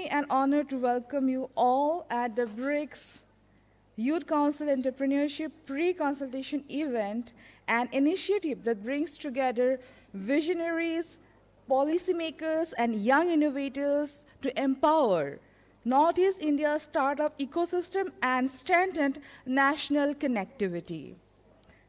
an honor to welcome you all at the BRICS Youth Council Entrepreneurship Pre-Consultation event, an initiative that brings together visionaries, policymakers, and young innovators to empower Northeast India's startup ecosystem and strengthen national connectivity.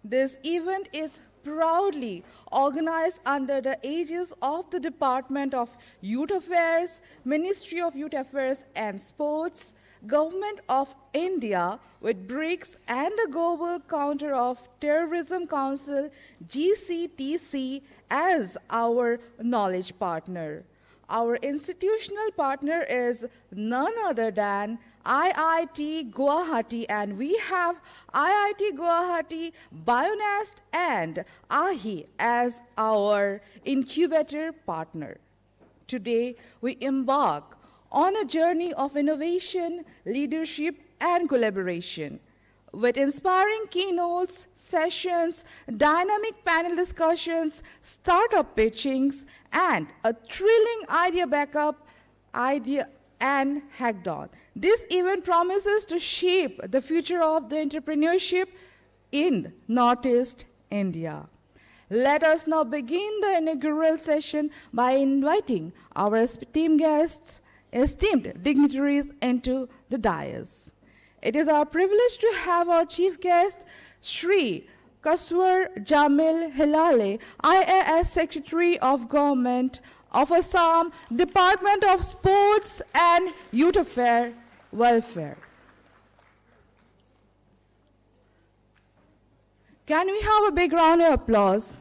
This event is proudly organized under the aegis of the Department of Youth Affairs, Ministry of Youth Affairs and Sports, Government of India with BRICS and the Global Counter of Terrorism Council, GCTC, as our knowledge partner. Our institutional partner is none other than IIT Guwahati, and we have IIT Guwahati, Bionast, and AHI as our incubator partner. Today, we embark on a journey of innovation, leadership, and collaboration. With inspiring keynotes, sessions, dynamic panel discussions, startup pitchings, and a thrilling idea backup, and hackathon. This event promises to shape the future of the entrepreneurship in Northeast India. Let us now begin the inaugural session by inviting our esteemed dignitaries into the dais. It is our privilege to have our chief guest, Shri Kaswar Jamil Hilale, IAS Secretary of Government of Assam, Department of Sports and Youth Affairs Welfare. Can we have a big round of applause?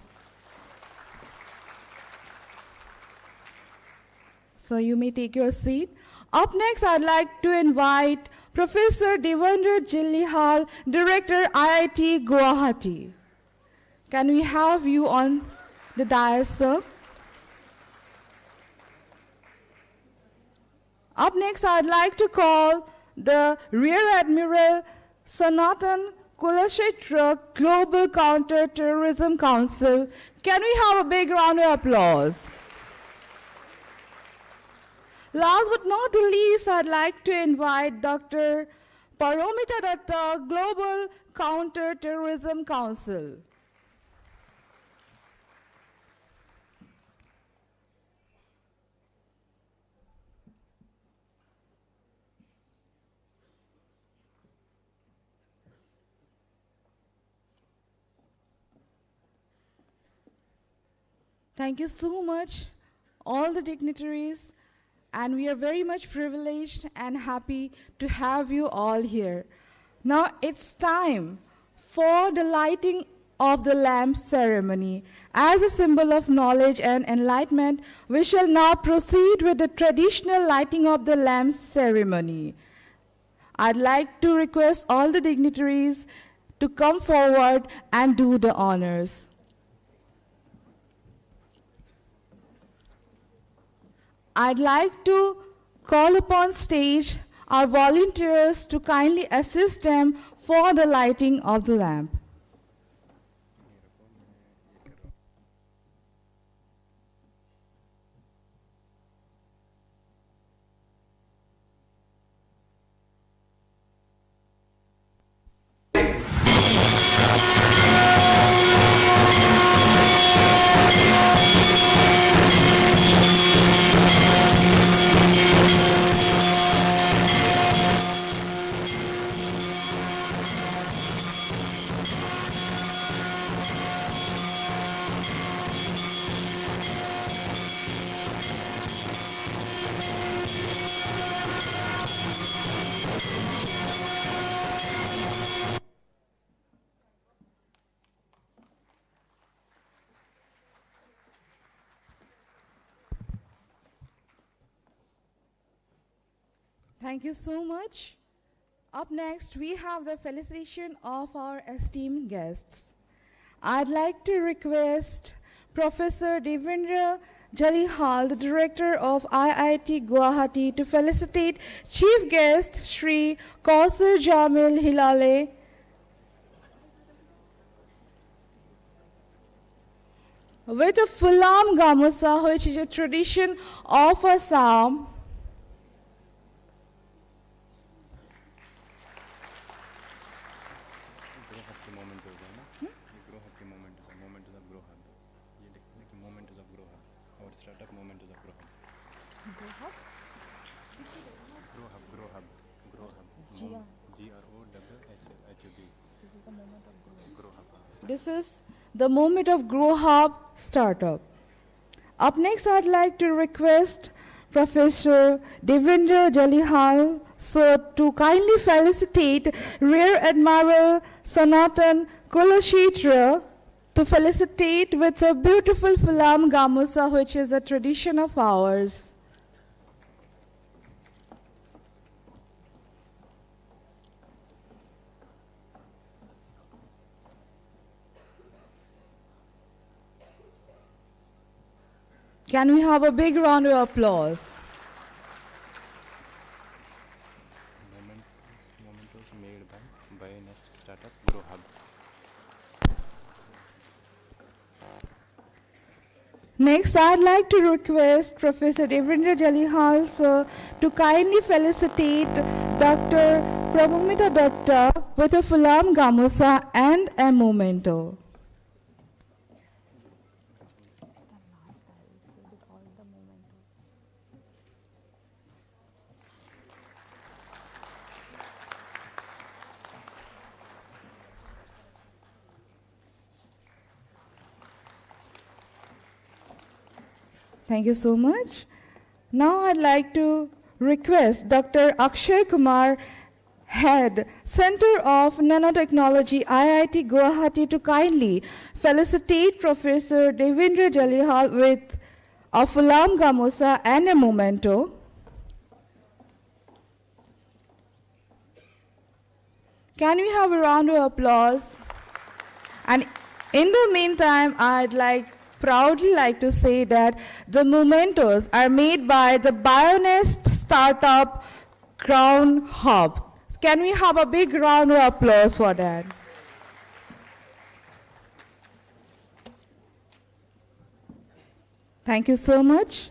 So you may take your seat. Up next, I'd like to invite Professor Devendra Jillihal, Director, IIT Guwahati. Can we have you on the dais, sir? Up next, I'd like to call the Rear Admiral Sanatan Kulashetra, Global Counter-Terrorism Council. Can we have a big round of applause? Last but not the least, I'd like to invite Dr. Paromita Datta, Global Counter-Terrorism Council. Thank you so much, all the dignitaries, and we are very much privileged and happy to have you all here. Now it's time for the lighting of the lamp ceremony. As a symbol of knowledge and enlightenment, we shall now proceed with the traditional lighting of the lamp ceremony. I'd like to request all the dignitaries to come forward and do the honors. I'd like to call upon stage our volunteers to kindly assist them for the lighting of the lamp. Thank you so much. Up next, we have the felicitation of our esteemed guests. I'd like to request Professor Devendra Jalihal, the Director of IIT Guwahati, to felicitate Chief Guest Shri Kausar Jamil Hilale, with a Fulam Gamusa, which is a tradition of Assam. This is the moment of Grow Hub startup. Up next, I'd like to request Professor Devendra Jalihal sir to kindly felicitate Rear Admiral Sanatan Kulashetra to felicitate with a beautiful Fulam Gamusa, which is a tradition of ours. Can we have a big round of applause? Mementos made by Next Startup Grow Hub. Next, I'd like to request Professor Devendra Jalihal sir to kindly felicitate Dr. Prabhumita Datta with a Fulam Gamusa and a memento. Thank you so much. Now I'd like to request Dr. Akshay Kumar, Head, Center of Nanotechnology, IIT Guwahati, to kindly felicitate Professor Devendra Jalihal with a Fulam Gamusa and a memento. Can we have a round of applause? And in the meantime, I'd proudly like to say that the mementos are made by the Bionest startup Crown Hub. Can we have a big round of applause for that? Thank you so much.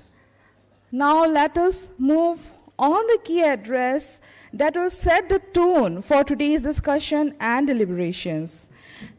Now let us move on the key address that will set the tone for today's discussion and deliberations.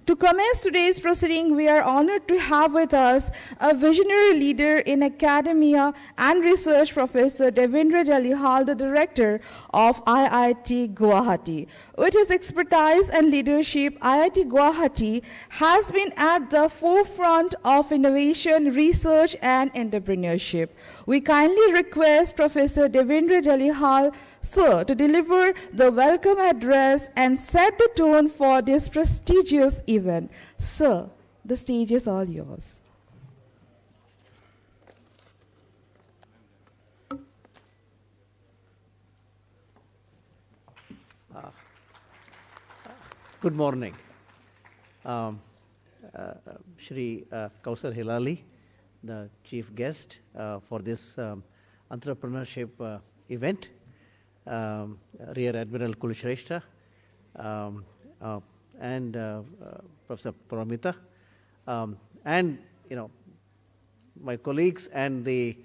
To commence today's proceeding, we are honored to have with us a visionary leader in academia and research, Professor Devendra Jalihal, the director of IIT Guwahati. With his expertise and leadership, IIT Guwahati has been at the forefront of innovation, research, and entrepreneurship. We kindly request Professor Devendra Jalihal sir to deliver the welcome address and set the tone for this prestigious event. Sir, the stage is all yours. Good morning. Shri Kausar Hilali, the chief guest for this entrepreneurship event. Rear Admiral Kulashrestha and Professor Paramita, and my colleagues and the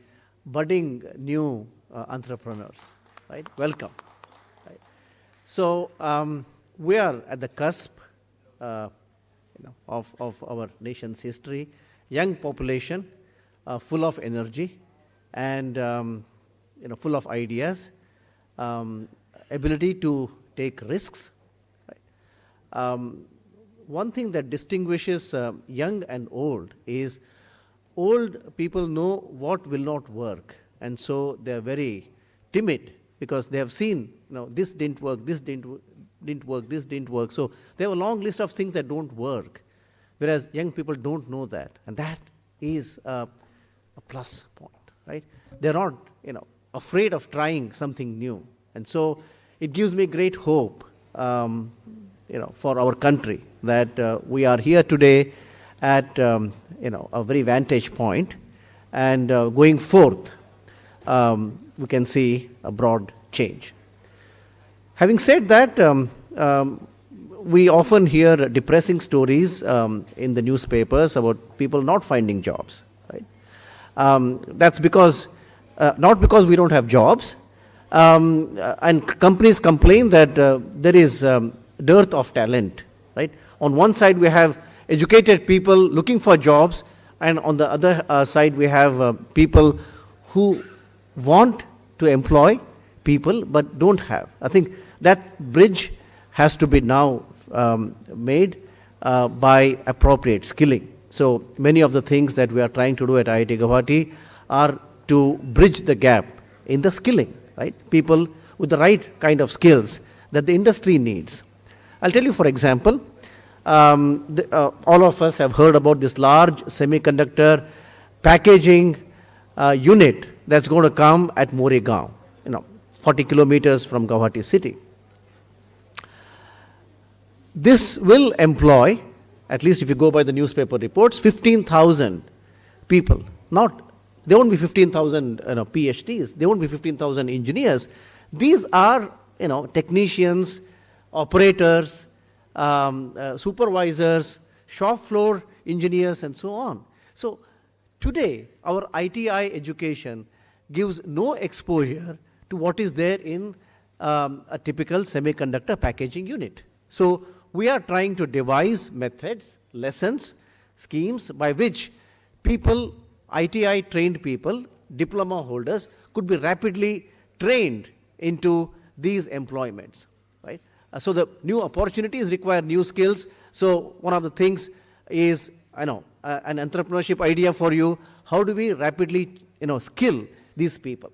budding new entrepreneurs. Right, welcome. Right. So we are at the cusp, of our nation's history. Young population, full of energy, and full of ideas. Ability to take risks. Right? One thing that distinguishes young and old is old people know what will not work, and so they are very timid because they have seen, this didn't work, this didn't work, this didn't work. So they have a long list of things that don't work, whereas young people don't know that, and that is a plus point, right? They're not, afraid of trying something new. And so it gives me great hope, for our country that we are here today at, a very vantage point, and going forth, we can see a broad change. Having said that, we often hear depressing stories in the newspapers about people not finding jobs, right? That's because not because we don't have jobs, and companies complain that there is dearth of talent, right? On one side we have educated people looking for jobs, and on the other side we have people who want to employ people but don't have. I think that bridge has to be now made by appropriate skilling. So many of the things that we are trying to do at IIT Guwahati are to bridge the gap in the skilling, right? People with the right kind of skills that the industry needs. I'll tell you, for example, all of us have heard about this large semiconductor packaging unit that's going to come at Moregaon, 40 kilometers from Guwahati city. This will employ, at least if you go by the newspaper reports, 15,000 people. There won't be 15,000 PhDs, there won't be 15,000 engineers. These are technicians, operators, supervisors, shop floor engineers, and so on. So today, our ITI education gives no exposure to what is there in a typical semiconductor packaging unit. So we are trying to devise methods, lessons, schemes by which people, ITI trained people, diploma holders, could be rapidly trained into these employments, right? So the new opportunities require new skills. So one of the things is, an entrepreneurship idea for you. How do we rapidly, skill these people?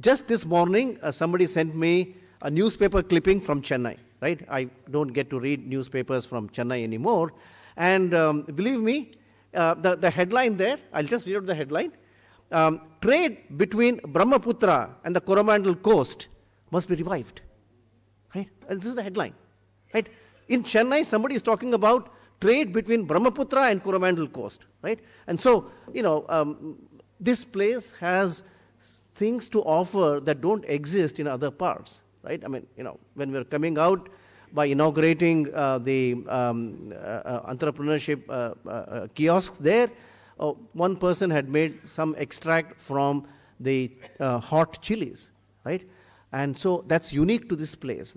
Just this morning, somebody sent me a newspaper clipping from Chennai, right? I don't get to read newspapers from Chennai anymore. And believe me, the headline there, I'll just read out the headline. Trade between Brahmaputra and the Coromandel coast must be revived, right? And this is the headline, right? In Chennai, somebody is talking about trade between Brahmaputra and Coromandel coast, right? And so, this place has things to offer that don't exist in other parts, right? I mean, when we're coming out by inaugurating the entrepreneurship kiosks there, one person had made some extract from the hot chilies, right? And so that's unique to this place.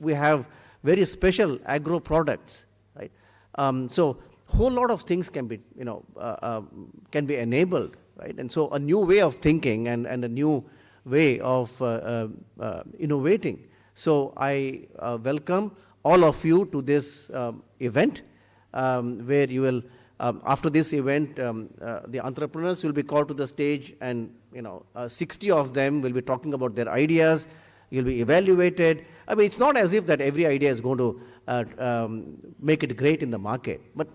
We have very special agro products, right? So whole lot of things can be, can be enabled, right? And so a new way of thinking and a new way of innovating. So I welcome all of you to this event where you will, after this event, the entrepreneurs will be called to the stage, and 60 of them will be talking about their ideas. You'll be evaluated. I mean, it's not as if that every idea is going to make it great in the market, but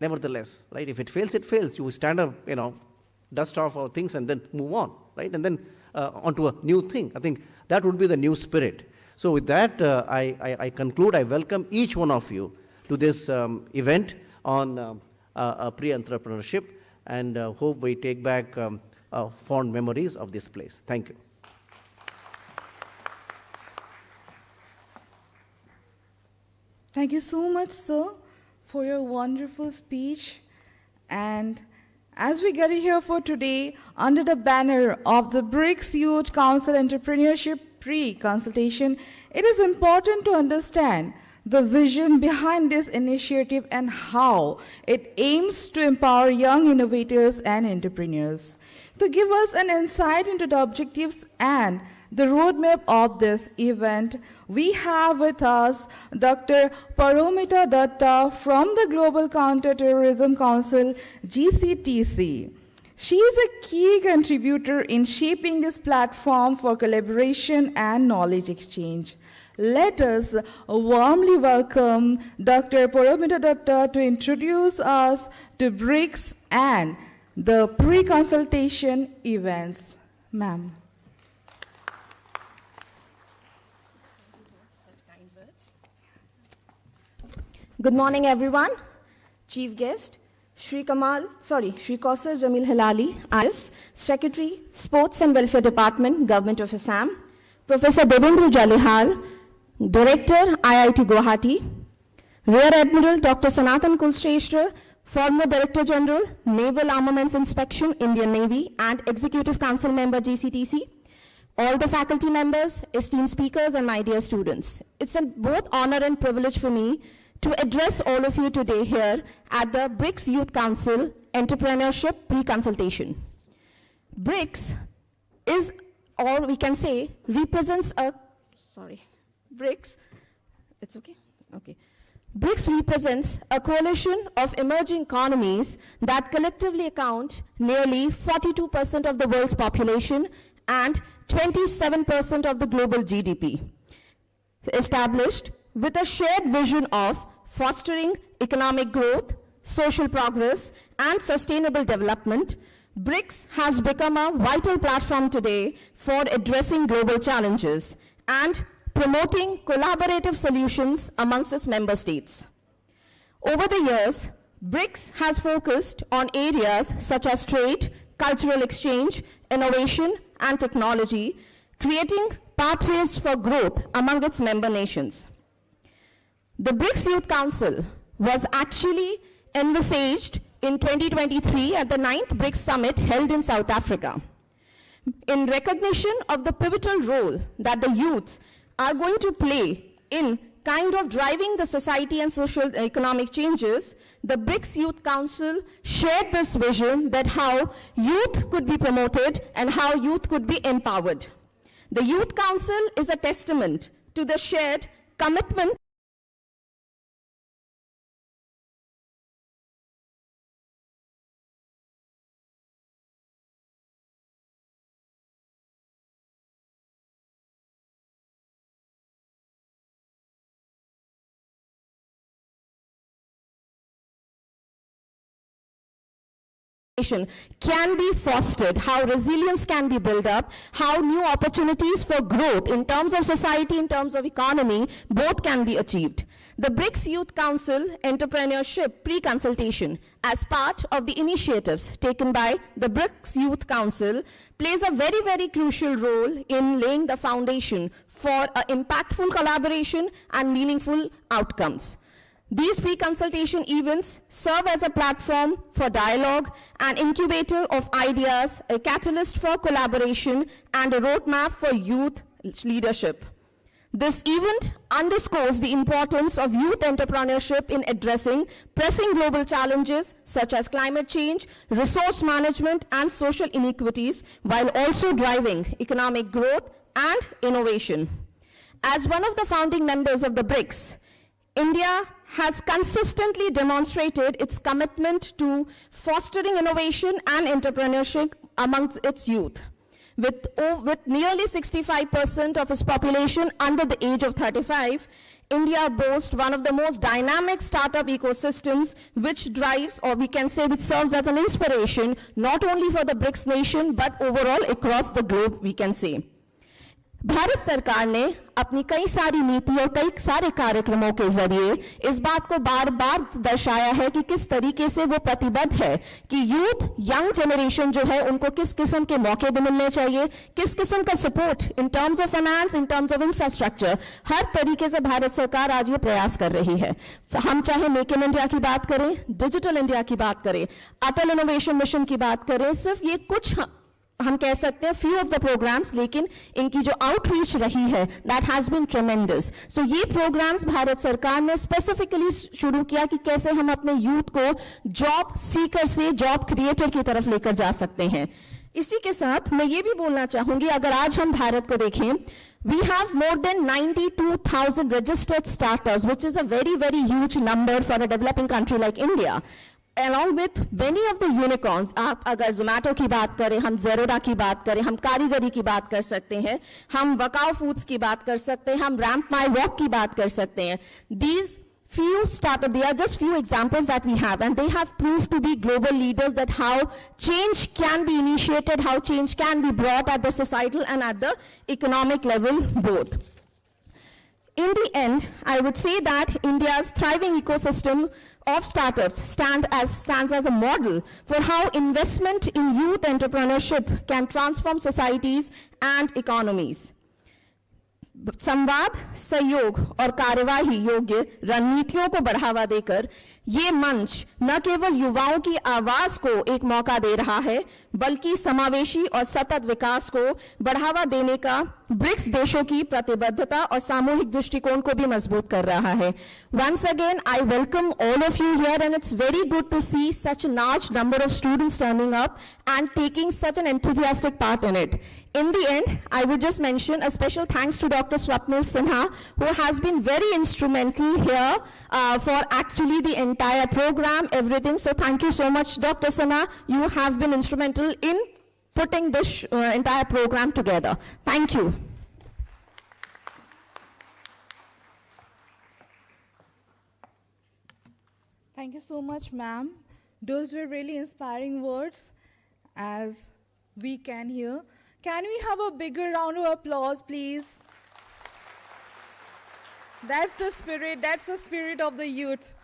nevertheless, right? If it fails, it fails. You stand up, dust off our things and then move on, right? And then onto a new thing. I think that would be the new spirit. So with that, I conclude. I welcome each one of you to this event on pre-entrepreneurship, and hope we take back fond memories of this place. Thank you. Thank you so much, sir, for your wonderful speech. And as we get here for today, under the banner of the BRICS Youth Council Entrepreneurship Pre-Consultation, it is important to understand the vision behind this initiative and how it aims to empower young innovators and entrepreneurs. To give us an insight into the objectives and the roadmap of this event, we have with us Dr. Paramita Datta from the Global Counter-Terrorism Council, GCTC. She is a key contributor in shaping this platform for collaboration and knowledge exchange. Let us warmly welcome Dr. Paramita Datta to introduce us to BRICS and the pre-consultation events. Ma'am. Good morning, everyone. Chief guest, Shri Kausar Jamil Hilali, IS, Secretary, Sports and Welfare Department, Government of Assam, Professor Devendra Jalihal, Director, IIT Guwahati, Rear Admiral Dr. Sanatan Kulshrestha, former Director General, Naval Armaments Inspection, Indian Navy, and Executive Council Member, GCTC, all the faculty members, esteemed speakers, and my dear students. It's a both honor and privilege for me to address all of you today here at the BRICS Youth Council Entrepreneurship Pre-Consultation. BRICS is or we can say represents a, BRICS, it's okay? Okay. BRICS represents a coalition of emerging economies that collectively account nearly 42% of the world's population and 27% of the global GDP. Established with a shared vision of fostering economic growth, social progress, and sustainable development, BRICS has become a vital platform today for addressing global challenges and promoting collaborative solutions amongst its member states. Over the years, BRICS has focused on areas such as trade, cultural exchange, innovation, and technology, creating pathways for growth among its member nations. The BRICS Youth Council was actually envisaged in 2023 at the 9th BRICS Summit held in South Africa. In recognition of the pivotal role that the youths are going to play in kind of driving the society and social economic changes, the BRICS Youth Council shared this vision that how youth could be promoted and how youth could be empowered. The Youth Council is a testament to the shared commitment can be fostered, how resilience can be built up, how new opportunities for growth in terms of society, in terms of economy, both can be achieved. The BRICS Youth Council Entrepreneurship Pre-Consultation, as part of the initiatives taken by the BRICS Youth Council, plays a very, very crucial role in laying the foundation for impactful collaboration and meaningful outcomes. These pre-consultation events serve as a platform for dialogue, an incubator of ideas, a catalyst for collaboration, and a roadmap for youth leadership. This event underscores the importance of youth entrepreneurship in addressing pressing global challenges such as climate change, resource management, and social inequities, while also driving economic growth and innovation. As one of the founding members of the BRICS, India has consistently demonstrated its commitment to fostering innovation and entrepreneurship amongst its youth. With nearly 65% of its population under the age of 35, India boasts one of the most dynamic startup ecosystems, which drives, or we can say which serves as an inspiration, not only for the BRICS nation, but overall across the globe, we can say. Bharat सरकार ने अपनी कई सारी नीति और कई सारे कार्यक्रमों के जरिए इस बात को बार बार दर्शाया है कि किस तरीके से वो प्रतिबद्ध है कि यूथ, यंग जनरेशन जो है उनको किस किस्म के मौके भी मिलने चाहिए, किस किस्म का support in terms of finance, in terms of infrastructure, हर तरीके से भारत सरकार आज ये प्रयास कर रही है. हम चाहे मेक इन इंडिया की बात करें, डिजिटल इंडिया की बात करें, अटल इनोवेशन मिशन की बात करें, सिर्फ ये कुछ हम कह सकते हैं फ्यू ऑफ द प्रोग्राम्स, लेकिन इनकी जो आउटरीच रही है दैट हैज बीन ट्रेमेंडस. सो ये प्रोग्राम्स भारत सरकार ने स्पेसिफिकली शुरू किया कि कैसे हम अपने यूथ को जॉब सीकर से जॉब क्रिएटर की तरफ लेकर जा सकते हैं. इसी के साथ मैं ये भी बोलना चाहूंगी, अगर आज हम भारत को देखें, we have more than 92,000 registered startups, which is a very, very huge number for a developing country like India. Along with many of the unicorns, आप अगर Zomato की बात करें, हम Zerodha की बात करें, हम कारीगरी की बात कर सकते हैं, हम वकाव फूड्स की बात कर सकते हैं, हम रैम्प माई वॉक की बात कर सकते हैं. These few startups, they are just few examples that we have, and they have proved to be global leaders that how change can be initiated, how change can be brought at the societal and at the economic level both. In the end, I would say that India's thriving ecosystem of startups stands as a model for how investment in youth entrepreneurship can transform societies and economies. संवाद, सहयोग और कार्यवाही योग्य रणनीतियों को बढ़ावा देकर ये मंच न केवल युवाओं की आवाज को एक मौका दे रहा है, बल्कि समावेशी और सतत विकास को बढ़ावा देने का ब्रिक्स देशों की प्रतिबद्धता और सामूहिक दृष्टिकोण को भी मजबूत कर रहा है. Once again, I welcome all of you here, and it's very good to see such a large number of students turning up and taking such an enthusiastic part in it. In the end, I would just mention a special thanks to Dr. Swapnil Sinha, who has been very instrumental here for actually the entire program, everything. So thank you so much, Dr. Sinha. You have been instrumental in putting this entire program together. Thank you. Thank you so much, ma'am. Those were really inspiring words, as we can hear. Can we have a bigger round of applause, please? That's the spirit of the youth.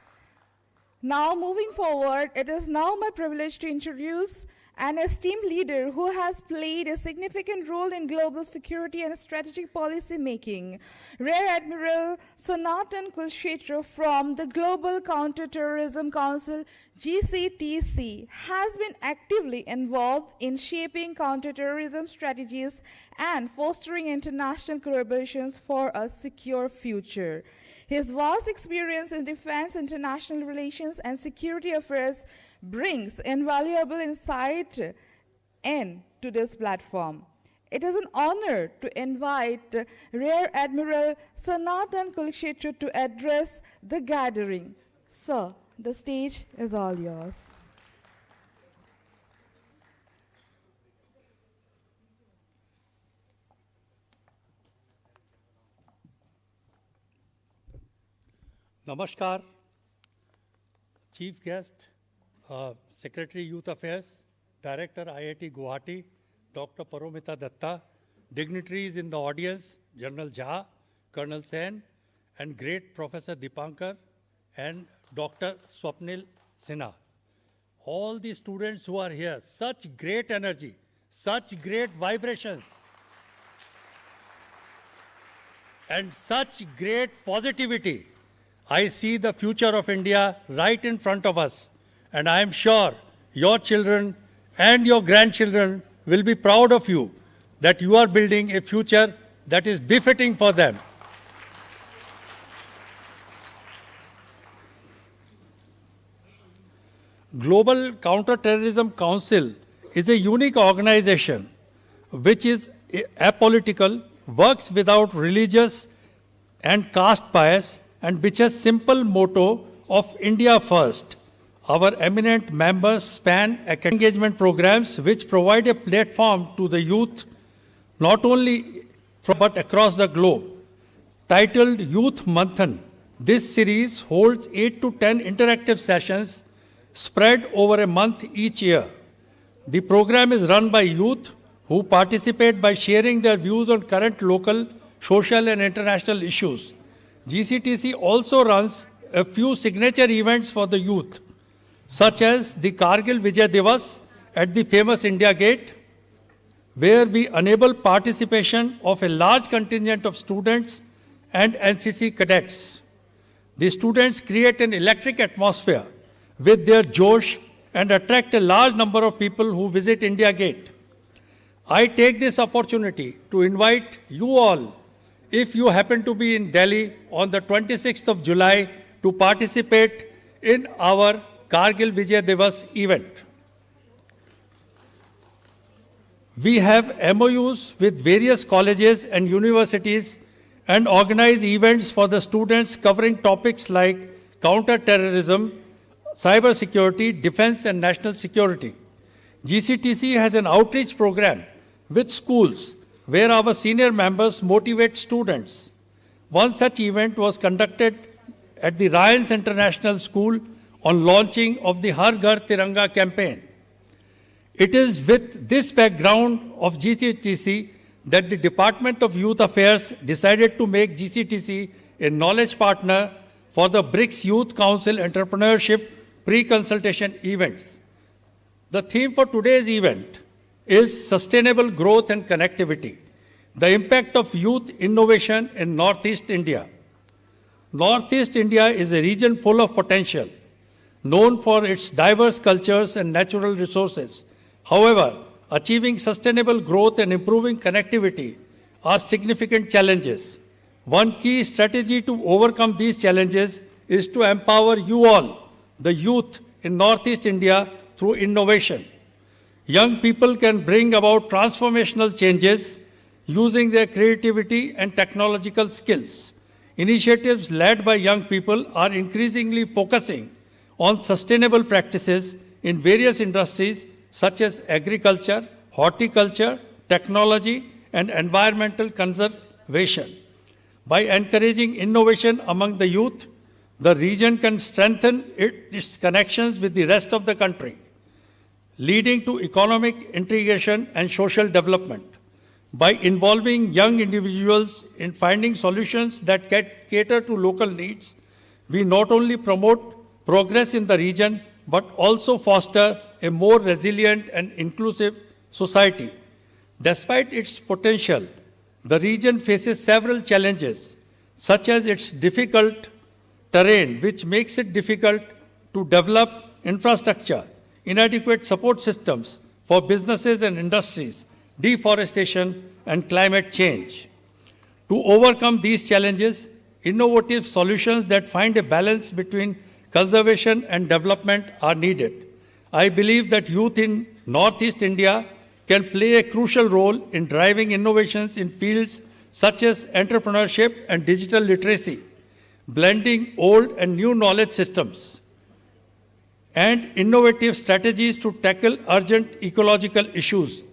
Now, moving forward, it is now my privilege to introduce an esteemed leader who has played a significant role in global security and strategic policy making. Rear Admiral Sanatan Kulshetra from the Global Counterterrorism Council, GCTC, has been actively involved in shaping counterterrorism strategies and fostering international collaborations for a secure future. His vast experience in defense, international relations, and security affairs brings invaluable insight into this platform. It is an honor to invite Rear Admiral Sanatan Kulshetra to address the gathering. Sir, the stage is all yours. Namaskar, Chief Guest, Secretary Youth Affairs, Director IIT Guwahati, Dr. Paromita Datta, dignitaries in the audience, General Jha, Colonel Sen, and great Professor Dipankar and Dr. Swapnil Sinha. All the students who are here, such great energy, such great vibrations, and such great positivity. I see the future of India right in front of us, and I am sure your children and your grandchildren will be proud of you that you are building a future that is befitting for them. Global Counterterrorism Council is a unique organization which is apolitical, works without religious and caste bias, and which has simple motto of India First. Our eminent members span academic engagement programs which provide a platform to the youth, not only but across the globe. Titled Youth Manthan, this series holds 8 to 10 interactive sessions spread over a month each year. The program is run by youth who participate by sharing their views on current local, social and international issues. GCTC also runs a few signature events for the youth, such as the Kargil Vijay Divas at the famous India Gate, where we enable participation of a large contingent of students and NCC cadets. The students create an electric atmosphere with their Josh and attract a large number of people who visit India Gate. I take this opportunity to invite you all, if you happen to be in Delhi on the 26th of July, to participate in our Kargil Vijay Divas event. We have MOUs with various colleges and universities and organize events for the students covering topics like counter-terrorism, cybersecurity, defense and national security. GCTC has an outreach program with schools where our senior members motivate students. One such event was conducted at the Ryans International School on launching of the Har Ghar Tiranga campaign. It is with this background of GCTC that the Department of Youth Affairs decided to make GCTC a knowledge partner for the BRICS Youth Council Entrepreneurship pre-consultation events. The theme for today's event is Sustainable Growth and Connectivity, the impact of youth innovation in Northeast India. Northeast India is a region full of potential, known for its diverse cultures and natural resources. However, achieving sustainable growth and improving connectivity are significant challenges. One key strategy to overcome these challenges is to empower you all, the youth in Northeast India, through innovation. Young people can bring about transformational changes using their creativity and technological skills. Initiatives led by young people are increasingly focusing on sustainable practices in various industries such as agriculture, horticulture, technology, and environmental conservation. By encouraging innovation among the youth, the region can strengthen its connections with the rest of the country, leading to economic integration and social development. By involving young individuals in finding solutions that cater to local needs, we not only promote progress in the region, but also foster a more resilient and inclusive society. Despite its potential, the region faces several challenges, such as its difficult terrain, which makes it difficult to develop infrastructure, inadequate support systems for businesses and industries, deforestation, and climate change. To overcome these challenges, innovative solutions that find a balance between conservation and development are needed. I believe that youth in Northeast India can play a crucial role in driving innovations in fields such as entrepreneurship and digital literacy, blending old and new knowledge systems, and innovative strategies to tackle urgent ecological issues.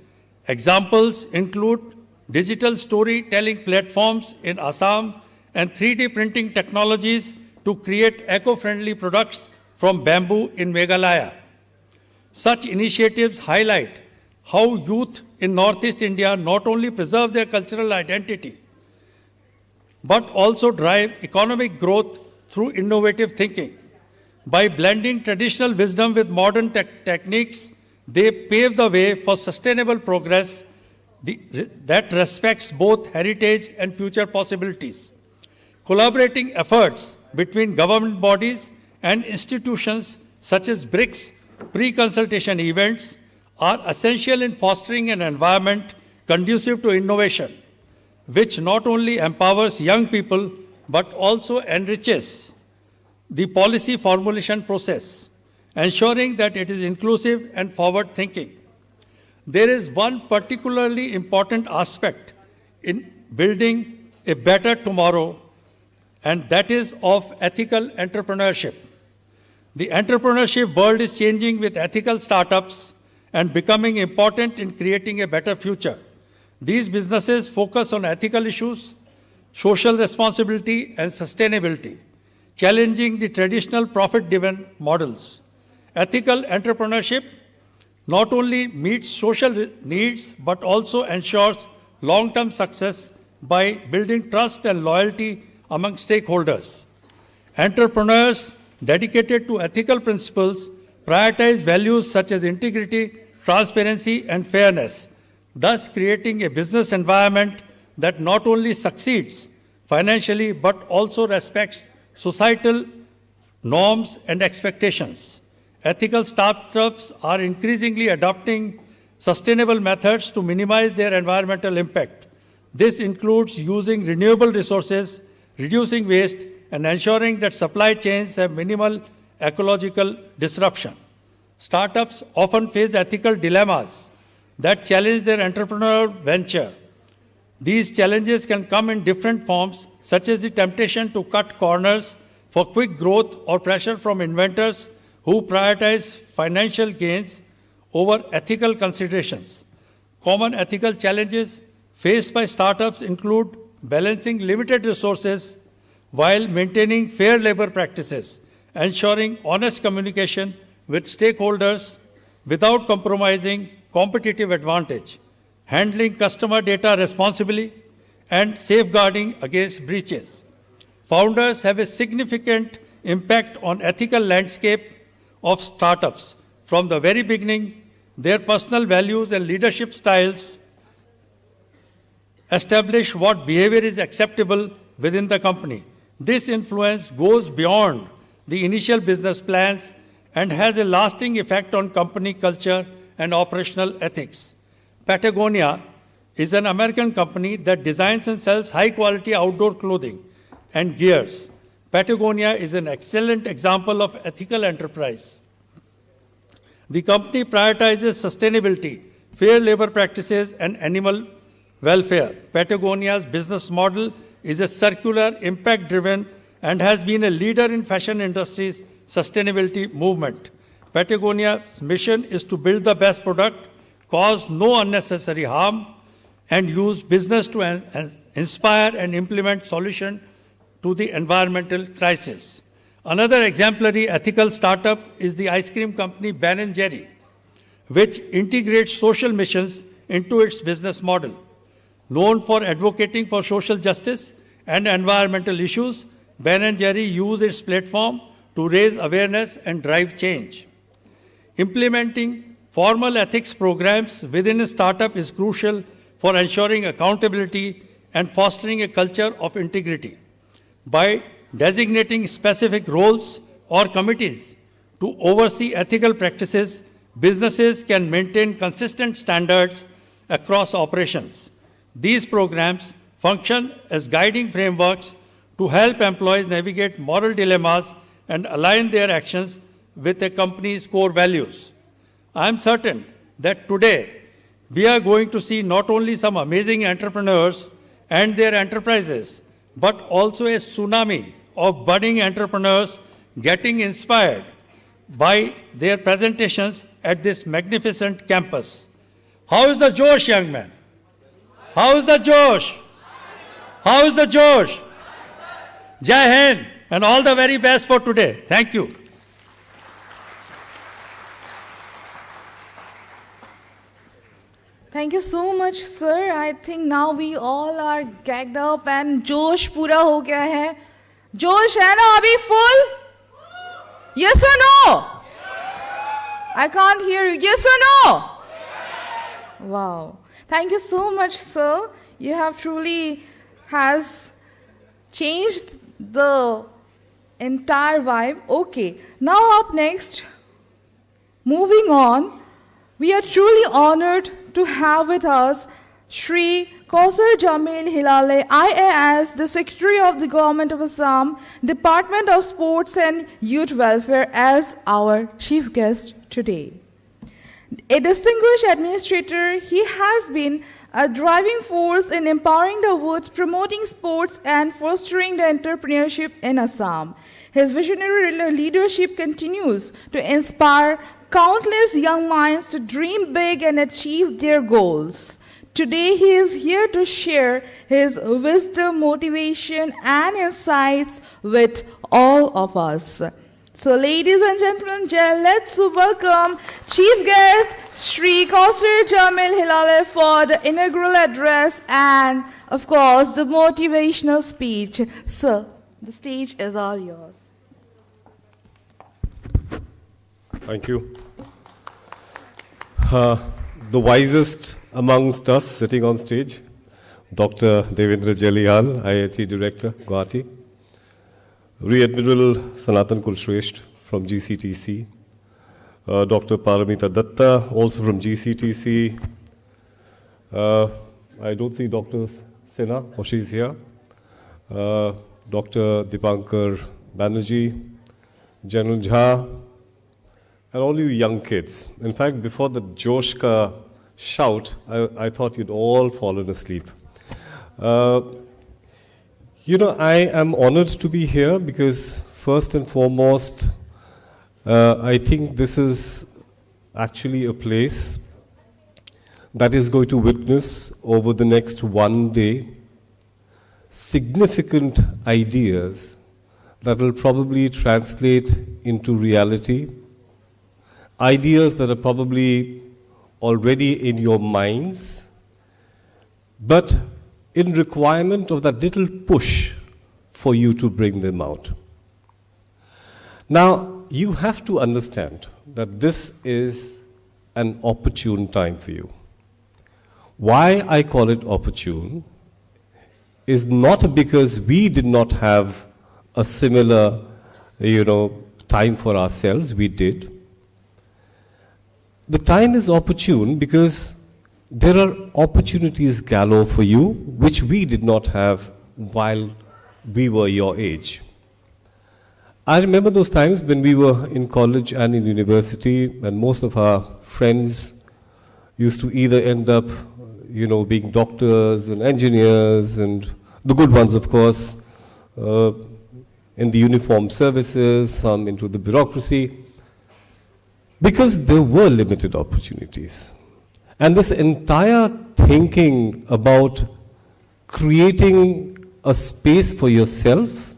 Examples include digital storytelling platforms in Assam and 3D printing technologies to create eco-friendly products from bamboo in Meghalaya. Such initiatives highlight how youth in Northeast India not only preserve their cultural identity, but also drive economic growth through innovative thinking. By blending traditional wisdom with modern techniques, they pave the way for sustainable progress that respects both heritage and future possibilities. Collaborating efforts between government bodies and institutions such as BRICS pre-consultation events are essential in fostering an environment conducive to innovation, which not only empowers young people but also enriches the policy formulation process, ensuring that it is inclusive and forward-thinking. There is one particularly important aspect in building a better tomorrow, and that is of ethical entrepreneurship. The entrepreneurship world is changing with ethical startups and becoming important in creating a better future. These businesses focus on ethical issues, social responsibility, and sustainability, challenging the traditional profit-driven models. Ethical entrepreneurship not only meets social needs, but also ensures long-term success by building trust and loyalty among stakeholders. Entrepreneurs dedicated to ethical principles prioritize values such as integrity, transparency, and fairness, thus creating a business environment that not only succeeds financially, but also respects societal norms and expectations. Ethical startups are increasingly adopting sustainable methods to minimize their environmental impact. This includes using renewable resources, reducing waste, and ensuring that supply chains have minimal ecological disruption. Startups often face ethical dilemmas that challenge their entrepreneurial venture. These challenges can come in different forms, such as the temptation to cut corners for quick growth or pressure from inventors who prioritize financial gains over ethical considerations. Common ethical challenges faced by startups include balancing limited resources while maintaining fair labor practices, ensuring honest communication with stakeholders without compromising competitive advantage, handling customer data responsibly, and safeguarding against breaches. Founders have a significant impact on ethical landscape of startups. From the very beginning, their personal values and leadership styles establish what behavior is acceptable within the company. This influence goes beyond the initial business plans and has a lasting effect on company culture and operational ethics. Patagonia is an American company that designs and sells high-quality outdoor clothing and gears. Patagonia is an excellent example of ethical enterprise. The company prioritizes sustainability, fair labor practices, and animal welfare. Patagonia's business model is a circular, impact-driven, and has been a leader in fashion industry's sustainability movement. Patagonia's mission is to build the best product, cause no unnecessary harm, and use business to inspire and implement solutions to the environmental crisis. Another exemplary ethical startup is the ice cream company Ben & Jerry, which integrates social missions into its business model. Known for advocating for social justice and environmental issues, Ben & Jerry uses its platform to raise awareness and drive change. Implementing formal ethics programs within a startup is crucial for ensuring accountability and fostering a culture of integrity. By designating specific roles or committees to oversee ethical practices, businesses can maintain consistent standards across operations. These programs function as guiding frameworks to help employees navigate moral dilemmas and align their actions with a company's core values. I am certain that today we are going to see not only some amazing entrepreneurs and their enterprises, but also a tsunami of budding entrepreneurs getting inspired by their presentations at this magnificent campus. How is the Josh, young man? How is the Josh? How is the Josh? Jai Hind, and all the very best for today. Thank you. Thank you so much, sir. I think now we all are gagged up and जोश पूरा हो गया है. जोश है ना अभी full? Yes or no? I can't hear you. Yes or no? Wow. Thank you so much, sir. You have truly has changed the entire vibe. Okay. Now up next, moving on, we are truly honored to have with us Shri Kausar Jamil Hilale, IAS, the Secretary of the Government of Assam, Department of Sports and Youth Welfare, as our chief guest today. A distinguished administrator, he has been a driving force in empowering the youth, promoting sports, and fostering the entrepreneurship in Assam. His visionary leadership continues to inspire countless young minds to dream big and achieve their goals. Today, he is here to share his wisdom, motivation, and insights with all of us. So, ladies and gentlemen, let's welcome Chief Guest Shri Kausar Jamil Hilale for the inaugural address and, of course, the motivational speech. Sir, the stage is all yours. Thank you. The wisest amongst us sitting on stage, Dr. Devendra Jaliyal, IIT Director, Guwahati, Rear Admiral Sanatan Kulshrestha from GCTC, Dr. Paramita Datta, also from GCTC. I don't see Dr. Sinha, or she's here. Dr. Dipankar Banerjee, General Jha, and all you young kids. In fact, before the Josh ka shout, I thought you'd all fallen asleep. You know, I am honored to be here because first and foremost, I think this is actually a place that is going to witness over the next one day significant ideas that will probably translate into reality, ideas that are probably already in your minds, but in requirement of that little push for you to bring them out. Now, you have to understand that this is an opportune time for you. Why I call it opportune is not because we did not have a similar, time for ourselves. We did. The time is opportune because there are opportunities galore for you which we did not have while we were your age. I remember those times when we were in college and in university, and most of our friends used to either end up, being doctors and engineers, and the good ones, of course, in the uniformed services, some into the bureaucracy, because there were limited opportunities. And this entire thinking about creating a space for yourself,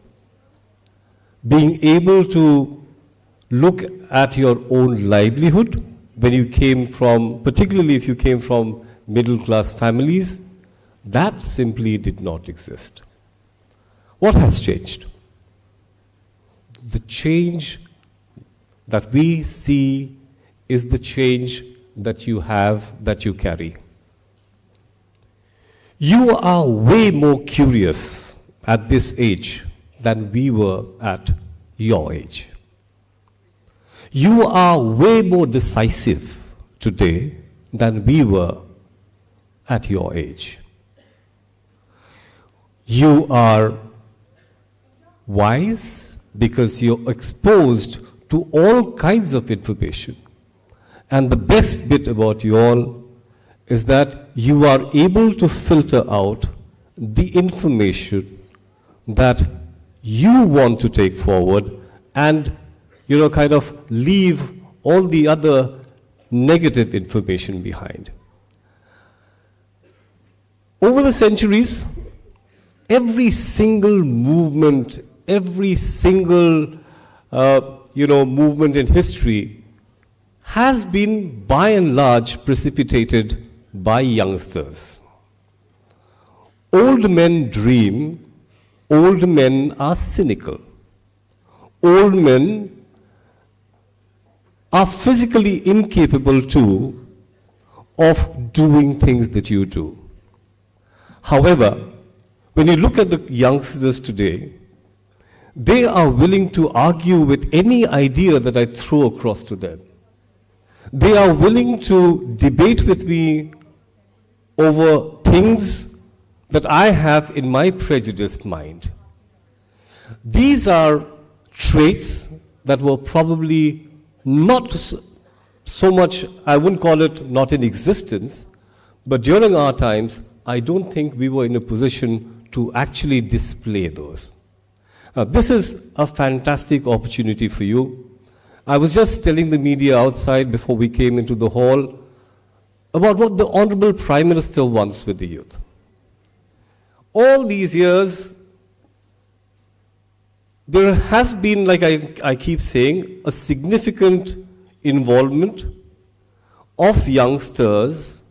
being able to look at your own livelihood when you came from, particularly if you came from middle-class families, that simply did not exist. What has changed? The change that we see is the change that you have, that you carry. You are way more curious at this age than we were at your age. You are way more decisive today than we were at your age. You are wise because you're exposed to all kinds of information. And the best bit about you all is that you are able to filter out the information that you want to take forward and, kind of leave all the other negative information behind. Over the centuries, every single movement, every single, movement in history has been, by and large, precipitated by youngsters. Old men dream, old men are cynical. Old men are physically incapable too of doing things that you do. However, when you look at the youngsters today, they are willing to argue with any idea that I throw across to them. They are willing to debate with me over things that I have in my prejudiced mind. These are traits that were probably not so much, I wouldn't call it not in existence, but during our times, I don't think we were in a position to actually display those. This is a fantastic opportunity for you. I was just telling the media outside before we came into the hall about what the Honorable Prime Minister wants with the youth. All these years, there has been, like I keep saying, a significant involvement of youngsters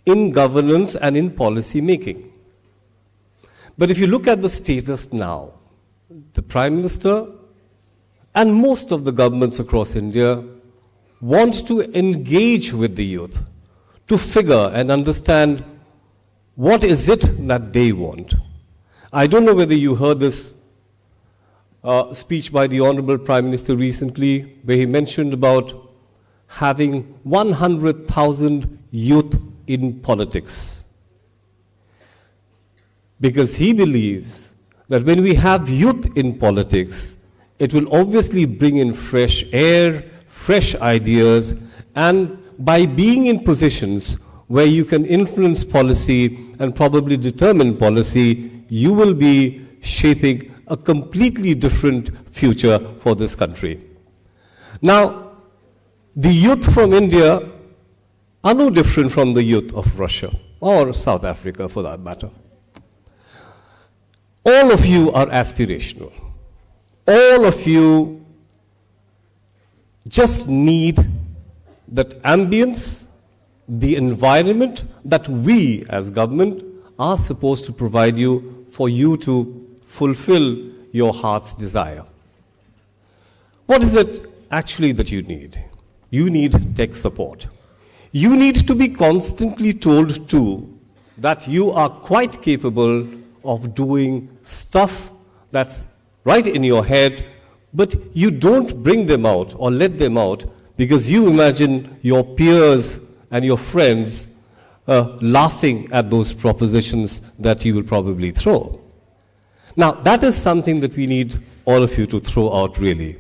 in governance and in policy making. But if you look at the status now, the Prime Minister and most of the governments across India want to engage with the youth to figure and understand what is it that they want. I don't know whether you heard this speech by the Honorable Prime Minister recently, where he mentioned about having 100,000 youth in politics. Because he believes that when we have youth in politics, it will obviously bring in fresh air, fresh ideas, and by being in positions where you can influence policy and probably determine policy, you will be shaping a completely different future for this country. Now, the youth from India are no different from the youth of Russia or South Africa for that matter. All of you are aspirational. All of you just need that ambience, the environment that we as government are supposed to provide you for you to fulfill your heart's desire. What is it actually that you need? You need tech support. You need to be constantly told too that you are quite capable of doing stuff that's right in your head, but you don't bring them out or let them out because you imagine your peers and your friends laughing at those propositions that you will probably throw. Now, that is something that we need all of you to throw out, really.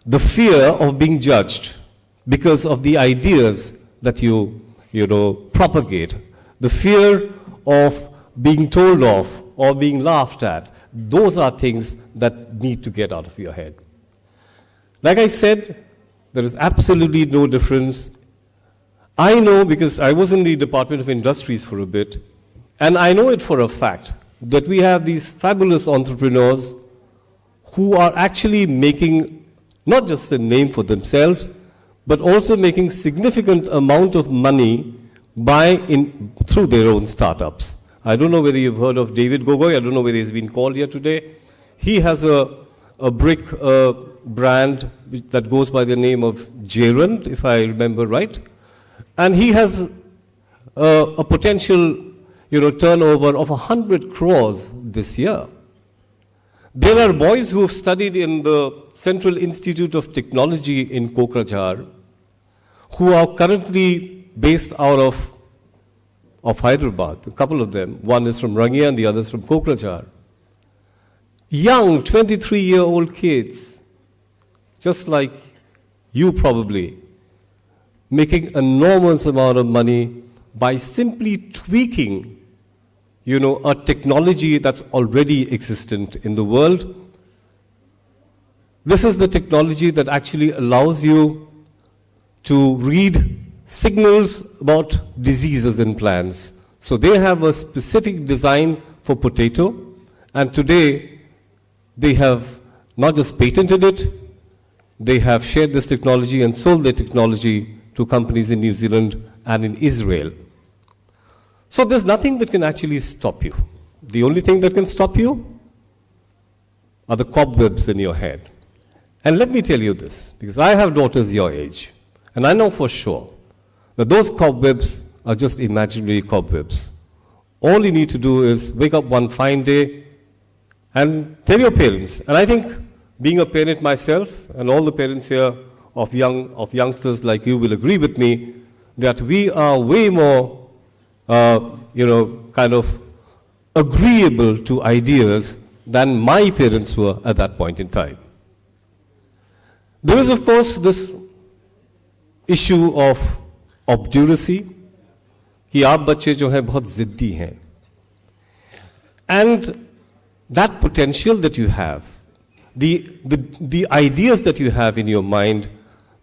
The fear of being judged because of the ideas that you propagate. The fear of being told off or being laughed at. Those are things that need to get out of your head. Like I said, there is absolutely no difference. I know, because I was in the Department of Industries for a bit, and I know it for a fact that we have these fabulous entrepreneurs who are actually making not just a name for themselves, but also making significant amount of money through their own startups. I don't know whether you've heard of David Gogoi. I don't know whether he's been called here today. He has a brick brand that goes by the name of Gerund, if I remember right. And he has a potential turnover of 100 crores this year. There are boys who have studied in the Central Institute of Technology in Kokrajhar who are currently based out of Hyderabad, a couple of them. One is from Rangia and the other is from Kokrajhar. Young, 23-year-old kids, just like you probably, making enormous amount of money by simply tweaking a technology that's already existent in the world. This is the technology that actually allows you to read signals about diseases in plants. So they have a specific design for potato, and today they have not just patented it, they have shared this technology and sold their technology to companies in New Zealand and in Israel. So there's nothing that can actually stop you. The only thing that can stop you are the cobwebs in your head. And let me tell you this, because I have daughters your age, and I know for sure that those cobwebs are just imaginary cobwebs. All you need to do is wake up one fine day and tell your parents. And I think, being a parent myself, and all the parents here of youngsters like you will agree with me, that we are way more kind of agreeable to ideas than my parents were at that point in time. There is, of course, this issue of obduracy, कि आप बच्चे जो हैं बहुत जिद्दी हैं. And that potential that you have, the ideas that you have in your mind,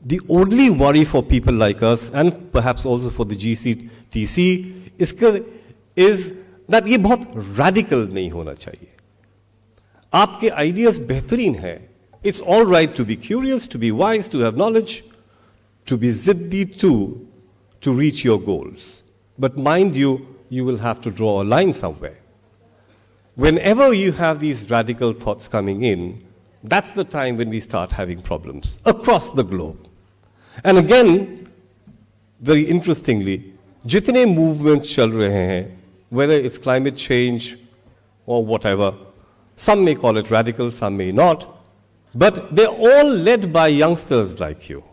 the only worry for people like us, and perhaps also for the GCTC, is that ये बहुत radical नहीं होना चाहिए. आपके ideas बेहतरीन हैं. It's all right to be curious, to be wise, to have knowledge, to be ziddi too, to reach your goals. But mind you, you will have to draw a line somewhere. Whenever you have these radical thoughts coming in, that's the time when we start having problems across the globe. And again, very interestingly, जितने movements चल रहे हैं, whether it's climate change or whatever, some may call it radical, some may not, but they're all led by youngsters like you.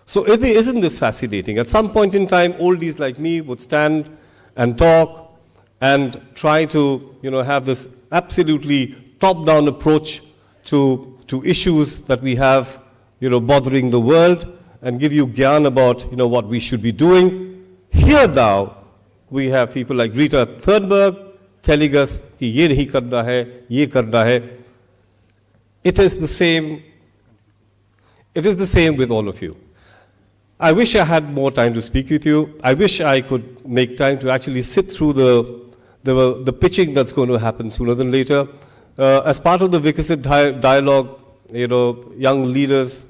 So isn't this fascinating? At some point in time, oldies like me would stand and talk and try to have this absolutely top-down approach to issues that we have bothering the world, and give you gyan about what we should be doing. Here now, we have people like Greta Thunberg telling us कि ये नहीं करना है, ये करना है. It is the same with all of you. I wish I had more time to speak with you. I wish I could make time to actually sit through the pitching that's going to happen sooner than later. As part of the Viksit dialogue, young leaders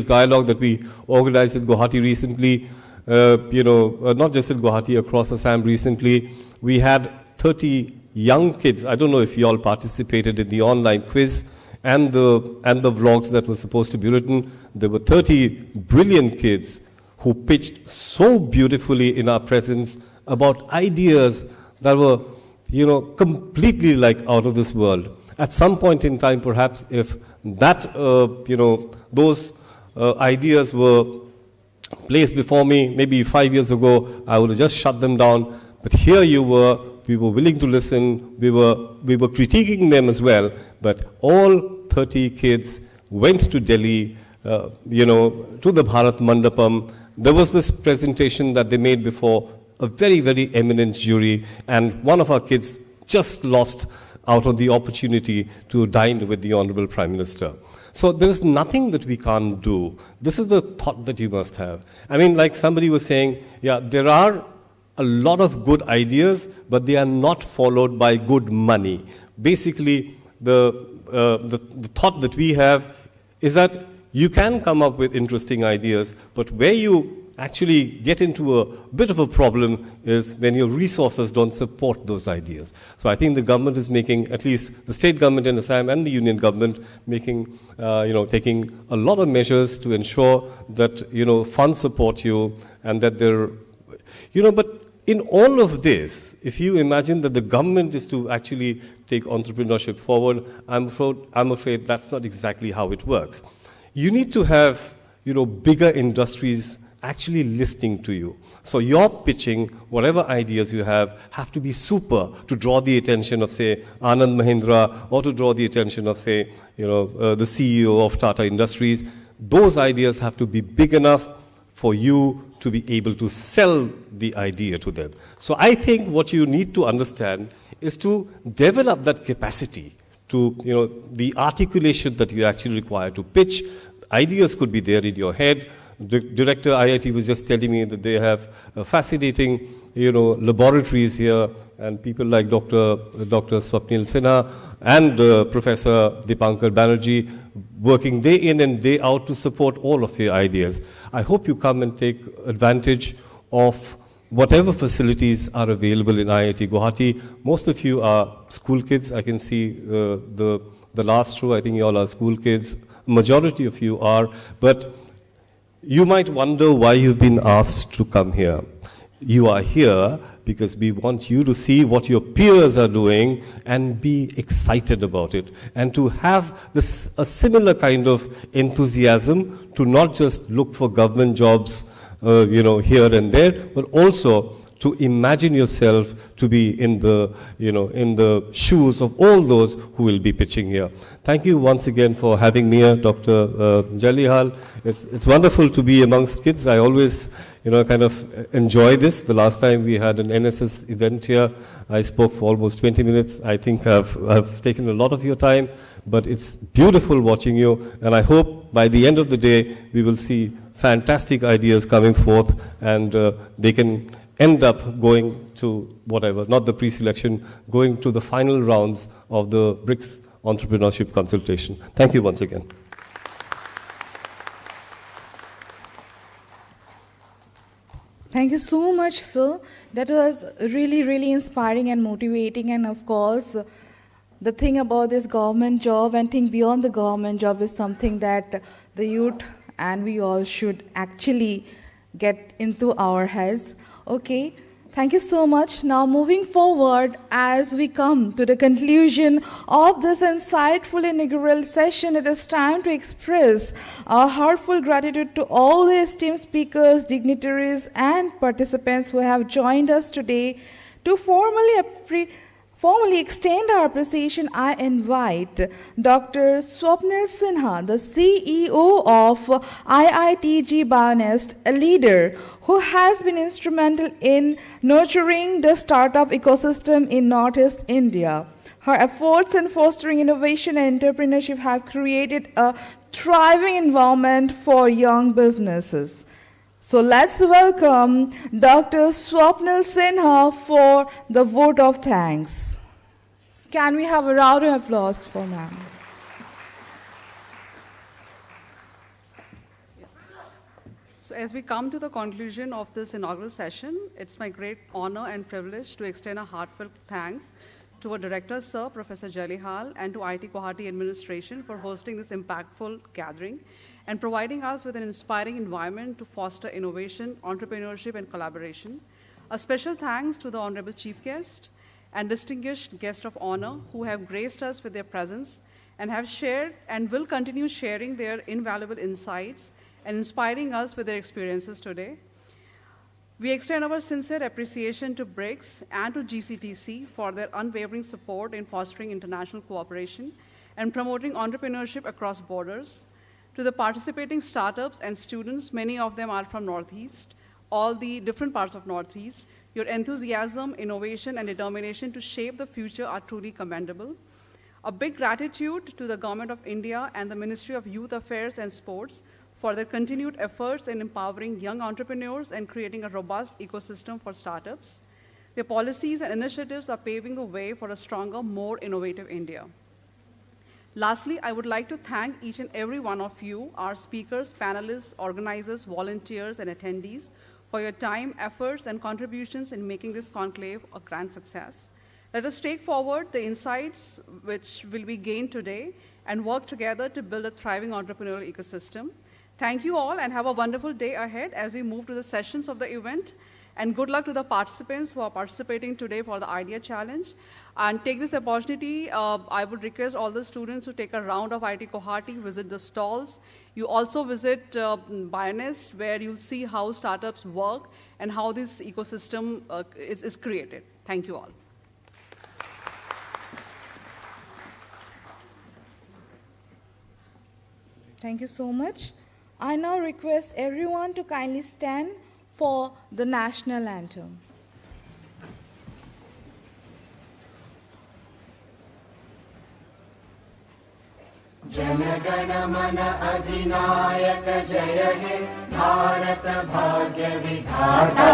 dialogue that we organized in Guwahati recently, not just in Guwahati, across Assam recently, we had 30 young kids. I don't know if you all participated in the online quiz and the vlogs that were supposed to be written. There were 30 brilliant kids who pitched so beautifully in our presence about ideas that were, completely like out of this world. At some point in time, perhaps, if that, those ideas were placed before me, maybe 5 years ago, I would have just shut them down. But here you were we were willing to listen, we were critiquing them as well, but all 30 kids went to Delhi, to the Bharat Mandapam. There was this presentation that they made before a very, very eminent jury, and one of our kids just lost out on the opportunity to dine with the Honorable Prime Minister. So there is nothing that we can't do. This is the thought that you must have. I mean, like somebody was saying, yeah, there are a lot of good ideas, but they are not followed by good money. Basically, the thought that we have is that you can come up with interesting ideas, but where you actually get into a bit of a problem is when your resources don't support those ideas. So I think the government is making, at least the state government in Assam and the union government, making, taking a lot of measures to ensure that, funds support you and that they're, but in all of this, if you imagine that the government is to actually take entrepreneurship forward, I'm afraid that's not exactly how it works. You need to have, bigger industries actually listening to you. So your pitching, whatever ideas you have to be super to draw the attention of, say, Anand Mahindra, or to draw the attention of, say, the CEO of Tata Industries. Those ideas have to be big enough for you to be able to sell the idea to them. So I think what you need to understand is to develop that capacity to, the articulation that you actually require to pitch. Ideas could be there in your head. The director IIT was just telling me that they have fascinating, laboratories here, and people like Dr. Swapnil Sinha and Professor Dipankar Banerjee working day in and day out to support all of your ideas. I hope you come and take advantage of whatever facilities are available in IIT Guwahati. Most of you are school kids. I can see the last row. I think you all are school kids. Majority of you are, but you might wonder why you've been asked to come here. You are here because we want you to see what your peers are doing and be excited about it, and to have a similar kind of enthusiasm to not just look for government jobs, here and there, but also to imagine yourself to be in the shoes of all those who will be pitching here. Thank you once again for having me here, Dr. Jalihal. It's wonderful to be amongst kids. I always, kind of enjoy this. The last time we had an NSS event here, I spoke for almost 20 minutes. I think I've taken a lot of your time, but it's beautiful watching you, and I hope by the end of the day we will see fantastic ideas coming forth, and they can end up going to whatever, not the pre-selection, going to the final rounds of the BRICS Entrepreneurship Consultation. Thank you once again. Thank you so much, sir. That was really, really inspiring and motivating. And of course, the thing about this government job and think beyond the government job is something that the youth and we all should actually get into our heads. Okay, thank you so much. Now moving forward, as we come to the conclusion of this insightful inaugural session, it is time to express our heartfelt gratitude to all the esteemed speakers, dignitaries, and participants who have joined us today. To formally extend our appreciation, I invite Dr. Swapnil Sinha, the CEO of IIT Bionest, a leader who has been instrumental in nurturing the startup ecosystem in Northeast India. Her efforts in fostering innovation and entrepreneurship have created a thriving environment for young businesses. So let's welcome Dr. Swapnil Sinha for the vote of thanks. Can we have a round of applause for ma'am? So as we come to the conclusion of this inaugural session, it's my great honor and privilege to extend a heartfelt thanks to our director, Sir Professor Jalihal, and to IIT Guwahati administration for hosting this impactful gathering and providing us with an inspiring environment to foster innovation, entrepreneurship, and collaboration. A special thanks to the Honorable Chief Guest and distinguished guest of honor who have graced us with their presence and have shared and will continue sharing their invaluable insights and inspiring us with their experiences today. We extend our sincere appreciation to BRICS and to GCTC for their unwavering support in fostering international cooperation and promoting entrepreneurship across borders. To the participating startups and students, many of them are from Northeast, all the different parts of Northeast, your enthusiasm, innovation, and determination to shape the future are truly commendable. A big gratitude to the Government of India and the Ministry of Youth Affairs and Sports for their continued efforts in empowering young entrepreneurs and creating a robust ecosystem for startups. Their policies and initiatives are paving the way for a stronger, more innovative India. Lastly, I would like to thank each and every one of you, our speakers, panelists, organizers, volunteers, and attendees, for your time, efforts, and contributions in making this conclave a grand success. Let us take forward the insights which will be gained today and work together to build a thriving entrepreneurial ecosystem. Thank you all and have a wonderful day ahead as we move to the sessions of the event. And good luck to the participants who are participating today for the Idea Challenge. And take this opportunity, I would request all the students to take a round of IIT Guwahati, visit the stalls. You also visit Bionest, where you'll see how startups work and how this ecosystem is created. Thank you all. Thank you so much. I now request everyone to kindly stand for the national anthem. जनगण मन अधिनायक जय हे भारत भाग्य विधाता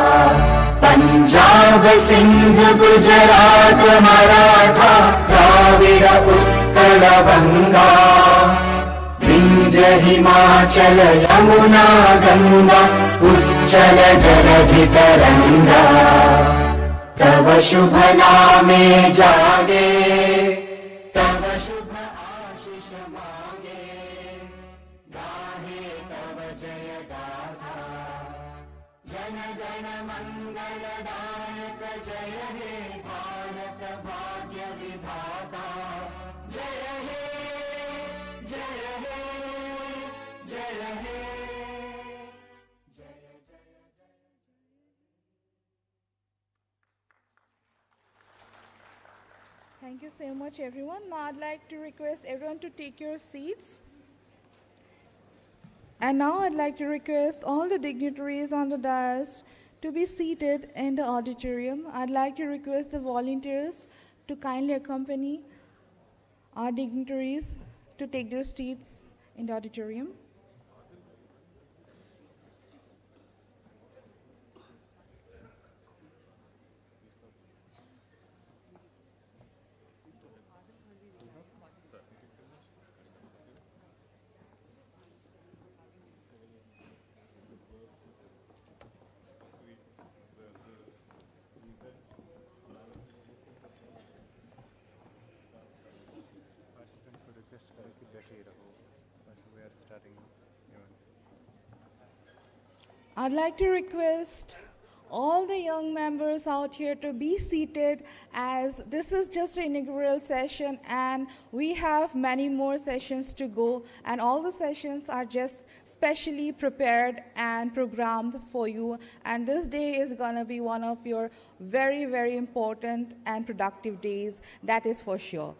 पंजाब सिंध गुजरात मराठा द्राविड़ उत्कल गंगा विंध्य हिमाचल यमुना गंगा उच्चल जलधि तरंगा तव शुभ नामे जागे तव शुभ आशीष मांगे गाहे तव जय गाथा जन गण मंगलदायक जय हे भारत भाग्य विधाता जय हे जय हे जय हे Thank you so much, everyone. Now I'd like to request everyone to take your seats. And now I'd like to request all the dignitaries on the dais to be seated in the auditorium. I'd like to request the volunteers to kindly accompany our dignitaries to take their seats in the auditorium. I'd like to request all the young members out here to be seated, as this is just an inaugural session and we have many more sessions to go, and all the sessions are just specially prepared and programmed for you, and this day is going to be one of your very, very important and productive days, that is for sure.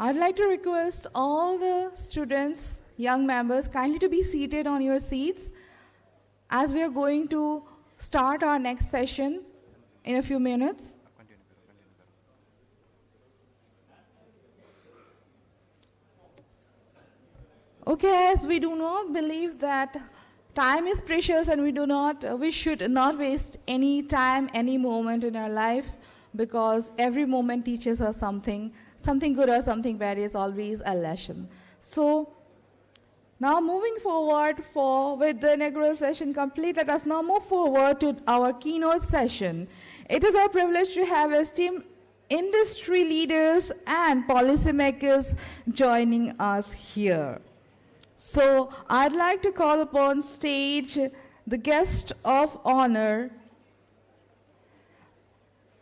I'd like to request all the students, young members, kindly to be seated on your seats as we are going to start our next session in a few minutes. Okay, as we do not believe that time is precious and we should not waste any time, any moment in our life. because every moment teaches us something good or something bad is always a lesson. So now moving forward with the inaugural session complete, let us now move forward to our keynote session. It is our privilege to have esteemed industry leaders and policymakers joining us here. So I'd like to call upon stage the guest of honor,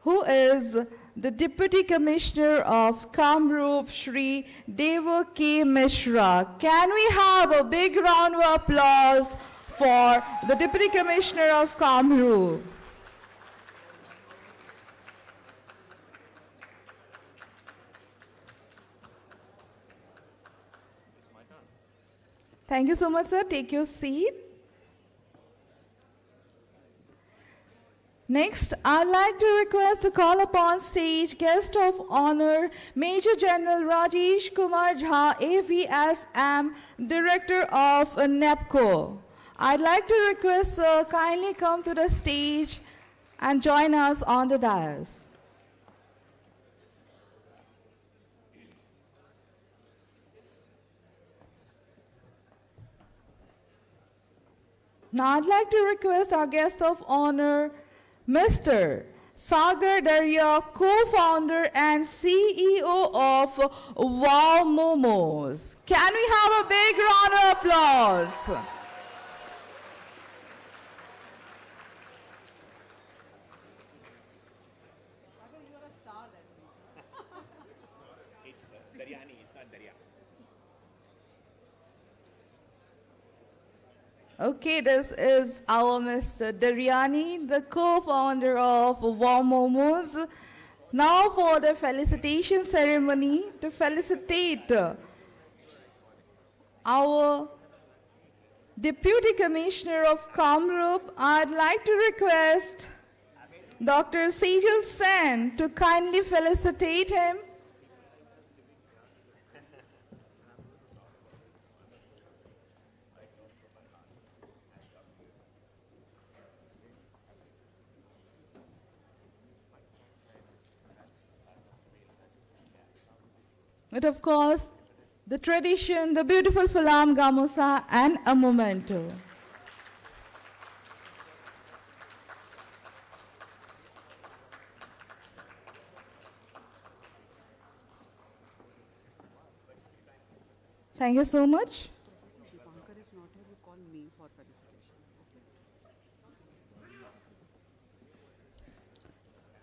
who is the Deputy Commissioner of Kamrup, Shri Deva K. Mishra. Can we have a big round of applause for the Deputy Commissioner of Kamrup? Thank you so much, sir. Take your seat. Next, I'd like to request to call upon stage guest of honor, Major General Rajesh Kumar Jha, AVSM, Director of NEPCO. I'd like to request sir kindly come to the stage and join us on the dais. Now I'd like to request our guest of honor, Mr. Sagar Daria, co-founder and CEO of Wow Momos. Can we have a big round of applause? Okay, this is our Mr. Daryani, the co-founder of Wow Momos. Now for the felicitation ceremony, to felicitate our Deputy Commissioner of Kamrup, I'd like to request Dr. Sejal Sen to kindly felicitate him. But of course, the tradition, the beautiful Falam Gamusa, and a memento. Thank you so much. Dipankar is not here, you call me for felicitation.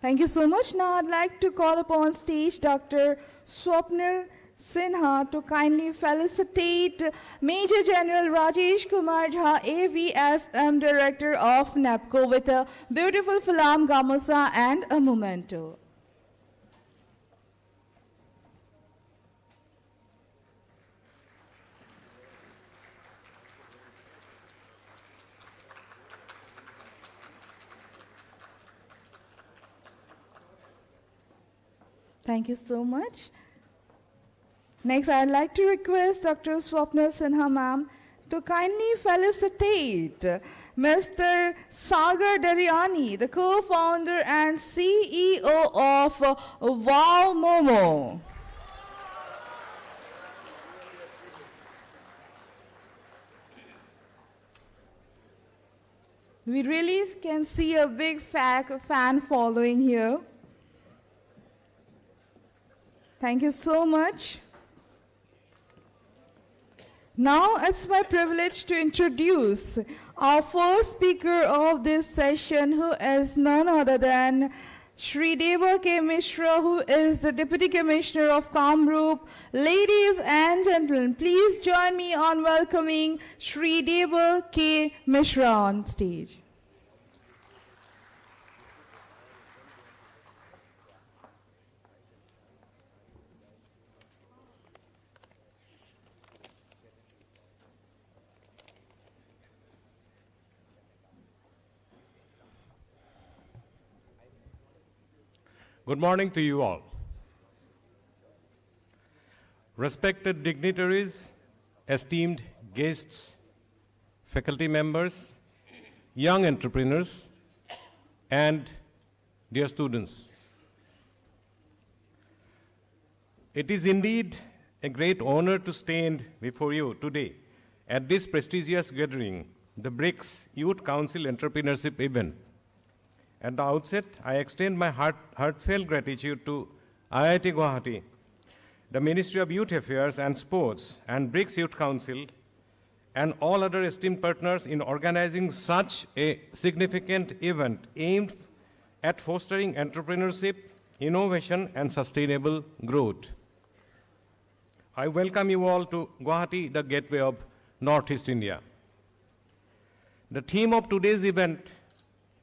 Thank you so much. Now I'd like to call upon stage Dr. Swapnil Sinha to kindly felicitate Major General Rajesh Kumar Jha, AVSM Director of NEPCO, with a beautiful Falam Gamusa and a memento. Thank you so much. Next, I'd like to request Dr. Swapnil Sinha ma'am to kindly felicitate Mr. Sagar Daryani, the co-founder and CEO of Wow Momo. We really can see a big fan following here. Thank you so much. Now it's my privilege to introduce our first speaker of this session, who is none other than Shri Deva K. Mishra, who is the Deputy Commissioner of Kamrup. Ladies and gentlemen, please join me on welcoming Shri Deva K. Mishra on stage. Good morning to you all. Respected dignitaries, esteemed guests, faculty members, young entrepreneurs, and dear students, It is indeed a great honor to stand before you today at this prestigious gathering, the BRICS Youth Council Entrepreneurship event. At the outset, I extend my heartfelt gratitude to IIT Guwahati, the Ministry of Youth Affairs and Sports, and BRICS Youth Council, and all other esteemed partners in organizing such a significant event aimed at fostering entrepreneurship, innovation, and sustainable growth. I welcome you all to Guwahati, the gateway of Northeast India. The theme of today's event,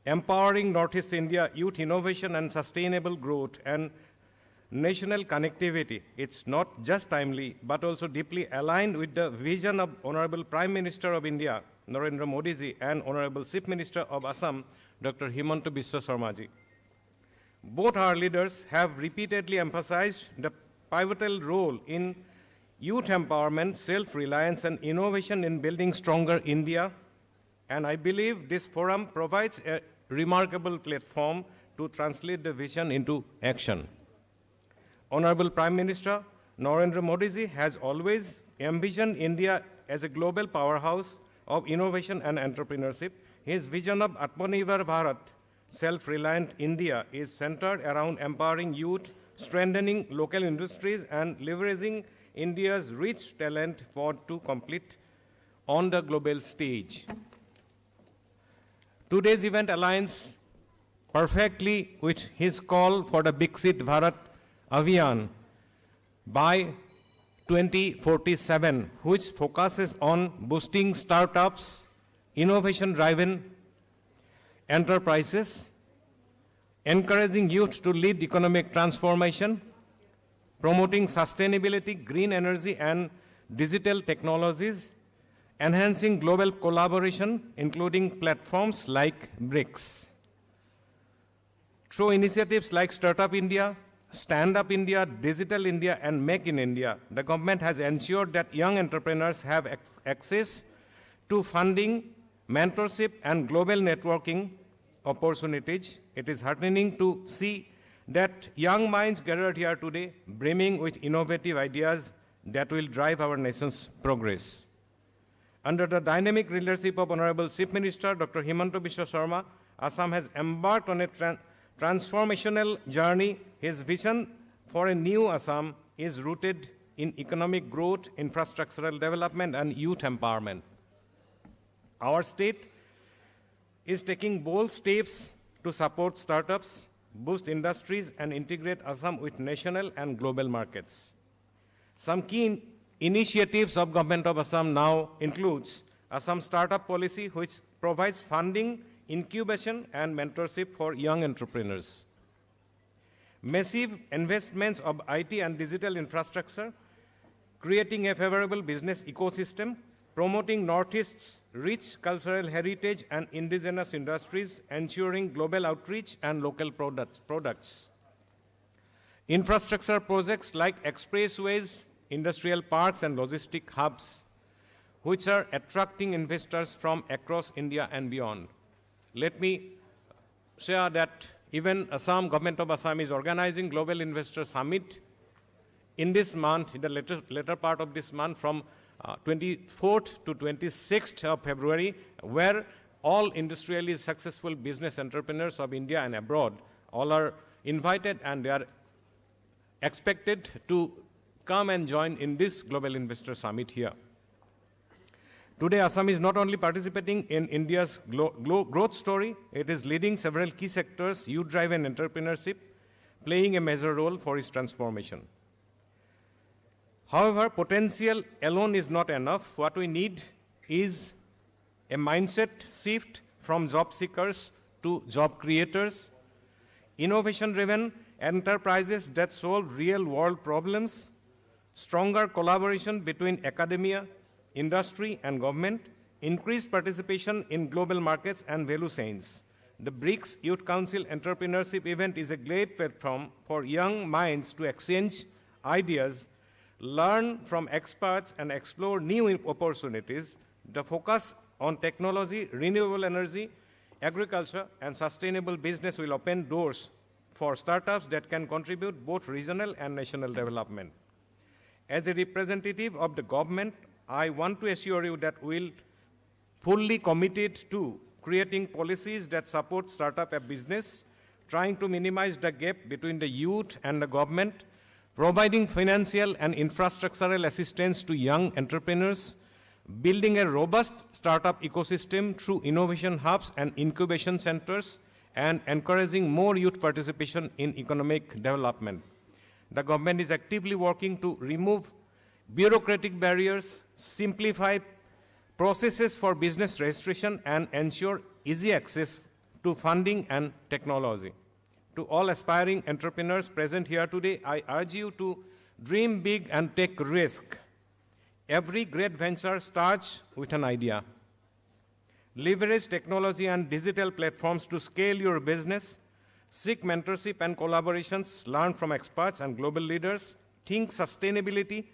Empowering Northeast India Youth Innovation and Sustainable Growth and National Connectivity, it's not just timely, but also deeply aligned with the vision of Honorable Prime Minister of India, Narendra Modi ji, and Honorable Chief Minister of Assam, Dr. Himanta Biswa Sarma ji. Both our leaders have repeatedly emphasized the pivotal role in youth empowerment, self-reliance, and innovation in building stronger India. And I believe this forum provides a remarkable platform to translate the vision into action. Honorable Prime Minister Narendra Modi ji has always envisioned India as a global powerhouse of innovation and entrepreneurship. His vision of Atmanirbhar Bharat, self-reliant India, is centered around empowering youth, strengthening local industries, and leveraging India's rich talent to compete on the global stage. Today's event aligns perfectly with his call for the Viksit Bharat Abhiyan by 2047, which focuses on boosting startups, innovation-driven enterprises, encouraging youth to lead economic transformation, promoting sustainability, green energy, and digital technologies, enhancing global collaboration, including platforms like BRICS. Through initiatives like Startup India, Stand Up India, Digital India, and Make in India, the government has ensured that young entrepreneurs have access to funding, mentorship, and global networking opportunities. It is heartening to see that young minds gathered here today, brimming with innovative ideas that will drive our nation's progress. Under the dynamic leadership of Honorable Chief Minister Dr. Himanta Biswa Sarma, Assam has embarked on a transformational journey. His vision for a new Assam is rooted in economic growth, infrastructural development, and youth empowerment. Our state is taking bold steps to support startups, boost industries, and integrate Assam with national and global markets. Some key initiatives of Government of Assam now includes Assam Startup Policy, which provides funding, incubation, and mentorship for young entrepreneurs. Massive investments of IT and digital infrastructure, creating a favorable business ecosystem, promoting Northeast's rich cultural heritage and indigenous industries, ensuring global outreach and local products. Infrastructure projects like expressways, industrial parks, and logistic hubs, which are attracting investors from across India and beyond. Let me share that even Assam, Government of Assam is organizing Global Investor Summit in this month, in the later part of this month, from 24th to 26th of February, where all industrially successful business entrepreneurs of India and abroad all are invited, and they are expected to come and join in this Global Investor Summit here. Today, Assam is not only participating in India's growth story, it is leading several key sectors, youth-driven entrepreneurship, playing a major role for its transformation. However, potential alone is not enough. What we need is a mindset shift from job seekers to job creators, innovation-driven enterprises that solve real-world problems, stronger collaboration between academia, industry, and government, increased participation in global markets and value chains. The BRICS Youth Council Entrepreneurship event is a great platform for young minds to exchange ideas, learn from experts, and explore new opportunities. The focus on technology, renewable energy, agriculture, and sustainable business will open doors for startups that can contribute both regional and national development. As a representative of the government, I want to assure you that we'll fully committed to creating policies that support startup business, trying to minimize the gap between the youth and the government, providing financial and infrastructural assistance to young entrepreneurs, building a robust startup ecosystem through innovation hubs and incubation centers, and encouraging more youth participation in economic development. The government is actively working to remove bureaucratic barriers, simplify processes for business registration, and ensure easy access to funding and technology. To all aspiring entrepreneurs present here today, I urge you to dream big and take risk. Every great venture starts with an idea. Leverage technology and digital platforms to scale your business. Seek mentorship and collaborations, learn from experts and global leaders. Think sustainability.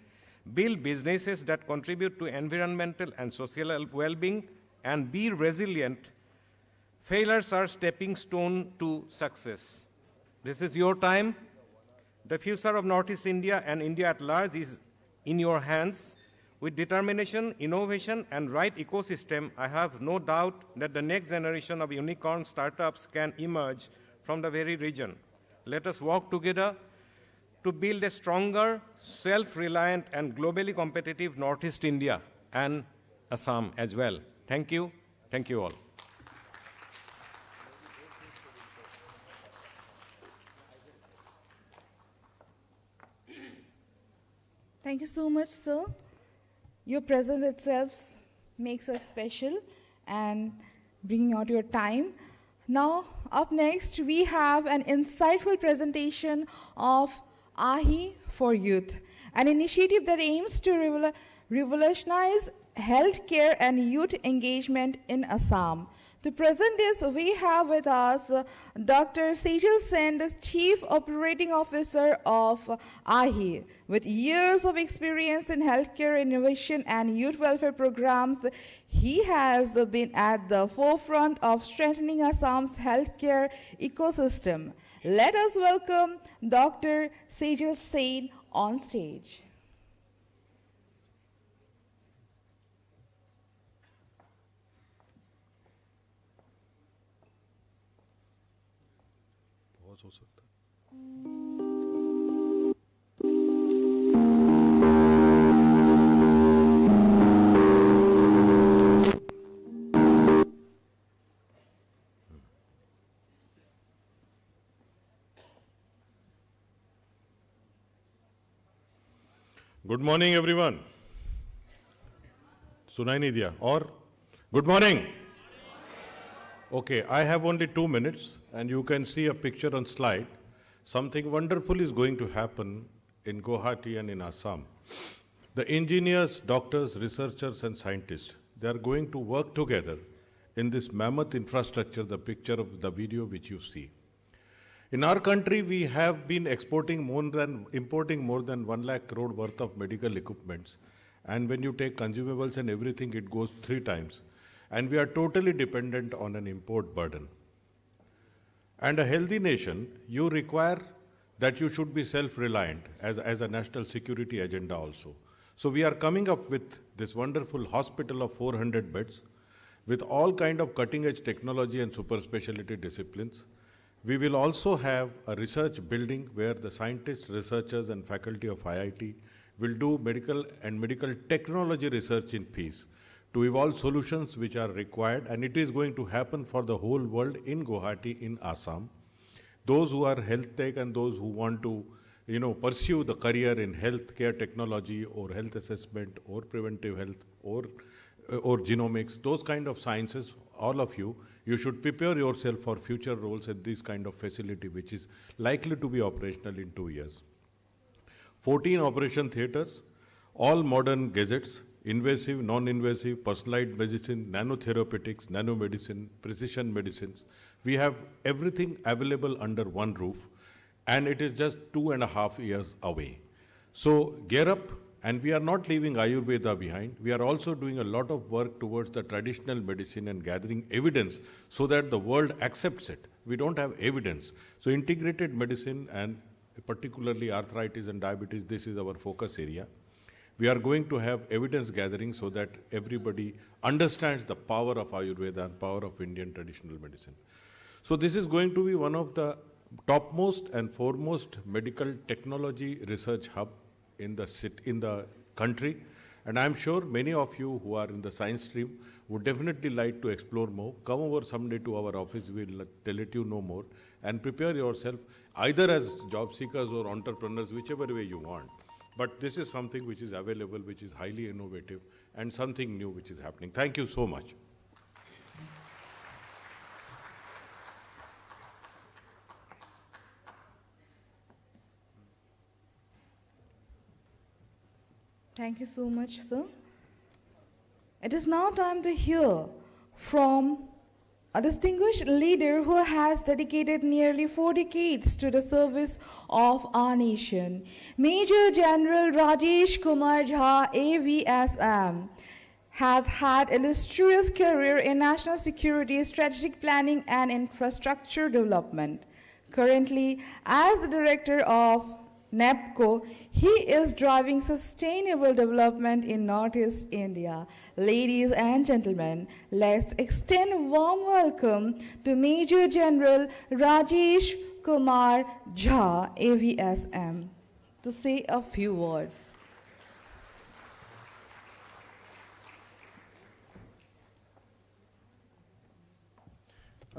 Build businesses that contribute to environmental and social well-being, and be resilient. Failures are stepping stone to success. This is your time. The future of Northeast India and India at large is in your hands. With determination, innovation, and right ecosystem, I have no doubt that the next generation of unicorn startups can emerge from the very region. Let us work together to build a stronger, self-reliant, and globally competitive Northeast India and Assam as well. Thank you. Thank you all. Thank you so much, sir. Your presence itself makes us special and bringing out your time. Now, up next, we have an insightful presentation of AHI for Youth, an initiative that aims to revolutionize healthcare and youth engagement in Assam. To present this, we have with us Dr. Sejal Sen, the Chief Operating Officer of AHI. With years of experience in healthcare innovation and youth welfare programs, he has been at the forefront of strengthening Assam's healthcare ecosystem. Let us welcome Dr. Sejal Sen on stage. हो सकता है। Good morning everyone. सुनाई नहीं दिया? और good morning. Okay, I have only 2 minutes, and you can see a picture on slide. Something wonderful is going to happen in Guwahati and in Assam. The engineers, doctors, researchers, and scientists, they are going to work together in this mammoth infrastructure, the picture of the video which you see. In our country, we have been importing more than 1 lakh crore worth of medical equipments. And when you take consumables and everything, it goes 3 times. And we are totally dependent on an import burden. And a healthy nation, you require that you should be self-reliant as a national security agenda also. So we are coming up with this wonderful hospital of 400 beds with all kind of cutting-edge technology and super specialty disciplines. We will also have a research building where the scientists, researchers, and faculty of IIT will do medical and medical technology research in peace to evolve solutions which are required, and it is going to happen for the whole world in Guwahati, in Assam. Those who are health tech and those who want to, pursue the career in healthcare technology or health assessment or preventive health or genomics, those kind of sciences, all of you, you should prepare yourself for future roles at this kind of facility, which is likely to be operational in 2 years. 14 operation theaters, all modern gadgets, invasive, non-invasive, personalized medicine, nanotherapeutics, nanomedicine, precision medicines. We have everything available under one roof, and it is just 2.5 years away. So gear up, and we are not leaving Ayurveda behind. We are also doing a lot of work towards the traditional medicine and gathering evidence so that the world accepts it. We don't have evidence. So integrated medicine, and particularly arthritis and diabetes, this is our focus area. we are going to have evidence gathering so that everybody understands the power of Ayurveda and power of Indian traditional medicine. So this is going to be one of the topmost and foremost medical technology research hub in the country. And I'm sure many of you who are in the science stream would definitely like to explore more. Come over someday to our office, we'll let you know more. And prepare yourself either as job seekers or entrepreneurs, whichever way you want. But this is something which is available, which is highly innovative, and something new which is happening. Thank you so much. Thank you so much, sir. It is now time to hear from a distinguished leader who has dedicated nearly 4 decades to the service of our nation. Major General Rajesh Kumar Jha, AVSM, has had an illustrious career in national security, strategic planning, and infrastructure development. Currently, as the director of NEPCO, he is driving sustainable development in Northeast India. Ladies and gentlemen, let's extend a warm welcome to Major General Rajesh Kumar Jha, AVSM, to say a few words.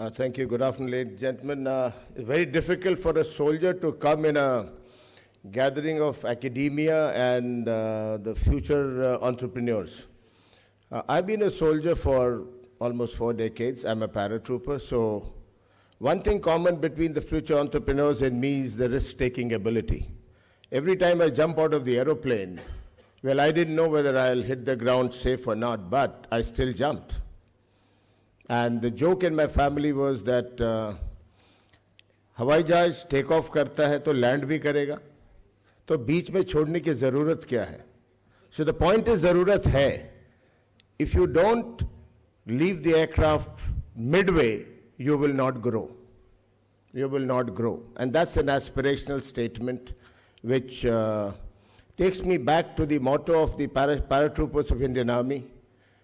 Thank you. Good afternoon, ladies and gentlemen. It's very difficult for a soldier to come in a gathering of academia and the future entrepreneurs. I've been a soldier for almost 4 decades. I'm a paratrooper. So one thing common between the future entrepreneurs and me is the risk-taking ability. Every time I jump out of the aeroplane, well, I didn't know whether I'll hit the ground safe or not, but I still jumped. And the joke in my family was that हवाई जहाज take off करता है तो land भी करेगा, तो बीच में छोड़ने की ज़रूरत क्या है? So the point is ज़रूरत है. If you don't leave the aircraft midway, you will not grow. You will not grow. And that's an aspirational statement which takes me back to the motto of the paratroopers of Indian Army.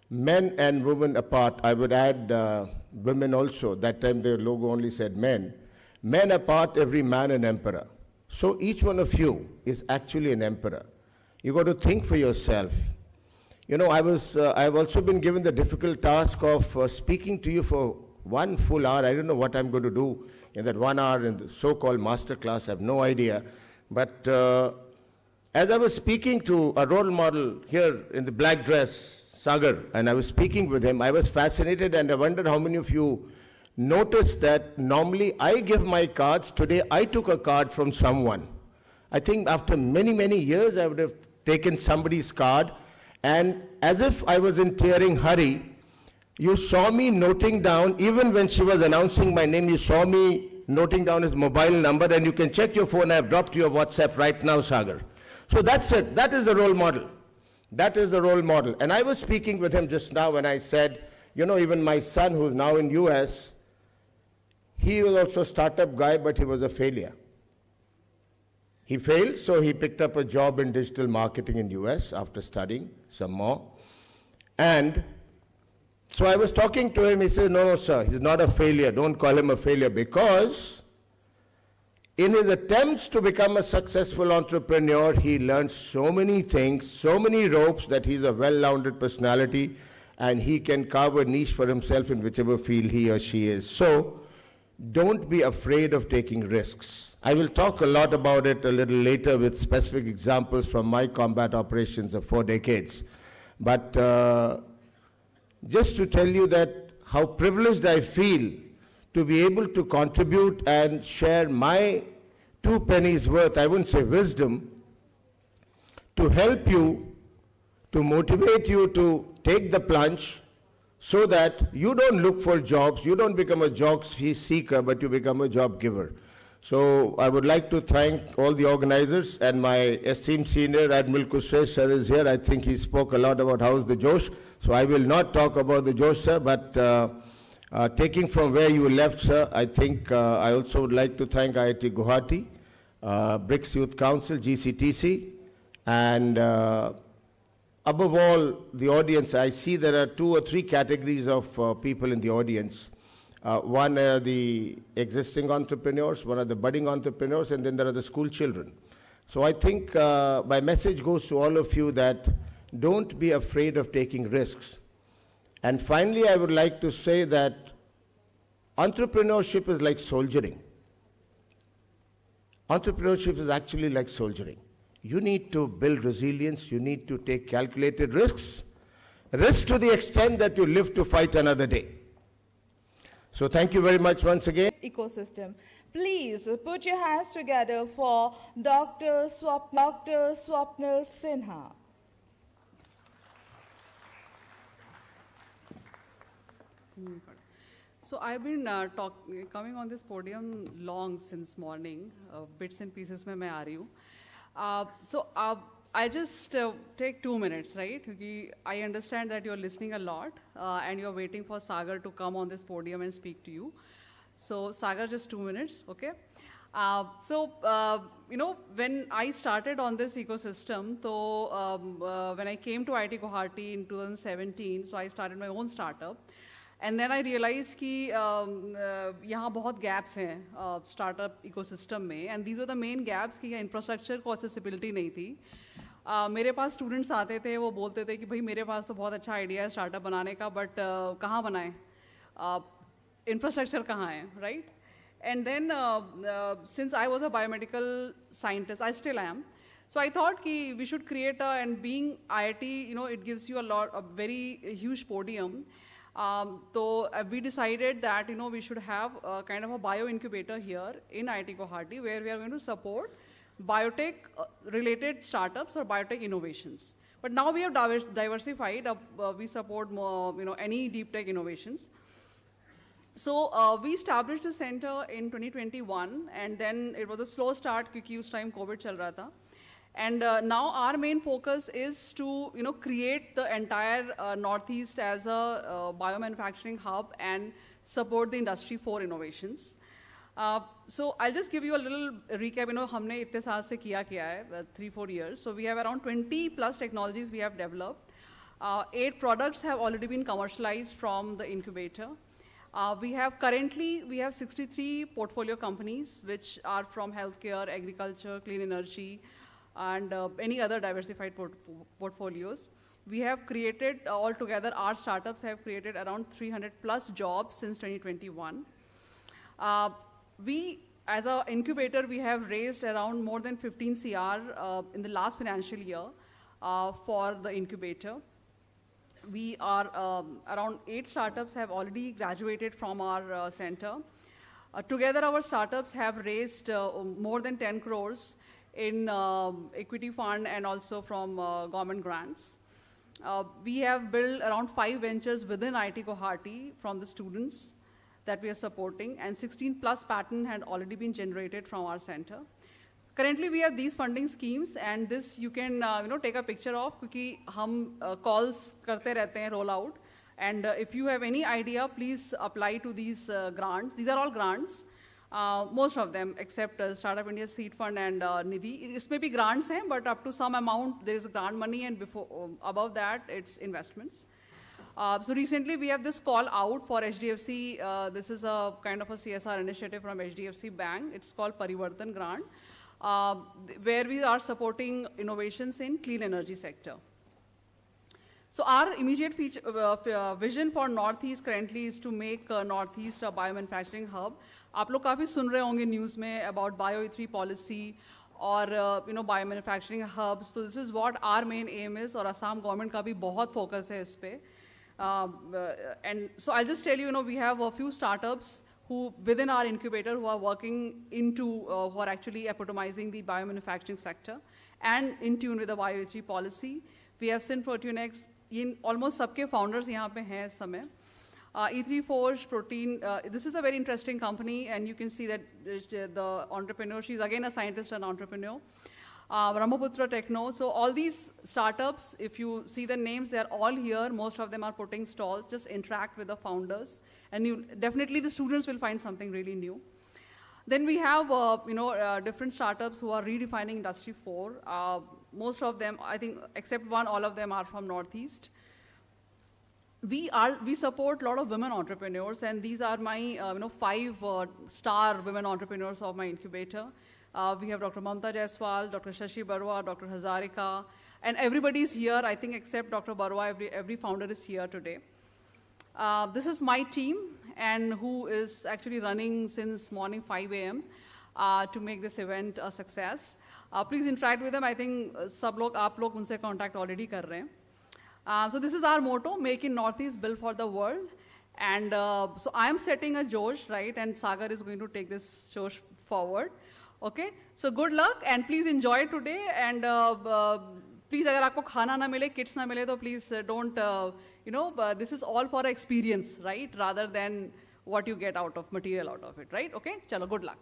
Men and women apart. I would add women also. That time the logo only said men. Men apart, every man an emperor. So each one of you is actually an emperor. You got to think for yourself. You know, I've also been given the difficult task of speaking to you for 1 full hour. I don't know what I'm going to do in that 1 hour in the so-called master class. I have no idea. But as I was speaking to a role model here in the black dress, Sagar, and I was speaking with him, I was fascinated, and I wondered how many of you noticed that normally I give my cards. Today I took a card from someone. I think after many, many years I would have taken somebody's card, and as if I was in tearing hurry, you saw me noting down, even when she was announcing my name, you saw me noting down his mobile number, and you can check your phone. I have dropped your WhatsApp right now, Sagar. So that's it. That is the role model. That is the role model. And I was speaking with him just now when I said, you know, even my son who's now in US, he was also a startup guy, but he was a failure. He failed, so he picked up a job in digital marketing in US after studying some more. And so I was talking to him, he said, no, sir, he's not a failure. Don't call him a failure, because in his attempts to become a successful entrepreneur, he learned so many things, so many ropes, that he's a well-rounded personality and he can carve a niche for himself in whichever field he or she is. So don't be afraid of taking risks. I will talk a lot about it a little later with specific examples from my combat operations of 4 decades. But just to tell you that how privileged I feel to be able to contribute and share my 2 pennies worth, I wouldn't say wisdom, to help you, to motivate you to take the plunge, so that you don't look for jobs, you don't become a job seeker, but you become a job giver. So I would like to thank all the organizers, and my esteemed senior Admiral Kusresh sir is here. I think he spoke a lot about how's the Josh. So I will not talk about the Josh, sir, but taking from where you left, sir, I think I also would like to thank IIT Guwahati, BRICS Youth Council, GCTC, and above all, the audience, I see there are 2 or 3 categories of people in the audience. One are the existing entrepreneurs, one are the budding entrepreneurs, and then there are the school children. So I think my message goes to all of you that don't be afraid of taking risks. And finally, I would like to say that entrepreneurship is like soldiering. Entrepreneurship is actually like soldiering. You need to build resilience, you need to take calculated risks to the extent that you live to fight another day. So thank you very much once again. Ecosystem. Please put your hands together for Dr. Swapnil Sinha. So I've been coming on this podium long since morning. Bits and pieces mein main aa rahi hu. So I just take 2 minutes, right? Because I understand that you're listening a lot and you're waiting for Sagar to come on this podium and speak to you. So Sagar, just 2 minutes, okay? You know, when I started on this ecosystem, so when I came to IIT Guwahati in 2017, so I started my own startup. And then I realized कि यहाँ बहुत gaps हैं startup ecosystem में, and these were the main gaps कि infrastructure को accessibility नहीं थी. मेरे पास students आते थे, वो बोलते थे कि भाई मेरे पास तो बहुत अच्छा idea है startup बनाने का, but कहाँ बनाएं? Infrastructure कहाँ है, right? And then since I was a biomedical scientist, I still am. So I thought कि we should create and being IIT, you know, it gives you a very huge podium. So we decided that, you know, we should have a kind of a bio incubator here in IIT Guwahati where we are going to support biotech related startups or biotech innovations. But now we have diversified. We support more, you know, any deep tech innovations. So we established the center in 2021, and then it was a slow start because उस time COVID चल रहा था. And now our main focus is to, you know, create the entire Northeast as a biomanufacturing hub and support the industry for innovations. So I'll just give you a little recap. You know, हमने इतने साल से किया है 3-4 years. So we have around 20 plus technologies we have developed. 8 products have already been commercialized from the incubator. We have 63 portfolio companies which are from healthcare, agriculture, clean energy, and any other diversified portfolios. We have created, altogether, our startups have created around 300 plus jobs since 2021. We, as an incubator, we have raised around more than 15 CR in the last financial year for the incubator. We are, around 8 startups have already graduated from our center. Together, our startups have raised more than 10 crores in equity fund and also from government grants. We have built around 5 ventures within IIT Guwahati from the students that we are supporting, and 16 plus patents had already been generated from our center. Currently, we have these funding schemes, and this you can you know, take a picture of because हम calls करते रहते हैं roll out. And if you have any idea, please apply to these grants. These are all grants. Most of them, except Startup India Seed Fund and Nidhi. इसमें भी grants हैं, but up to some amount there is grant money, and above that it's investments. So recently we have this call out for HDFC. This is a kind of a CSR initiative from HDFC Bank. It's called Parivartan Grant, where we are supporting innovations in clean energy sector. So our immediate vision for Northeast currently is to make Northeast a biomanufacturing hub. आप लोग काफ़ी सुन रहे होंगे news में about Bio-E3 policy और you know biomanufacturing hubs. So this is what our main aim is, और Assam government का भी बहुत focus है इस पे. And so I'll just tell you, you know, we have a few startups who within our incubator who are working into who are actually epitomizing the biomanufacturing sector and in tune with the Bio-E3 policy. We have Synproteonex. In almost सबके founders यहाँ पे हैं इस समय. E3 Forge Protein, this is a very interesting company, and you can see that the entrepreneur, she's again a scientist and entrepreneur. Brahmaputra Techno, so all these startups, if you see the names, they're all here. Most of them are putting stalls, just interact with the founders, and definitely the students will find something really new. Then we have, you know, different startups who are redefining Industry 4. most of them, I think, except one, all of them are from Northeast. We support a lot of women entrepreneurs, and these are my 5 star women entrepreneurs of my incubator. We have Dr. Mamta Jaiswal, Dr. Shashi Barua, Dr. Hazarika, and everybody's here, I think, except Dr. Barua. Every founder is here today. This is my team, and who is actually running since morning 5 a.m. To make this event a success. Please interact with them. I think आप लोग उनसे contact already कर रहे हैं. So this is our motto, make in Northeast, build for the world. And so I am setting a Josh, right? And Sagar is going to take this Josh forward. Okay? So good luck and please enjoy today. And please, अगर आपको खाना ना मिले, kits ना मिले, तो please don't, this is all for experience, right? Rather than what you get out of, material out of it, right? Okay? Chalo, good luck.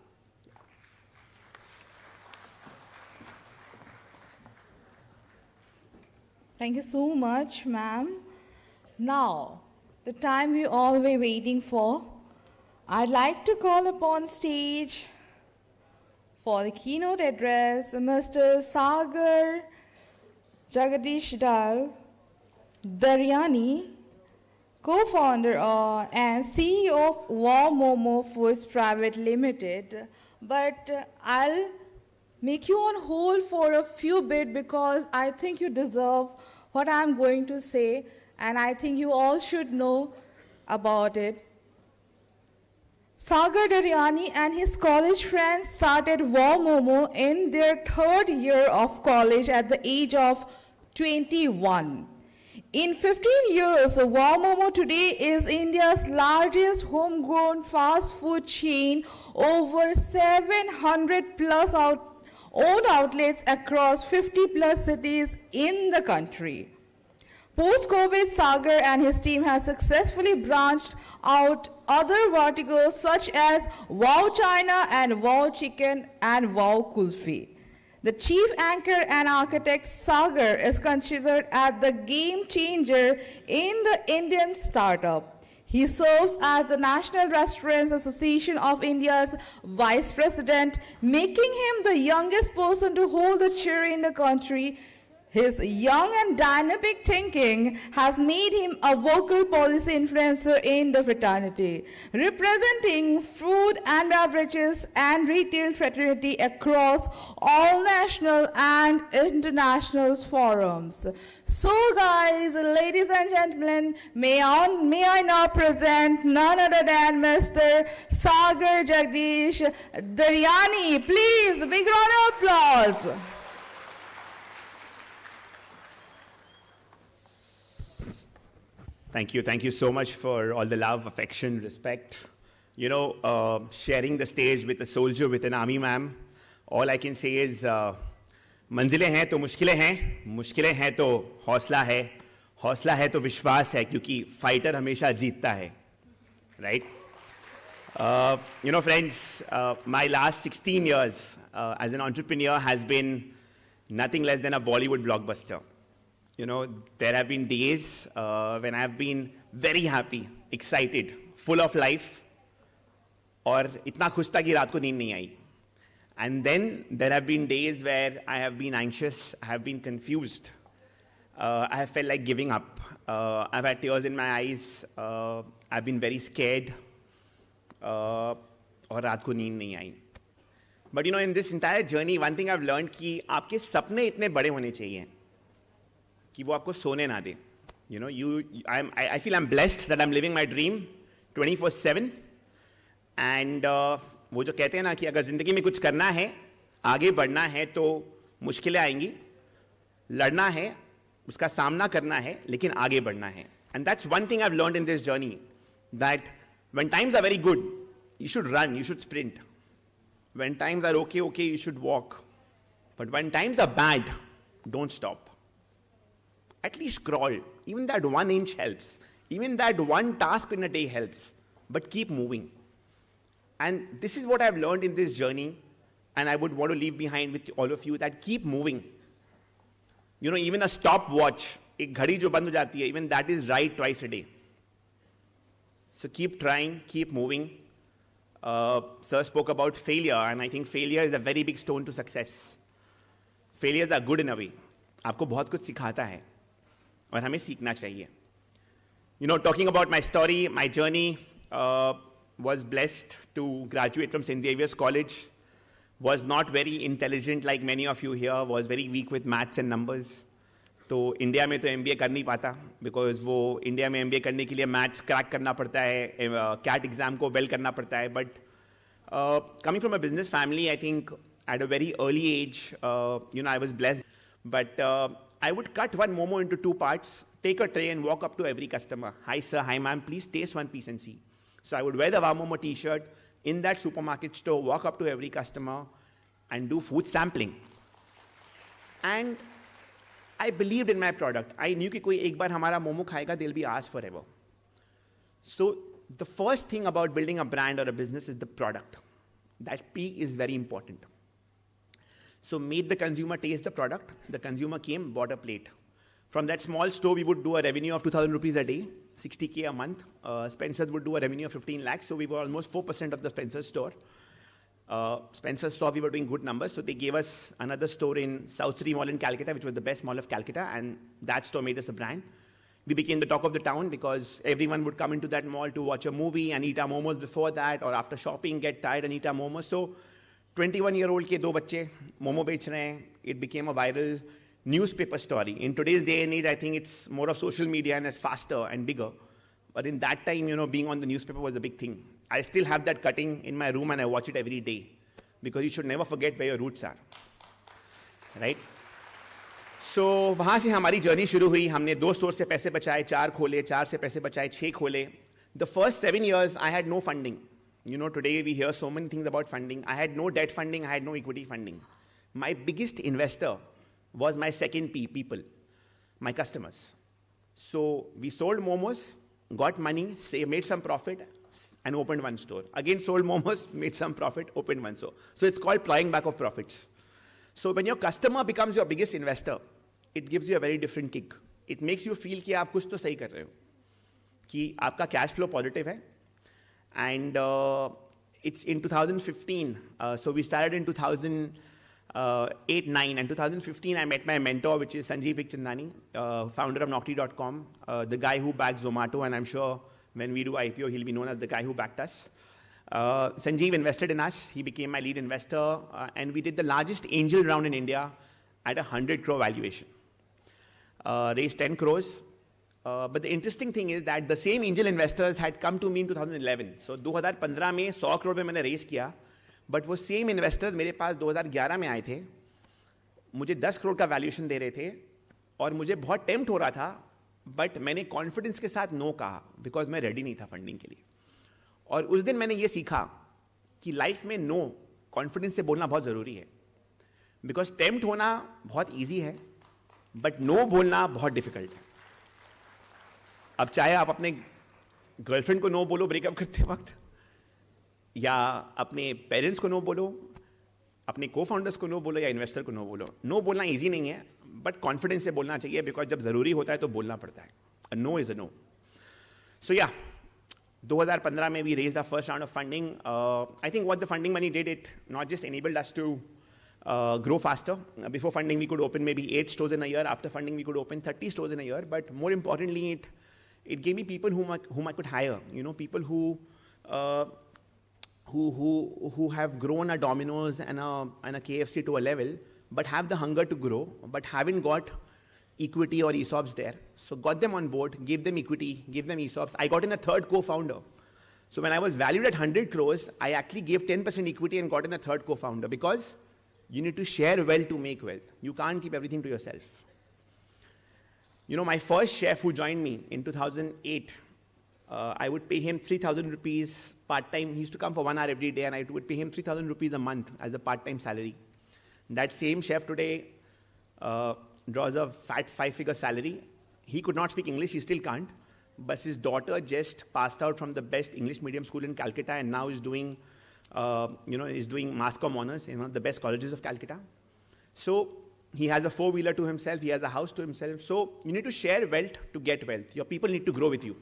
Thank you so much, ma'am. Now, the time we all were waiting for, I'd like to call upon stage for the keynote address, Mr. Sagar Jagadish Dal Daryani, co-founder and CEO of Wow Momo Foods Private Limited. But I'll make you on hold for a few bit because I think you deserve what I'm going to say, and I think you all should know about it. Sagar Daryani and his college friends started Wow Momo in their 3rd year of college at the age of 21. In 15 years, Wow Momo today is India's largest homegrown fast food chain, over 700 plus owned outlets across 50 plus cities in the country. Post-COVID, Sagar and his team have successfully branched out other verticals such as Wow China and Wow Chicken and Wow Kulfi. The chief anchor and architect Sagar is considered as the game changer in the Indian startup. He serves as the National Restaurants Association of India's vice president, making him the youngest person to hold the chair in the country. His young and dynamic thinking has made him a vocal policy influencer in the fraternity, representing food and beverages and retail fraternity across all national and international forums. So guys, ladies and gentlemen, may I now present none other than Mr. Sagar Jagdish Daryani. Please, a big round of applause. Thank you. Thank you so much for all the love, affection, respect. Sharing the stage with a soldier, with an army ma'am. All I can say is, मंजिलें हैं तो मुश्किलें हैं तो हौसला है तो विश्वास है, क्योंकि फाइटर हमेशा जीतता है, right? Friends, my last 16 years as an entrepreneur has been nothing less than a Bollywood blockbuster. There have been days when I have been very happy, excited, full of life, और इतना खुश था कि रात को नींद नहीं आई. And then there have been days where I have been anxious, I have been confused, I have felt like giving up. I've had tears in my eyes, I've been very scared, और रात को नींद नहीं आई. But in this entire journey, one thing I've learned कि आपके सपने इतने बड़े होने चाहिए कि वो आपको सोने ना दे. I feel I'm blessed that I'm living my dream 24/7. And वो जो कहते हैं ना कि अगर जिंदगी में कुछ करना है, आगे बढ़ना है, तो मुश्किलें आएंगी, लड़ना है, उसका सामना करना है, लेकिन आगे बढ़ना है. And that's one thing I've learned in this journey, that when times are very good, you should run, you should sprint. When times are okay, you should walk. But when times are bad, don't stop. At least crawl. Even that 1 inch helps. Even that one task in a day helps. But keep moving. And this is what I've learned in this journey, and I would want to leave behind with all of you, that keep moving. Even a stopwatch, एक घड़ी जो बंद हो जाती है, even that is right twice a day. So keep trying, keep moving. Sir spoke about failure, and I think failure is a very big stone to success. Failures are good in a way. आपको बहुत कुछ सिखाता है और हमें सीखना चाहिए. You know, talking about my story, my journey, was blessed to graduate from St. Xavier's College, was not very intelligent like many of you here, was very weak with maths and numbers. तो India में तो MBA कर नहीं पाता, because वो India में MBA करने के लिए मैथ्स क्रैक करना पड़ता है, कैट एग्जाम को वेल करना पड़ता है. But coming from a business family, I think at a very early age, you know, I was blessed. But I would cut one momo into two parts, take a tray and walk up to every customer. Hi sir, hi ma'am, please taste one piece and see. So I would wear the Wow Momo t-shirt in that supermarket store, walk up to every customer and do food sampling. And I believed in my product. I knew कि कोई एक बार हमारा मोमो खाएगा, they'll be ours forever. So the first thing about building a brand or a business is the product. That P is very important. So made the consumer taste the product. The consumer came, bought a plate. From that small store, we would do a revenue of 2,000 rupees a day, 60K a month. Spencer's would do a revenue of 15 lakhs. So we were almost 4% of the Spencer's store. Spencer saw we were doing good numbers, so they gave us another store in South City Mall in Calcutta, which was the best mall of Calcutta, and that store made us a brand. We became the talk of the town because everyone would come into that mall to watch a movie and eat our momos before that, or after shopping, get tired and eat our momos. So 21-year-old ke 2 bacche momo bech rahe hain. It became a viral newspaper story. In today's day and age, I think it's more of social media and it's faster and bigger. But in that time, you know, being on the newspaper was a big thing. I still have that cutting in my room and I watch it every day because you should never forget where your roots are, right? So वहाँ से हमारी journey शुरू हुई. हमने 2 stores से पैसे बचाए, 4 खोले, 4 से पैसे बचाए, 6 खोले. The first 7 years, I had no funding. You know, today we hear so many things about funding. I had no debt funding, I had no equity funding. My biggest investor was my second P, people, my customers. So we sold momos, got money, made some profit, and opened 1 store. Again sold momos, made some profit, opened 1 store. So it's called plowing back of profits. So when your customer becomes your biggest investor, it gives you a very different kick. It makes you feel कि आप कुछ तो सही कर रहे हो, कि आपका cash flow positive है. And it's in 2015. So we started in 2008-9, and 2015 I met my mentor, which is Sanjeev Vikchandani, founder of Naukri.com, the guy who backed Zomato, and I'm sure when we do IPO, he'll be known as the guy who backed us. Sanjeev invested in us. He became my lead investor, and we did the largest angel round in India at 100 crore valuation. Raised 10 crores. But the interesting thing is that the same angel investors had come to me in 2011. So 2015 में 100 crore में मैंने raise किया, but वो same investors मेरे पास 2011 में आए थे, मुझे 10 crore का valuation दे रहे थे, और मुझे बहुत tempt हो रहा था, but मैंने confidence के साथ no कहा, because मैं ready नहीं था funding के लिए. और उस दिन मैंने ये सीखा कि life में no confidence से बोलना बहुत ज़रूरी है, because tempt होना बहुत easy है, but no बोलना बहुत difficult है. अब चाहे आप अपने गर्लफ्रेंड को नो बोलो ब्रेकअप करते वक्त, या अपने पेरेंट्स को नो बोलो, अपने को फाउंडर्स को नो बोलो, या इन्वेस्टर को नो बोलो. नो बोलना इजी नहीं है, बट कॉन्फिडेंस से बोलना चाहिए, बिकॉज जब जरूरी होता है तो बोलना पड़ता है. A no is a no. So या 2015 में we raised our first round of funding. I think what the funding money did, it not just enabled us to grow faster. Before funding we could open maybe 8 stores in a year. After funding we could open 30 stores in a year. But more importantly, it gave me people whom I could hire. You know, people who have grown a Domino's and a KFC to a level, but have the hunger to grow, but haven't got equity or ESOPs there. So got them on board, gave them equity, gave them ESOPs. I got in a third co-founder. So when I was valued at 100 crores, I actually gave 10% equity and got in a third co-founder, because you need to share wealth to make wealth. You can't keep everything to yourself. You know, my first chef who joined me in 2008, I would pay him 3,000 rupees part-time. He used to come for 1 hour every day, and I would pay him 3,000 rupees a month as a part-time salary. That same chef today draws a fat 5-figure salary. He could not speak English, he still can't, but his daughter just passed out from the best English medium school in Calcutta, and now is doing, is doing Mass Comm honors in one of the best colleges of Calcutta. So he has a 4-wheeler to himself, he has a house to himself. So you need to share wealth to get wealth. Your people need to grow with you.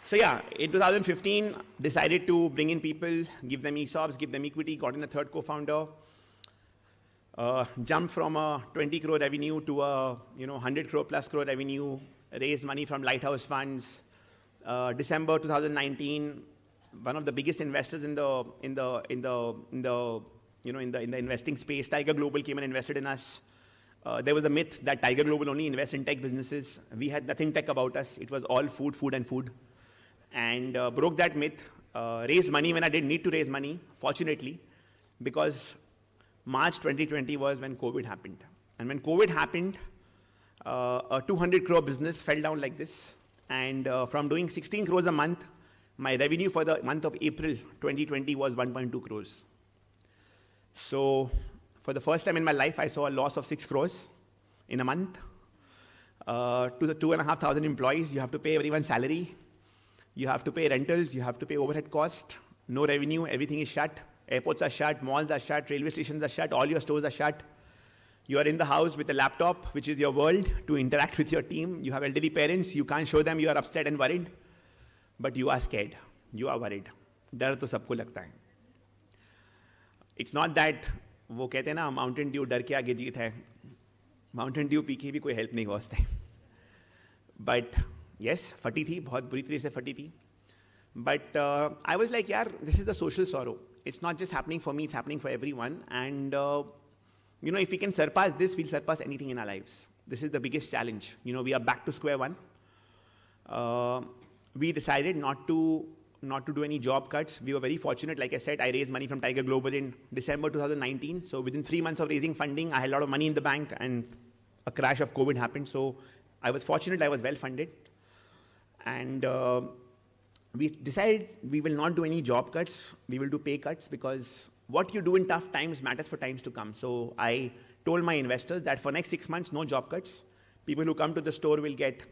So yeah, in 2015, decided to bring in people, give them ESOPs, give them equity, got in a third co-founder. Jumped from a 20 crore revenue to a 100 crore plus crore revenue, raised money from lighthouse funds. December 2019, one of the biggest investors in the investing space, Tiger Global, came and invested in us. There was a myth that Tiger Global only invests in tech businesses. We had nothing tech about us. It was all food, food, and food. And broke that myth, raised money when I didn't need to raise money, fortunately, because March 2020 was when COVID happened. And when COVID happened, a 200 crore business fell down like this. And from doing 16 crores a month, my revenue for the month of April 2020 was 1.2 crores. So for the first time in my life, I saw a loss of 6 crores in a month. To the 2,500 employees, you have to pay everyone's salary. You have to pay rentals, you have to pay overhead cost, no revenue, everything is shut. Airports are shut, malls are shut, railway stations are shut, all your stores are shut. You are in the house with a laptop, which is your world, to interact with your team. You have elderly parents, you can't show them you are upset and worried, but you are scared, you are worried. डर तो सबको लगता है. It's not that वो कहते हैं ना Mountain Dew डर के आगे जीत है. Mountain Dew पी के भी कोई help नहीं हुआ उस time. But yes, फटी थी, बहुत बुरी तरह से फटी थी. But I was like, yaar, this is the social sorrow. It's not just happening for me, it's happening for everyone. And if we can surpass this, we'll surpass anything in our lives. This is the biggest challenge. We are back to square one. We decided not to do any job cuts. We were very fortunate. Like I said, I raised money from Tiger Global in December 2019. So within 3 months of raising funding, I had a lot of money in the bank, and a crash of COVID happened. So I was fortunate, I was well funded. And we decided we will not do any job cuts. We will do pay cuts, because what you do in tough times matters for times to come. So I told my investors that for next 6 months, no job cuts. People who come to the store will get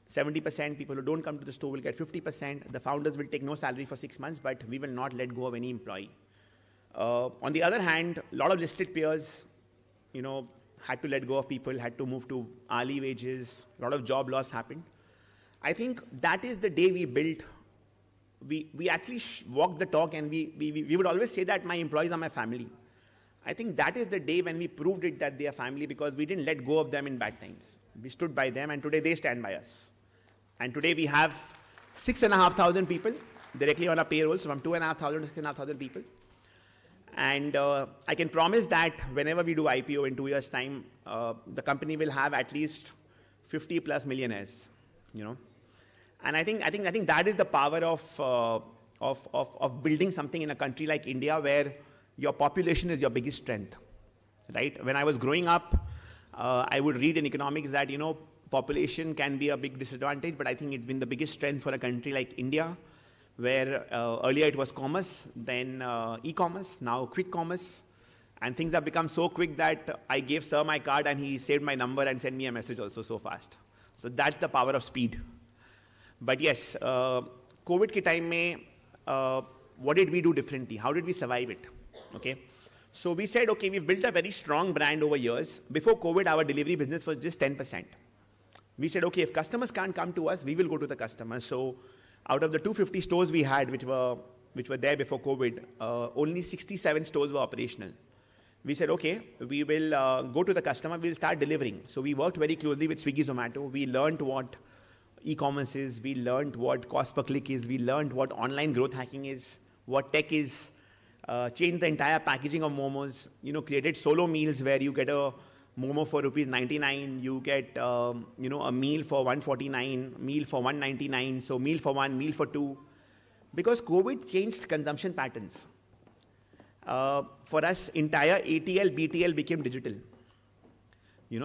70%. People who don't come to the store will get 50%. The founders will take no salary for 6 months, but we will not let go of any employee. On the other hand, a lot of listed peers, had to let go of people, had to move to hourly wages. A lot of job loss happened. I think that is the day we built. We actually walked the talk, and we would always say that my employees are my family. I think that is the day when we proved it that they are family, because we didn't let go of them in bad times. We stood by them, and today they stand by us. And today we have 6,500 people directly on our payroll, so from 2,500 to 6,500 people. And I can promise that whenever we do IPO in 2 years' time, the company will have at least 50 plus millionaires, And I think that is the power of building something in a country like India, where your population is your biggest strength, right? When I was growing up, I would read in economics that, population can be a big disadvantage, but I think it's been the biggest strength for a country like India, where earlier it was commerce, then e-commerce, now quick commerce, and things have become so quick that I gave Sir my card and he saved my number and sent me a message also so fast. So that's the power of speed. But yes, COVID ke time mein, what did we do differently? How did we survive it? Okay. So we said, okay, we've built a very strong brand over years. Before COVID, our delivery business was just 10%. We said, okay, if customers can't come to us, we will go to the customers. So out of the 250 stores we had, which were there before COVID, only 67 stores were operational. We said, okay, we will go to the customer, we'll start delivering. So we worked very closely with Swiggy, Zomato. We learned what e-commerce is, we learned what cost per click is, we learned what online growth hacking is, what tech is, changed the entire packaging of momos, created solo meals where you get a momo for ₹99, you get, a meal for $149, meal for $199, so meal for one, meal for two. Because COVID changed consumption patterns. For us, entire ATL, BTL became digital.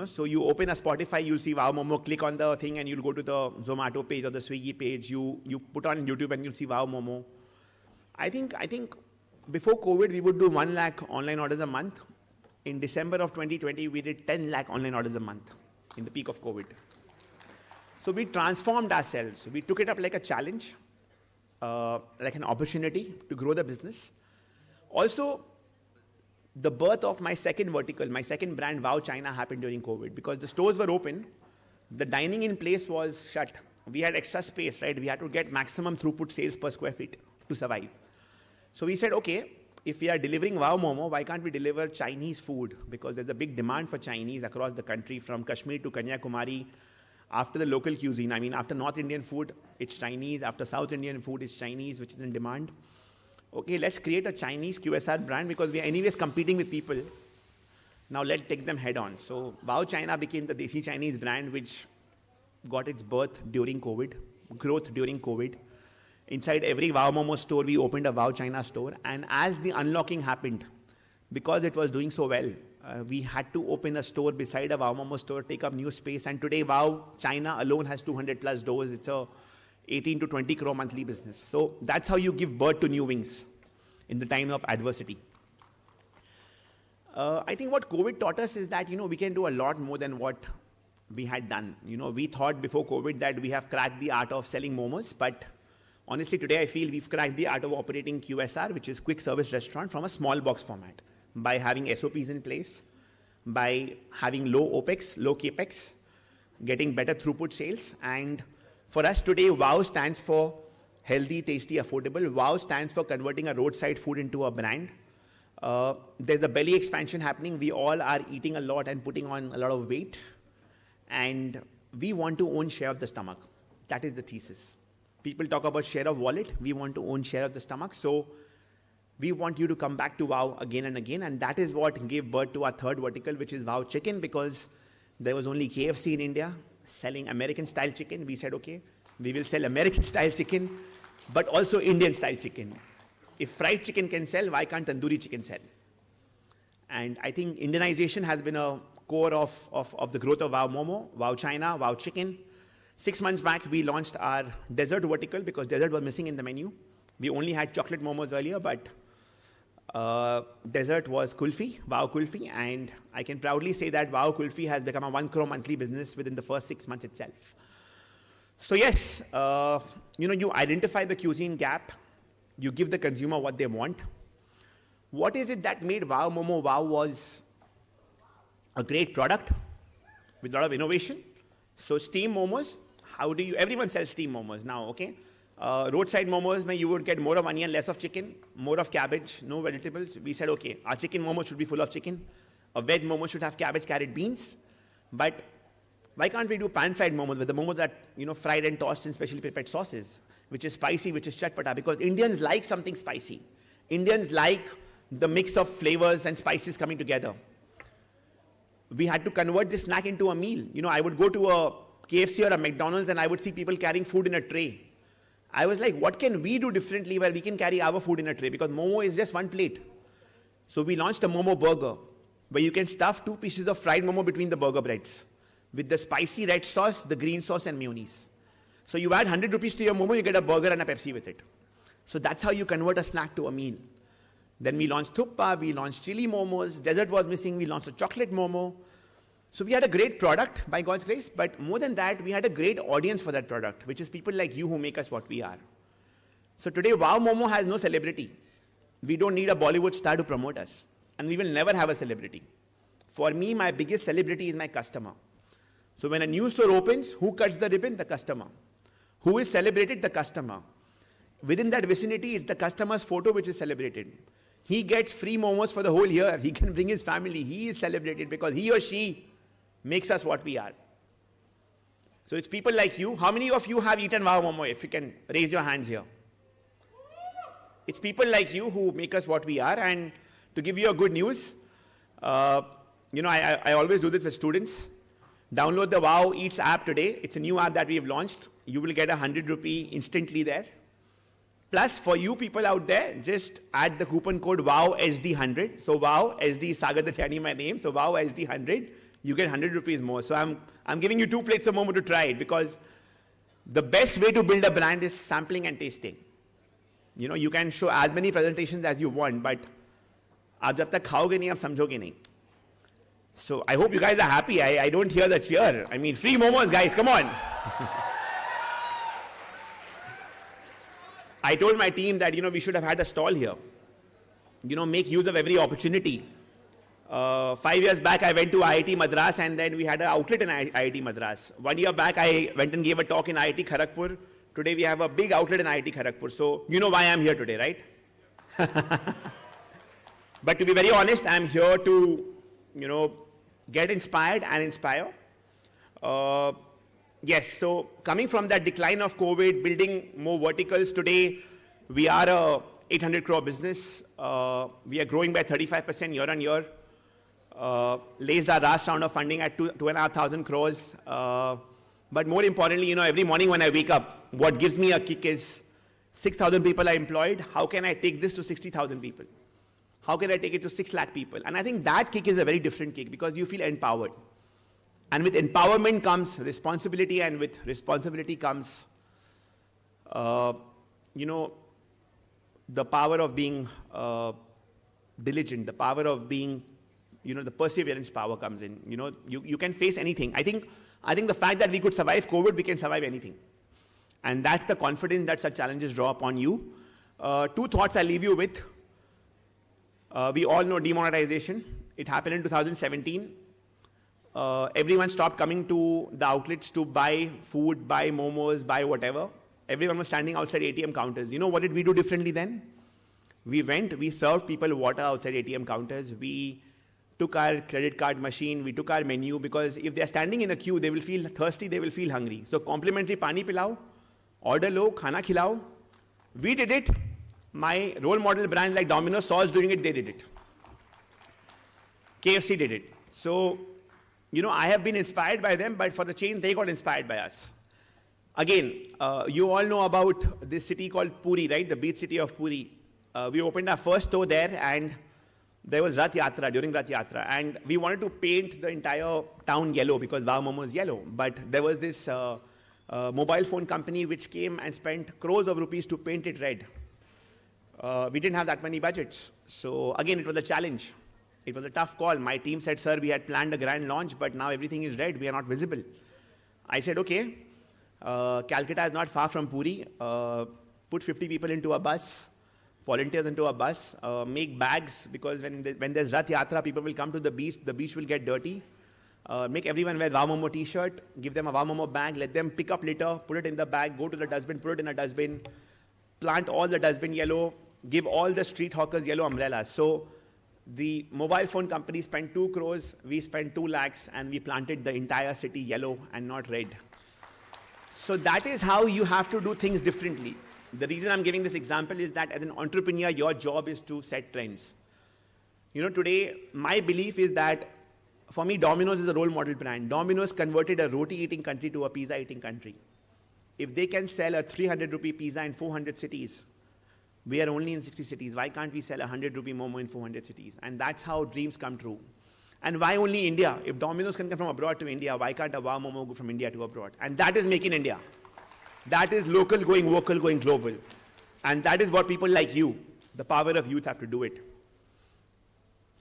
So you open a Spotify, you'll see Wow Momo, click on the thing and you'll go to the Zomato page or the Swiggy page. You put on YouTube and you'll see Wow Momo. I think before COVID, we would do 1 lakh online orders a month. In December of 2020, we did 10 lakh online orders a month in the peak of COVID. So we transformed ourselves. We took it up like a challenge, like an opportunity to grow the business. Also, the birth of my second vertical, my second brand, Wow China, happened during COVID, because the stores were open, the dining in place was shut. We had extra space, right? We had to get maximum throughput sales per square feet to survive. So we said, okay, if we are delivering Wow Momo, why can't we deliver Chinese food? Because there's a big demand for Chinese across the country, from Kashmir to Kanyakumari. After the local cuisine, I mean, after North Indian food, it's Chinese. After South Indian food, it's Chinese, which is in demand. Okay, let's create a Chinese QSR brand because we are anyways competing with people. Now let's take them head on. So Wow China became the Desi Chinese brand, which got its birth during COVID, growth during COVID. Inside every Wow Momo store, we opened a Wow China store. And as the unlocking happened, because it was doing so well, we had to open a store beside a Wow Momo store, take up new space. And today, Wow China alone has 200 plus doors. It's a 18 to 20 crore monthly business. So that's how you give birth to new wings in the time of adversity. I think what COVID taught us is that, we can do a lot more than what we had done. We thought before COVID that we have cracked the art of selling momos, but honestly, today I feel we've cracked the art of operating QSR, which is quick service restaurant, from a small box format, by having SOPs in place, by having low OPEX, low CAPEX, getting better throughput sales. And for us today, Wow stands for healthy, tasty, affordable. Wow stands for converting a roadside food into a brand. There's a belly expansion happening. We all are eating a lot and putting on a lot of weight. And we want to own share of the stomach. That is the thesis. People talk about share of wallet. We want to own share of the stomach. So we want you to come back to Wow again and again. And that is what gave birth to our third vertical, which is Wow Chicken, because there was only KFC in India selling American-style chicken. We said, okay, we will sell American-style chicken, but also Indian-style chicken. If fried chicken can sell, why can't tandoori chicken sell? And I think Indianization has been a core of the growth of Wow Momo, Wow China, Wow Chicken. 6 months back, we launched our dessert vertical because dessert was missing in the menu. We only had chocolate momos earlier, but dessert was kulfi, Wow Kulfi, and I can proudly say that Wow Kulfi has become a 1 crore monthly business within the first 6 months itself. So yes, you identify the cuisine gap, you give the consumer what they want. What is it that made Wow Momo Wow was a great product with a lot of innovation? So steam momos, everyone sells steam momos now, okay? Roadside momos, you would get more of onion, less of chicken, more of cabbage, no vegetables. We said, okay, our chicken momo should be full of chicken. A veg momo should have cabbage, carrot, beans. But why can't we do pan-fried momos, where the momos are, fried and tossed in specially prepared sauces, which is spicy, which is chatpata? Because Indians like something spicy. Indians like the mix of flavors and spices coming together. We had to convert this snack into a meal. I would go to a KFC or a McDonald's and I would see people carrying food in a tray. I was like, what can we do differently where we can carry our food in a tray? Because momo is just one plate. So we launched a momo burger, where you can stuff 2 pieces of fried momo between the burger breads with the spicy red sauce, the green sauce, and mayonnaise. So you add 100 rupees to your momo, you get a burger and a Pepsi with it. So that's how you convert a snack to a meal. Then we launched thuppa, we launched chili momos, dessert was missing, we launched a chocolate momo. So we had a great product, by God's grace, but more than that, we had a great audience for that product, which is people like you who make us what we are. So today, Wow Momo has no celebrity. We don't need a Bollywood star to promote us, and we will never have a celebrity. For me, my biggest celebrity is my customer. So when a new store opens, who cuts the ribbon? The customer. Who is celebrated? The customer. Within that vicinity, it's the customer's photo which is celebrated. He gets free momos for the whole year. He can bring his family. He is celebrated because he or she makes us what we are. So it's people like you. How many of you have eaten Wow Momo? If you can raise your hands here. It's people like you who make us what we are. And to give you a good news, I always do this with students. Download the Wow Eats app today. It's a new app that we have launched. You will get 100 rupee instantly there. Plus, for you people out there, just add the coupon code WOWSD100. So Wow, SD is Sagar Datyani, my name. So Wow SD100, you get 100 rupees more. So I'm giving you 2 plates of momo to try it, because the best way to build a brand is sampling and tasting. You can show as many presentations as you want, but aap jab tak khaoge nahi, aap samjhoge nahi. So I hope you guys are happy. I don't hear the cheer. I mean, free momos, guys, come on. I told my team that, we should have had a stall here. Make use of every opportunity. 5 years back, I went to IIT Madras, and then we had an outlet in IIT Madras. 1 year back, I went and gave a talk in IIT Kharagpur. Today, we have a big outlet in IIT Kharagpur. So, you know why I'm here today, right? But to be very honest, I'm here to, get inspired and inspire. Yes, so coming from that decline of COVID, building more verticals, today we are a 800 crore business. We are growing by 35% year on year. Raised our last round of funding at 2,500 crores. But more importantly, every morning when I wake up, what gives me a kick is 6,000 people are employed. How can I take this to 60,000 people? How can I take it to 6 lakh people? And I think that kick is a very different kick because you feel empowered. And with empowerment comes responsibility, and with responsibility comes, the power of being diligent, the power of being, the perseverance power comes in. You can face anything. I think the fact that we could survive COVID, we can survive anything. And that's the confidence that such challenges draw upon you. 2 thoughts I leave you with. We all know demonetization. It happened in 2017. Everyone stopped coming to the outlets to buy food, buy momos, buy whatever. Everyone was standing outside ATM counters. What did we do differently then? We served people water outside ATM counters. We took our credit card machine, we took our menu, because if they're standing in a queue, they will feel thirsty, they will feel hungry. So complimentary pani pilao, order lo, khana khilao. We did it. My role model brands like Domino's saw us doing it, they did it. KFC did it. So, I have been inspired by them, but for the change, they got inspired by us. Again, you all know about this city called Puri, right? The beach city of Puri. We opened our first store there, and there was Rath Yatra, during Rath Yatra. And we wanted to paint the entire town yellow because Wow Momo is yellow. But there was this mobile phone company which came and spent crores of rupees to paint it red. We didn't have that many budgets. So again, it was a challenge. It was a tough call. My team said, sir, we had planned a grand launch, but now everything is red. We are not visible. I said, okay, Calcutta is not far from Puri. Put 50 people into a bus, volunteers into a bus, make bags, because when there's Rath Yatra, people will come to the beach will get dirty. Make everyone wear Wow Momo t-shirt, give them a Wow Momo bag, let them pick up litter, put it in the bag, go to the dustbin, put it in a dustbin, plant all the dustbin yellow, give all the street hawkers yellow umbrellas. So the mobile phone company spent 2 crores, we spent 2 lakhs, and we planted the entire city yellow and not red. So that is how you have to do things differently. The reason I'm giving this example is that as an entrepreneur, your job is to set trends. Today, my belief is that, for me, Domino's is a role model brand. Domino's converted a roti-eating country to a pizza-eating country. If they can sell a 300 rupee pizza in 400 cities, we are only in 60 cities. Why can't we sell a 100 rupee momo in 400 cities? And that's how dreams come true. And why only India? If Domino's can come from abroad to India, why can't a Wow Momo go from India to abroad? And that is Make in India. That is local going vocal, going global. And that is what people like you, the power of youth, have to do it.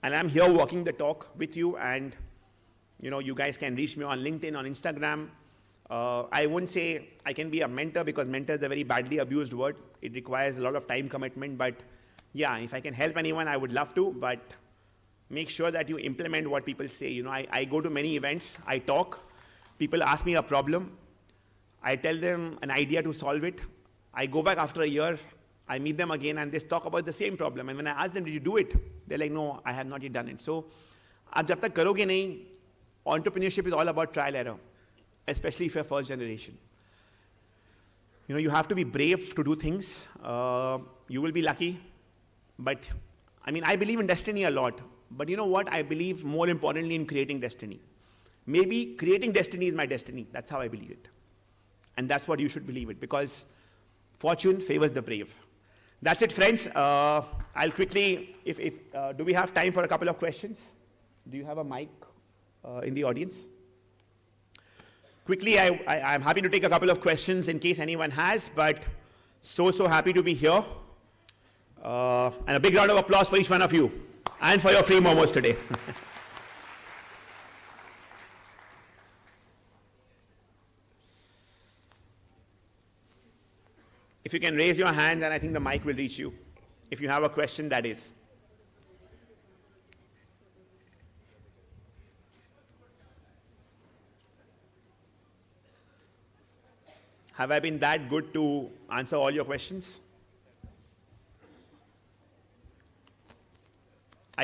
And I'm here walking the talk with you, and you guys can reach me on LinkedIn, on Instagram. I won't say I can be a mentor, because mentor is a very badly abused word. It requires a lot of time commitment, but yeah, if I can help anyone, I would love to, but make sure that you implement what people say. I go to many events, I talk, people ask me a problem, I tell them an idea to solve it. I go back after a year, I meet them again, and they talk about the same problem. And when I ask them, did you do it? They're like, no, I have not yet done it. So, aap jab tak karoge nahi, entrepreneurship is all about trial error, especially if you're first generation. You have to be brave to do things. You will be lucky. But, I believe in destiny a lot. But you know what? I believe more importantly in creating destiny. Maybe creating destiny is my destiny. That's how I believe it. And that's what you should believe it, because fortune favors the brave. That's it, friends. I'll quickly, do we have time for a couple of questions? Do you have a mic in the audience? Quickly, I'm happy to take a couple of questions in case anyone has, but so happy to be here. And a big round of applause for each one of you, and for your free momos today. If you can raise your hands, and I think the mic will reach you. If you have a question, that is. Have I been that good to answer all your questions?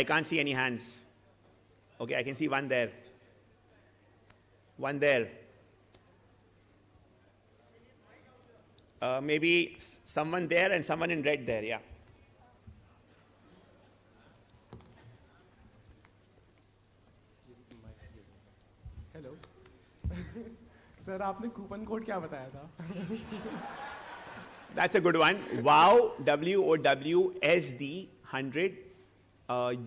I can't see any hands. Okay, I can see one there. One there. Maybe someone there and someone in red there, yeah. Hello. Sir, आपने coupon code क्या बताया था? That's a good one. WOW, WOW, SD 100.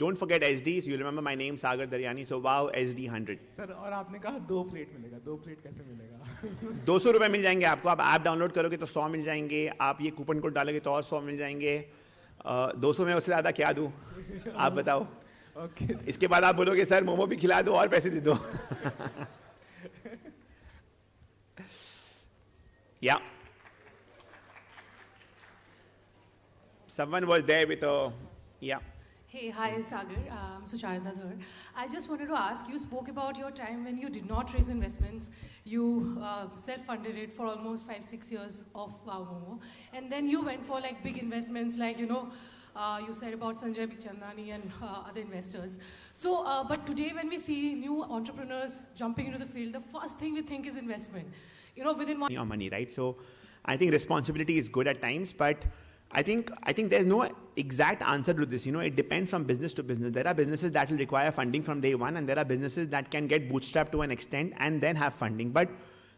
Don't forget SD, so you remember my name, Sagar Daryani, so WOW, SD 100. Sir और आपने कहा 2 plate मिलेगा, 2 plate कैसे मिलेगा? 200 रुपए मिल जाएंगे आपको, आप ऐप डाउनलोड करोगे तो 100 मिल जाएंगे, आप ये कूपन कोड डालोगे तो और 100 मिल जाएंगे, 200 में उससे ज़्यादा क्या दूँ? आप बताओ. Okay. इसके बाद आप बोलोगे सर मोमो भी खिला दो और पैसे दे दो. Yeah. Someone was there with a, yeah. Hey, hi Sagar, I'm Sucharita Thur. I just wanted to ask, you spoke about your time when you did not raise investments. You self-funded it for almost 5-6 years of Momo. And then you went for like big investments like, you said about Sanjay Bikhchandani and other investors. So, but today when we see new entrepreneurs jumping into the field, the first thing we think is investment. Within one... Your money, right? So, I think responsibility is good at times, but I think there's no exact answer to this. It depends from business to business. There are businesses that will require funding from day one, and there are businesses that can get bootstrapped to an extent and then have funding. But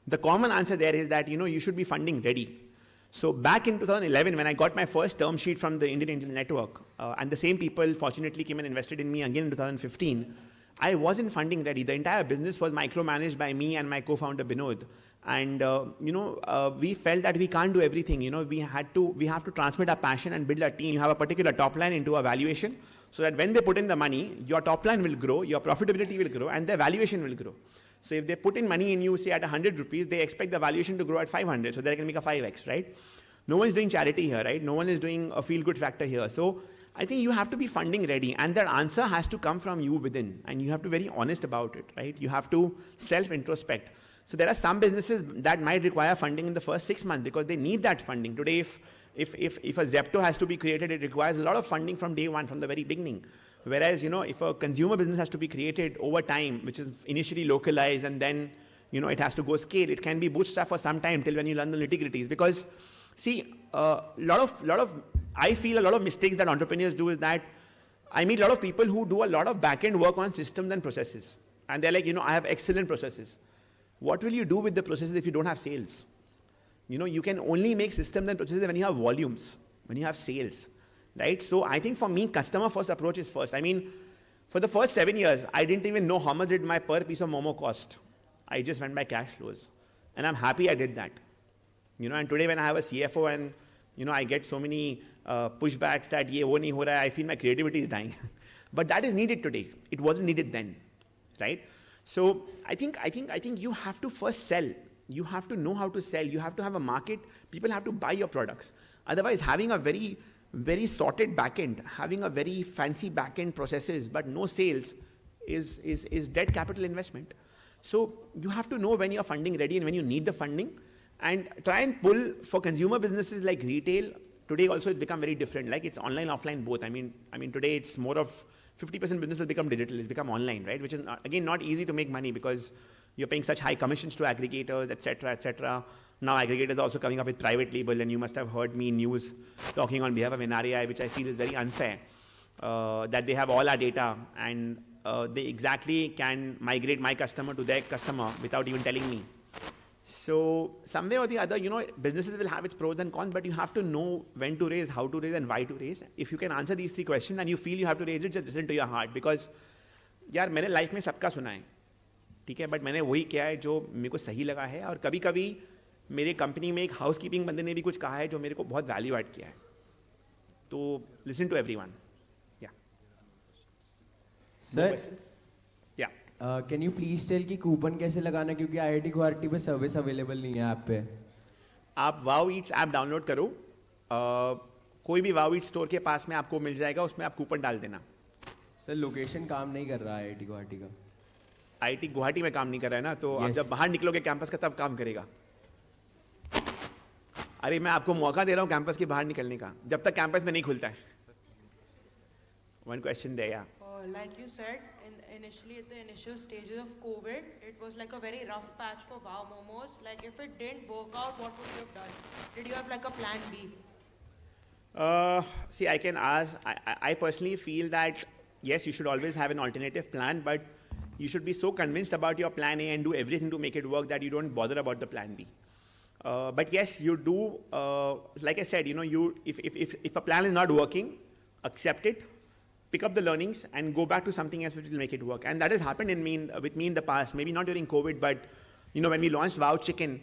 the common answer there is that, you should be funding ready. So back in 2011, when I got my first term sheet from the Indian Angel Network, and the same people fortunately came and invested in me again in 2015, I wasn't funding ready. The entire business was micromanaged by me and my co-founder Binod. And, we felt that we can't do everything. We have to transmit our passion and build a team. You have a particular top line into a valuation so that when they put in the money, your top line will grow, your profitability will grow, and their valuation will grow. So if they put in money in you, say at 100 rupees, they expect the valuation to grow at 500. So they can make a 5x, right? No one is doing charity here, right? No one is doing a feel-good factor here. So I think you have to be funding ready, and that answer has to come from you within, and you have to be very honest about it, right? You have to self-introspect. So there are some businesses that might require funding in the first 6 months because they need that funding. Today, if a Zepto has to be created, it requires a lot of funding from day one, from the very beginning. Whereas, if a consumer business has to be created over time, which is initially localized and then, it has to go scale, it can be bootstrapped for some time till when you learn the nitty-gritties. Because, see, I feel a lot of mistakes that entrepreneurs do is that I meet a lot of people who do a lot of back-end work on systems and processes. And they're like, I have excellent processes. What will you do with the processes if you don't have sales? You can only make systems and processes when you have volumes, when you have sales, right? So I think for me, customer first approach is first. I mean, for the first 7 years, I didn't even know how much did my per piece of Momo cost. I just went by cash flows. And I'm happy I did that. And today when I have a CFO and, I get so many pushbacks that ye wo nahi ho raha hai, I feel my creativity is dying. But that is needed today. It wasn't needed then, right? So I think you have to first sell. You have to know how to sell. You have to have a market. People have to buy your products. Otherwise, having a very, very sorted backend, having a very fancy backend processes, but no sales is dead capital investment. So you have to know when you're funding ready and when you need the funding, and try and pull for consumer businesses like retail. Today also it's become very different. Like it's online, offline, both. I mean today it's more of 50% business has become digital, it's become online, right? Which is, again, not easy to make money because you're paying such high commissions to aggregators, etc., etc. Now aggregators are also coming up with private label, and you must have heard me in news talking on behalf of NRAI, which I feel is very unfair, that they have all our data and they exactly can migrate my customer to their customer without even telling me. So some way or the other, businesses will have its pros and cons, but you have to know when to raise, how to raise, and why to raise. If you can answer these 3 questions and you feel you have to raise it, just listen to your heart. Because, यार मैंने life में सबका सुना है, ठीक है, but मैंने वही किया है जो मेरे को सही लगा है, और कभी-कभी मेरे कंपनी में एक हाउसकीपिंग बंदे ने भी कुछ कहा है जो मेरे को बहुत वैल्यू ऐड किया है. तो listen to everyone. Yeah. Sir. Yeah. Can you please tell कि कूपन कैसे लगाना, क्योंकि IIT गुवाहाटी पे सर्विस अवेलेबल नहीं है ऐप पे. आप वाओ ईट्स ऐप डाउनलोड करो, कोई भी वाओ ईट्स स्टोर के पास में आपको मिल जाएगा, उसमें आप कूपन डाल देना. सर लोकेशन काम नहीं कर रहा है IIT गुवाहाटी का. IIT गुवाहाटी में काम नहीं कर रहा है ना, तो आप जब बाहर निकलोगे कैंपस का तब काम करेगा. अरे मैं आपको मौका दे रहा हूँ कैंपस के बाहर निकलने का, जब तक कैंपस में नहीं खुलता है. One question there, yeah. like you said, initially at the initial stages of COVID, it was like a very rough patch for Wow Momos. Like if it didn't work out, what would you have done? Did you have like a plan B? See, I can ask, I personally feel that, yes, you should always have an alternative plan, but you should be so convinced about your plan A and do everything to make it work that you don't bother about the plan B. But yes, you do, like I said, if a plan is not working, accept it, pick up the learnings and go back to something else which will make it work. And that has happened with me in the past, maybe not during COVID, but when we launched Wow Chicken,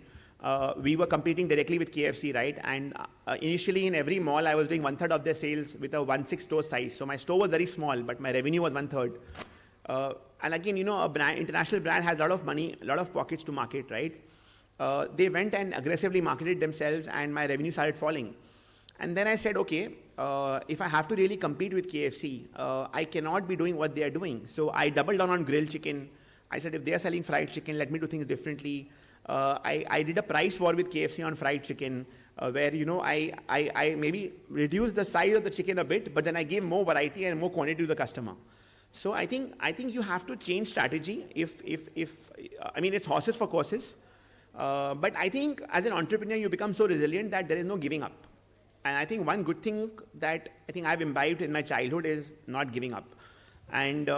we were competing directly with KFC, right? And initially in every mall, I was doing 1/3 of their sales with a 1/6 store size. So my store was very small, but my revenue was 1/3. And again, international brand has a lot of money, a lot of pockets to market, right? They went and aggressively marketed themselves and my revenue started falling. And then I said, okay, if I have to really compete with KFC, I cannot be doing what they are doing. So I doubled down on grilled chicken. I said, if they are selling fried chicken, let me do things differently. I did a price war with KFC on fried chicken, where I maybe reduced the size of the chicken a bit, but then I gave more variety and more quantity to the customer. So I think you have to change strategy. It's horses for courses. But I think as an entrepreneur, you become so resilient that there is no giving up. And I think one good thing that I think I've imbibed in my childhood is not giving up. And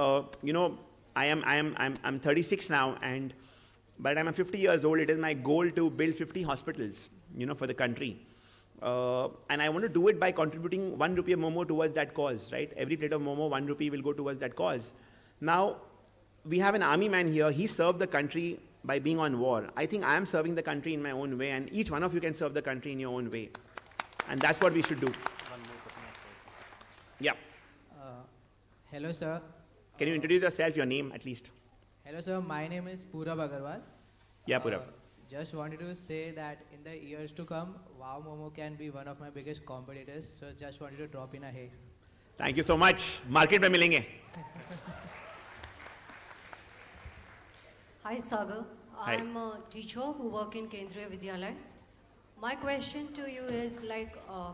I'm 36 now, and by the time I'm 50 years old, it is my goal to build 50 hospitals, for the country. And I want to do it by contributing 1 rupee a momo towards that cause, right? Every plate of momo, 1 rupee will go towards that cause. Now, we have an army man here. He served the country by being on war. I think I am serving the country in my own way, and each one of you can serve the country in your own way. And that's what we should do. Yeah. Hello, sir. Can you introduce yourself, your name at least? Hello, sir. My name is Purav Agarwal. Yeah, Purav. Just wanted to say that in the years to come, Wow Momo can be one of my biggest competitors. So just wanted to drop in a hey. Thank you so much. Market mein milenge. Hi, Sagar. Hi. I'm a teacher who work in Kendriya Vidyalaya. My question to you is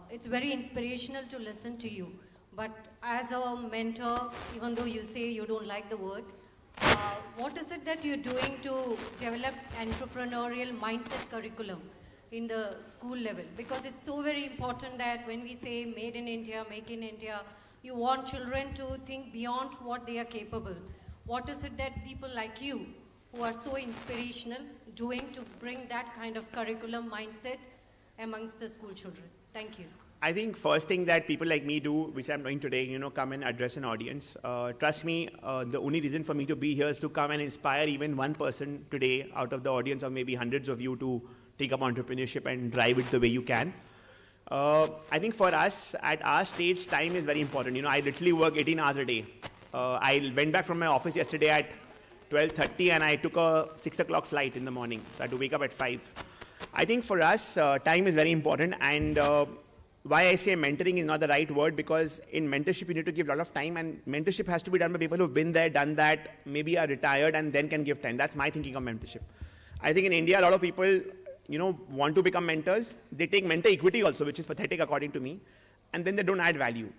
it's very inspirational to listen to you. But as a mentor, even though you say you don't like the word, what is it that you're doing to develop entrepreneurial mindset curriculum in the school level? Because it's so very important that when we say made in India, make in India, you want children to think beyond what they are capable. What is it that people like you, who are so inspirational, doing to bring that kind of curriculum mindset amongst the school children? Thank you. I think first thing that people like me do, which I'm doing today, come and address an audience. Trust me, the only reason for me to be here is to come and inspire even one person today out of the audience of maybe hundreds of you to take up entrepreneurship and drive it the way you can. I think for us, at our stage, time is very important. I literally work 18 hours a day. I went back from my office yesterday at 12:30 and I took a 6 o'clock flight in the morning. So I had to wake up at 5. I think for us, time is very important, and why I say mentoring is not the right word, because in mentorship you need to give a lot of time, and mentorship has to be done by people who've been there, done that, maybe are retired and then can give time. That's my thinking of mentorship. I think in India, a lot of people, want to become mentors. They take mentor equity also, which is pathetic according to me, and then they don't add value.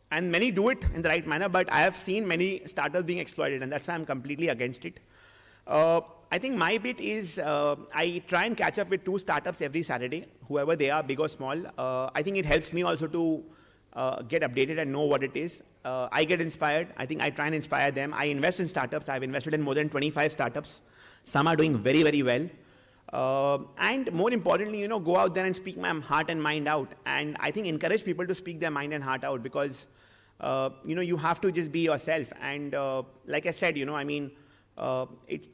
And many do it in the right manner, but I have seen many startups being exploited, and that's why I'm completely against it. I think my bit is I try and catch up with 2 startups every Saturday, whoever they are, big or small. I think it helps me also to get updated and know what it is. I get inspired. I think I try and inspire them. I invest in startups. I've invested in more than 25 startups. Some are doing very, very well. And more importantly, go out there and speak my heart and mind out. And I think encourage people to speak their mind and heart out, because, you have to just be yourself. And like I said,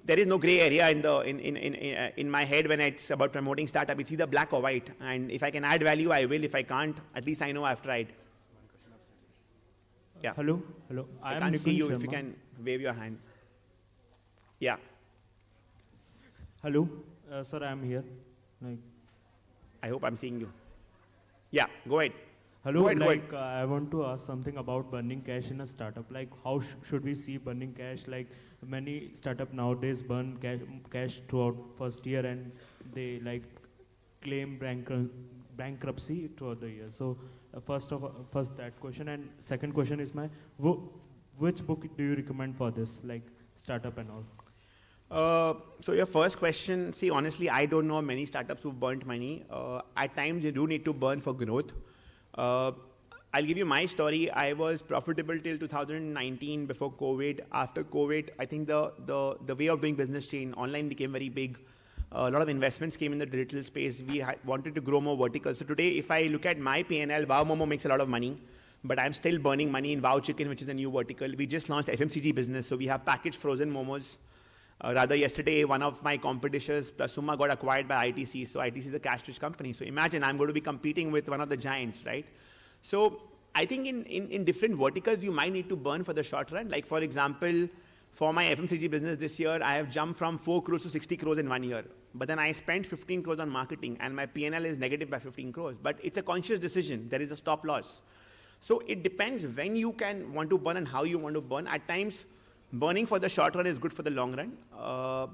there is no gray area in my head when it's about promoting startup. It's either black or white. And if I can add value, I will. If I can't, at least I know I've tried. Yeah. Hello. I can't see you. If you can wave your hand. Yeah. Hello. Sir, I'm here. I hope I'm seeing you. Yeah, go ahead. Hello, go ahead. I want to ask something about burning cash in a startup. How should we see burning cash? Many startup nowadays burn cash throughout first year, and they claim bankruptcy throughout the year. So first that question, and second question is which book do you recommend for this, like startup and all? So your first question, see, honestly, I don't know many startups who've burnt money. At times, you do need to burn for growth. I'll give you my story. I was profitable till 2019 before COVID. After COVID, I think the way of doing business changed. Online became very big. A lot of investments came in the digital space. We wanted to grow more verticals. So today, if I look at my P&L, Wow Momo makes a lot of money, but I'm still burning money in Wow Chicken, which is a new vertical. We just launched FMCG business, so we have packaged frozen momos. Rather, yesterday, one of my competitors, Plasuma, got acquired by ITC. So ITC is a cash-rich company. So imagine I'm going to be competing with one of the giants, right? So I think in different verticals, you might need to burn for the short run. Like, for example, for my FMCG business this year, I have jumped from 4 crores to 60 crores in 1 year. But then I spent 15 crores on marketing, and my P&L is negative by 15 crores. But it's a conscious decision. There is a stop loss. So it depends when you want to burn and how you want to burn. At times, burning for the short run is good for the long run.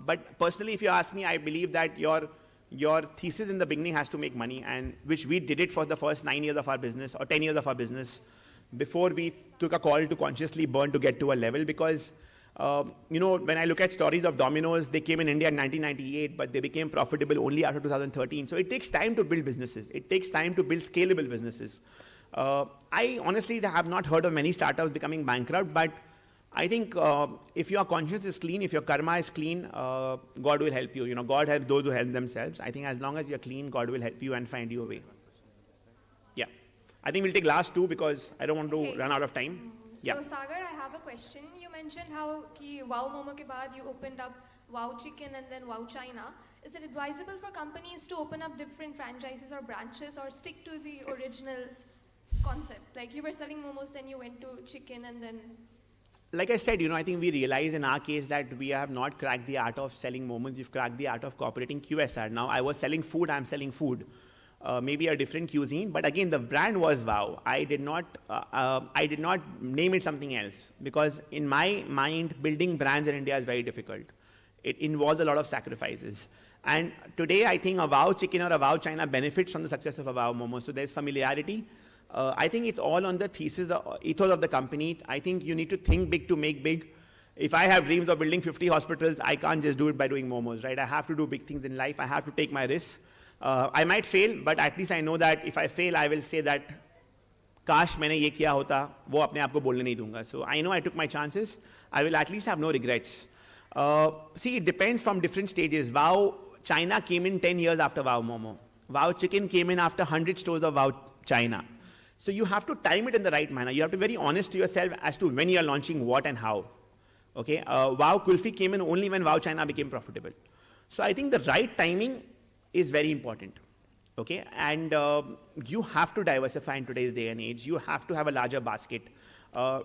But personally, if you ask me, I believe that your thesis in the beginning has to make money, and which we did it for the first 9 years of our business or 10 years of our business before we took a call to consciously burn to get to a level. Because when I look at stories of Domino's, they came in India in 1998, but they became profitable only after 2013. So it takes time to build businesses. It takes time to build scalable businesses. I honestly have not heard of many startups becoming bankrupt, but I think if your conscience is clean, if your karma is clean, God will help you. God helps those who help themselves. I think as long as you're clean, God will help you and find you a way. Yeah. I think we'll take last two because I don't want to run out of time. Yeah. So Sagar, I have a question. You mentioned how Wow Momo ke baad you opened up Wow Chicken and then Wow China. Is it advisable for companies to open up different franchises or branches or stick to the original concept? Like you were selling momos, then you went to chicken and then... Like I said, I think we realize in our case that we have not cracked the art of selling momos. We've cracked the art of cooperating QSR. Now I was selling food, I'm selling food. Maybe a different cuisine, but again, the brand was Wow. I did not name it something else because in my mind, building brands in India is very difficult. It involves a lot of sacrifices. And today, I think a Wow Chicken or a Wow China benefits from the success of a Wow Momo. So there's familiarity. I think it's all on the thesis, ethos of the company. I think you need to think big to make big. If I have dreams of building 50 hospitals, I can't just do it by doing momos, right? I have to do big things in life. I have to take my risks. I might fail, but at least I know that if I fail, I will say that, "Kash मैंने ये किया होता," वो अपने आप को बोलने नहीं दूंगा. So I know I took my chances. I will at least have no regrets. See, it depends from different stages. Wow China came in 10 years after Wow Momo. Wow Chicken came in after 100 stores of Wow China. So you have to time it in the right manner. You have to be very honest to yourself as to when you are launching what and how. Okay, Wow Kulfi came in only when Wow China became profitable. So I think the right timing is very important. Okay, and you have to diversify in today's day and age. You have to have a larger basket.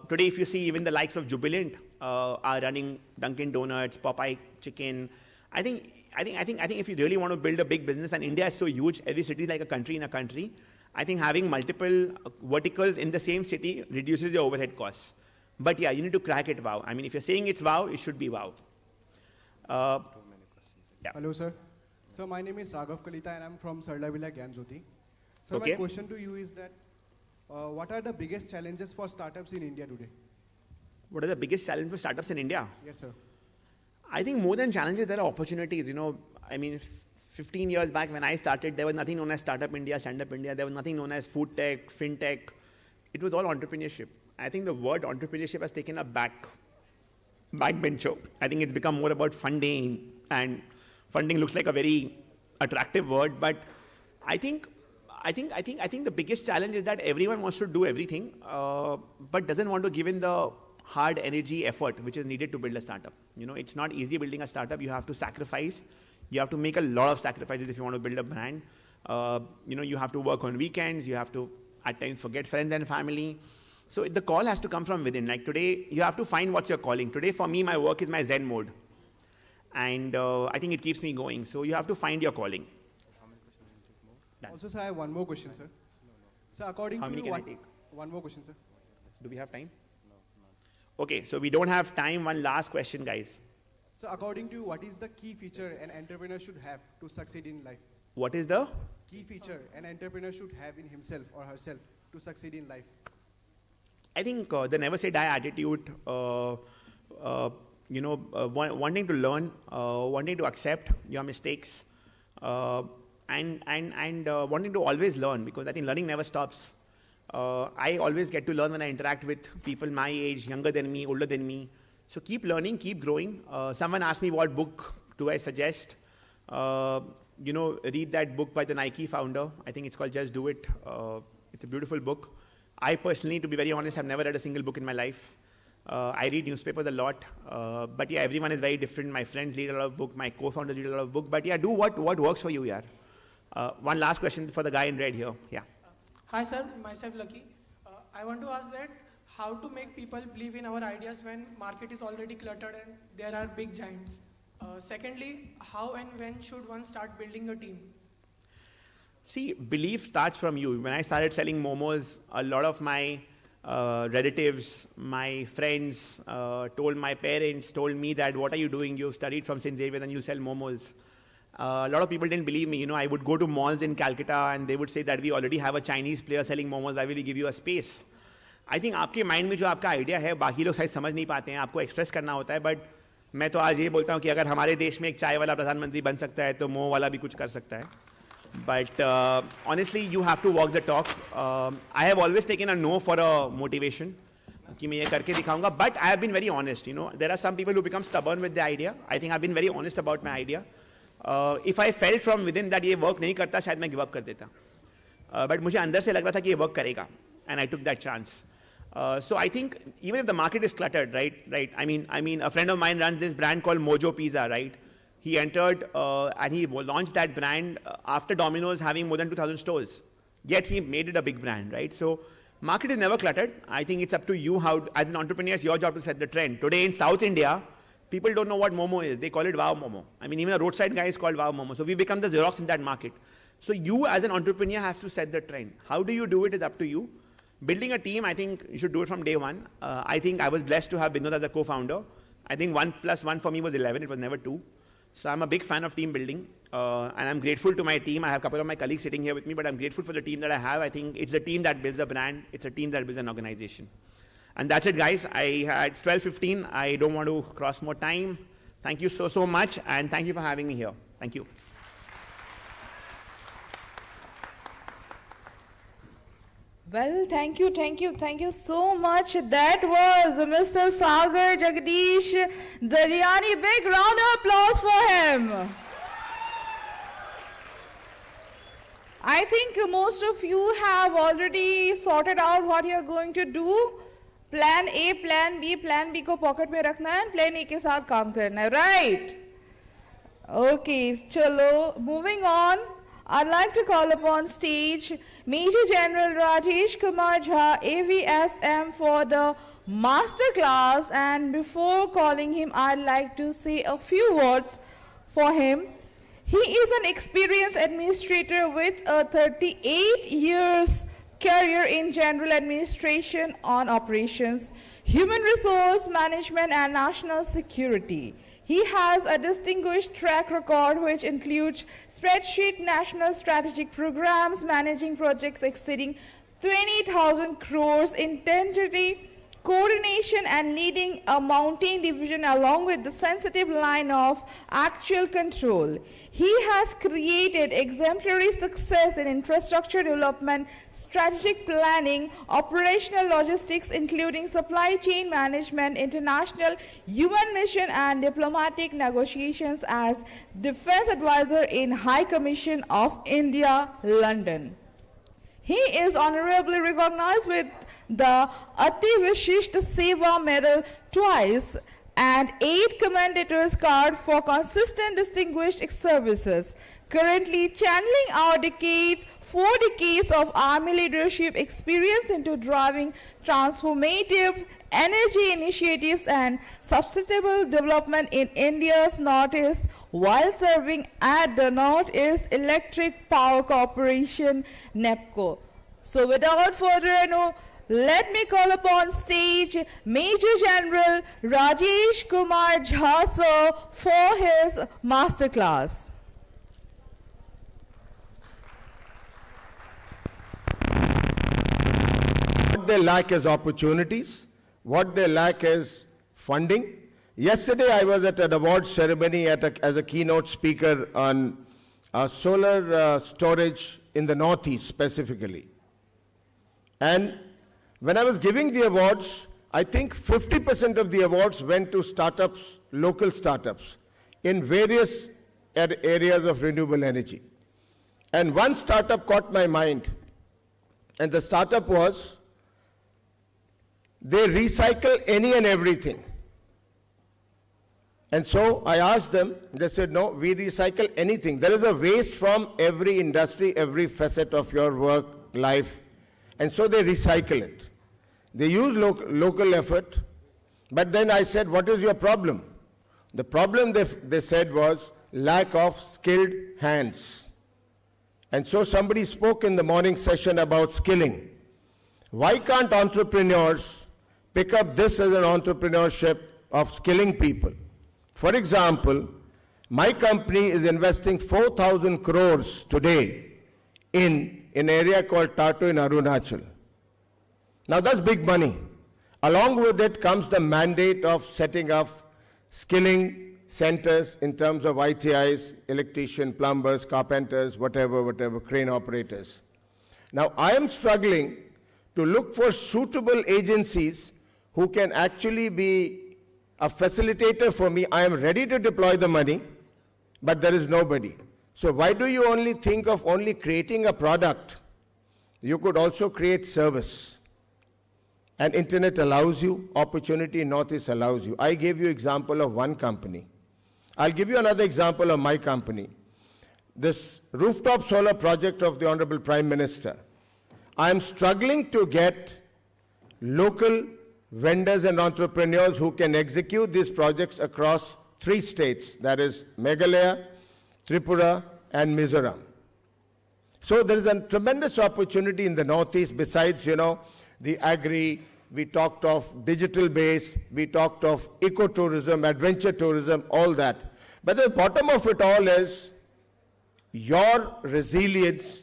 Today, if you see even the likes of Jubilant are running Dunkin' Donuts, Popeye Chicken. I think if you really want to build a big business, and India is so huge, every city is like a country in a country. I think having multiple verticals in the same city reduces your overhead costs. But yeah, you need to crack it Wow. I mean, if you're saying it's Wow, it should be Wow. Yeah. Hello, sir. So my name is Raghav Kalita and I'm from Sarlavila Gyanjyoti. So my question to you is that, what are the biggest challenges for startups in India today? What are the biggest challenges for startups in India? Yes, sir. I think more than challenges, there are opportunities. I mean, 15 years back when I started, there was nothing known as Startup India, Stand Up India. There was nothing known as food tech, fintech. It was all entrepreneurship. I think the word entrepreneurship has taken a backbencher. I think it's become more about funding, and funding looks like a very attractive word, but I think the biggest challenge is that everyone wants to do everything, but doesn't want to give in the hard energy effort which is needed to build a startup. It's not easy building a startup. You have to sacrifice. You have to make a lot of sacrifices if you want to build a brand. You have to work on weekends. You have to at times forget friends and family. So the call has to come from within. Like today, you have to find what's your calling. Today, for me, my work is my Zen mode. And I think it keeps me going. So you have to find your calling. Also, sir, I have one more question, sir. So according How to many you, can I take? one more question, sir. Do we have time? No. Okay, so we don't have time. One last question, guys. So according to you, what is the key feature an entrepreneur should have to succeed in life? What is the key feature an entrepreneur should have in himself or herself to succeed in life? I think the never say die attitude, wanting to learn, wanting to accept your mistakes, and wanting to always learn, because I think learning never stops. I always get to learn when I interact with people my age, younger than me, older than me. So keep learning, keep growing. Someone asked me what book do I suggest. Read that book by the Nike founder. I think it's called Just Do It. It's a beautiful book. I personally, to be very honest, have never read a single book in my life. I read newspapers a lot. But yeah, everyone is very different. My friends read a lot of books. My co-founders read a lot of books. But yeah, do what works for you, yaar. One last question for the guy in red here. Yeah. Hi, sir. Myself, Lucky. I want to ask that how to make people believe in our ideas when market is already cluttered and there are big giants. Secondly, how and when should one start building a team? See, belief starts from you. When I started selling momos, a lot of my relatives, my friends, told my parents, told me that, what are you doing? You've studied from St. Xavier and you sell momos. A lot of people didn't believe me. I would go to malls in Calcutta and they would say that we already have a Chinese player selling momos. Why will we give you a space? I think आपके mind में जो आपका idea है, बाकी लोग शायद समझ नहीं पाते हैं. आपको express करना होता है. But मैं तो आज ये बोलता हूँ कि अगर हमारे देश में एक चाय वाला प्रधानमंत्री बन सकता है, तो मोमो वाला भी कुछ कर सकता है. But honestly, you have to walk the talk. I have always taken a no for a motivation. कि मैं ये करके दिखाऊंगा. But I have been very honest. There are some people who become stubborn with the idea. I think I've been very honest about my idea. If I felt from within that ये work नहीं करता, शायद मैं give up कर देता. But मुझे अंदर से लग रहा था कि ये work करेगा. And I took that chance. So I think even if the market is cluttered, right? I mean, a friend of mine runs this brand called Mojo Pizza, right? He entered and he launched that brand after Domino's having more than 2,000 stores. Yet he made it a big brand, right? So market is never cluttered. I think it's up to you how, as an entrepreneur, it's your job to set the trend. Today in South India, people don't know what Momo is. They call it Wow Momo. I mean, even a roadside guy is called Wow Momo. So we become the Xerox in that market. So you as an entrepreneur have to set the trend. How do you do it is up to you. Building a team, I think you should do it from day one. I think I was blessed to have Binod as a co-founder. I think 1 + 1 for me was 11. It was never 2. So I'm a big fan of team building. And I'm grateful to my team. I have a couple of my colleagues sitting here with me, but I'm grateful for the team that I have. I think it's the team that builds a brand. It's a team that builds an organization. And that's it, guys. It's 12:15. I don't want to cross more time. Thank you so much. And thank you for having me here. Thank you. Well, thank you so much. That was Mr. Sagar Jagdish Daryani. Big round of applause for him. I think most of you have already sorted out what you're going to do. Plan A, Plan B को pocket में रखना है and Plan A के साथ काम करना है, right? Okay, chalo, moving on. I'd like to call upon stage Major General Rajesh Kumar Jha, AVSM, for the master class. And before calling him, I'd like to say a few words for him. He is an experienced administrator with a 38 years career in general administration on operations, human resource management, and national security. He has a distinguished track record which includes spreadsheet national strategic programs, managing projects exceeding 20,000 crores, intensity, coordination, and leading a mountain division along with the sensitive line of actual control. He has created exemplary success in infrastructure development, strategic planning, operational logistics, including supply chain management, international UN mission, and diplomatic negotiations as Defense Advisor in High Commission of India, London. He is honorably recognized with the Ati Vishisht Seva Medal twice and 8 Commendator's Card for consistent distinguished services. Currently channeling our 4 decades of Army leadership experience into driving transformative energy initiatives and sustainable development in India's Northeast while serving at the Northeast Electric Power Corporation, NEPCO. So without further ado, let me call upon stage Major General Rajesh Kumar Jha sir for his masterclass. they lack is opportunities. What they lack is funding. Yesterday, I was at an awards ceremony as a keynote speaker on solar storage in the Northeast specifically. And when I was giving the awards, I think 50% of the awards went to startups, local startups, in various areas of renewable energy. And one startup caught my mind, and the startup was, they recycle any and everything. And so I asked them, they said, no, we recycle anything. There is a waste from every industry, every facet of your work, life. And so they recycle it. They use local effort. But then I said, what is your problem? The problem, they said, was lack of skilled hands. And so somebody spoke in the morning session about skilling. Why can't entrepreneurs pick up this as an entrepreneurship of skilling people? For example, my company is investing 4,000 crores today in an area called Tato in Arunachal. Now that's big money. Along with it comes the mandate of setting up skilling centers in terms of ITIs, electrician, plumbers, carpenters, whatever, crane operators. Now I am struggling to look for suitable agencies who can actually be a facilitator for me. I am ready to deploy the money, but there is nobody. So why do you only think of only creating a product? You could also create service. And internet allows you, opportunity in Northeast allows you. I gave you example of one company. I'll give you another example of my company. This rooftop solar project of the Honorable Prime Minister. I am struggling to get local vendors and entrepreneurs who can execute these projects across 3 states, that is Meghalaya, Tripura, and Mizoram. So there is a tremendous opportunity in the Northeast besides, the agri, we talked of digital base, we talked of ecotourism, adventure tourism, all that. But the bottom of it all is your resilience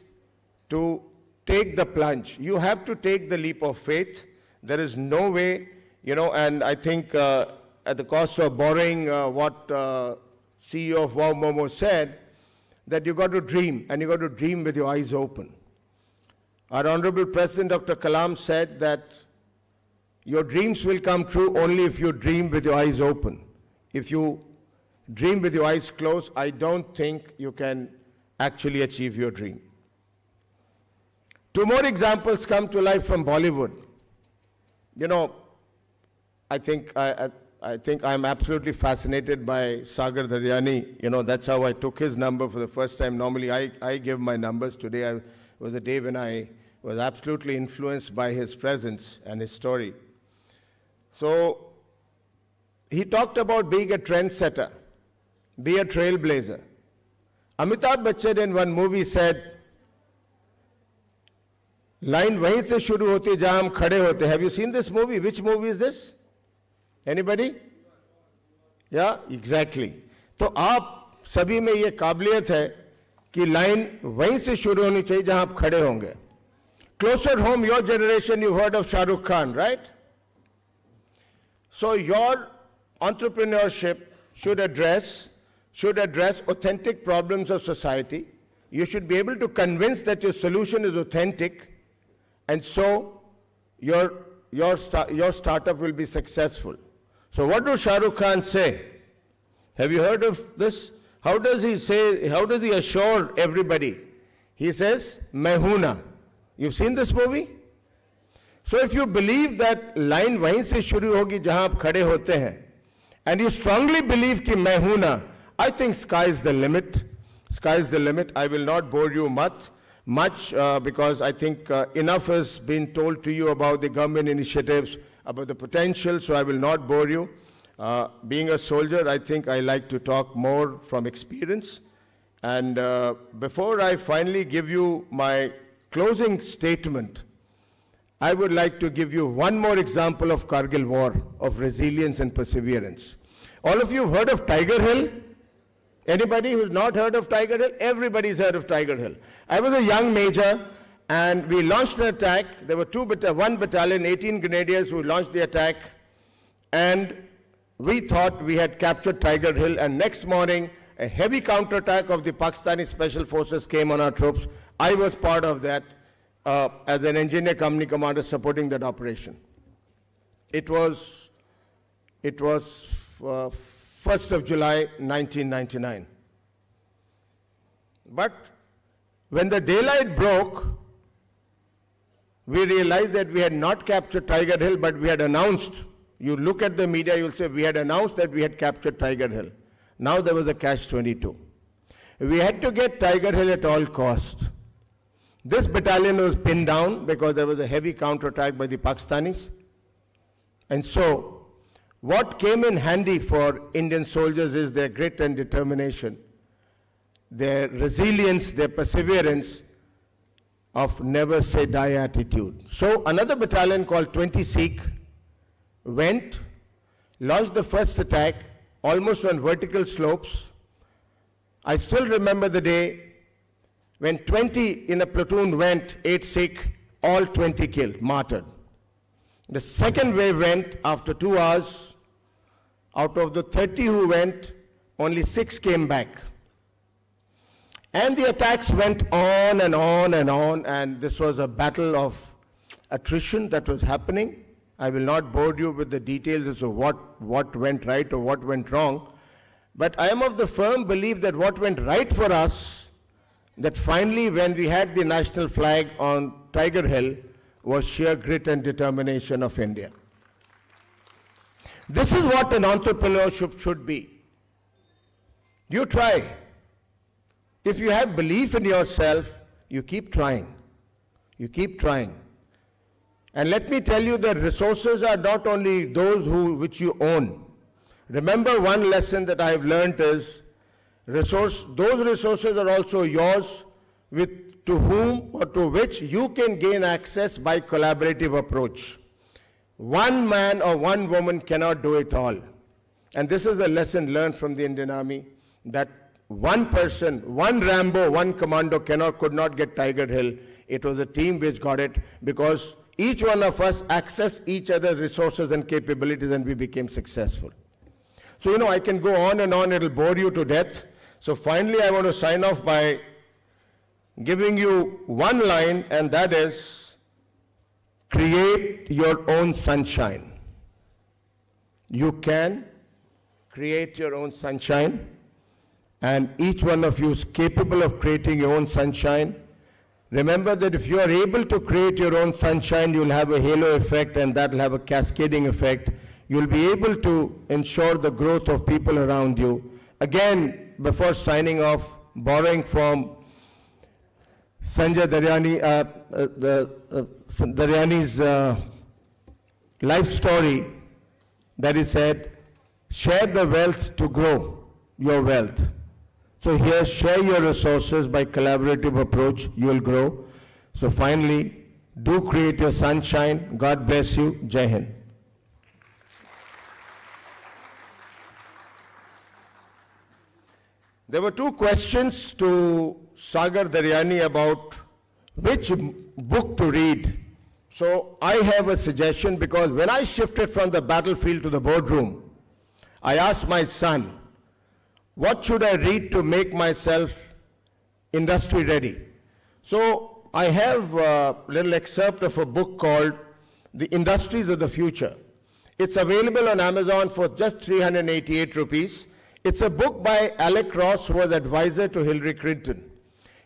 to take the plunge. You have to take the leap of faith. There is no way, and I think at the cost of borrowing what CEO of Wow Momo said, that you got to dream, and you got to dream with your eyes open. Our Honorable President Dr. Kalam said that your dreams will come true only if you dream with your eyes open. If you dream with your eyes closed, I don't think you can actually achieve your dream. 2 more examples come to life from Bollywood. I think I'm absolutely fascinated by Sagar Dharyani. That's how I took his number for the first time. Normally, I give my numbers. Today was a day when I was absolutely influenced by his presence and his story. So he talked about being a trendsetter, be a trailblazer. Amitabh Bachchan in one movie said, line वहीं से शुरू होती जहां हम खड़े होते. Have you seen this movie? Which movie is this? Anybody? Yeah, exactly. तो आप सभी में ये काबिलियत है कि लाइन वहीं से शुरू होनी चाहिए जहां आप खड़े होंगे. Closer home, your generation, you've heard of Shah Rukh Khan, right? So your entrepreneurship should address authentic problems of society. You should be able to convince that your solution is authentic, and so your startup will be successful. So what does Shah Rukh Khan say? Have you heard of this? How does he assure everybody? He says, "Main hoon na." You've seen this movie? So if you believe that line wahin se shuru hogi jahan aap khade hote hain, and you strongly believe ki main hoon na, I think sky is the limit. Sky is the limit. I will not bore you much because I think enough has been told to you about the government initiatives, about the potential, so I will not bore you. Being a soldier, I think I like to talk more from experience. And before I finally give you my closing statement, I would like to give you one more example of Kargil War, of resilience and perseverance. All of you have heard of Tiger Hill? Anybody who's not heard of Tiger Hill? Everybody's heard of Tiger Hill. I was a young major, And we launched an attack. There were one battalion, 18 grenadiers who launched the attack. And we thought we had captured Tiger Hill. And next morning, a heavy counterattack of the Pakistani Special Forces came on our troops. I was part of that as an engineer company commander supporting that operation. It was 1st of July, 1999. But when the daylight broke, we realized that we had not captured Tiger Hill, but we had announced. You look at the media, you'll say we had announced that we had captured Tiger Hill. Now there was a catch-22. We had to get Tiger Hill at all cost. This battalion was pinned down because there was a heavy counterattack by the Pakistanis. And so, what came in handy for Indian soldiers is their grit and determination, their resilience, their perseverance of never say die attitude. So another battalion called 20 Sikh went, launched the first attack, almost on vertical slopes. I still remember the day when 20 in a platoon went, 8 Sikh, all 20 killed, martyred. The second wave went after 2 hours. Out of the 30 who went, only 6 came back. And the attacks went on and on and on, and this was a battle of attrition that was happening. I will not bore you with the details as to what went right or what went wrong. But I am of the firm belief that what went right for us, that finally when we had the national flag on Tiger Hill, was sheer grit and determination of India. This is what an entrepreneurship should be. You try. If you have belief in yourself, you keep trying. You keep trying. And let me tell you that resources are not only those which you own. Remember, one lesson that I have learned is those resources are also yours, to whom or to which you can gain access by collaborative approach. One man or one woman cannot do it all. And this is a lesson learned from the Indian Army, that one person, one Rambo, one commando could not get Tiger Hill. It was a team which got it, because each one of us accessed each other's resources and capabilities, and we became successful. So, I can go on and on, it'll bore you to death. So finally, I want to sign off by giving you one line, and that is, create your own sunshine. You can create your own sunshine, and each one of you is capable of creating your own sunshine. Remember that if you are able to create your own sunshine, you'll have a halo effect, and that will have a cascading effect. You'll be able to ensure the growth of people around you. Again, before signing off, borrowing from Sanjay Daryani's life story, that he said, share the wealth to grow your wealth. So here, share your resources by collaborative approach, you will grow. So finally, do create your sunshine. God bless you. Jai Hind. There were 2 questions to Sagar Daryani about which book to read. So I have a suggestion, because when I shifted from the battlefield to the boardroom, I asked my son, what should I read to make myself industry ready? So I have a little excerpt of a book called The Industries of the Future. It's available on Amazon for just 388 rupees. It's a book by Alec Ross, who was advisor to Hillary Clinton.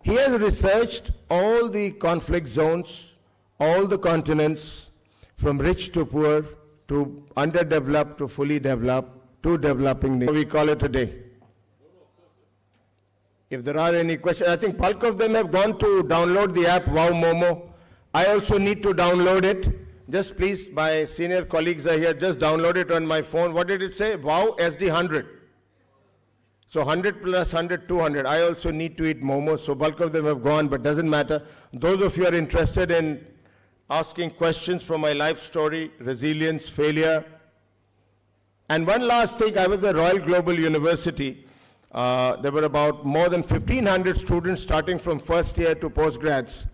He has researched all the conflict zones, all the continents, from rich to poor, to underdeveloped to fully developed, to developing nations. We call it a day. If there are any questions, I think bulk of them have gone to download the app Wow Momo. I also need to download it. Just please, my senior colleagues are here, just download it on my phone. What did it say? Wow SD 100. So 100 plus 100, 200. I also need to eat momos, so bulk of them have gone, but doesn't matter. Those of you are interested in asking questions from my life story, resilience, failure. And one last thing, I was at Royal Global University. There were about more than 1,500 students starting from first year to postgrads.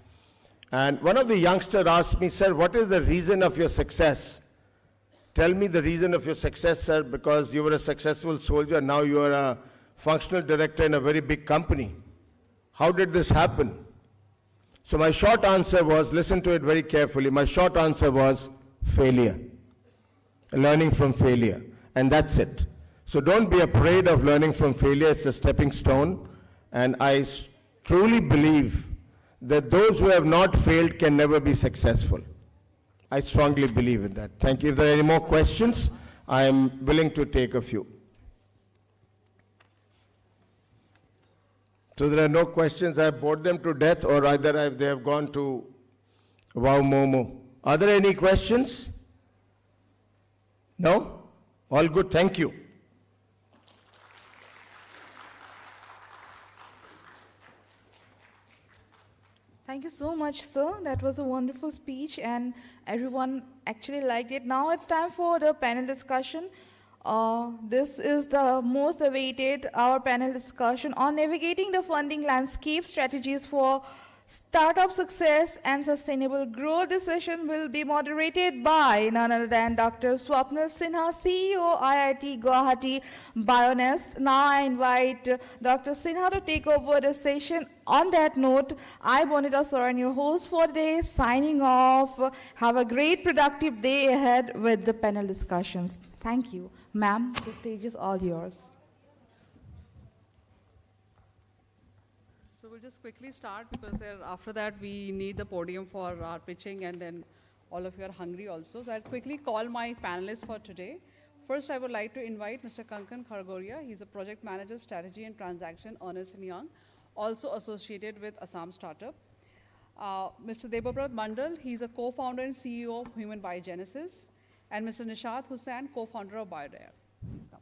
And one of the youngsters asked me, sir, what is the reason of your success? Tell me the reason of your success, sir, because you were a successful soldier, now you are a functional director in a very big company. How did this happen? So my short answer was, listen to it very carefully, my short answer was failure. Learning from failure, and that's it. So don't be afraid of learning from failure, it's a stepping stone, and I truly believe that those who have not failed can never be successful. I strongly believe in that. Thank you. If there are any more questions, I am willing to take a few. So there are no questions. I have bored them to death, or either they have gone to Wow Momo. Are there any questions? No? All good. Thank you. Thank you so much, sir. That was a wonderful speech, and everyone actually liked it. Now it's time for the panel discussion. This is the most awaited, our panel discussion on navigating the funding landscape, strategies for startup success and sustainable growth. This session will be moderated by none other than Dr. Swapnil Sinha, CEO, IIT Guwahati Bionest. Now I invite Dr. Sinha to take over the session. On that note, I, Bonita Soran, your host for today, signing off. Have a great productive day ahead with the panel discussions. Thank you. Ma'am, the stage is all yours. So we'll just quickly start, because after that we need the podium for our pitching, and then all of you are hungry also. So I'll quickly call my panelists for today. First, I would like to invite Mr. Kankan Khargoria. He's a project manager, strategy and transaction, Ernst & Young, also associated with Assam Startup. Mr. Debabrat Mandal, he's a co-founder and CEO of Human Biogenesis. And Mr. Nishad Hussain, co-founder of Biodare. Please come.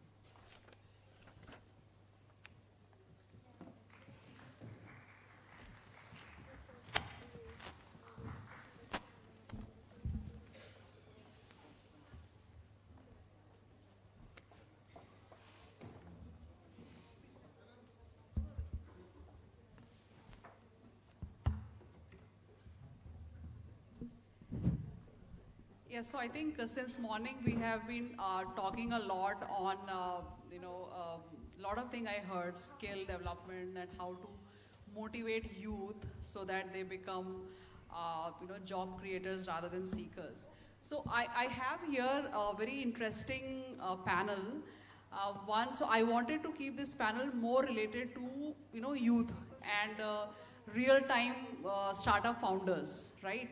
Yes, so I think since morning we have been talking a lot on, a lot of things I heard, skill development and how to motivate youth so that they become, job creators rather than seekers. So I have here a very interesting panel. So I wanted to keep this panel more related to, youth and real-time startup founders, right?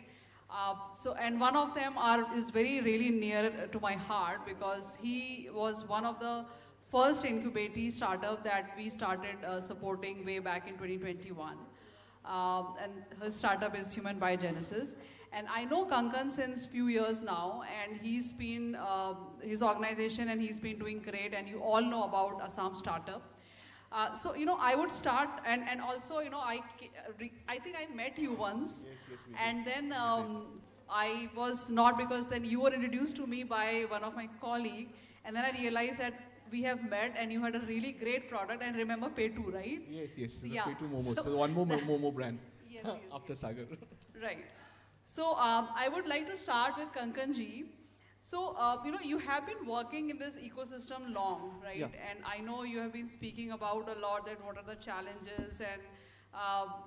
And one of them is really near to my heart, because he was one of the first incubatee startup that we started supporting way back in 2021. And his startup is Human Biogenesis. And I know Kankan since few years now, and he's been, his organization, and he's been doing great, and you all know about Assam Startup. I would start, and also, I think I met you once, yes, and then I was not, because then you were introduced to me by one of my colleagues, and then I realized that we have met, and you had a really great product, and remember Petu, right? Yes, yeah. Petu Momo, so one more Momo brand, yes, after Sagar. Right. So I would like to start with Kankanji. So, you have been working in this ecosystem long, right? Yeah. And I know you have been speaking about a lot that what are the challenges and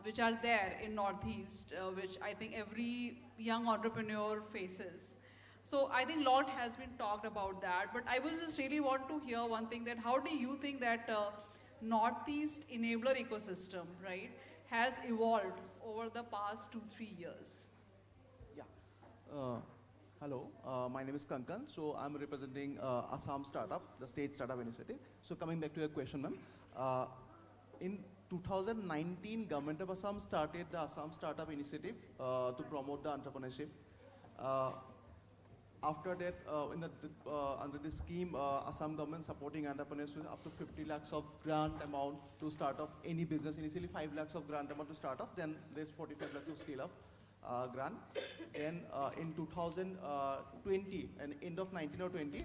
which are there in Northeast, which I think every young entrepreneur faces. So I think a lot has been talked about that, but I was just really want to hear one thing, that how do you think that Northeast enabler ecosystem, right, has evolved over the past 2-3 years? Yeah. Hello, my name is Kankan. So I'm representing Assam Startup, the state startup initiative. So coming back to your question, ma'am, in 2019, Government of Assam started the Assam Startup Initiative to promote the entrepreneurship. After that, under this scheme, Assam government supporting entrepreneurs with up to 50 lakhs of grant amount to start off any business. Initially 5 lakhs of grant amount to start off, then there's 45 lakhs of scale up. Grant. Then in 2020, and end of 19 or 20,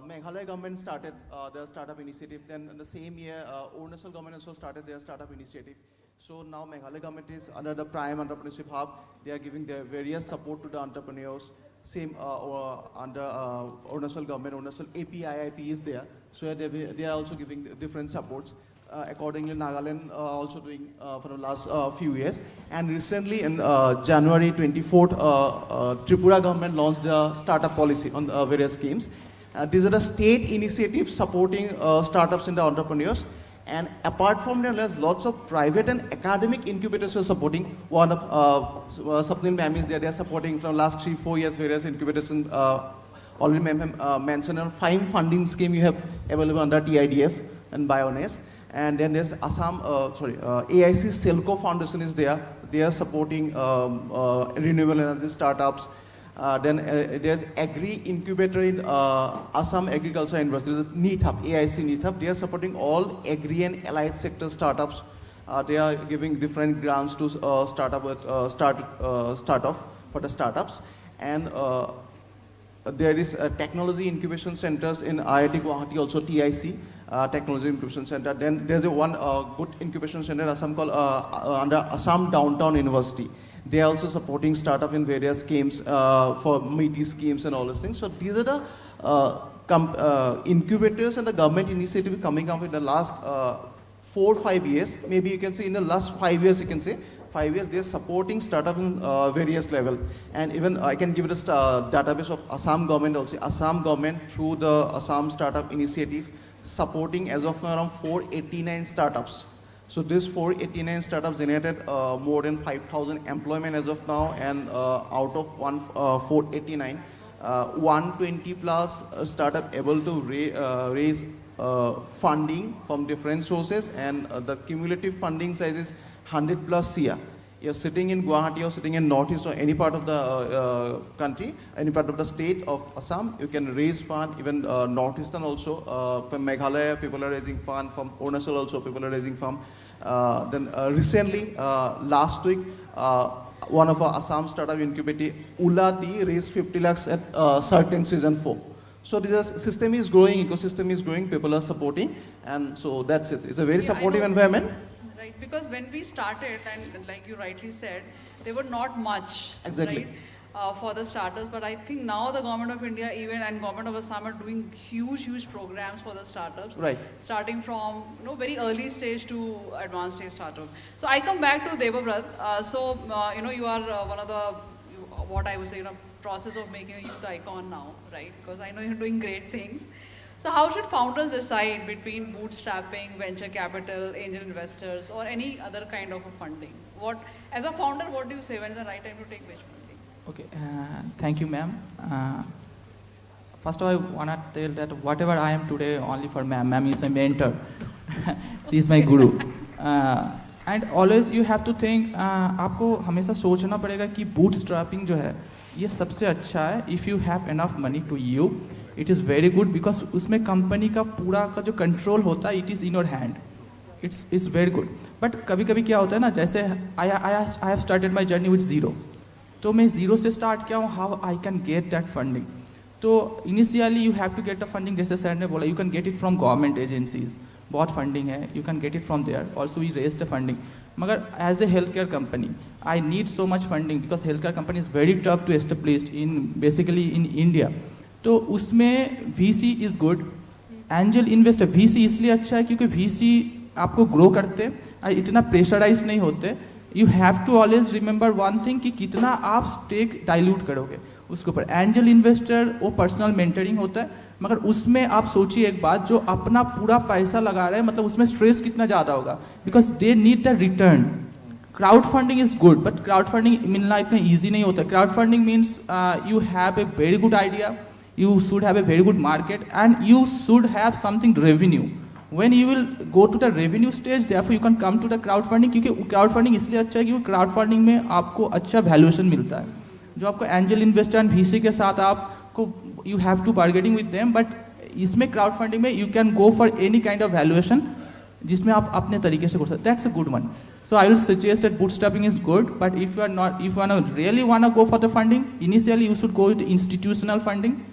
Meghalaya government started the startup initiative. Then in the same year, Arunachal government also started their startup initiative. So now Meghalaya government is under the Prime Entrepreneurship Hub. They are giving their various support to the entrepreneurs. Same under Arunachal government, Arunachal APIIP is there. So they are also giving different supports. Accordingly, Nagaland also doing for the last few years. And recently in January 24th, Tripura government launched a startup policy on various schemes. These are the state initiatives supporting startups and the entrepreneurs. And apart from that, there's lots of private and academic incubators who are supporting. One of Sapnil ma'am is there. They are supporting from last 3-4 years various incubators. And, already ma'am mentioned on 5 funding scheme you have available under TIDF and Bioness. And then there's AIC Selco Foundation is there. They are supporting renewable energy startups. Then there's Agri Incubator in Assam Agriculture University, NEET Hub, AIC NEET Hub. They are supporting all agri and allied sector startups. They are giving different grants to start off for the startups. And there is technology incubation centers in IIT Guwahati, also TIC, Technology Incubation Center. Then there's one good incubation center in Assam called under Assam Downtown University. They are also supporting startup in various schemes for MITI schemes and all those things. So these are the incubators and the government initiative coming up in the last 4-5 years. Maybe you can say in the last 5 years, you can say 5 years, they are supporting startup in various level. And even I can give it a database of Assam government also. Assam government through the Assam Startup Initiative supporting as of now around 489 startups. So this 489 startups generated more than 5,000 employment as of now, and out of 489, 120 plus startup able to raise funding from different sources, and the cumulative funding size is 100 plus CR. You're sitting in Guwahati or sitting in Northeast or any part of the country, any part of the state of Assam, you can raise fund. Even Northeastern also, from Meghalaya, people are raising fund. From Arunachal also, people are raising fund. Then recently, last week, one of our Assam startup incubator, Ulati, raised 50 lakhs at certain season 4. So the system is growing, ecosystem is growing, people are supporting, and so that's it. It's a very supportive environment. Right, because when we started, and like you rightly said, there were not much, exactly, right, for the starters. But I think now the government of India even and government of Assam are doing huge programs for the startups, right, starting from very early stage to advanced stage startup. So I come back to Devabrat. You are one of the, what I would say, process of making a youth icon now, right? Because I know you're doing great things. So how should founders decide between bootstrapping, venture capital, angel investors, or any other kind of a funding? As a founder, what do you say when is the right time to take which funding? Okay, thank you, ma'am. First of all, I want to tell that whatever I am today, only for ma'am. Ma'am is a mentor. She is my guru. And always you have to think, आपको हमेशा सोचना पड़ेगा कि bootstrapping जो है, ये सबसे अच्छा है. If you have enough money to you, it is very good because उसमें कंपनी का पूरा का जो कंट्रोल होता है, it is in your hand. It's very good. But कभी-कभी क्या होता है ना, जैसे I have started my journey with zero. तो मैं zero से start किया हूँ, how I can get that funding. तो initially you have to get the funding, जैसे सर ने बोला, you can get it from government agencies. बहुत funding है, you can get it from there. Also we raised the funding. मगर as a healthcare company, I need so much funding because healthcare company is very tough to establish basically in India. तो उसमें VC is good, angel investor VC इसलिए अच्छा है क्योंकि VC आपको grow करते, इतना pressurized नहीं होते. You have to always remember one thing कि कितना आप stake dilute करोगे उसके ऊपर. Angel investor वो personal mentoring होता है, मगर उसमें आप सोचिए एक बात, जो अपना पूरा पैसा लगा रहे हैं, मतलब उसमें stress कितना ज़्यादा होगा, because they need the return. Crowdfunding is good, but crowdfunding मिलना इतना easy नहीं होता. Crowdfunding means you have a very good idea. You should have a very good market and you should have something revenue. When you will go to the revenue stage, therefore you can come to the crowdfunding, क्योंकि crowdfunding इसलिए अच्छा है क्योंकि crowdfunding में आपको अच्छा valuation मिलता है. जो आपको angel investor and VC के साथ आपको you have to bargaining with them, but इसमें crowdfunding में you can go for any kind of valuation जिसमें आप अपने तरीके से कर सकते. That's a good one. So I will suggest that bootstrapping is good, but if you really wanna go for the funding, initially you should go with institutional funding.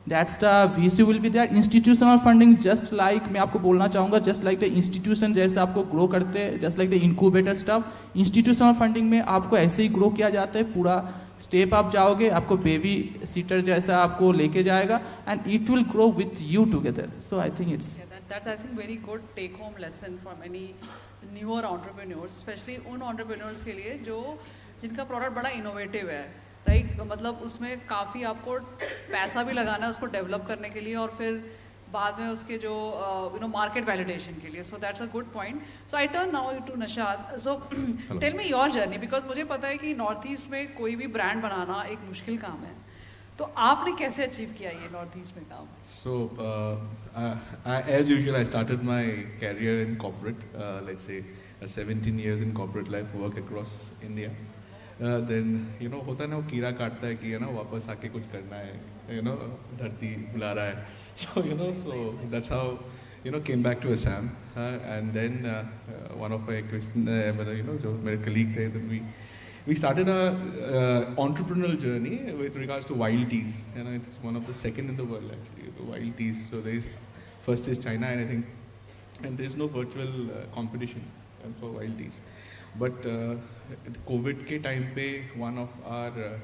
That's the VC will be there. Institutional funding, just like मैं आपको बोलना चाहूँगा, just like the institution जैसे आपको grow करते हैं, just like the incubator stuff, institutional funding में आपको ऐसे ही grow किया जाता है, पूरा step आप जाओगे, आपको baby sitter जैसा आपको लेके जाएगा, and it will grow with you together. So I think it's. Yeah, that's I think very good take-home lesson from any newer entrepreneurs, especially उन entrepreneurs के लिए जो जिनका product बड़ा innovative है. राइट मतलब उसमें काफ़ी आपको पैसा भी लगाना है उसको डेवलप करने के लिए और फिर बाद में उसके जो मार्केट वैलिडेशन के लिए. So that's a good point. So I turn now to Nashad. So tell me your journey, because मुझे पता है कि नॉर्थ ईस्ट में कोई भी ब्रांड बनाना एक मुश्किल काम है, तो आपने कैसे अचीव किया ये नॉर्थ ईस्ट में काम? So as usual I started my career in corporate, let's say 17 years in corporate life, work across India. Then होता ना वो कीड़ा काटता है कि वापस आके कुछ करना है, धरती बुला रहा है. So that's how came back to Assam, and then one of my जो मेरे colleague थे, then we started a entrepreneurial journey with regards to wild teas. It's one of the second in the world actually, the wild teas. So first is China, and I think, and there's no virtual competition for wild teas. But COVID के time पे one of our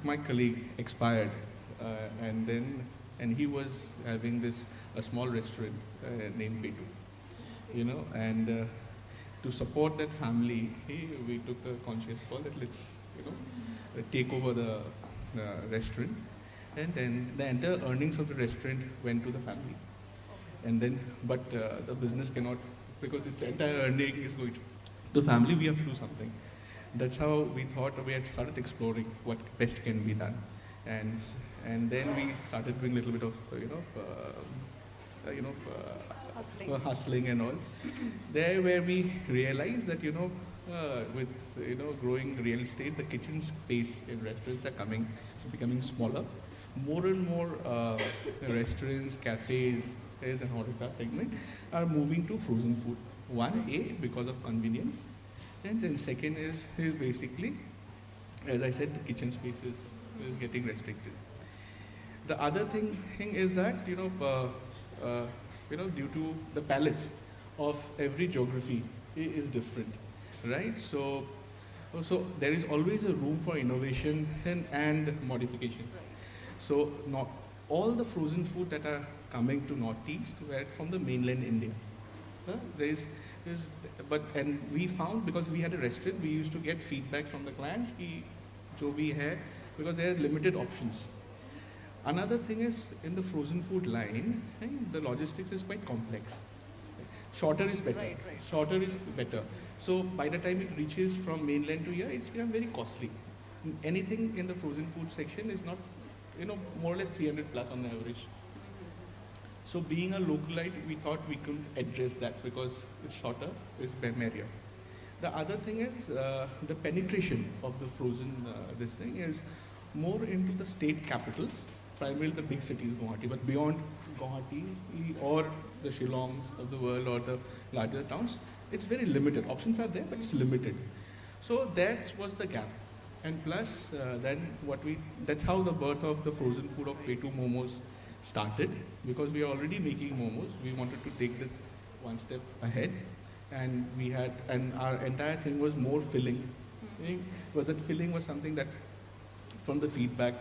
my colleague expired, and he was having a small restaurant named Petu, and to support that family we took a conscious call that let's take over the restaurant, and then the entire earnings of the restaurant went to the family, and then but the business cannot, because its entire earning is going to the family. We have to do something. That's how we thought. We had started exploring what best can be done, and then we started doing a little bit of hustling and all. There where we realized that with growing real estate, the kitchen space in restaurants are becoming smaller. More and more restaurants, cafes, and horeca segment are moving to frozen food. One, because of convenience, and then second is basically, as I said, the kitchen space is getting restricted. The other thing is that due to the palates of every geography is different, right? So there is always a room for innovation and modification. So not all the frozen food that are coming to Northeast were from the mainland India. And we found, because we had a restaurant, we used to get feedback from the clients कि जो भी है, because there are limited options. Another thing is, in the frozen food line, the logistics is quite complex. Shorter is better. Right. Shorter is better. So by the time it reaches from mainland to here, it's become very costly. Anything in the frozen food section is not, more or less 300 plus on the average. So being a localite, we thought we could address that because it's shorter, it's merrier. The other thing is the penetration of the frozen this thing is more into the state capitals, primarily the big cities, Guwahati, but beyond Guwahati or the Shillongs of the world or the larger towns, it's very limited. Options are there, but it's limited. So that was the gap. And plus, that's how the birth of the frozen food of Petu momos started, because we are already making momos. We wanted to take that one step ahead, and our entire thing was more filling. Because that filling was something that from the feedback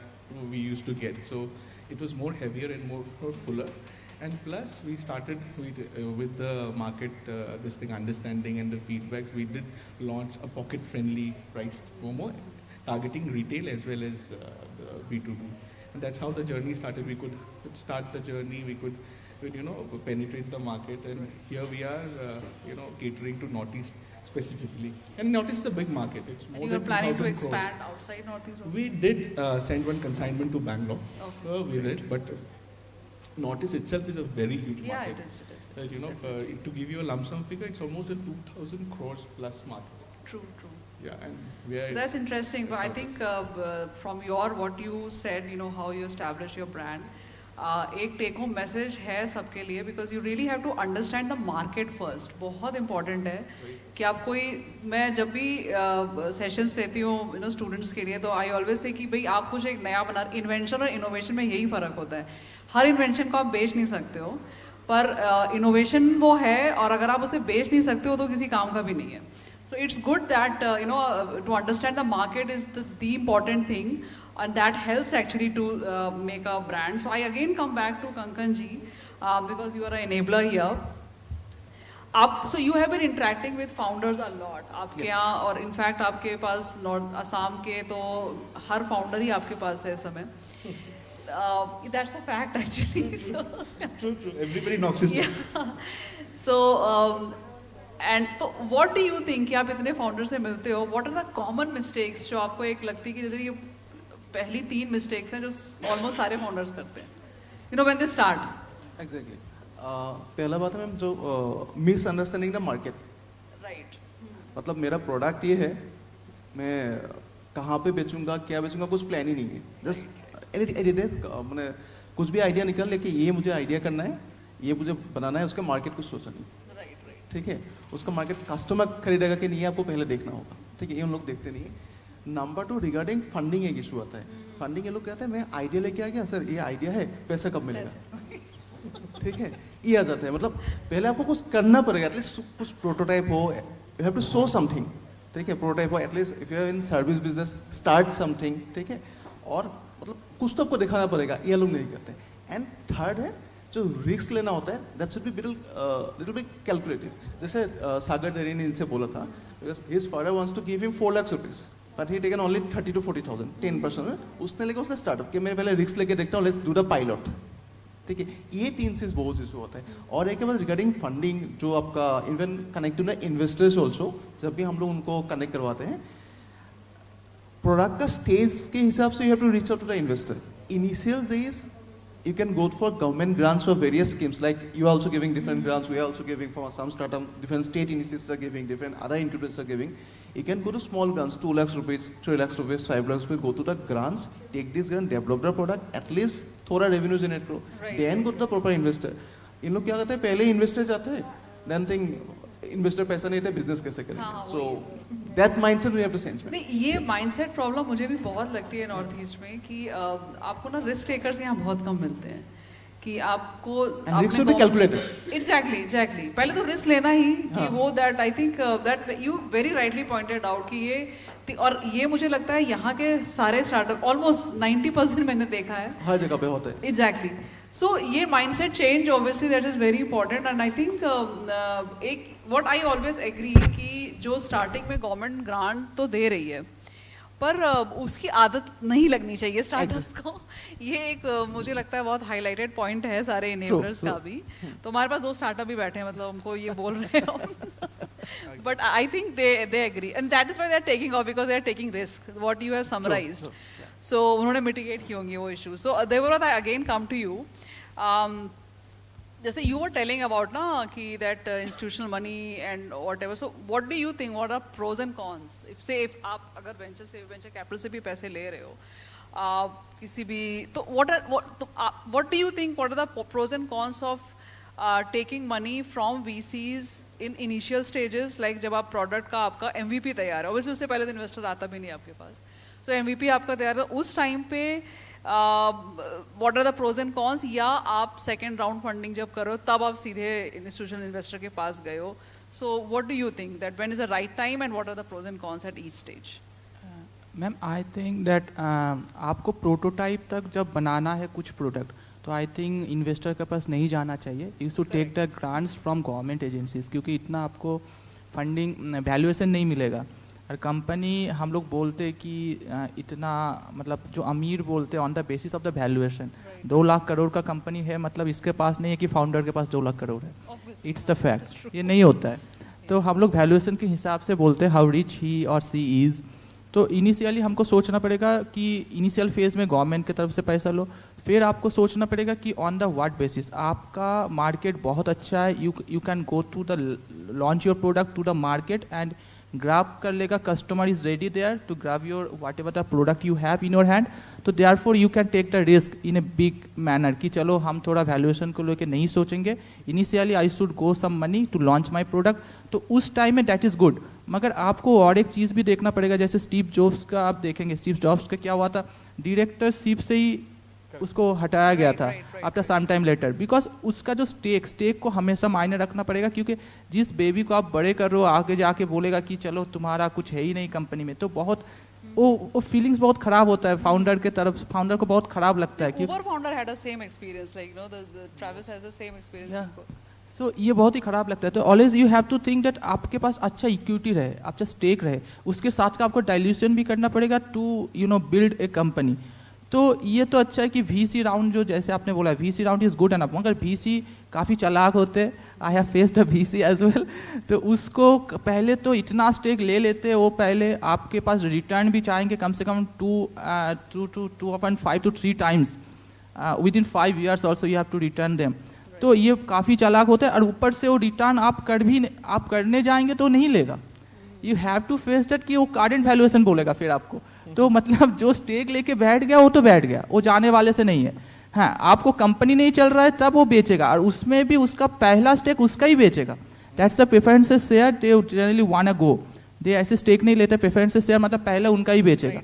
we used to get. So it was more heavier and more fuller. And plus we started with the market, understanding and the feedbacks, we did launch a pocket-friendly priced momo, targeting retail as well as the B2B. And that's how the journey started. We could start the journey, we could penetrate the market, and here we are, catering to Northeast specifically. And Northeast is a big market. It's more and you are planning to expand outside Northeast also? We did send one consignment to Bangalore. Okay. We did, but Northeast itself is a very huge market. Yeah, it is. To give you a lump sum figure, it's almost a 2,000 crores plus market. True. Yeah, and so that's interesting. But I think from what you said, how you established your brand, एक take home message है सबके लिए, because you really have to understand the market first. बहुत important है कि आप कोई, मैं जब भी सेशंस लेती हूँ स्टूडेंट्स के लिए, तो आई ऑलवेज से कि भाई आप कुछ एक नया बना, इन्वेंशन और इनोवेशन में यही फ़र्क होता है. हर इन्वेंशन को आप बेच नहीं सकते हो, पर इनोवेशन वो है, और अगर आप उसे बेच नहीं सकते हो तो किसी काम का भी नहीं है. So it's good that to understand the market is the important thing, and that helps actually to make a brand. So I again come back to Kankan ji, because you are an enabler here. So you have been interacting with founders a lot. आपके यहाँ, और in fact आपके पास north Assam के तो हर founder ही आपके पास है इस समय. That's a fact actually. So true. Everybody knocks his door. So. And तो व्हाट डू यू थिंक कि आप इतने फाउंडर से मिलते हो, what are the common mistakes जो आपको एक लगती है कि जैसे ये पहली 3 मिस्टेक्स हैं जो ऑलमोस्ट सारे फाउंडर्स करते हैं व्हेन दे स्टार्ट? एग्जैक्टली. पहला बात है मैम जो मिसअंडरस्टैंडिंग द मार्केट. राइट. मतलब मेरा प्रोडक्ट ये है, मैं कहाँ पे बेचूंगा, क्या बेचूंगा, कुछ प्लान ही नहीं है. जस्ट मैंने कुछ भी आइडिया निकल लेके ये मुझे आइडिया करना है, ये मुझे बनाना है, उसका मार्केट कुछ सोचा नहीं. ठीक है, उसका मार्केट कस्टमर खरीदेगा कि नहीं आपको पहले देखना होगा. ठीक है, ये उन लोग देखते नहीं है. नंबर 2 रिगार्डिंग फंडिंग एक इशू आता है. फंडिंग ये लोग कहते हैं मैं आइडिया लेके आ गया सर, ये आइडिया है, पैसा कब मिलेगा. ठीक है, ये आ जाता है. मतलब पहले आपको कुछ करना पड़ेगा, एटलीस्ट कुछ प्रोटोटाइप हो, you have to show something. ठीक है, प्रोटोटाइप हो, at least if you are in service business start something. ठीक है, और मतलब कुछ तो आपको दिखाना पड़ेगा, ये लोग नहीं करते. एंड थर्ड है जो रिस्क लेना होता है, that should be little bit calculative. जैसे सागर दरी ने इनसे बोला था, because his father wants to give him 4 lakh rupees, but he taken only 30 to 40,000, 10%. उसने लेके उसने स्टार्टअप कि मैं पहले रिस्क लेके देखता हूँ, लेट्स डू द पायलट. ठीक है, ये 3 चीज बहुत इशू होता है. और एक बात रिगार्डिंग फंडिंग, जो आपका इवन कनेक्टेड है इन्वेस्टर्स ऑल्सो, जब भी हम लोग उनको कनेक्ट करवाते हैं, प्रोडक्ट का स्टेज के हिसाब से you have to reach out to the investor. Initial days you can go for government grants or various schemes, like you are also giving different grants, we are also giving for some startup, different state initiatives are giving, different other incubators are giving. You can go to small grants, 2 lakhs rupees, 3 lakhs rupees, 5 lakhs rupees, go to the grants, take this grant, develop the product, at least थोड़ा revenue generate करो, then go to the proper investor. इन लोग क्या करते हैं, पहले investor जाते हैं, then think investor पैसा नहीं था, बिजनेस कैसे करेंगे. So that mindset we have to change. नहीं, ये माइंडसेट प्रॉब्लम मुझे भी बहुत लगती है नॉर्थ ईस्ट में, कि आपको ना रिस्क टेकर्स यहाँ बहुत कम मिलते हैं, कि आपको risk should be calculated. Exactly. पहले तो रिस्क लेना ही कि वो that I think that you very rightly pointed out कि ये, और ये मुझे लगता है यहाँ के सारे स्टार्टअप ऑलमोस्ट 90% मैंने देखा है, हर जगह पे होता है. एग्जैक्टली. सो ये mindset change obviously that is very important. And I think एक व्हाट आई ऑलवेज एग्री कि जो स्टार्टिंग में गवर्नमेंट ग्रांट तो दे रही है, पर उसकी आदत नहीं लगनी चाहिए स्टार्टअप्स को. ये एक मुझे लगता है बहुत हाईलाइटेड पॉइंट है सारे इनेबलर्स का भी. तो हमारे पास 2 स्टार्टअप भी बैठे हैं, मतलब हमको ये बोल रहे हो. But I think they agree, and that is why they are taking off, because they are taking risk, what you have summarised. So उन्होंने मिटिगेट की होंगी वो issue. So Devvrat, I again come to you. जैसे you were telling about ना कि that institutional money and whatever, so what do you think, what are pros and cons, if आप अगर venture capital से भी पैसे ले रहे हो किसी भी, तो what do you think, what are the pros and cons of taking money from VCs in initial stages, like जब आप product का आपका MVP तैयार है, obviously उससे पहले तो investor आता भी नहीं आपके पास, so MVP आपका तैयार है, उस टाइम पे what are the pros and cons, या आप सेकेंड राउंड फंडिंग जब करो तब आप सीधे इंस्टीट्यूशनल इन्वेस्टर के पास गए हो. So what do you think that when is the right time, and what are the pros and cons at each stage? Ma'am, I think that आपको प्रोटोटाइप तक जब बनाना है कुछ प्रोडक्ट, तो आई थिंक इन्वेस्टर के पास नहीं जाना चाहिए. You should take the grants from government agencies, क्योंकि इतना आपको फंडिंग वैल्यूएशन नहीं मिलेगा. और कंपनी हम लोग बोलते कि इतना, मतलब जो अमीर बोलते हैं on the basis of the valuation, 2 lakh crore का कंपनी है, मतलब इसके पास नहीं है कि फाउंडर के पास 2 लाख करोड़ है. इट्स द फैक्ट, ये नहीं होता है. तो हम लोग वैल्यूएशन के हिसाब से बोलते हैं हाउ रिच ही और सी इज़. तो इनिशियली हमको सोचना पड़ेगा कि इनिशियल फेज में गवर्नमेंट की तरफ से पैसा लो, फिर आपको सोचना पड़ेगा कि ऑन द व्हाट बेसिस आपका मार्केट बहुत अच्छा है, you can go to the launch your product to the market and grab कर लेगा, customer is ready there to grab your whatever the product you have in your hand, तो therefore you can take the risk in a big manner कि चलो हम थोड़ा valuation को लेकर नहीं सोचेंगे, initially I should go some money to launch my product, तो उस टाइम में दैट इज़ गुड। मगर आपको और एक चीज़ भी देखना पड़ेगा, जैसे स्टीव जॉब्स का आप देखेंगे, स्टीव जॉब्स का क्या हुआ था, डायरेक्टरशिप से ही उसको हटाया गया था after some time later, because उसका जो स्टेक को हमेशा मायने रखना पड़ेगा, क्योंकि जिस बेबी को आप बड़े कर रहे हो आगे जाके बोलेगा कि चलो तुम्हारा कुछ है ही नहीं कंपनी में, तो बहुत वो फीलिंग्स बहुत खराब होता है फाउंडर के तरफ, फाउंडर को बहुत खराब लगता है कि Uber founder had a same experience, like the Travis has the same experience. सो ये बहुत ही खराब लगता है। तो always you have to think that आपके पास अच्छा इक्विटी रहे, अच्छा स्टेक रहे, उसके साथ का आपको डाइल्यूशन भी करना पड़ेगा टू बिल्ड ए कंपनी। तो ये तो अच्छा है कि VC राउंड जो जैसे आपने बोला VC round is good enough, मगर VC काफ़ी चालाक होते हैं, I have faced a VC as well, तो उसको पहले तो इतना स्टेक ले लेते हैं, वो पहले आपके पास रिटर्न भी चाहेंगे कम से कम 2.5 to 3 times within 5 years also you have to return them. तो ये काफ़ी चालाक होता है, और ऊपर से वो रिटर्न आप करने जाएंगे तो नहीं लेगा, you have to face that कि वो करंट वैल्यूएशन बोलेगा फिर आपको, तो मतलब जो स्टेक लेके बैठ गया वो तो बैठ गया, वो जाने वाले से नहीं है। हाँ, आपको कंपनी नहीं चल रहा है तब वो बेचेगा, और उसमें भी उसका पहला स्टेक उसका ही बेचेगा, that's the preferences share they generally want go, they ऐसे स्टेक नहीं लेते, प्रेफरेंसेस शेयर मतलब पहले उनका ही बेचेगा।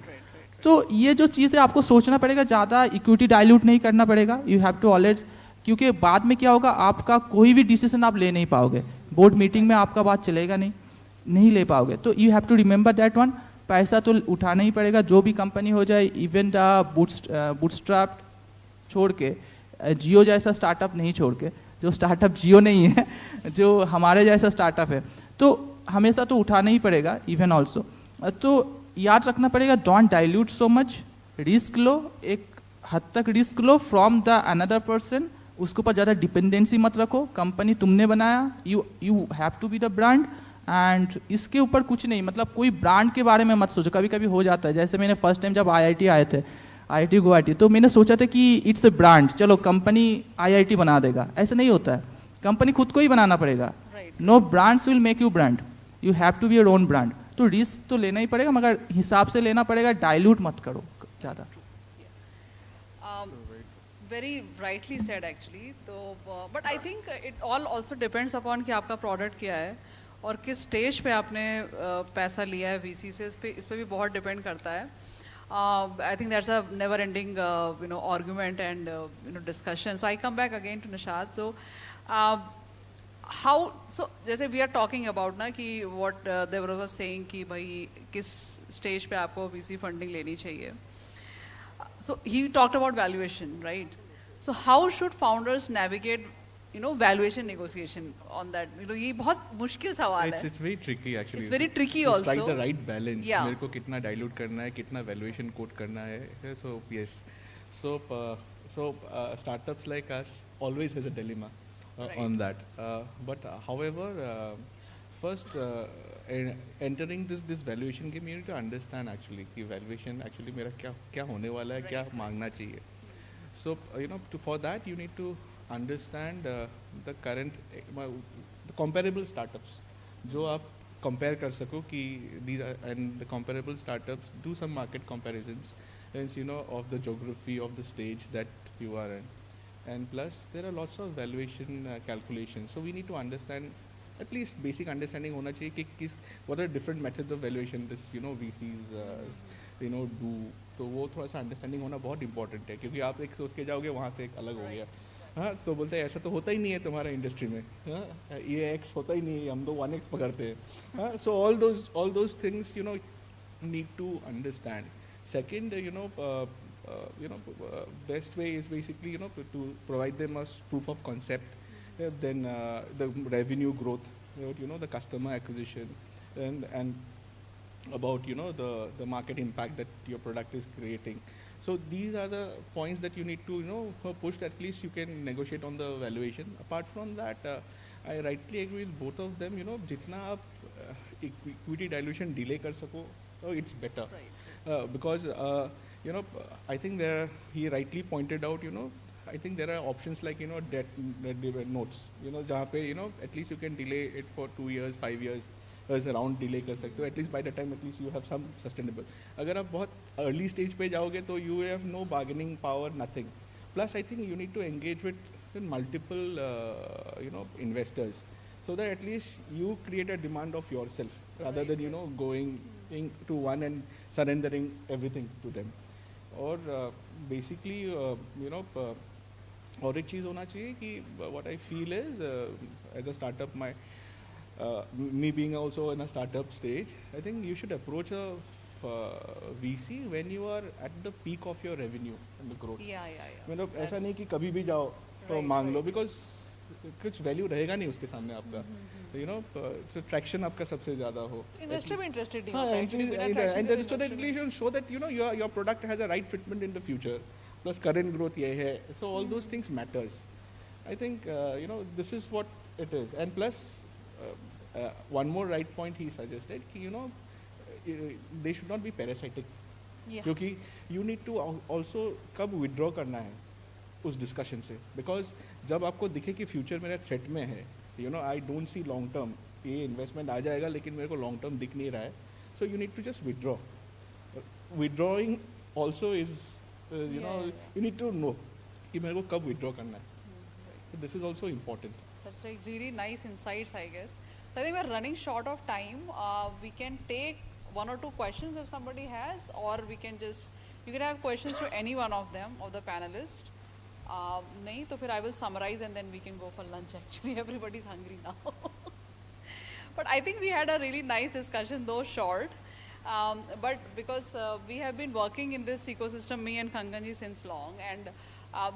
तो ये जो चीज़ है आपको सोचना पड़ेगा, ज़्यादा इक्विटी डाइल्यूट नहीं करना पड़ेगा, यू हैव टू ऑलवेज, क्योंकि बाद में क्या होगा आपका कोई भी डिसीजन आप ले नहीं पाओगे, बोर्ड मीटिंग में आपका बात चलेगा नहीं ले पाओगे। तो you have to remember that one, पैसा तो उठाना ही पड़ेगा, जो भी कंपनी हो जाए, इवन द बूटस्ट्रैप छोड़ के, जियो जैसा स्टार्टअप नहीं छोड़ के, जो स्टार्टअप जियो नहीं है, जो हमारे जैसा स्टार्टअप है, तो हमेशा तो उठाना ही पड़ेगा इवन ऑल्सो। तो याद रखना पड़ेगा, don't dilute so much, risk लो, एक हद तक रिस्क लो फ्रॉम द अनदर पर्सन, उसके ऊपर ज़्यादा डिपेंडेंसी मत रखो, कंपनी तुमने बनाया, you have to be the brand, and इसके ऊपर कुछ नहीं, मतलब कोई ब्रांड के बारे में मत सोचो, कभी कभी हो जाता है, जैसे मैंने फर्स्ट टाइम जब IIT आए थे, IIT गुवाहाटी, तो मैंने सोचा था कि इट्स ए ब्रांड, चलो कंपनी IIT बना देगा, ऐसा नहीं होता है, कंपनी खुद को ही बनाना पड़ेगा, no brands will make you brand, you have to be your own brand. तो रिस्क तो लेना ही पड़ेगा, मगर हिसाब से लेना पड़ेगा, डाइल्यूट मत करो ज़्यादा। Very rightly said actually, तो but I think it all also depends upon कि आपका प्रोडक्ट क्या है और किस स्टेज पे आपने पैसा लिया है VC से, इस पे भी बहुत डिपेंड करता है। I think that's a never ending argument and discussion. So I come back again to Nishad. So so जैसे we are talking about ना कि what Devra was saying कि भाई किस स्टेज पे आपको VC फंडिंग लेनी चाहिए। So he talked about valuation, right? So how should founders navigate, valuation negotiation on that? ये बहुत मुश्किल सवाल है. It's very tricky actually. It's very tricky to also. Strike the right balance. Yeah. मेरे को कितना dilute करना है, कितना valuation quote करना है. So yes. So startups like us always has a dilemma on that. But however, first entering this valuation game, you need to understand actually कि valuation actually मेरा क्या होने वाला है, क्या मांगना चाहिए. So for that you need to understand the current the comparable startups जो आप compare कर सको कि these are, and the comparable startups do some market comparisons and of the geography of the stage that you are in, and plus there are lots of valuation calculations. So we need to understand, at least basic understanding होना चाहिए कि what are different methods of valuation this VCs do. तो वो थोड़ा सा understanding होना बहुत important है, क्योंकि आप एक सोच के जाओगे वहाँ से एक अलग हो गया. हाँ, तो बोलते हैं ऐसा तो होता ही नहीं है तुम्हारा इंडस्ट्री में, हाँ ये X होता ही नहीं है, हम तो 1X पकड़ते हैं. हाँ, so all those things need to understand. Second, best way is basically to provide them a proof of concept, then the revenue growth, the customer acquisition, and about the market impact that your product is creating. So these are the points that you need to push. At least you can negotiate on the valuation. Apart from that, I rightly agree with both of them. जितना आप equity dilution delay कर सको, it's better. Right. Because I think he rightly pointed out, I think there are options like debt notes, जहाँ पे at least you can delay it for 2 years, 5 years, around delay कर सकते हो, at least by the time at least you have some sustainable. अगर आप बहुत early stage पे जाओगे तो you have no bargaining power, nothing. Plus I think you need to engage with multiple investors, so that at least you create a demand of yourself rather than going to one and surrendering everything to them. और basically और एक चीज़ होना चाहिए कि what I feel is as a startup, me being also in a startup stage, I think you should approach a VC when you are at the peak of your revenue and the growth. मतलब ऐसा नहीं कि कभी भी जाओ तो मांग लो, because कुछ वैल्यू रहेगा नहीं उसके सामने आपका. So ट्रैक्शन आपका सबसे ज़्यादा हो. Investor भी interested नहीं हाँ, होता actually बिना traction and के so that at least you show that your product has a right fitment in the future. Plus current growth ये है. So all those things matters. I think this is what it is. And plus one more right point he suggested कि they should not be parasitic. क्योंकि you need to also कब withdraw करना है उस discussion से. Because जब आपको दिखे कि फ्यूचर मेरा थ्रेट में है, I don't see long term, ये इन्वेस्टमेंट आ जाएगा लेकिन मेरे को लॉन्ग टर्म दिख नहीं रहा है, so you need to just withdraw. Withdrawing also is you need to know कि मेरे को कब विदड्रॉ करना है. This is also important. That's like really nice insights, I guess. So I think we're running short of time. We can take one or two questions if somebody has, or we can you can have questions to any one of them, of the panelists. नहीं तो फिर I will summarize and then we can go for lunch. Actually, everybody's hungry now. But I think we had a really nice discussion, though short. But because we have been working in this ecosystem, me and Kanganji, since long, and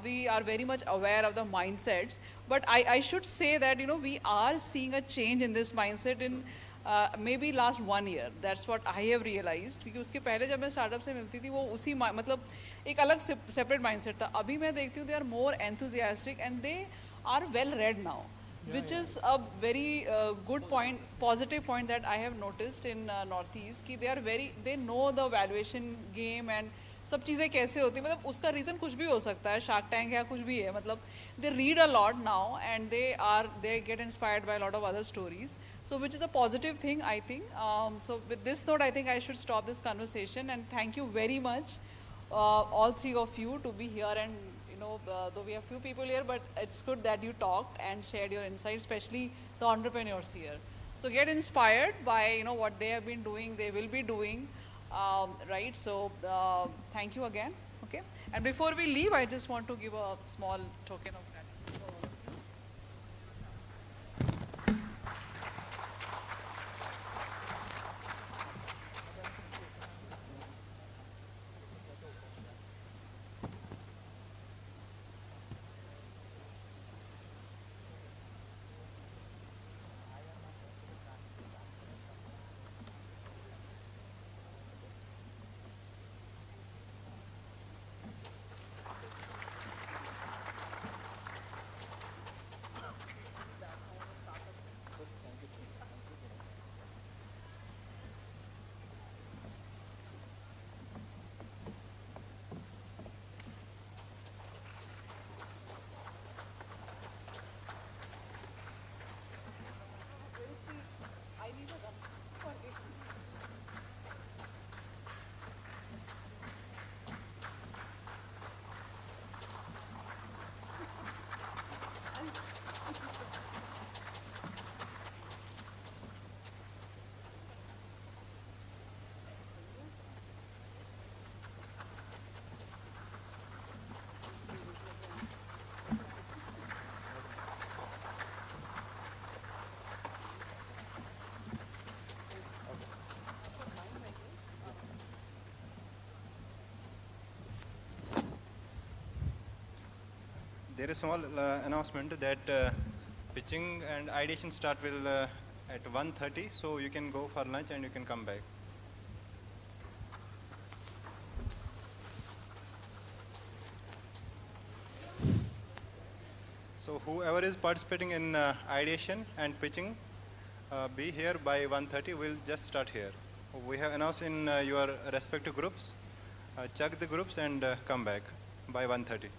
we are very much aware of the mindsets. But I should say that we are seeing a change in this mindset in maybe last 1 year. That's what I have realized. क्योंकि उसके पहले जब मैं startup से मिलती थी वो उसी मतलब एक अलग सेपरेट माइंडसेट था. अभी मैं देखती हूँ they are more enthusiastic and they are well read now. Which is a very good point, positive point that I have noticed in Northeast कि they know the valuation game and सब चीज़ें कैसे होती है. मतलब उसका रीज़न कुछ भी हो सकता है, शार्क टैंक या कुछ भी है. मतलब they read a lot now and they get inspired by a lot of other stories. So which is a positive thing, I think. So with this note, I think I should stop this conversation and thank you very much, all three of you, to be here. And though we have few people here, but it's good that you talked and shared your insights, especially the entrepreneurs here. So get inspired by what they have been doing, they will be doing, right? So thank you again. Okay. And before we leave, I just want to give a small token of gratitude. There is a small announcement that pitching and ideation start will at 1:30, so you can go for lunch and you can come back. So whoever is participating in ideation and pitching, be here by 1:30. We'll just start here. We have announced in your respective groups. Check the groups and come back by 1:30.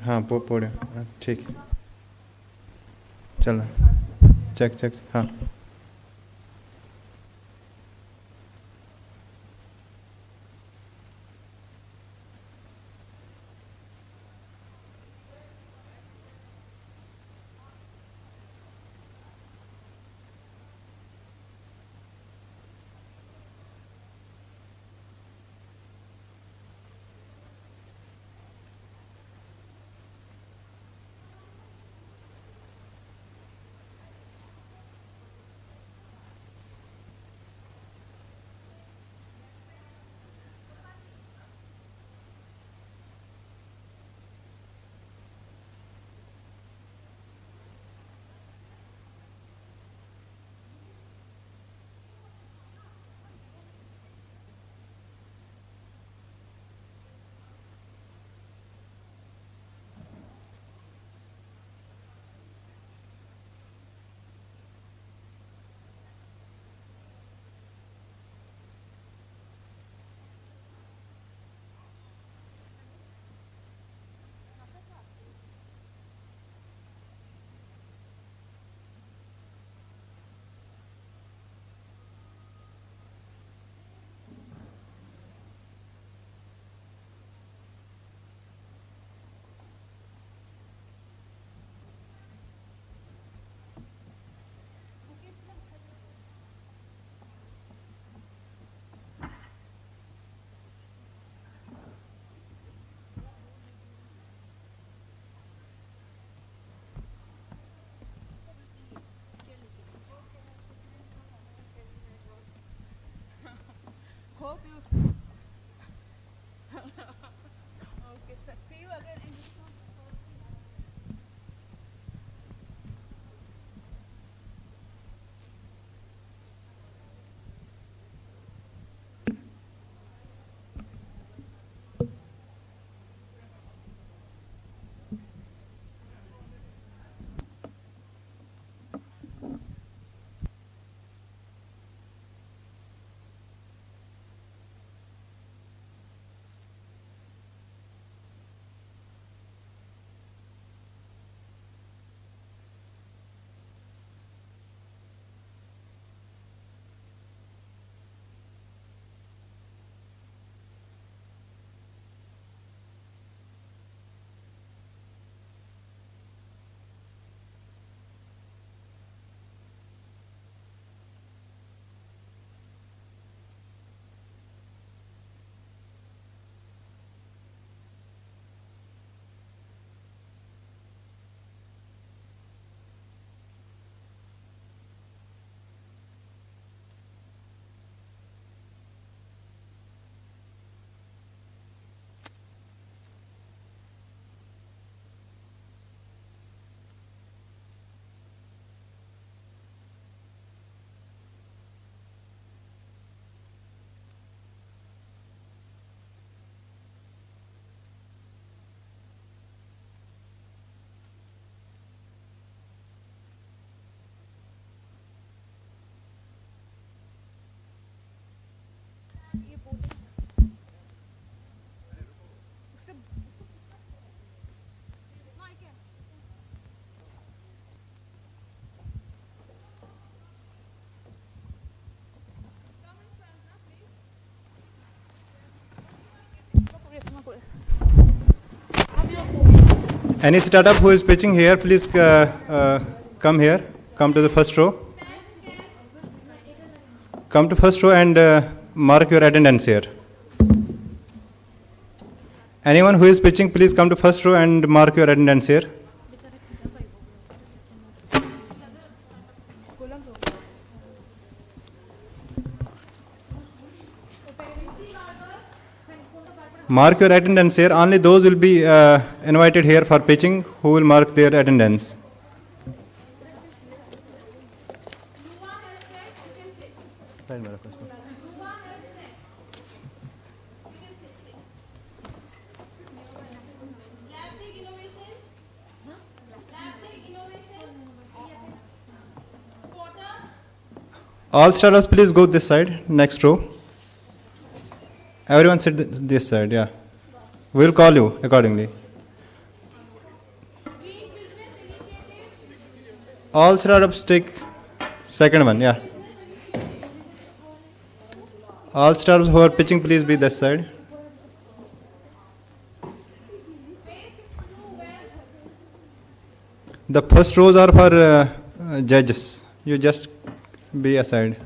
हाँ पोड़े ठीक चल check हाँ Hope you. Okay, sir. See you again in this one. Any startup who is pitching here, please come here. Come to the first row. Come to first row and mark your attendance here. Anyone who is pitching, please come to first row and mark your attendance here. Mark your attendance here. Only those will be invited here for pitching who will mark their attendance. All startups, please go this side, next row. Everyone sit this side, yeah. We'll call you accordingly. All startups take second one, yeah. All startups who are pitching, please be this side. The first rows are for judges. You just be aside.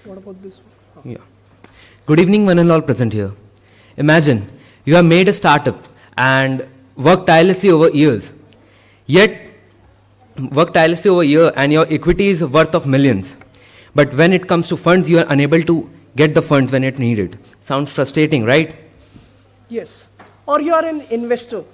What about this one? Yeah. Good evening, one and all present here. Imagine you have made a startup and worked tirelessly over years. Yet, worked tirelessly over a year and your equity is worth of millions. But when it comes to funds, you are unable to get the funds when it needed. Sounds frustrating, right? Yes. Or you are an investor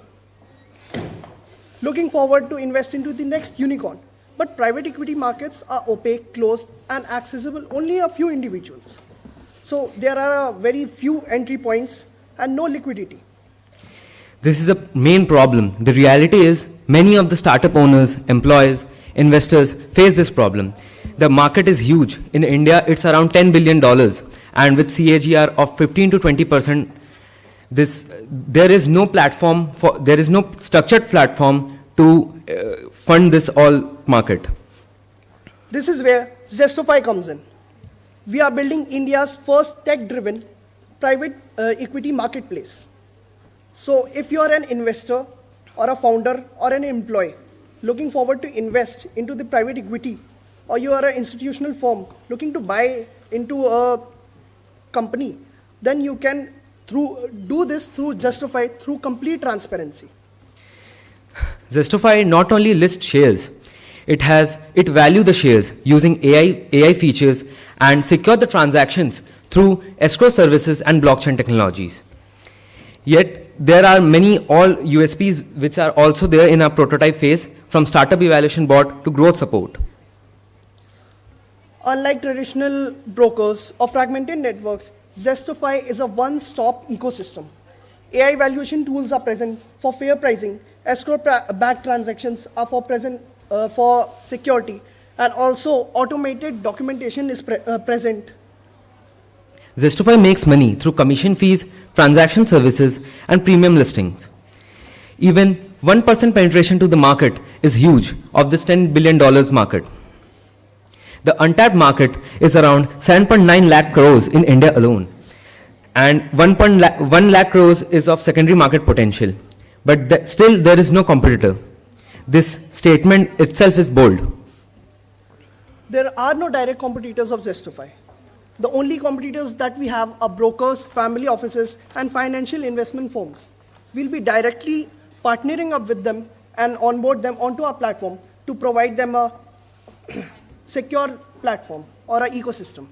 looking forward to invest into the next unicorn. But private equity markets are opaque, closed, and accessible only a few individuals. So there are very few entry points and no liquidity. This is a main problem. The reality is many of the startup owners, employees, investors face this problem. The market is huge. In India, it's around $10 billion. And with CAGR of 15 to 20%, there is no structured platform to fund this all market. This is where Zestofy comes in. We are building India's first tech-driven private equity marketplace. So if you are an investor or a founder or an employee looking forward to invest into the private equity, or you are an institutional firm looking to buy into a company, then you can do this through Zestofy through complete transparency. Zestofy not only lists shares, it values the shares using AI features and secure the transactions through escrow services and blockchain technologies. Yet there are many USPs which are also there in our prototype phase, from startup evaluation board to growth support. Unlike traditional brokers or fragmented networks, Zestofy is a one-stop ecosystem. AI valuation tools are present for fair pricing, escrow-backed transactions are for security, and also automated documentation is present. Zestofy makes money through commission fees, transaction services, and premium listings. Even 1% penetration to the market is huge of this $10 billion market. The untapped market is around 7.9 lakh crores in India alone, and 1 lakh crores is of secondary market potential. But still there is no competitor. This statement itself is bold. There are no direct competitors of Zestofy. The only competitors that we have are brokers, family offices, and financial investment firms. We'll be directly partnering up with them and onboard them onto our platform to provide them a secure platform or an ecosystem.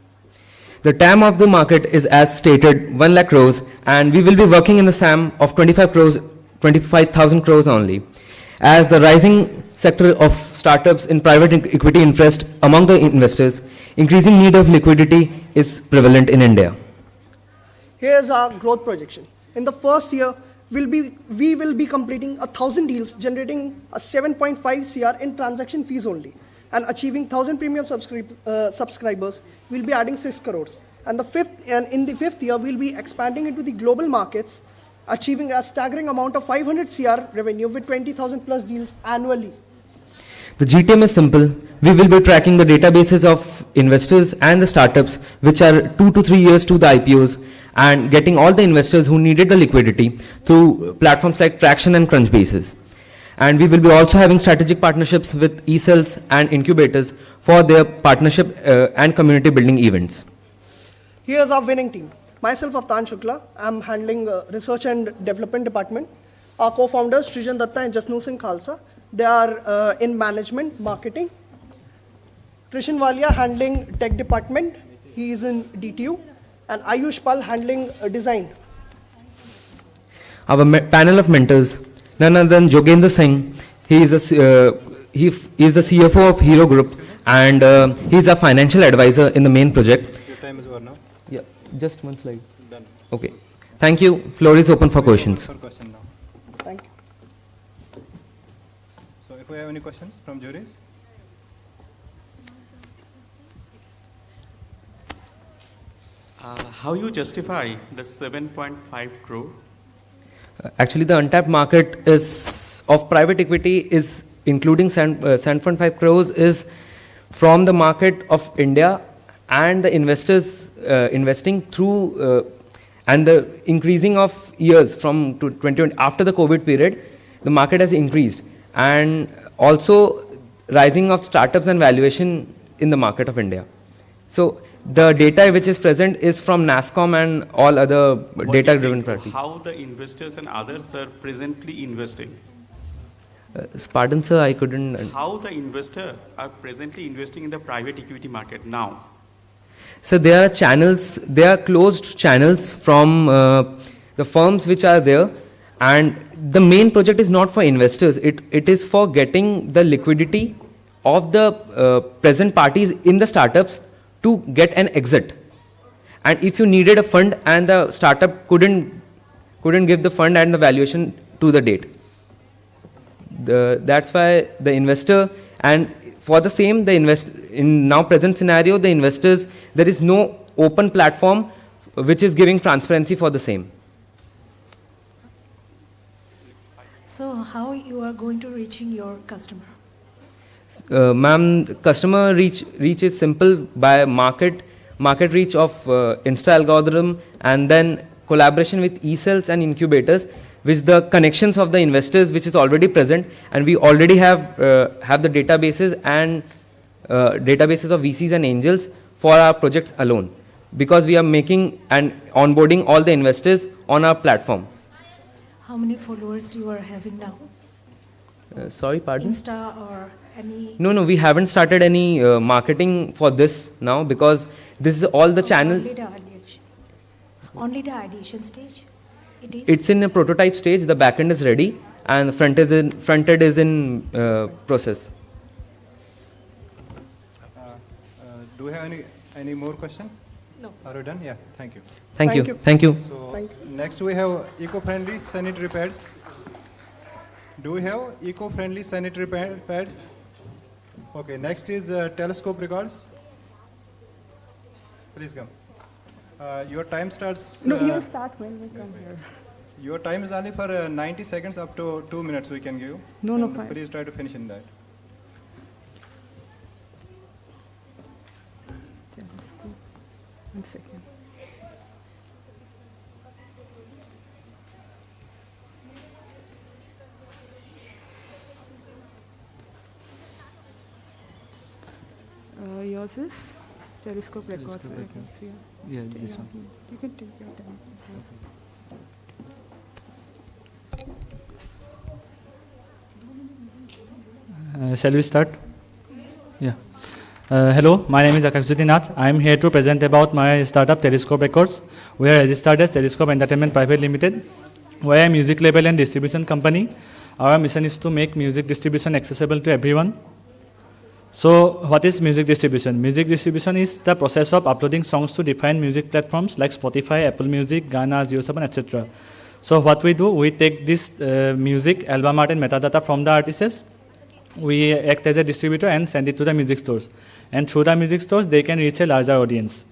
The TAM of the market is, as stated, 1 lakh crores, and we will be working in the SAM of 25,000 crores only. As the rising sector of startups in private equity interest among the investors, increasing need of liquidity is prevalent in India. Here's our growth projection. In the first year, we will be completing 1,000 deals, generating a 7.5 CR in transaction fees only, and achieving 1,000 premium subscribers. We'll be adding 6 crores. And in the fifth year, we'll be expanding into the global markets, achieving a staggering amount of 500 CR revenue with 20,000 plus deals annually. The GTM is simple. We will be tracking the databases of investors and the startups which are 2 to 3 years to the IPOs, and getting all the investors who needed the liquidity through platforms like Traction and Crunchbases. And we will be also having strategic partnerships with e-cells and incubators for their partnership and community building events. Here's our winning team. Myself, Avtan Shukla. I'm handling research and development department. Our co-founders, Srijan Datta and Jasnu Singh Khalsa, they are in management, marketing. Krishan Walia handling tech department. He is in DTU. And Ayush Pal handling design. Our panel of mentors, none other than Jogendra Singh. He is the CFO of Hero Group, and he is a financial advisor in the main project. Your time is over now. Yeah, just one slide. Done. Okay. Thank you. Floor is open for questions. Thank you. So if we have any questions from juries? How you justify the 7.5 crore? Actually, the untapped market is of private equity is including 7.5 crores is from the market of India and the investors investing through and the increasing of years from 2020 after the COVID period, the market has increased, and also rising of startups and valuation in the market of India. So the data which is present is from NASSCOM and all other data-driven parties. How the investors and others are presently investing? Pardon, sir, I couldn't. How the investors are presently investing in the private equity market now? So there are channels, there are closed channels from the firms which are there, and the main project is not for investors. It is for getting the liquidity of the present parties in the startups to get an exit. And if you needed a fund and the startup couldn't give the fund and the valuation to the date, that's why the investor, and for the same, in now present scenario, the investors, there is no open platform which is giving transparency for the same. So how you are going to reaching your customer? Ma'am, customer reach is simple by market reach of Insta algorithm, and then collaboration with e-cells and incubators, which the connections of the investors which is already present, and we already have the databases and databases of VCs and angels for our projects alone, because we are making and onboarding all the investors on our platform. How many followers you are having now? Sorry, pardon? Insta or any? No, we haven't started any marketing for this now, because this is all the channels. Only the ideation stage? It's in a prototype stage. The backend is ready, and the front end is in process. Do we have any more question? No. Are you done? Yeah. Thank you. Thank you. Thank you. So next we have eco-friendly sanitary pads. Do we have eco-friendly sanitary pads? Okay. Next is telescope records. Please come. Your time starts. No, you start when we come here. Your time is only for 90 seconds up to 2 minutes we can give. No, And fine. Please try to finish in that. One second. Yours is telescope records. Telescope I can records. see. Yeah, this one. You can take your time. Shall we start? Yeah. Hello, my name is Akash Nath. I am here to present about my startup Telescope Records. We are registered as Telescope Entertainment Private Limited. We are a music label and distribution company. Our mission is to make music distribution accessible to everyone. So, what is music distribution? Music distribution is the process of uploading songs to different music platforms like Spotify, Apple Music, Gaana, Jio7, etc. So, what we do, we take this music, album art and metadata from the artists. We act as a distributor and send it to the music stores. And through the music stores, they can reach a larger audience.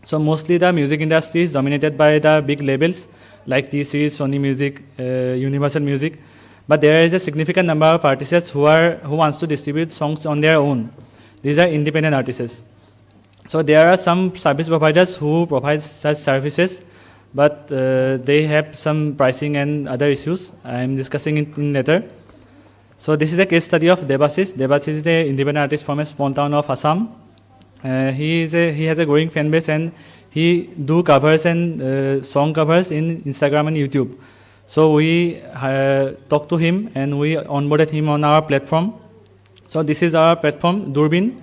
So, mostly the music industry is dominated by the big labels like T-Series, Sony Music, Universal Music. But there is a significant number of artists who wants to distribute songs on their own. These are independent artists. So there are some service providers who provide such services, but they have some pricing and other issues. I am discussing it in later. So this is a case study of Debasis. Debasis is an independent artist from a small town of Assam. He has a growing fan base, and he do covers and song covers in Instagram and YouTube. So we talked to him and we onboarded him on our platform. So this is our platform, Durbin.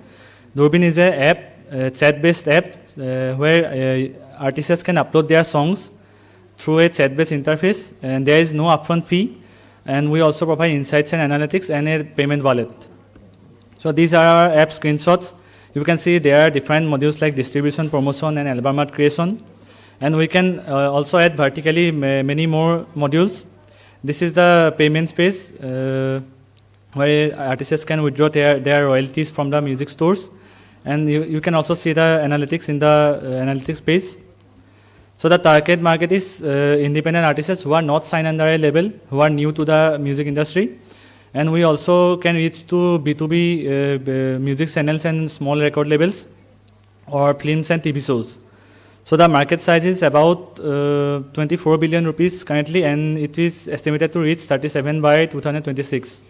Durbin is an app, a chat-based app where artists can upload their songs through a chat-based interface, and there is no upfront fee. And we also provide insights and analytics and a payment wallet. So these are our app screenshots. You can see there are different modules like distribution, promotion, and album art creation. And we can also add vertically many more modules. This is the payment space where artists can withdraw their royalties from the music stores. And you can also see the analytics in the analytics page. So the target market is independent artists who are not signed under a label, who are new to the music industry. And we also can reach to B2B music channels and small record labels or films and TV shows. So the market size is about 24 billion rupees currently, and it is estimated to reach 37 by 2026.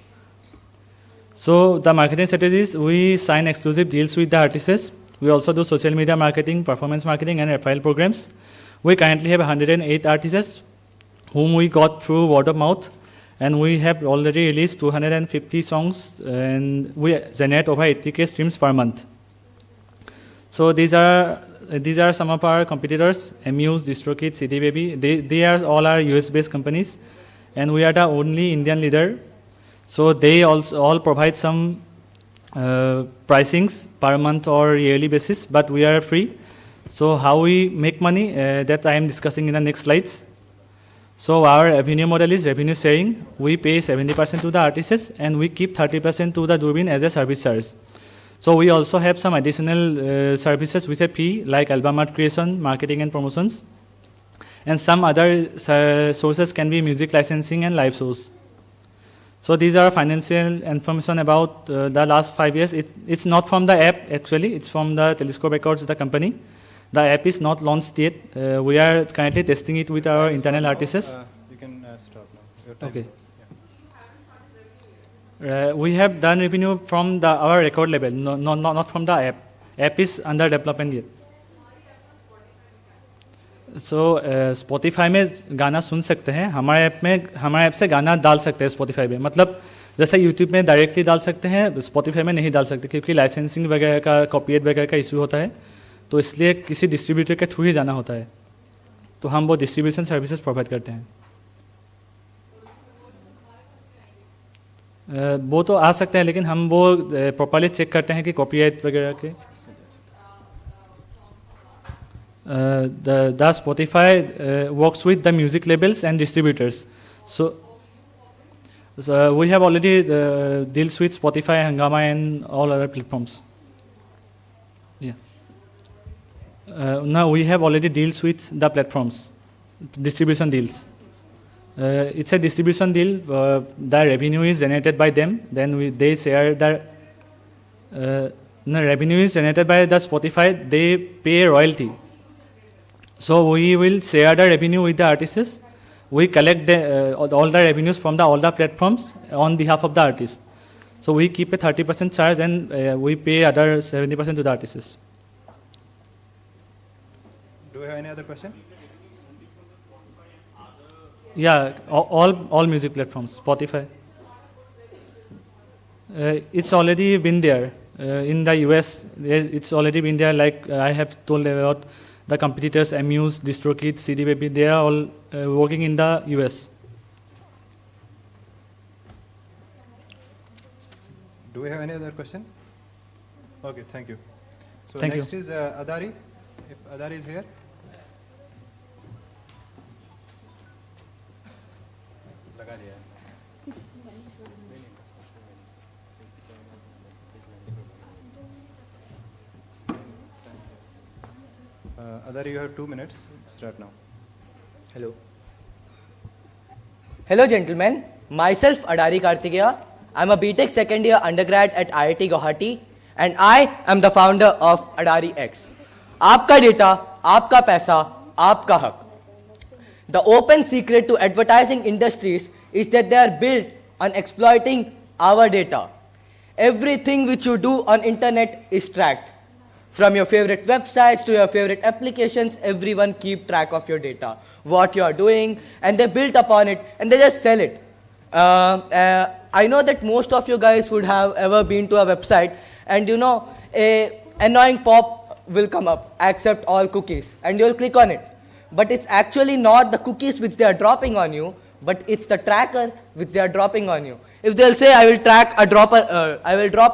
So the marketing strategies, we sign exclusive deals with the artists. We also do social media marketing, performance marketing, and referral programs. We currently have 108 artists whom we got through word of mouth, and we have already released 250 songs, and we generate over 80K streams per month. So these are some of our competitors: Amuse, DistroKid, CD Baby. They are all our US-based companies, and we are the only Indian leader. So they also all provide some pricings per month or yearly basis, but we are free. So how we make money, that I am discussing in the next slides. So our revenue model is revenue sharing. We pay 70% to the artists, and we keep 30% to the Durbin as a service charge. So we also have some additional services with a fee, like album art creation, marketing and promotions. And some other sources can be music licensing and live shows. So these are financial information about the last 5 years. It's not from the app, actually. It's from the Telescope Records, the company. The app is not launched yet. We are currently testing it with our internal artists. You can stop now. Your time. Okay. We have done revenue from our record label, not from the app. App is under development yet. So Spotify में गाना सुन सकते हैं, हमारे app से गाना डाल सकते हैं Spotify में. मतलब जैसे YouTube में डायरेक्टली डाल सकते हैं, Spotify में नहीं डाल सकते क्योंकि लाइसेंसिंग वगैरह का, कॉपीराइट वगैरह का इशू होता है. तो इसलिए किसी डिस्ट्रीब्यूटर के थ्रू ही जाना होता है. तो हम वो डिस्ट्रीब्यूशन सर्विसेज प्रोवाइड करते हैं. वो तो आ सकते हैं, लेकिन हम वो प्रॉपर्ली चेक करते हैं कि कॉपीराइट वगैरह के. The Spotify works with the music labels and distributors. So we have already deals with Spotify, Hangama, and all other platforms. Yeah. Now we have already deals with the platforms, distribution deals. It's a distribution deal. The revenue is generated by them. Then they share the revenue is generated by the Spotify. They pay royalty. So we will share the revenue with the artists. We collect all the revenues from all the platforms on behalf of the artist. So we keep a 30% charge, and we pay other 70% to the artists. Do you have any other question? Yeah, all music platforms, Spotify. It's already been there. In the US, it's already been there, like I have told about the competitors, Amuse, DistroKid, CD Baby, they are all working in the US. Do we have any other question? Okay, thank you. So Thank next you. is Adari. If Adari is here. लगा लिया है. Adari, you have 2 minutes. Start now. Hello. Hello, gentlemen. Myself, Adari Kartikeya. I'm a BTech second year undergrad at IIT Guwahati, and I am the founder of Adari X. Aapka data, aapka paisa, aapka hak. The open secret to advertising industries is that they are built on exploiting our data. Everything which you do on internet is tracked. From your favorite websites to your favorite applications, everyone keep track of your data, what you are doing, and they build upon it, and they just sell it. I know that most of you guys would have ever been to a website, and a annoying pop will come up, accept all cookies, and you'll click on it. But it's actually not the cookies which they are dropping on you, but it's the tracker which they are dropping on you. If they'll say, I will drop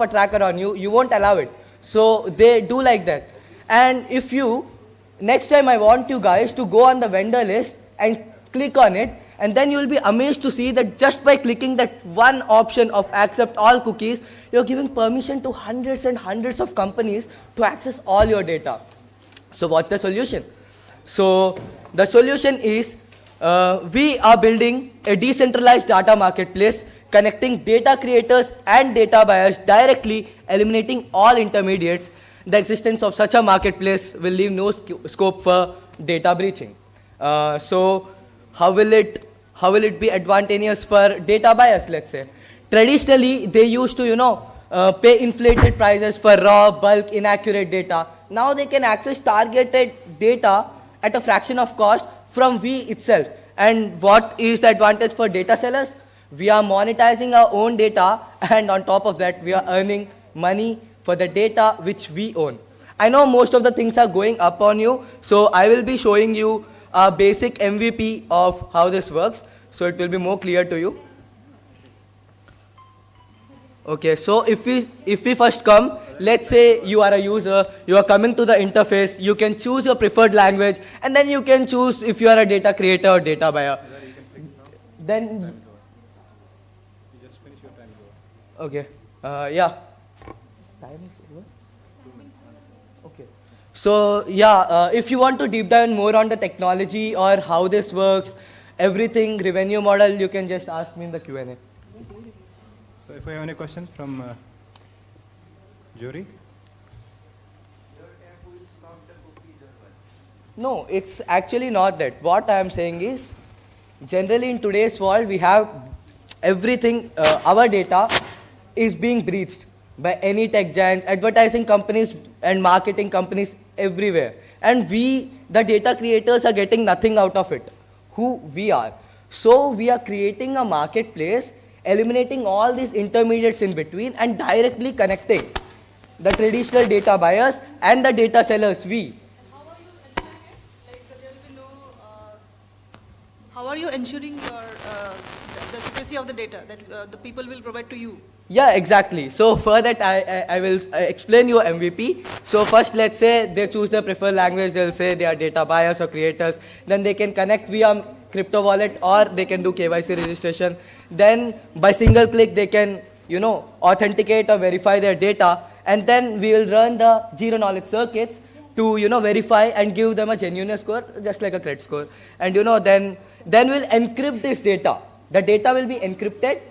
a tracker on you, you won't allow it. So they do like that. And if next time I want you guys to go on the vendor list and click on it, and then you'll be amazed to see that just by clicking that one option of accept all cookies, you're giving permission to hundreds and hundreds of companies to access all your data. So what's the solution? So the solution is we are building a decentralized data marketplace connecting data creators and data buyers directly, eliminating all intermediates. The existence of such a marketplace will leave no scope for data breaching. So how will it be advantageous for data buyers, let's say? Traditionally, they used to, pay inflated prices for raw, bulk, inaccurate data. Now they can access targeted data at a fraction of cost from we itself. And what is the advantage for data sellers? We are monetizing our own data, and on top of that, we are earning money for the data which we own. I know most of the things are going up on you, so I will be showing you a basic MVP of how this works, so it will be more clear to you. Okay, so if we first come, let's say you are a user, you are coming to the interface, you can choose your preferred language, and then you can choose if you are a data creator or data buyer. Then, okay, yeah. Okay. So yeah, if you want to deep dive more on the technology or how this works, everything, revenue model, you can just ask me in the Q&A. So if we have any questions from jury? No, it's actually not that. What I am saying is, generally in today's world, we have everything, our data is being breached by any tech giants, advertising companies and marketing companies everywhere. And we, the data creators, are getting nothing out of it, who we are. So we are creating a marketplace, eliminating all these intermediates in between and directly connecting the traditional data buyers and the data sellers, we. How are you ensuring your, the secrecy of the data that the people will provide to you? Yeah, exactly. So for that, I will explain your MVP. So first, let's say they choose their preferred language. They'll say they are data buyers or creators. Then they can connect via crypto wallet, or they can do KYC registration. Then by single click, they can, authenticate or verify their data. And then we will run the zero knowledge circuits to, verify and give them a genuine score, just like a credit score. And, then we'll encrypt this data. The data will be encrypted,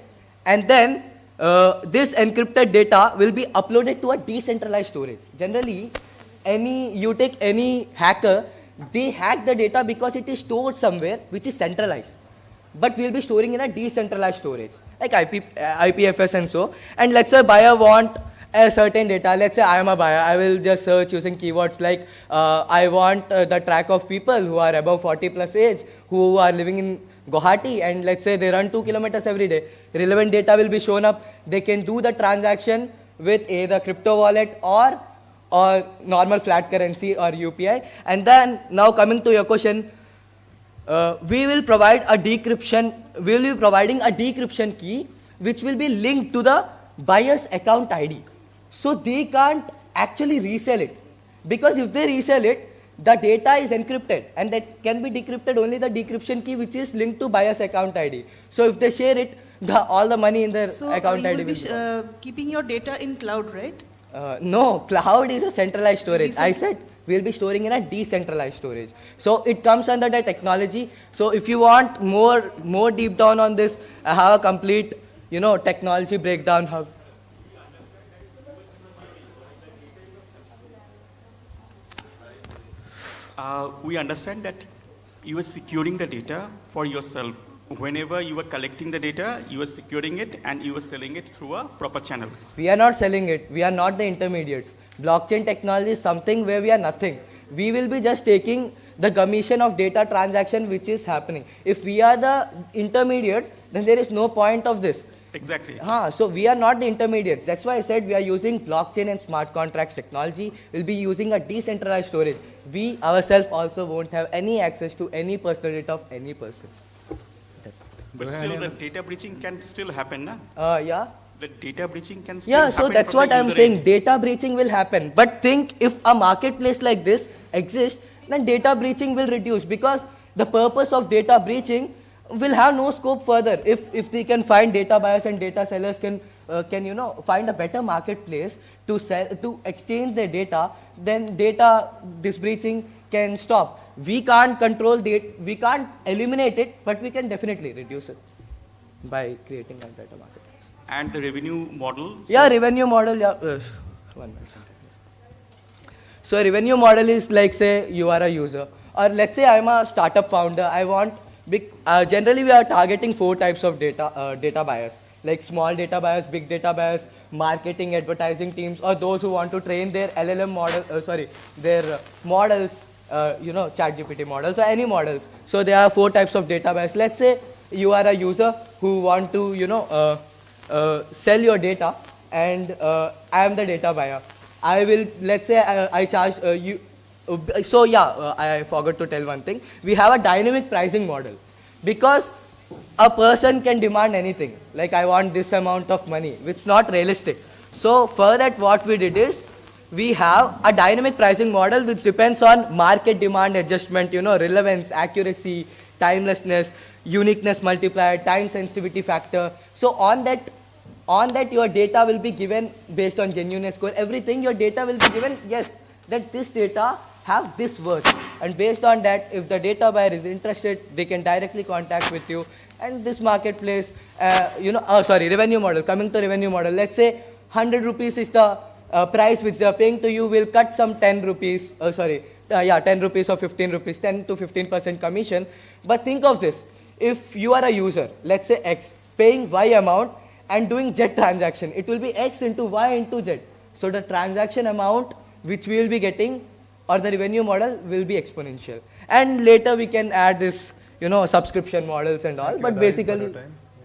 and then this encrypted data will be uploaded to a decentralized storage. Generally, you take any hacker, they hack the data because it is stored somewhere which is centralized. But we'll be storing in a decentralized storage, like IPFS and so. And let's say a buyer want a certain data. Let's say I am a buyer. I will just search using keywords like I want the track of people who are above 40 plus age, who are living in Guwahati, and let's say they run 2 kilometers every day. Relevant data will be shown up. They can do the transaction with either crypto wallet or normal flat currency or UPI. And then now coming to your question, we will provide a decryption. We will be providing a decryption key which will be linked to the buyer's account ID. So they can't actually resell it, because if they resell it, the data is encrypted, and that can be decrypted only the decryption key which is linked to buyer's account ID. So if they share it, all the money in their account ID will be keeping your data in cloud, right? No, cloud is a centralized storage. I said we'll be storing in a decentralized storage. So it comes under the technology. So if you want more deep down on this, I have a complete, technology breakdown. We understand that you are securing the data for yourself. Whenever you are collecting the data, you are securing it and you are selling it through a proper channel. We are not selling it. We are not the intermediates. Blockchain technology is something where we are nothing. We will be just taking the commission of data transaction which is happening. If we are the intermediates, then there is no point of this. Exactly. So we are not the intermediates. That's why I said we are using blockchain and smart contracts technology. We'll be using a decentralized storage. We ourselves also won't have any access to any personal data of any person. But still, the data breaching can still happen, na? Yeah. The data breaching can still happen. Yeah, so that's what I'm saying. Data breaching will happen. But think, if a marketplace like this exists, then data breaching will reduce, because the purpose of data breaching will have no scope further. If they can find data buyers and data sellers can find a better marketplace to exchange their data, then this breaching can stop. We can't control we can't eliminate it, but we can definitely reduce it by creating a better marketplace. And the revenue model? Yeah, revenue model. Yeah. 1 minute. So revenue model is like, say you are a user, or let's say I'm a startup founder. I want generally we are targeting 4 types of data buyers. like small data buyers, big data buyers, marketing, advertising teams, or those who want to train their LLM model, their models, ChatGPT models or any models. So there are 4 types of data buyers. Let's say you are a user who want to, sell your data, and I am the data buyer. I will, let's say I charge you. I forgot to tell one thing. We have a dynamic pricing model because a person can demand anything. Like, I want this amount of money, which is not realistic. So for that, what we did is we have a dynamic pricing model which depends on market demand adjustment, relevance, accuracy, timelessness, uniqueness multiplier, time sensitivity factor. So on that your data will be given based on genuineness score. Everything, your data will be given, yes, that this data have this worth. And based on that, if the data buyer is interested, they can directly contact with you. And this marketplace, revenue model, coming to revenue model, let's say 100 rupees is the price which they are paying to you, will cut some 10 rupees, 10 rupees or 15 rupees, 10 to 15% commission. But think of this, if you are a user, let's say X, paying Y amount and doing Z transaction, it will be X into Y into Z. So the transaction amount which we will be getting, or the revenue model, will be exponential. And later we can add this, subscription models and all, but basically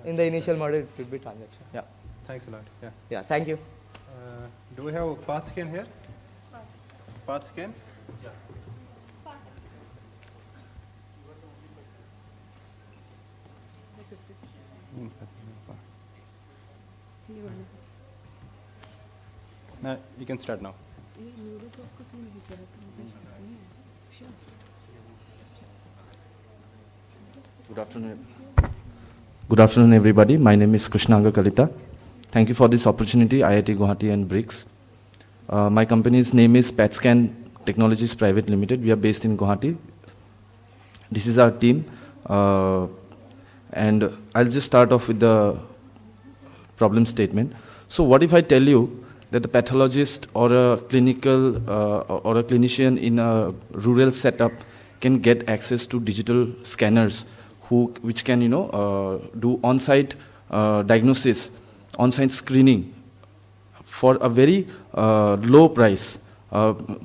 in the initial model it will be transaction. Yeah. Thanks a lot. Yeah. Yeah, thank you. Do we have path scan here? Path scan? Yeah. Now you can start now. Good afternoon, everybody. My name is Krishnanga Kalita. Thank you for this opportunity, IIT Guwahati and BRICS. My company's name is PATSCAN Technologies Private Limited. We are based in Guwahati. This is our team. And I'll just start off with the problem statement. So what if I tell you that the pathologist or a clinical or a clinician in a rural setup can get access to digital scanners which can do on-site diagnosis, on-site screening for a very low price,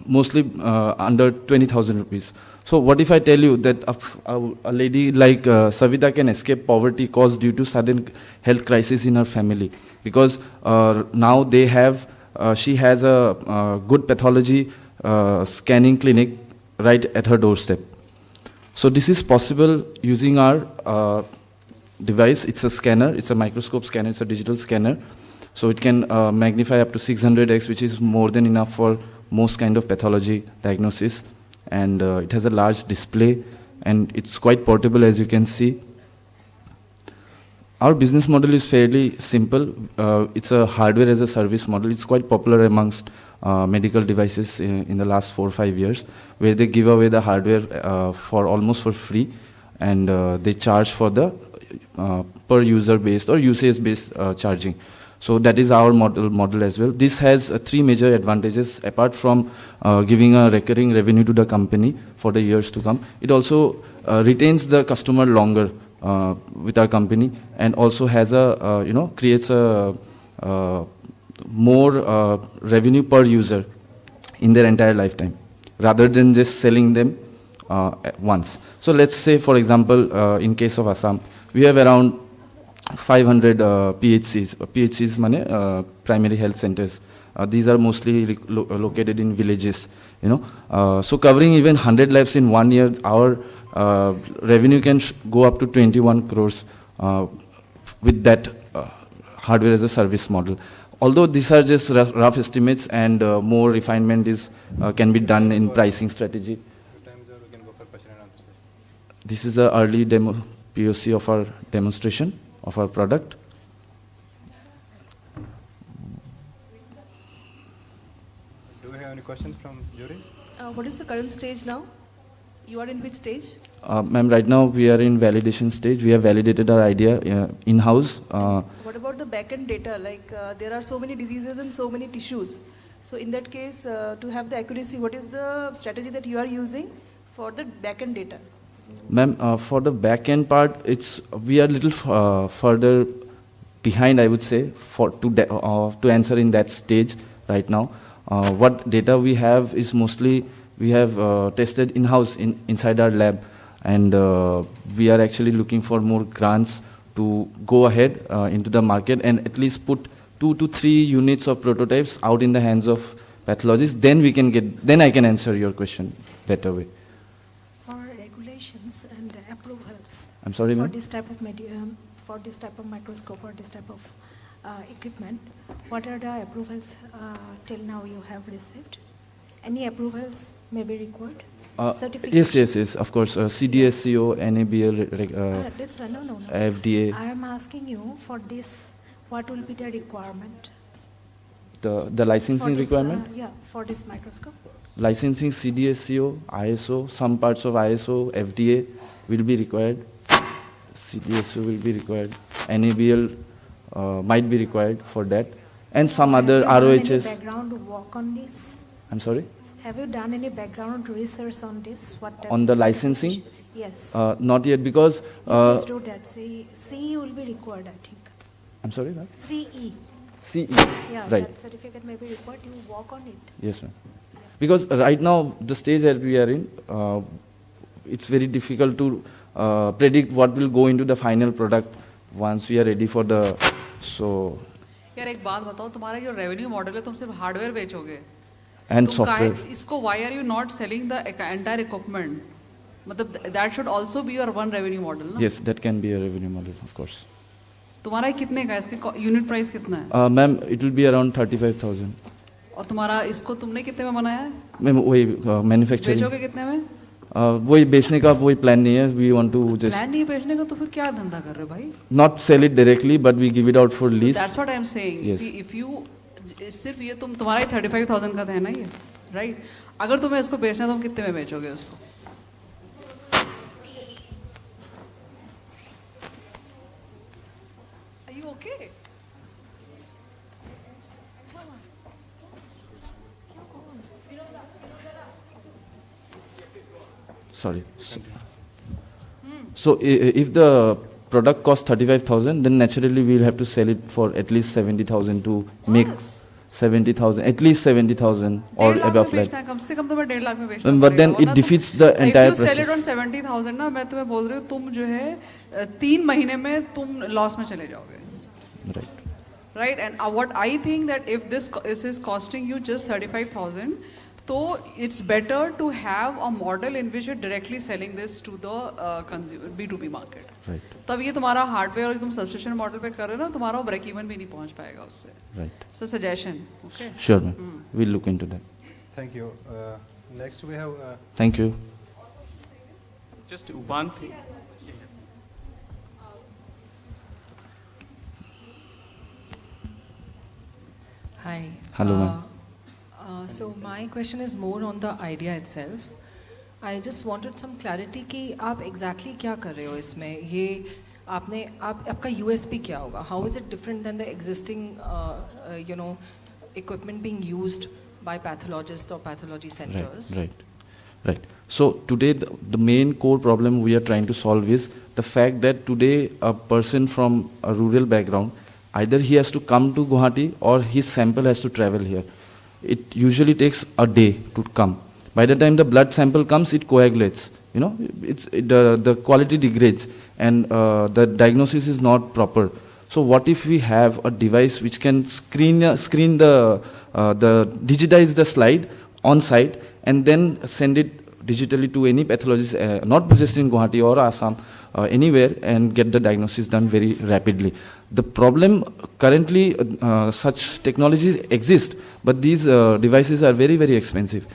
mostly under 20,000 rupees. So what if I tell you that a lady like Savita can escape poverty caused due to sudden health crisis in her family, because now they have she has a good pathology scanning clinic right at her doorstep. So this is possible using our device. It's a scanner, it's a microscope scanner, it's a digital scanner. So it can magnify up to 600x, which is more than enough for most kind of pathology diagnosis. And it has a large display, and it's quite portable, as you can see. Our business model is fairly simple. It's a hardware as a service model. It's quite popular amongst medical devices in the last 4 or 5 years, where they give away the hardware for almost for free, and they charge for the per user based or usage based charging. So that is our model as well. This has 3 major advantages apart from giving a recurring revenue to the company for the years to come. It also retains the customer longer with our company, and also has a creates a more revenue per user in their entire lifetime, rather than just selling them once. So let's say, for example, in case of Assam, we have around 500 PHCs. PHCs mean primary health centers. These are mostly located in villages. So covering even 100 lives in 1 year, our revenue can go up to 21 crores with that hardware as a service model. Although these are just rough estimates, and more refinement can be done in pricing strategy. This is the early demo POC of our demonstration of our product. Do we have any questions from juries? What is the current stage now? You are in which stage? Ma'am, right now we are in validation stage. We have validated our idea in-house. What about the back-end data? Like there are so many diseases and so many tissues. So in that case, to have the accuracy, what is the strategy that you are using for the back-end data? Ma'am, for the back-end part, we are a little further behind, I would say, to answer in that stage right now. What data we have is mostly we have tested in-house inside our lab, and we are actually looking for more grants to go ahead into the market and at least put 2 to 3 units of prototypes out in the hands of pathologists. Then I can answer your question better way. For regulations and approvals. I'm sorry, ma'am? For this type of for this type of microscope or this type of equipment, what are the approvals till now you have received? Any approvals may be required? Yes, of course. CDSCO, NABL, no. FDA. I am asking you for this, what will be the requirement? The licensing requirement? Yeah, for this microscope. Licensing, CDSCO, ISO, some parts of ISO, FDA will be required. CDSCO will be required. NABL might be required for that. And some other ROHS. Have you done any background work on this? I'm sorry? Have you done any background research on this? On the licensing? Yes. Not yet, because... please do that. CE will be required, I think. I'm sorry, ma'am? CE. CE, yeah, right. That certificate may be required. You work on it. Yes, ma'am. Because right now, the stage that we are in, it's very difficult to predict what will go into the final product once we are ready for the... So... यार एक बात बताओ, तुम्हारा जो revenue model है, तुम सिर्फ hardware बेचोगे? And software. इसको why are you not selling the entire equipment? मतलब that should also be your one revenue model, ना? Yes, that can be a revenue model, of course. तुम्हारा कितने का इसके unit price कितना है? Ma'am, it will be around 35,000. और तुम्हारा इसको तुमने कितने में बनाया है? Ma'am, वही manufacturing. बेचोगे कितने में? वही बेचने का वही plan नहीं है. We want to just. Plan नहीं बेचने का तो फिर क्या धंधा कर रहे हो भाई? Not sell it directly, but we give it out for lease. That's what I'm saying. Yes. See, if you सिर्फ ये तुम्हारा ही 35,000 का है ना ये, right? अगर तुम्हें इसको बेचना है तो तुम कितने में बेचोगे उसको? Are you okay? Sorry. So if the product costs 35,000, then naturally we'll have to sell it for at least 70,000 to make 70,000, at least 70,000 or above that. कम से कम तुम्हें 1.5 लाख में बेचना But then it defeats the entire process. If you sell it on 70,000 ना, मैं तुम्हें बोल रही हूँ, तुम जो है 3 महीने में तुम लॉस में चले जाओगे. Right. Right, and what I think that if this is costing you just 35,000, so it's better to have a model in which you're directly selling this to the consumer B2B market. Right. तब ये तुम्हारा hardware और तुम subscription model पे कर रहे हो ना, तुम्हारा ब्रेक इवन भी नहीं पहुंच पाएगा उससे. Right. So suggestion. Okay. Sure, ma'am. We'll look into that. Thank you. Next we have. Thank you. Just one thing. Hi. Hello, ma'am. So my question is more on the idea itself. I just wanted some clarity कि आप exactly क्या कर रहे हो इसमें? ये आपका USP क्या होगा? How is it different than the existing, equipment being used by pathologists or pathology centers? Right. So today the main core problem we are trying to solve is the fact that today a person from a rural background, either he has to come to Guwahati or his sample has to travel here. It usually takes a day to come. By the time the blood sample comes, it coagulates. The quality degrades and the diagnosis is not proper. So what if we have a device which can digitize the slide on site and then send it digitally to any pathologist, not just in Guwahati or Assam, anywhere, and get the diagnosis done very rapidly. The problem currently, such technologies exist, but these devices are very, very expensive.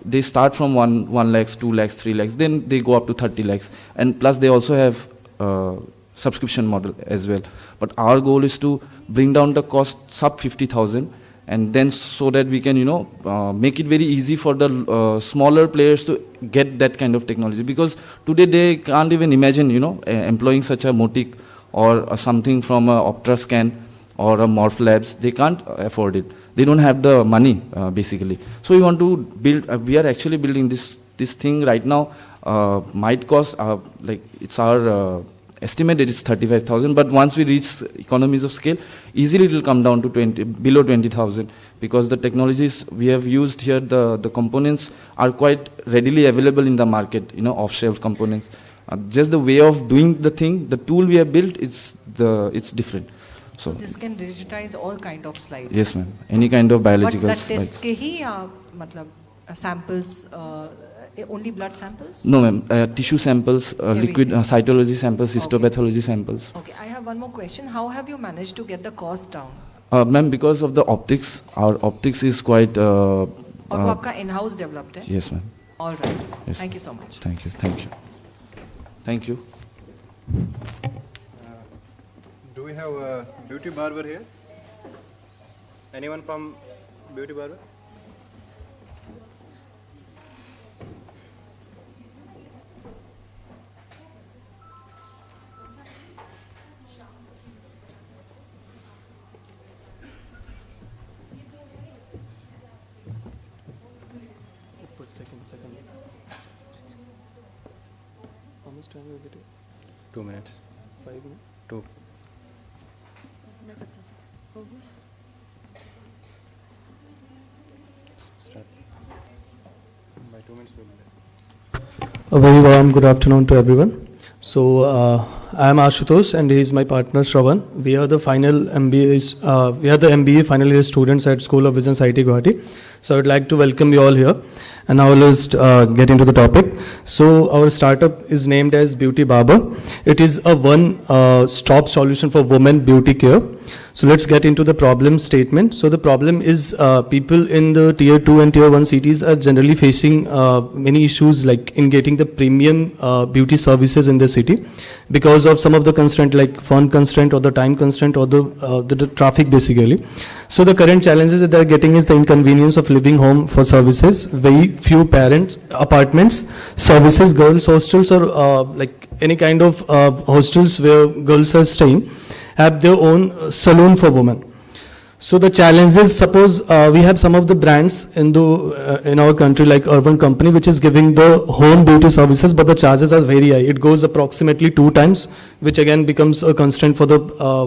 They start from 1 lakhs, 2 lakhs, 3 lakhs, then they go up to 30 lakhs. And plus they also have subscription model as well. But our goal is to bring down the cost sub 50,000, and then so that we can, make it very easy for the smaller players to get that kind of technology. Because today they can't even imagine, employing such a Motic or something from a Optra Scan or a Morph Labs. They can't afford it. They don't have the money, basically. So we want to build, we are actually building this thing right now. Might cost, it's our estimated it's 35,000, but once we reach economies of scale, easily it will come down to below 20,000, because the technologies we have used here, the components are quite readily available in the market, off-shelf components. Just the way of doing the thing, the tool we have built, it's different. So this can digitize all kind of slides. Yes, ma'am. Any kind of biological blood slides. tests के ही या मतलब samples, only blood samples? No, ma'am. Tissue samples, liquid cytology samples, histopathology samples. Okay, I have one more question. How have you managed to get the cost down? Ma'am, because of the optics, our optics is quite. और वो आपका in-house developed है? Yes, ma'am. All right. Yes. Thank you so much. Thank you. Thank you. Thank you. Do we have a beauty barber here? Anyone from beauty barber? How much time will it take? 2 minutes. 5 minutes? 2. Start. By 2 minutes we'll be there. A very warm good afternoon to everyone. So I am Ashutosh and he is my partner Shravan. We are the final MBA, we are the MBA final year students at School of Business IIT Guwahati. So I would like to welcome you all here. And now let's get into the topic. So our startup is named as Beauty Barber. It is a one-stop solution for women beauty care. So let's get into the problem statement. So the problem is people in the tier 2 and tier 1 cities are generally facing many issues like in getting the premium beauty services in the city because of some of the constraint like fund constraint or the time constraint or the traffic basically. So the current challenges that they are getting is the inconvenience of living home for services, very few parents, apartments, services, girls hostels or like any kind of hostels where girls are staying have their own saloon for women. So the challenges, suppose we have some of the brands in our country like Urban Company which is giving the home beauty services, but the charges are very high. It goes approximately 2 times, which again becomes a constraint for the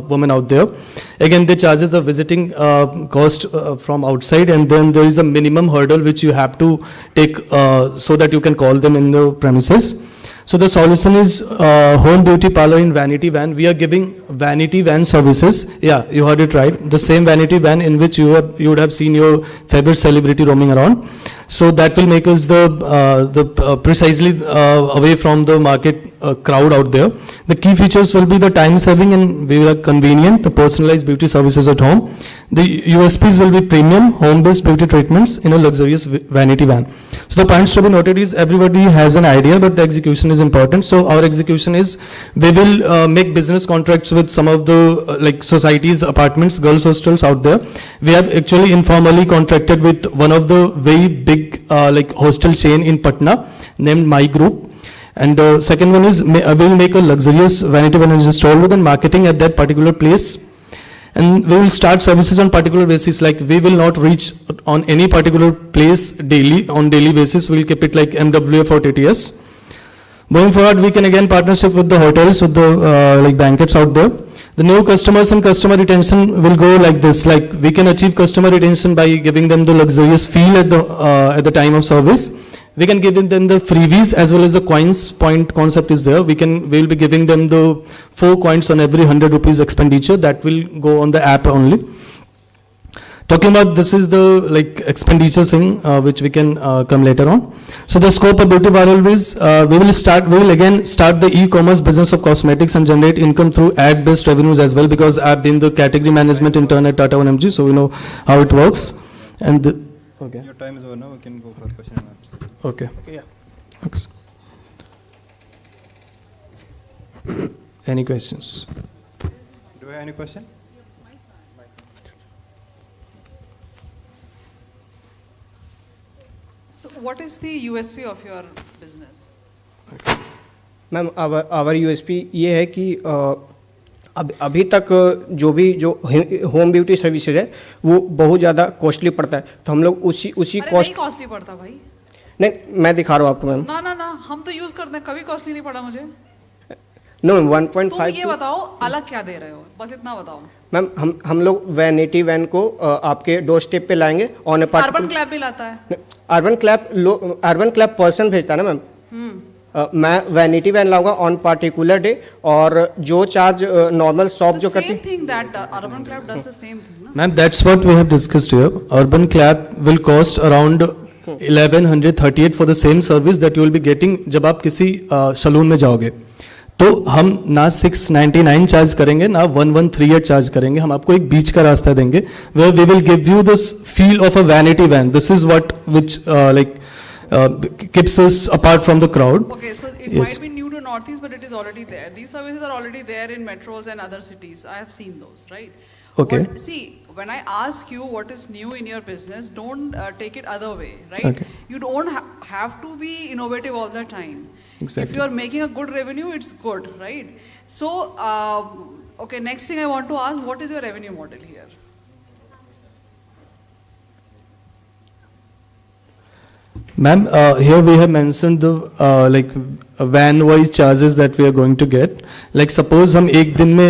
women out there. Again, the charges the visiting cost from outside, and then there is a minimum hurdle which you have to take so that you can call them in the premises. So the solution is home beauty parlor in vanity van. We are giving vanity van services. Yeah, you heard it right. The same vanity van in which you would have seen your favorite celebrity roaming around. So that will make us precisely away from the market crowd out there. The key features will be the time saving and very convenient, the personalized beauty services at home. The USPs will be premium home-based beauty treatments in a luxurious vanity van. So the points to be noted is everybody has an idea, but the execution is important. So our execution is we will make business contracts with some of the like societies, apartments, girls hostels out there. We have actually informally contracted with one of the very big like hostel chain in Patna named My Group. And the second one is we'll make a luxurious vanity van and install with and marketing at that particular place. And we will start services on particular basis, like we will not reach on any particular place on daily basis. We will keep it like MWF or TTS. Going forward, we can again partnership with the hotels, with the like banquets out there. The new customers and customer retention will go like this. Like we can achieve customer retention by giving them the luxurious feel at the time of service. We can give them the freebies as well as the coins point concept is there. We will be giving them the 4 coins on every 100 rupees expenditure that will go on the app only. Talking about this is the like expenditure thing which we can come later on. So the scope of beauty parlor is we will again start the e-commerce business of cosmetics and generate income through ad-based revenues as well, because I've been the category management intern at Tata 1mg, so we know how it works. And okay. Your time is over now. We can go for question and answer. Okay. Yeah. Thanks. Any questions? Do we have any question? So what is the USP of your business? Ma'am our USP ये है कि अभी तक जो home beauty services है वो बहुत ज़्यादा कॉस्टली पड़ता है, तो हम लोग उसी नहीं कॉस्टली पड़ता भाई। नहीं, मैं दिखा रहा हूँ आपको मैम। ना हम तो यूज़ करते हैं, कभी कॉस्टली नहीं पड़ा मुझे। नो तुम 1.5 ये बताओ अलग क्या दे रहे हो, बस इतना बताओ। मैम हम लोग वैनिटी वैन को आपके डोर स्टेप पे लाएंगे ऑन ए अर्बन क्लैब भी लाता है। अर्बन क्लैब पर्सन भेजता है ना मैम। मैं वैनिटी वैन लाऊंगा ऑन पार्टिकुलर डे, और जो चार्ज नॉर्मल शॉप जो करती Same thing that urban club does the same thing. No? Ma'am, that's what we have discussed here. Urban Clap will cost around 1138 for the same service that you will be getting जब आप किसी salon में जाओगे। तो हम ना 699 charge करेंगे ना 1138 चार्ज करेंगे, हम आपको एक बीच का रास्ता देंगे where we will give you this feel of a vanity van. This is what which keeps us apart from the crowd. Okay, so it Yes. might be new to Northeast, but it is already there. These services are already there in metros and other cities. I have seen those, right? Okay. See, when I ask you what is new in your business, don't take it other way, right? Okay. You don't have to be innovative all the time. Exactly. If you are making a good revenue, it's good, right? So, okay, next thing I want to ask, what is your revenue model here? Ma'am, here we have mentioned the van-wise charges that we are going to get. Like suppose हम एक दिन में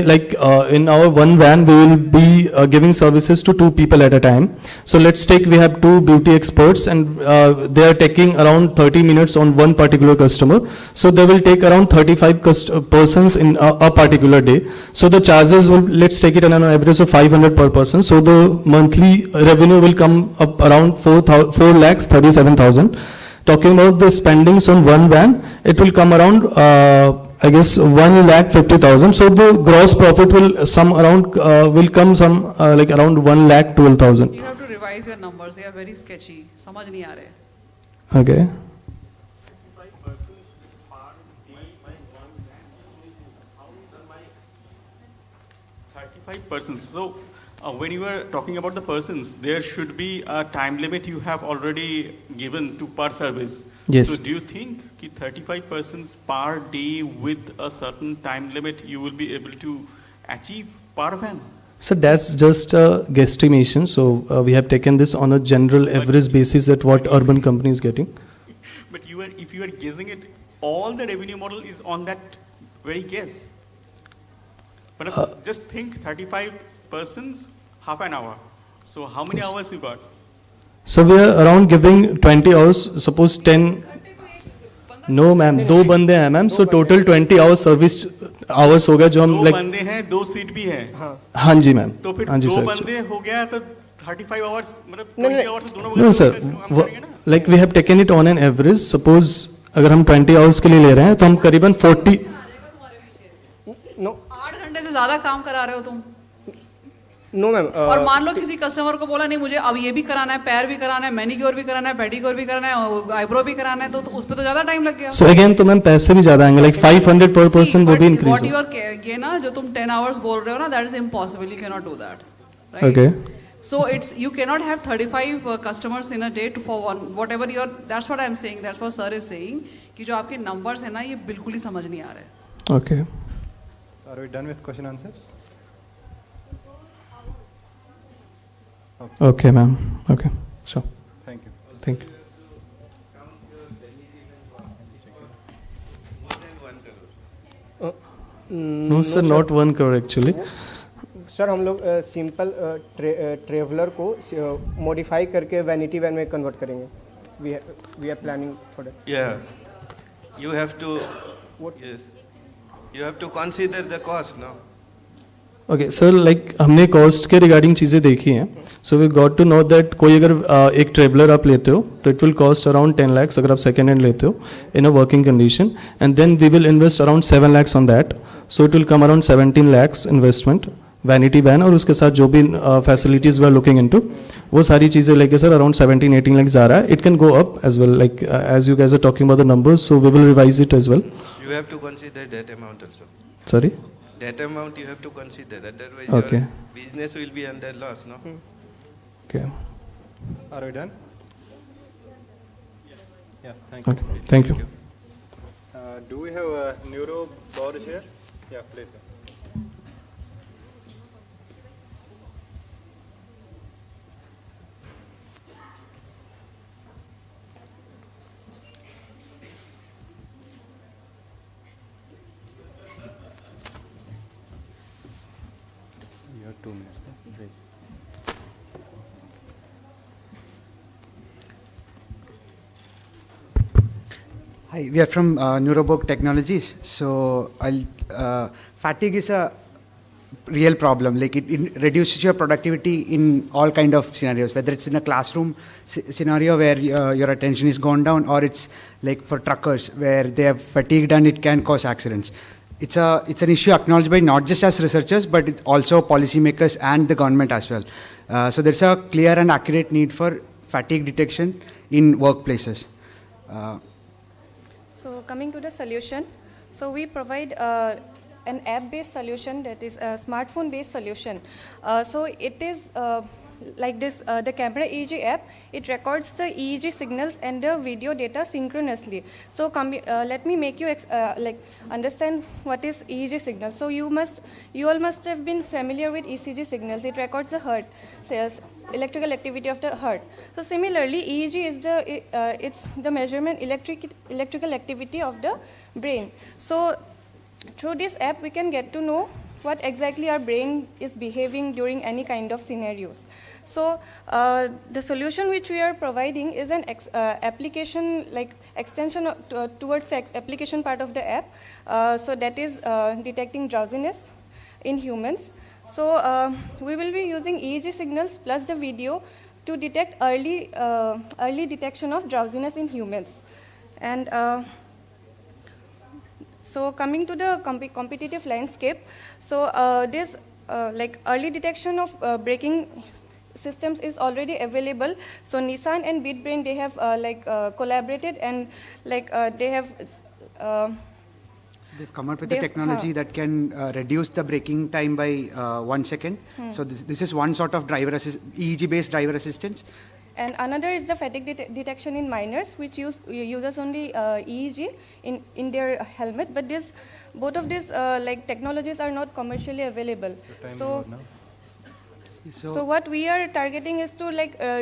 in our one van we will be giving services to 2 people at a time. So let's take we have 2 beauty experts and they are taking around 30 minutes on one particular customer. So they will take around 35 persons in a particular day. So the charges will, let's take it on an average of 500 per person. So the monthly revenue will come up around 4,37,000. Talking about the spendings on one van, it will come around, I guess, 1,50,000. So the gross profit will come like around 1,12,000. You have to revise your numbers. They are very sketchy. समझ नहीं आ रहे. Okay. Persons. So when you are talking about the persons, there should be a time limit you have already given to per service. Yes. So do you think that 35 persons per day with a certain time limit you will be able to achieve per van? So that's just a guesstimation. So we have taken this on a general average basis at what urban company is getting. But if you are guessing it, all the revenue model is on that very guess. But just think 35 persons, half an hour. So how many hours you got? So we are around giving 20 hours, suppose 10. No ma'am, 2 बंदे हैं ma'am. So total 20 hours service hours हो गया जो हम 2 बंदे हैं, 2 seat भी है. हाँ जी मैम. तो फिर 2 बंदे हो गया तो 35 hours मतलब 20 hours दोनों No sir, like we have taken it on an average. Suppose अगर हम 20 hours के लिए ले रहे हैं तो हम करीबन 40. 8 घंटे से ज्यादा काम करा रहे हो तुम. No ma'am. और मान लो किसी कस्टमर को बोला नहीं मुझे अब ये भी कराना है, पैर भी कराना है, मैनिक्योर भी कराना है, पेडिक्योर भी कराना है, आईब्रो भी कराना है, तो उस पे तो ज्यादा टाइम लग गया. So again तो मैम पैसे भी ज्यादा आएंगे, like 500 per person वो भी increase. What you are ये ना जो तुम 10 hours बोल रहे हो ना, that is impossible. You cannot do that. Right? Okay. So it's you cannot have 35 customers in a day for one whatever your. That's what I'm saying. That's what sir is saying कि जो आपके numbers है ना ये बिल्कुल ही समझ नहीं आ रहे. Okay. So are we done with question answers? Okay, ma'am. Okay, sure. Thank you. Thank you. No, sir, not 1 crore actually. Sir हम लोग सिंपल ट्रेवलर को मॉडिफाई करके वैनिटी वैन में कन्वर्ट करेंगे. We are planning for that. Yeah, you have to. Yes, you have to consider the cost, no? Okay, sir, like हमने cost के regarding चीज़ें देखी हैं. So we got to know that कोई अगर एक traveler आप लेते हो तो it will cost around 10 lakhs अगर आप second hand लेते हो in a working condition, and then we will invest around 7 lakhs on that. So it will come around 17 lakhs investment vanity van, और उसके साथ जो भी facilities we are looking into वो सारी चीज़ें लेके सर around 17-18 lakhs आ रहा है. It can go up as well, like as you guys are talking about the numbers, so we will revise it as well. You have to consider that amount also. Sorry? That amount you have to consider, otherwise Okay. your business will be under loss, no? Okay. Are we done? Yeah, thank you. Okay. Thank you. Do we have a neuro Boris here? Yeah, please go. 2 minutes. Please. Hi, we are from Neuroborg Technologies. So, fatigue is a real problem. Like it reduces your productivity in all kind of scenarios, whether it's in a classroom scenario where your attention is gone down, or it's like for truckers where they are fatigued and it can cause accidents. It's an issue acknowledged by not just as researchers, but also policymakers and the government as well. So there's a clear and accurate need for fatigue detection in workplaces. So coming to the solution, so we provide an app-based solution, that is a smartphone-based solution. So it is like this, the camera EEG app, it records the EEG signals and the video data synchronously. So let me make you understand what is EEG signal. So you all must have been familiar with ECG signals. It records the heart, says electrical activity of the heart. So similarly, EEG is it's the measurement electrical activity of the brain. So through this app, we can get to know what exactly our brain is behaving during any kind of scenarios. So the solution which we are providing is an application, like extension towards the application part of the app. So that is detecting drowsiness in humans. So we will be using EEG signals plus the video to detect early detection of drowsiness in humans. And so coming to the competitive landscape, so this like early detection of braking systems is already available. So Nissan and BitBrain, they have collaborated, and they have they've come up with a technology that can reduce the braking time by 1 second. So this is one sort of EEG-based driver assistance. And another is the fatigue detection in minors, which uses only EEG in their helmet. But both of these technologies are not commercially available. So what we are targeting is to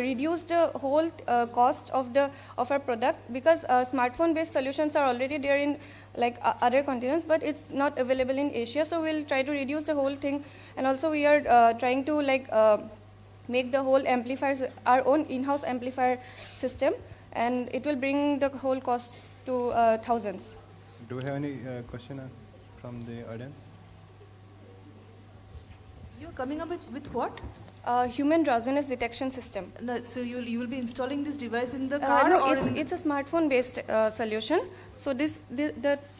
reduce the whole cost of our product, because smartphone-based solutions are already there in other continents, but it's not available in Asia. So we'll try to reduce the whole thing, and also we are trying to make the whole amplifiers our own in-house amplifier system, and it will bring the whole cost to thousands. Do we have any question from the audience? You're coming up with what? Human drowsiness detection system. No, so you will be installing this device in the car? No, it's a smartphone-based solution. So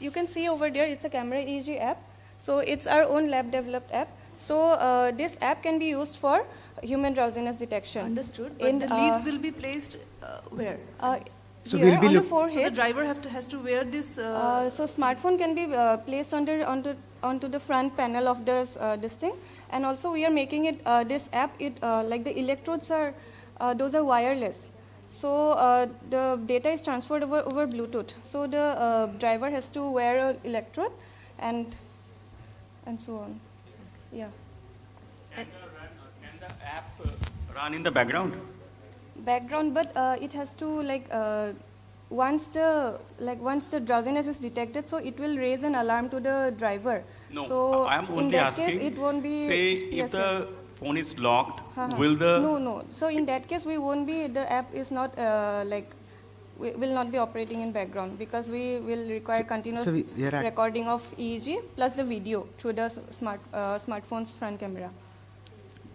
you can see over there, it's a camera EEG app. So it's our own lab-developed app. So this app can be used for human drowsiness detection. Understood. But the leads will be placed where? So we'll be on the forehead. So the driver has to wear this. So smartphone can be placed onto the front panel of this thing, and also we are making it this app. Like the electrodes are those are wireless. So the data is transferred over Bluetooth. So the driver has to wear an electrode, and so on. Yeah. Can the app run in the background? But it has to once the drowsiness is detected, so it will raise an alarm to the driver. No, so I am only in that asking. Case, it won't be. Say if the phone is locked, will the no. So in that case, we won't be. The app is not we will not be operating in background, because we will require continuous recording of EEG plus the video through the smartphone's front camera.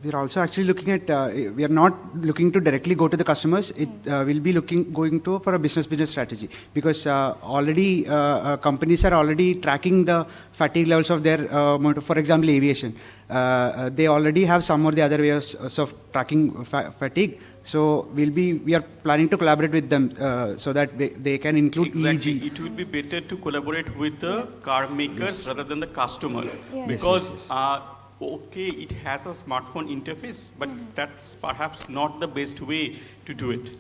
We are also actually looking at, we are not looking to directly go to the customers. It will be going for a business strategy, because already companies are already tracking the fatigue levels of their motor. For example, aviation. They already have some or the other ways of tracking fatigue. So we are planning to collaborate with them so that they can include EEG. It would be better to collaborate with the car makers rather than the customers, Yeah. because okay, it has a smartphone interface, but that's perhaps not the best way to do it.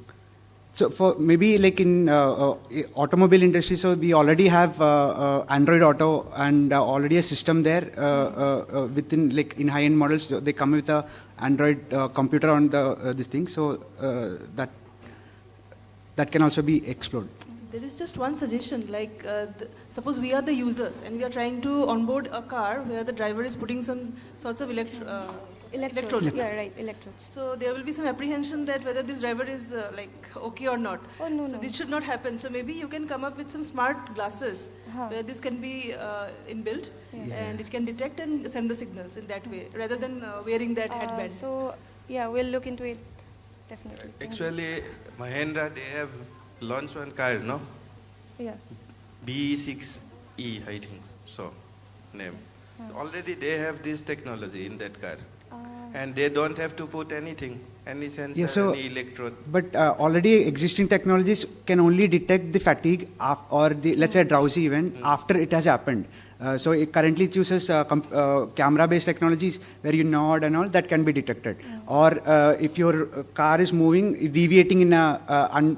So for maybe like in automobile industry, so we already have Android Auto and already a system there within in high-end models. They come with a Android computer on this thing, so that can also be explored. There is just one suggestion, like suppose we are the users and we are trying to onboard a car where the driver is putting some sorts of electrodes. Yeah, right, electrodes. So there will be some apprehension that whether this driver is okay or not. Oh, no, so no. this should not happen. So maybe you can come up with some smart glasses where this can be inbuilt and it can detect and send the signals in that way rather than wearing that headband. So yeah, we'll look into it definitely. Actually, Mahindra, they have launched one car, no? Yeah. BE6E, I think so, name. Already they have this technology in that car. And they don't have to put anything, any sensor, any electrode. But already existing technologies can only detect the fatigue or the, let's say, drowsy event after it has happened. So it currently chooses camera-based technologies where you nod and all, that can be detected. Or if your car is moving, deviating in a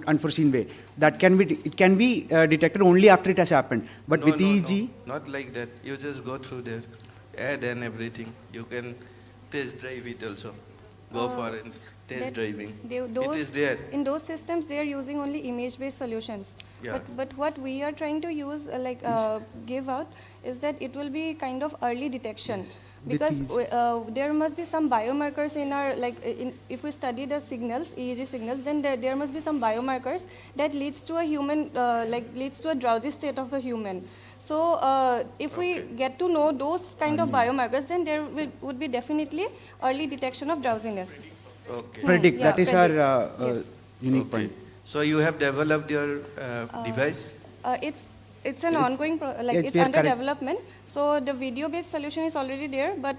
unforeseen way, that can be, it can be detected only after it has happened. But with EEG... No, not like that. You just go through there, add and everything. You can test drive it also. Go for it, test driving. It is there. In those systems, they are using only image-based solutions. Yeah. But what we are trying to use, give out, is that it will be kind of early detection. Because there must be some biomarkers in our, if we study the signals, EEG signals, then there must be some biomarkers that leads to a human, leads to a drowsy state of a human. So if we get to know those kind of biomarkers, then there would be definitely early detection of drowsiness. Okay. Predict, that is our unique point. So you have developed your device? It's an ongoing, it's under development. So the video-based solution is already there, but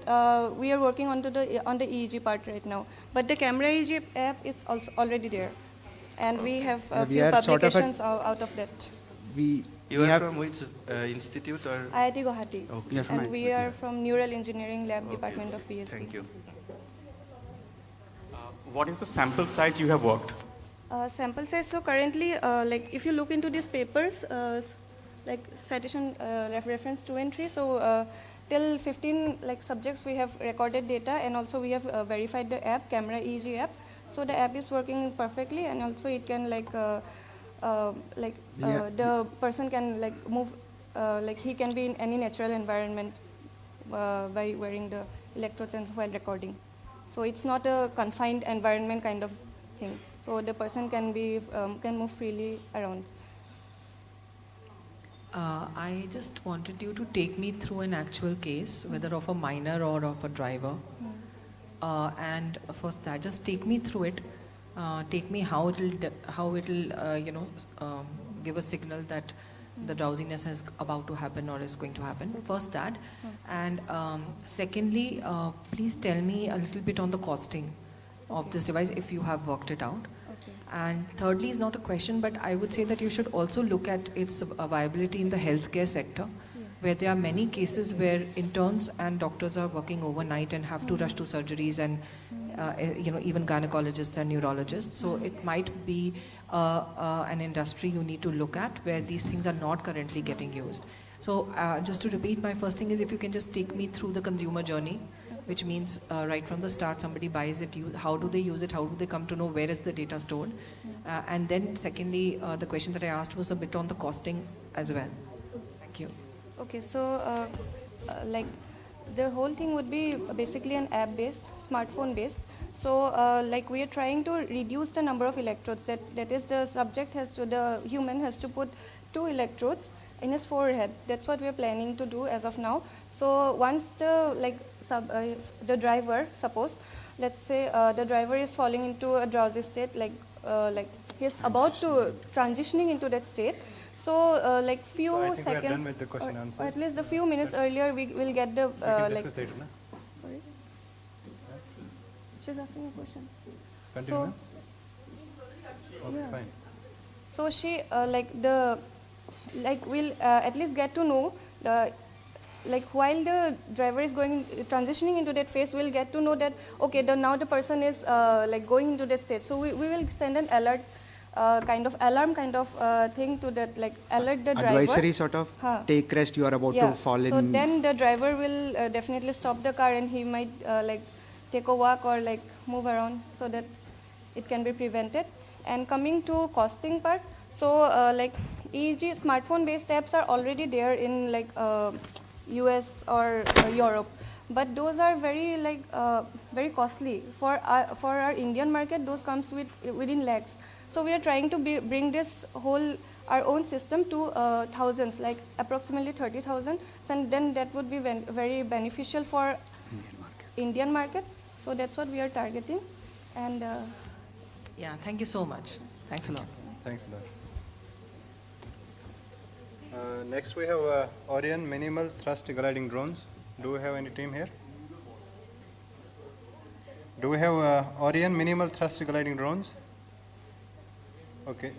we are working on the EEG part right now. But the camera EEG app is also already there, and we have a few publications out of that. You are from which institute or? IIT Guwahati. Okay. And we are from Neural Engineering Lab Department of BSc. Thank you. What is the sample size you have worked? Sample size, so currently, if you look into these papers, citation reference 2 and 3, so till 15 subjects we have recorded data, and also we have verified the app, camera EEG app. So the app is working perfectly, and also it can the person can move, he can be in any natural environment by wearing the electrodes and while recording. So it's not a confined environment kind of thing. So the person can be can move freely around. I just wanted you to take me through an actual case, whether of a miner or of a driver. And first that, just take me through it. Take me how it'll give a signal that the drowsiness is about to happen or is going to happen. First that. And secondly, please tell me a little bit on the costing of this device if you have worked it out. And thirdly is not a question, but I would say that you should also look at its viability in the healthcare sector, where there are many cases where interns and doctors are working overnight and have to rush to surgeries, and even gynecologists and neurologists. So it might be an industry you need to look at where these things are not currently getting used. So just to repeat, my first thing is if you can just take me through the consumer journey, which means right from the start, somebody buys it, how do they use it, how do they come to know where is the data stored? And then secondly, the question that I asked was a bit on the costing as well. Thank you. Okay, so the whole thing would be basically an app-based, smartphone-based. So we are trying to reduce the number of electrodes. That is, the human has to put 2 electrodes in his forehead. That's what we are planning to do as of now. So once the driver, suppose, let's say the driver is falling into a drowsy state, he's about to transitioning into that state. So few so I think seconds, we are done with the question answers. or at least a few minutes earlier, we will get the Sorry? She's asking a question. Continue. So, okay, fine. So she we'll at least get to know while the driver is transitioning into that phase, we'll get to know that okay, now the person is going into that state. So we will send an alert, alarm kind of thing to that, alert the driver. Advisory sort of, take rest, you are about to fall in. So then the driver will definitely stop the car, and he might take a walk or move around so that it can be prevented. And coming to costing part, so EEG smartphone-based apps are already there in like US or Europe, but those are very very costly. For our Indian market, those comes within lakhs. So we are trying to bring this our own system to thousands, like approximately 30,000, and then that would be very beneficial for Indian market. So that's what we are targeting. And yeah, thank you so much. Thanks a lot. Thanks a lot. Next we have Orion Minimal Thrust Gliding Drones. Do we have any team here? Do we have Orion Minimal Thrust Gliding Drones? Okay.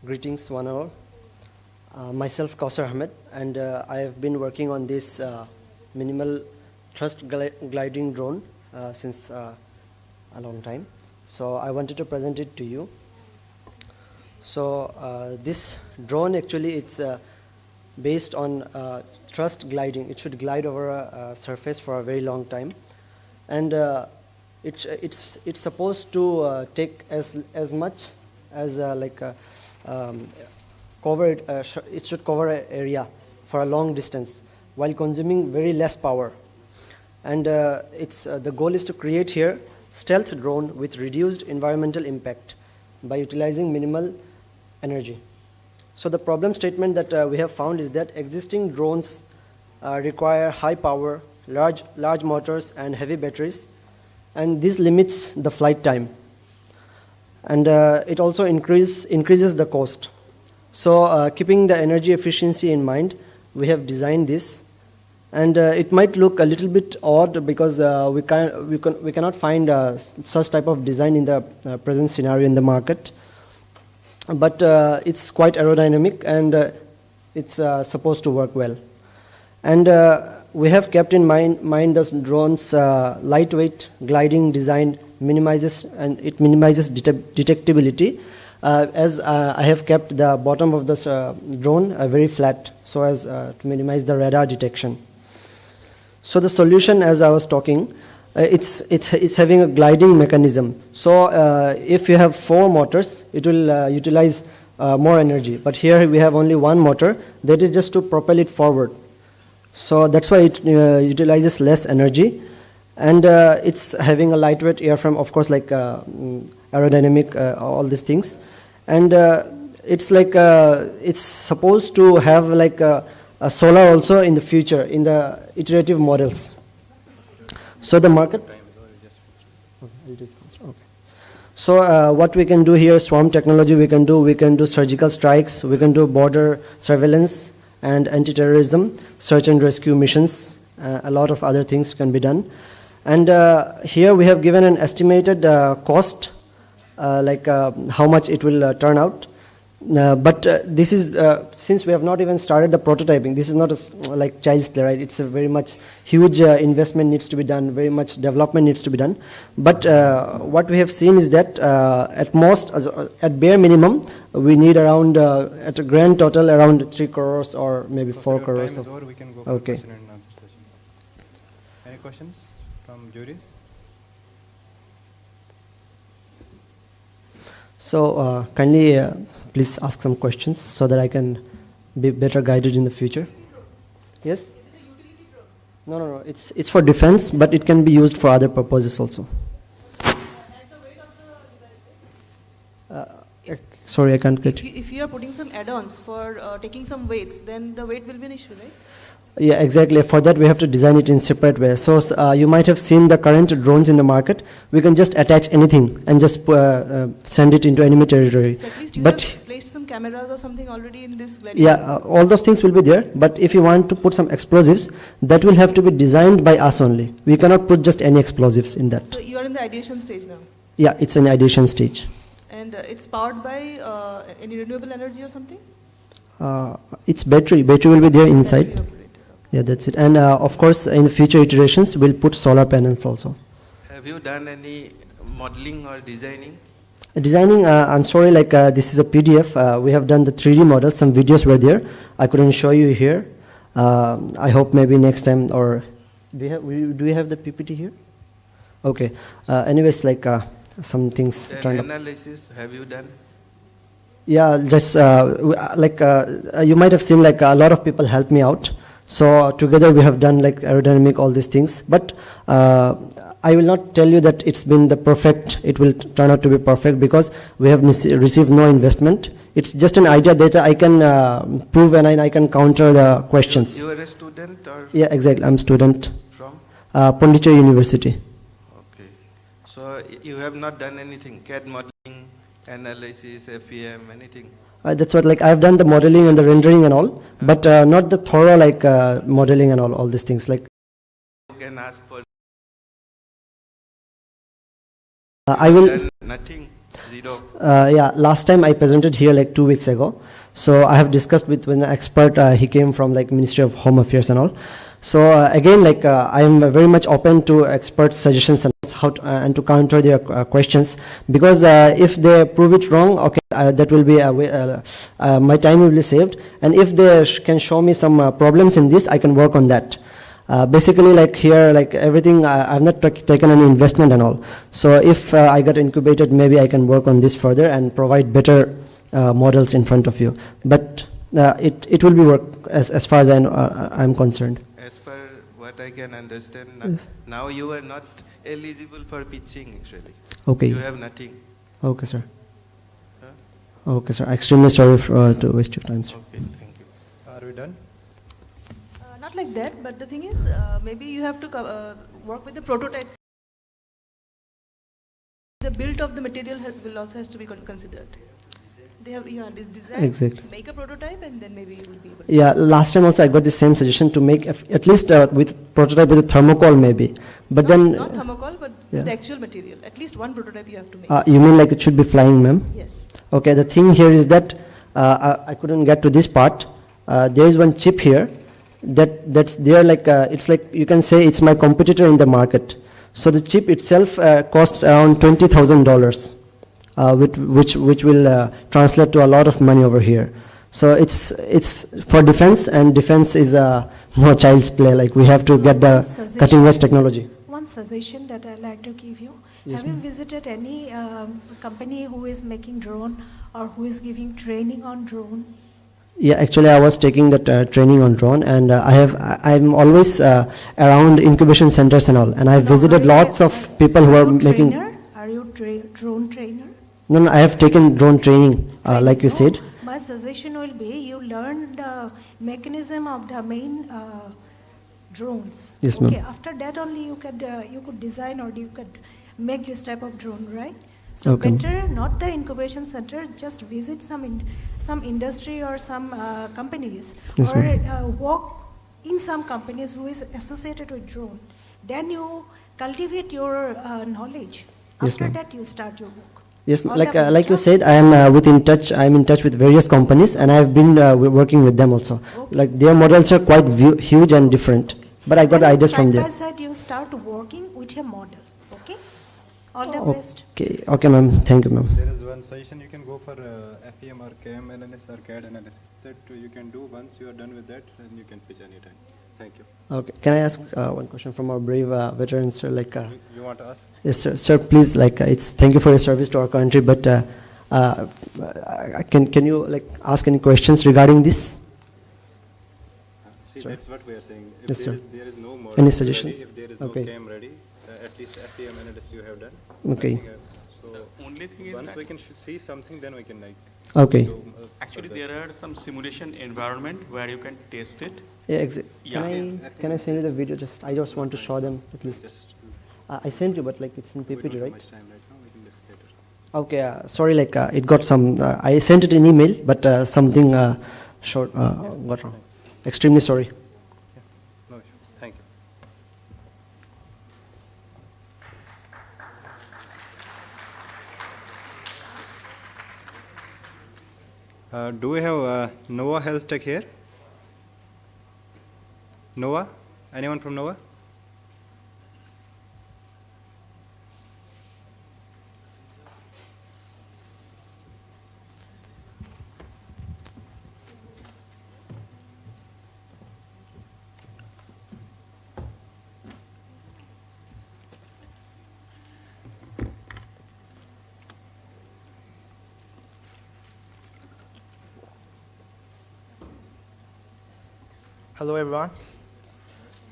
Greetings one and all. Myself Kausar Ahmed, and I have been working on this minimal thrust gliding drone since a long time. So I wanted to present it to you. So this drone actually it's based on thrust gliding. It should glide over a surface for a very long time, and it's supposed to take as much as it should cover an area for a long distance while consuming very less power. And the goal is to create here stealth drone with reduced environmental impact by utilizing minimal energy. So the problem statement that we have found is that existing drones require high power, large motors and heavy batteries, and this limits the flight time. And it also increases the cost. So keeping the energy efficiency in mind, we have designed this. And it might look a little bit odd because we cannot find such type of design in the present scenario in the market. But it's quite aerodynamic, and it's supposed to work well. And we have kept in mind the drone's lightweight gliding design minimizes detectability, as I have kept the bottom of this drone very flat so as to minimize the radar detection. So the solution, as I was talking, it's having a gliding mechanism. So if you have 4 motors, it will utilize more energy. But here we have only 1 motor that is just to propel it forward. So that's why it utilizes less energy. And it's having a lightweight airframe, of course, like aerodynamic, all these things. And it's like it's supposed to have like a solar also in the future, in the iterative models. So the market. Okay. So what we can do here, swarm technology we can do surgical strikes, we can do border surveillance and anti-terrorism, search and rescue missions, a lot of other things can be done. And here we have given an estimated cost, how much it will turn out. But this is, since we have not even started the prototyping, this is not like child's play, right? It's a very much huge investment needs to be done, very much development needs to be done. But what we have seen is that at most, at bare minimum, we need around, at a grand total, around 3 crores or maybe 4 crores. Time is over, we can go okay. for question and answer session. Any questions from juries? So kindly please ask some questions so that I can be better guided in the future. Yes? No. It's for defense, but it can be used for other purposes also. Sorry, I can't get you. If you are putting some add-ons for taking some weights, then the weight will be an issue, right? Yeah, exactly. For that, we have to design it in separate way. So you might have seen the current drones in the market. We can just attach anything and just send it into enemy territory. So at least you have placed some cameras or something already in this gladiator? Yeah, all those things will be there, but if you want to put some explosives, that will have to be designed by us only. We cannot put just any explosives in that. So you are in the ideation stage now? Yeah, it's an ideation stage. And it's powered by any renewable energy or something? It's battery. Battery will be there inside. Yeah, that's it. And of course, in the future iterations, we'll put solar panels also. Have you done any modeling or designing? Designing, I'm sorry, like this is a PDF. We have done the 3D models. Some videos were there. I couldn't show you here. I hope maybe next time, or do we have the PPT here? Okay. Anyways, like some things turned up. Analysis, have you done? Yeah, just you might have seen like a lot of people help me out. So together we have done like aerodynamic, all these things. But I will not tell you that it's been the perfect, it will turn out to be perfect, because we have received no investment. It's just an idea that I can prove and I can counter the questions. You are a student or? Yeah, exactly. I'm a student. From? Pondicherry University. Okay. So you have not done anything, CAD modeling, analysis, FEM, anything? That's what, like I've done the modeling and the rendering and all, but not the thorough like modeling and all these things. Like you can ask for. I will. Nothing. Zero. Yeah, last time I presented here like 2 weeks ago. So I have discussed with an expert. He came from like Ministry of Home Affairs and all. So again, like I am very much open to expert suggestions and how to, and to counter their questions, because if they prove it wrong, okay, that will be my time will be saved. And if they can show me some problems in this, I can work on that. Basically, like here, like everything, I've not taken any investment and all. So if I got incubated, maybe I can work on this further and provide better models in front of you. But it will be work as far as I'm concerned. As per what I can understand, Yes. now you are not eligible for pitching actually. Okay. You have nothing. Okay, sir. Okay, sir. Extremely sorry to waste your time, sir. Okay, thank you. Are we done? Not like that, but the thing is, maybe you have to work with the prototype. The build of the material will also has to be considered. They have this design, Exactly. make a prototype, and then maybe you will be able to. Yeah, last time also I got the same suggestion to make at least with prototype with a thermocol maybe, but then Not thermocol, but yeah. with the actual material. At least one prototype you have to make. You mean like it should be flying, ma'am? Yes. Okay, the thing here is that I couldn't get to this part. There is one chip here that's there, like it's like you can say it's my competitor in the market. So the chip itself costs around $20,000. Which will translate to a lot of money over here. So it's for defense, and defense is no child's play. Like we have to get the cutting edge technology. One suggestion that I'd like to give you. Yes, have you visited any company who is making drone or who is giving training on drone? Yeah, actually I was taking that training on drone, and I'm always around incubation centers and all, and I visited lots of people who are making. Are you drone trainer? No, I have taken drone training, like you said. My suggestion will be you learn the mechanism of the main drones. Yes, ma'am. Okay, after that only you could design or you could make this type of drone, right? So Okay. better not the incubation center, just visit some industry or some companies, Yes, or ma'am. work in some companies who is associated with drone. Then you cultivate your knowledge. Yes, After ma'am. that you start your work. Yes, All like the best, like you huh? said, I'm in touch with various companies, and I've been working with them also. Like their models are quite huge and different, but I got ideas from there. Side by side, you start working with a model. Okay. All the best. Okay, ma'am. Thank you, ma'am. There is one suggestion you can go for FEM or KM analysis or CAD analysis. That you can do once you are done with that, and you can pitch anytime. Thank you. Okay, can I ask one question from our brave veterans, sir? Like, you want to ask? Yes, sir. Sir, please, like, it's thank you for your service to our country, but can you like ask any questions regarding this? See, Sir. that's what we are saying. If Yes, sir. there is no model Any ready, suggestions? if there is Okay. no CAM ready, at least FEM analysis you have done. Okay. Nothing else. So The only thing is once that we can see something, then we can like. Okay. do, actually further. there are some simulation environment where you can test it. Yeah, Yeah. Can I send you the video? I just want to show them at least. I sent you, but like it's in PPT, right? Okay, sorry, like it got some, I sent it in email, but something short got wrong. Extremely sorry. No issue. Thank you. Do we have Noah Health Tech here? Noah? Anyone from Noah? Hello everyone,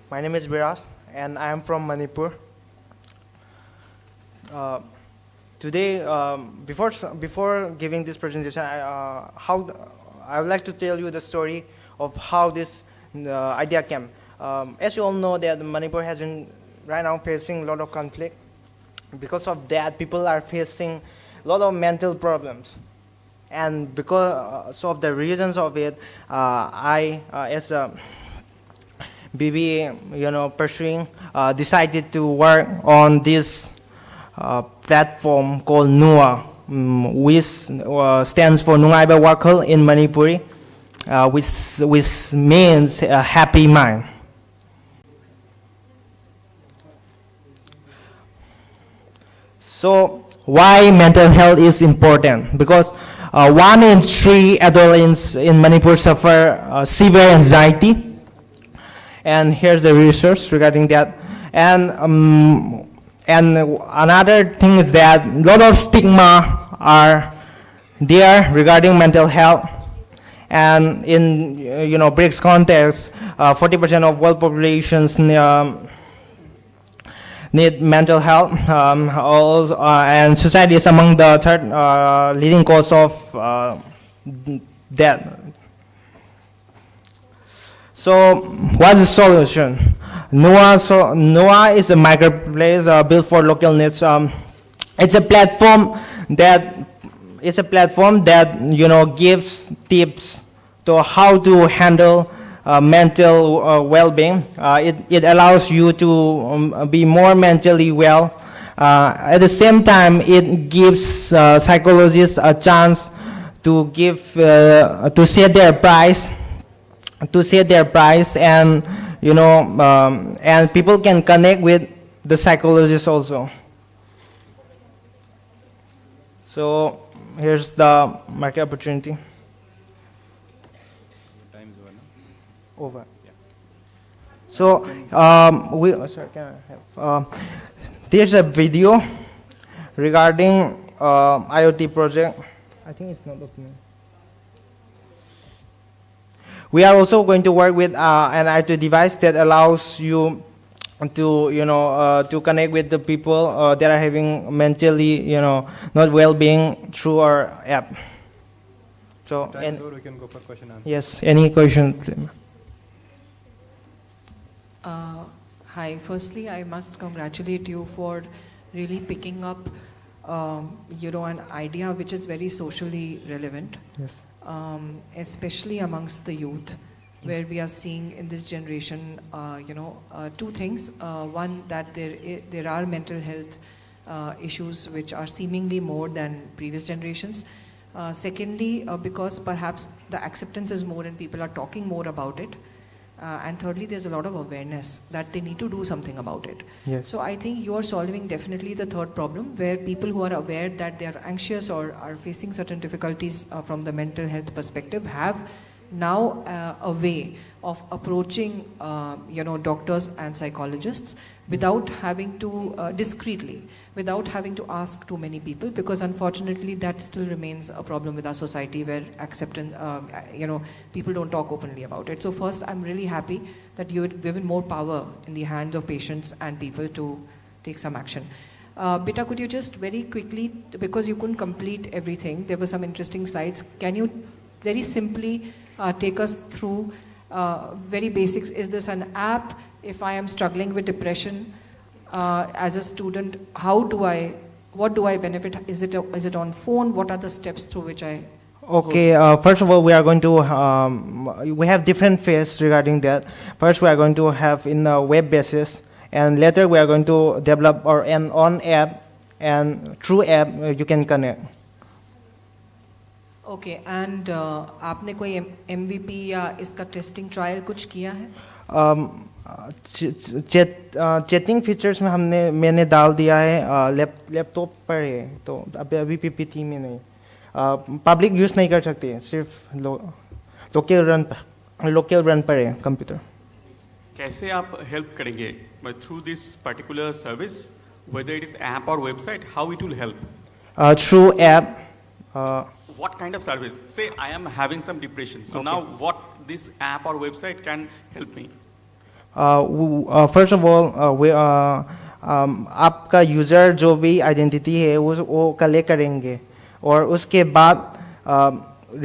my name is Biras and I am from Manipur. Today, before giving this presentation, I would like to tell you the story of how this idea came. As you all know, that Manipur has been right now facing a lot of conflict. Because of that, people are facing a lot of mental problems. And because of the reasons of it, I, as a BBA, pursuing, decided to work on this platform called NUA, which stands for Nungaiba Wakal in Manipuri, which means a happy mind. So why mental health is important? Because 1 in 3 adults in Manipur suffer severe anxiety. And here's the research regarding that. And another thing is that a lot of stigma are there regarding mental health. And in BRICS context, 40% of world populations need mental health. And suicide is among the third leading cause of death. So what's the solution? NUA is a marketplace built for local needs. It's a platform that gives tips to how to handle mental well-being. It allows you to be more mentally well. At the same time, it gives psychologists a chance to set their price. And and people can connect with the psychologist also. So here's the market opportunity. Time's over. Yeah. So sorry, can I have, there's a video regarding IoT project. I think it's not opening. We are also going to work with an IoT device that allows you to to connect with the people that are having mentally not well-being through our app. So we can go for question and answer. Yes, any question? Hi, firstly I must congratulate you for really picking up an idea which is very socially relevant. Yes. Especially amongst the youth, where we are seeing in this generation, two things. One, that there are mental health issues which are seemingly more than previous generations. Secondly, because perhaps the acceptance is more and people are talking more about it. And thirdly, there's a lot of awareness that they need to do something about it. Yes. So I think you are solving definitely the third problem, where people who are aware that they are anxious or are facing certain difficulties from the mental health perspective have now a way of approaching doctors and psychologists without having to discreetly, without having to ask too many people, because unfortunately that still remains a problem with our society, where acceptance, people don't talk openly about it. So first, I'm really happy that you've given more power in the hands of patients and people to take some action. Beta, could you just very quickly, because you couldn't complete everything, there were some interesting slides, can you very simply take us through very basics? Is this an app? If I am struggling with depression as a student, how do I what do I benefit? Is it on phone? What are the steps through which I? Okay, first of all, we are going to, we have different phases regarding that. First, we are going to have in a web basis, and later we are going to develop an on app, and through app you can connect. Okay, and आपने कोई MVP या इसका testing trial कुछ किया है? Chatting features में मैंने डाल दिया है लैपटॉप पर है, तो अभी PPT में नहीं, पब्लिक यूज़ नहीं कर सकते, सिर्फ लोकल रन पर है कंप्यूटर. कैसे आप हेल्प करेंगे through this particular service, whether it is app or website, how it will help? Through app. What kind of service? Say I am having some depression, so now what this app or website can help me? First of all, आपका user जो भी identity है वो collect करेंगे, और उसके बाद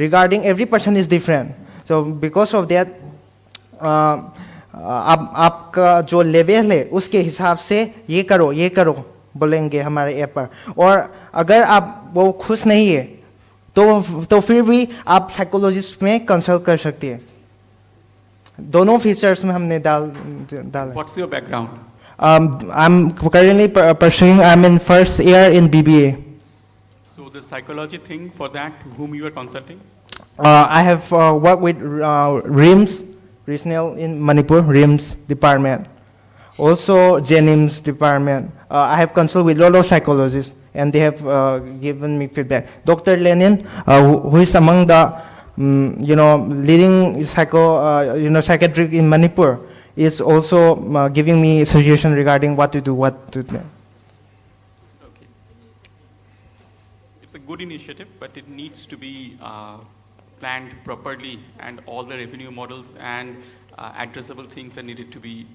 regarding every person is different, so because of that आपका जो लेवल है उसके हिसाब से ये करो बोलेंगे हमारे ऐप पर. और अगर आप वो खुश नहीं है तो फिर भी आप साइकोलॉजिस्ट में कंसल्ट कर सकते हैं. दोनों फीचर्स में हमने डाल. What's your background? I'm currently pursuing. I'm in first year in BBA. So the psychology thing, for that, whom you are consulting? I have worked with RIMS, regional in Manipur, RIMS department. Also Jenims department. I have consulted with a lot of psychologists, and they have given me feedback. Dr. Lenin, who is among the leading psychiatric in Manipur, is also giving me suggestion regarding what to do. Okay. It's a good initiative, but it needs to be planned properly, and all the revenue models and addressable things are needed to be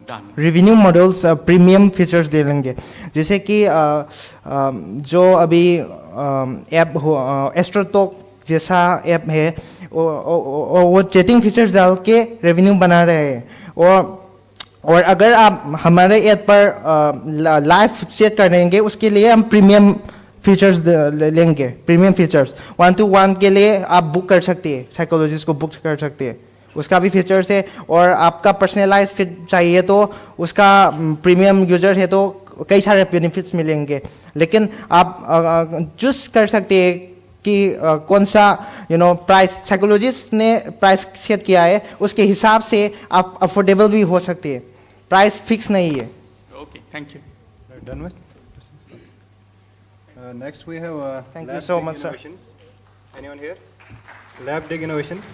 done. Revenue models premium features दे लेंगे, जैसे कि जो अभी app AstroTalk जैसा app है वो chatting features डाल के रेवेन्यू बना रहे हैं, और अगर आप हमारे ऐप पर लाइव चैट करेंगे उसके लिए हम प्रीमियम फीचर्स लेंगे. प्रीमियम फीचर्स 1-to-1 के लिए आप बुक कर सकते हैं, साइकोलॉजिस्ट को बुक कर सकते हैं, उसका भी फीचर्स है. और आपका पर्सनलाइज फिट चाहिए तो उसका प्रीमियम यूजर है तो कई सारे बेनिफिट्स मिलेंगे. लेकिन आप चूज कर सकते हैं कि कौन सा प्राइस, साइकोलॉजिस्ट ने प्राइस सेट किया है उसके हिसाब से आप अफोर्डेबल भी हो सकते हैं, प्राइस फिक्स नहीं है. Okay, thank you. Done with? Next we have Thank you so much, sir. Anyone here? Lab Dig Innovations.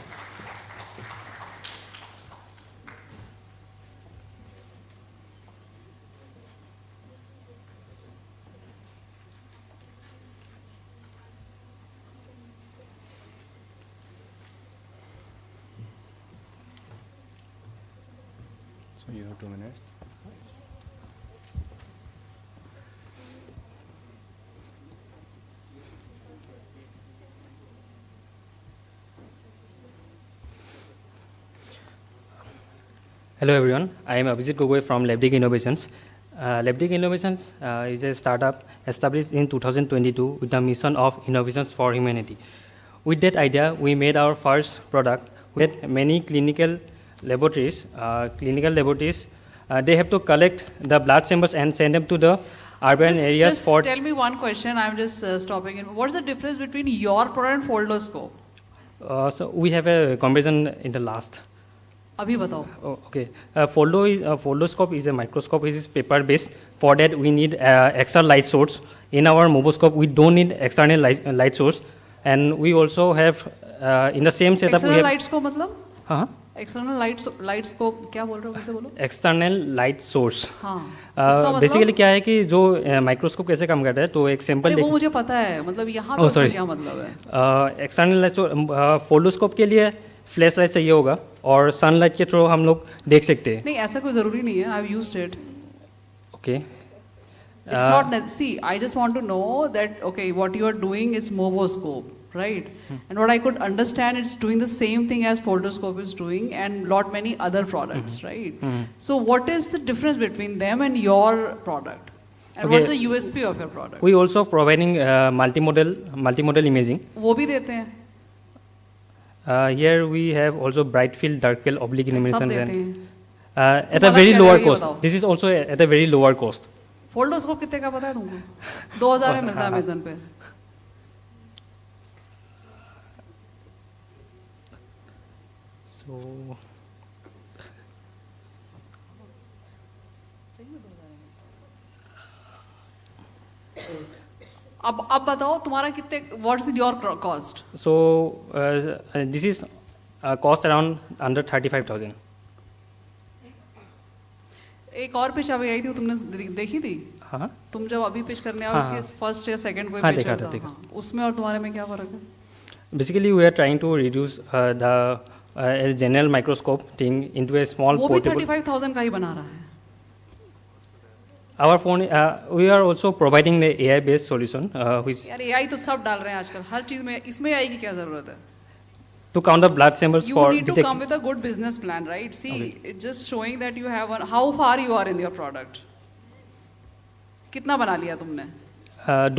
So you have 2 minutes. Hello everyone, I am Abhijit Gogoi from LabDig Innovations. LabDig Innovations is a startup established in 2022 with the mission of innovations for humanity. With that idea, we made our first product with many clinical laboratories. They have to collect the blood samples and send them to the urban areas just for... Tell me one question, I'm just stopping in. What is the difference between your product and Foldoscope? So we have a conversion in the last. अभी बताओ. Okay. Foldoscope is a microscope. It is paper based. For that, we need extra light source. In our Moboscope, we don't need external light source, and we also have in the same setup. External light scope मतलब? हाँ. External light scope क्या बोल रहे हो, कैसे बोलो? External light source. हाँ. उसका मतलब? Basically क्या है कि जो माइक्रोस्कोप कैसे काम करता है, तो एक सैंपल. वो मुझे पता है, मतलब यहाँ पे क्या मतलब है? External light source फोल्डोस्कोप के लिए फ्लैश लाइट चाहिए होगा, और सनलाइट के थ्रू हम लोग देख सकते हैं. नहीं, ऐसा कोई ज़रूरी नहीं है. I've used it. Okay. It's not that. See, I just want to know that okay, what you are doing is Moboscope, right? And what I could understand, it's doing the same thing as Foldoscope is doing, and lot many other products, right? So what is the difference between them and your product? And what is the USP of your product? We also providing multimodal imaging. वो भी देते हैं. Here we have also bright field, dark field, oblique illuminations, सब देते and हैं. at a very lower cost. This is also at a very lower cost. फोल्डोस्कोप कितने का पता है तुमको? 2000 में मिलता है अमेज़न पे. So अब बताओ तुम्हारा कितने, what is your cost? So this is cost around under 35,000. एक और पिच अभी आई थी, तुमने देखी थी? हाँ. तुम जब अभी पिच करने आओ, उसके फर्स्ट या सेकंड कोई हाँ, पिच देखा था, उसमें और तुम्हारे में क्या फर्क है? Basically, we are trying to reduce the general microscope thing into a small वो भी portable. 35,000 का ही बना रहा है. Our phone, we are also providing the AI-based solution, which यार AI तो सब डाल रहे हैं आजकल, हर चीज में. इसमें AI की क्या जरूरत है? to count the blood samples You for need to detect. come with a good business plan, right? See, it's just showing that you have how far you are in your product. कितना बना लिया तुमने?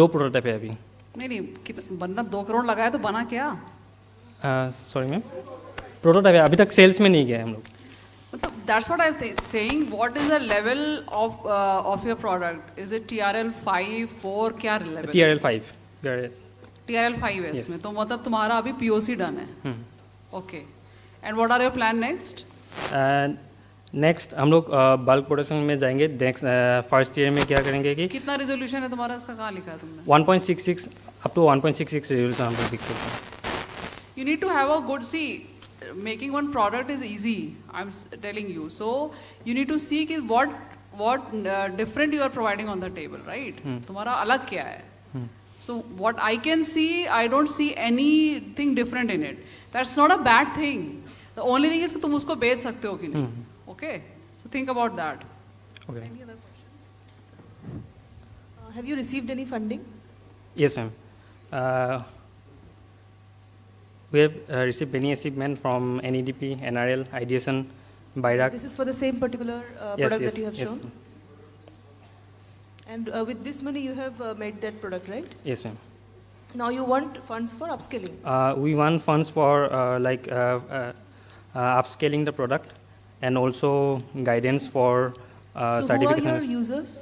2 prototype है अभी. नहीं, बंदा 2 करोड़ लगाया तो बना क्या? Sorry ma'am. Prototype है, अभी तक sales में नहीं गया हम लोग. That's what I'm saying. What is the level of your product? Is it TRL 5, 4, क्या level? TRL 5. TRL 5 है इसमें, तो मतलब तुम्हारा अभी POC डन है. Okay. And what are your plan next? Next हम लोग बल्क प्रोडक्शन में जाएंगे. नेक्स्ट फर्स्ट ईयर में क्या करेंगे कि कितना रेजोल्यूशन है तुम्हारा, इसका कहाँ लिखा है तुमने? 1.66 up to 1.66 रेजोल्यूशन हम लोग दिख सकते हैं. You need to have a good, see, making one product is easy, I'm telling you. So you need to see कि what different you are providing on the table, right? तुम्हारा अलग क्या है? So what I can see, I don't see anything different in it. That's not a bad thing. The only thing is कि तुम उसको बेच सकते हो कि नहीं. Okay, so think about that. Okay. Any other questions? Have you received any funding? Yes, ma'am. We have received many achievements from NEDP, NRL, Ideation, BRICS. This is for the same particular product that you have shown? And with this money you have made that product, right? Yes, ma'am. Now you want funds for upscaling? We want funds for upscaling the product and also guidance for so certification. who are your users?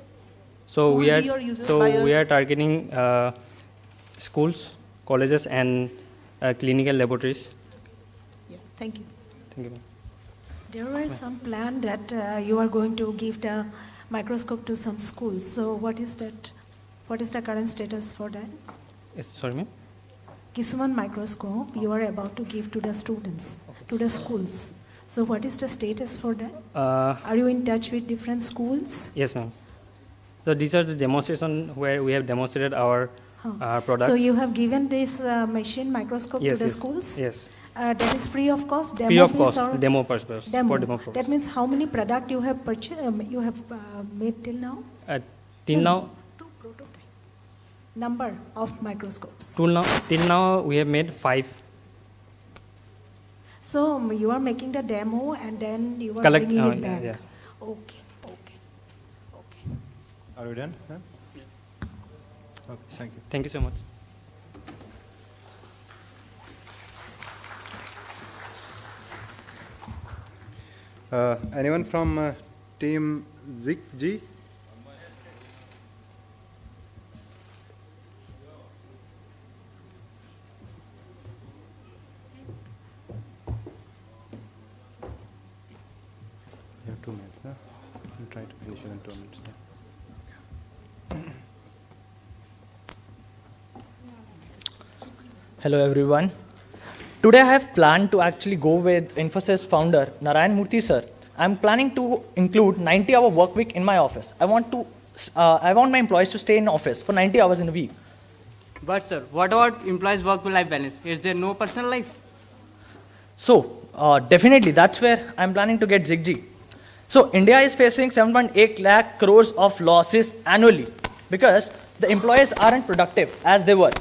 So who we will are be your users, so buyers? we are targeting schools, colleges, and clinical laboratories. Yeah, thank you. Thank you. There was some plan that you are going to give the microscope to some schools. So what is that? What is the current status for that? Yes, sorry, ma'am. Gisuman microscope you are about to give to the students, to the schools. So what is the status for that? Are you in touch with different schools? Yes, ma'am. So these are the demonstration where we have demonstrated our products. So you have given this machine microscope to the schools? Yes. That is free of cost? Free of cost, demo purpose. Demo. For demo purpose. That means how many product you have you have made till now? Till now, Number of microscopes. till now we have made 5. So you are making the demo and then you are Collect, bringing it back. yeah. Okay, okay, okay. Are we done? Huh? Okay, thank you. Thank you so much. Anyone from team ZigG? You have 2 minutes, huh? I'll try to finish within 2 minutes. Hello everyone. Today I have planned to actually go with Infosys founder Narayan Murthy sir. I'm planning to include 90-hour work week in my office. I want my employees to stay in office for 90 hours in a week. But sir, what about employees' work-life balance? Is there no personal life? So definitely that's where I'm planning to get ZigG. So India is facing 7.8 lakh crores of losses annually because the employees aren't productive as they were.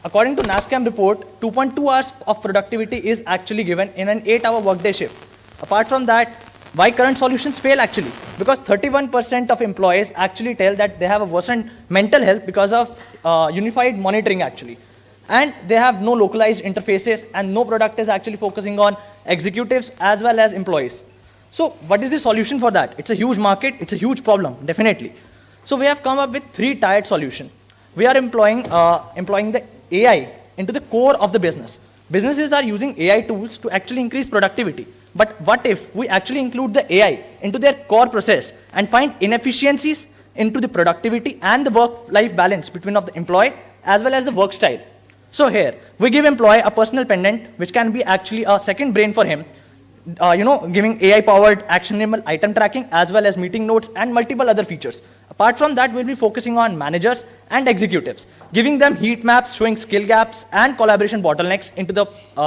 According to NASCAM report, 2.2 hours of productivity is actually given in an 8-hour workday shift. Apart from that, Why current solutions fail actually? Because 31% of employees actually tell that they have a worsened mental health because of unified monitoring actually. And they have no localized interfaces, and no product is actually focusing on executives as well as employees. So what is the solution for that? It's a huge market, it's a huge problem, definitely. So we have come up with 3 tiered solutions. We are employing the AI into the core of the business. Businesses are using AI tools to actually increase productivity. But what if we actually include the AI into their core process and find inefficiencies into the productivity and the work-life balance between of the employee as well as the work style? So here, we give employee a personal pendant, which can be actually a second brain for him, giving AI-powered actionable item tracking as well as meeting notes and multiple other features. Apart from that, we'll be focusing on managers and executives, giving them heat maps showing skill gaps and collaboration bottlenecks into the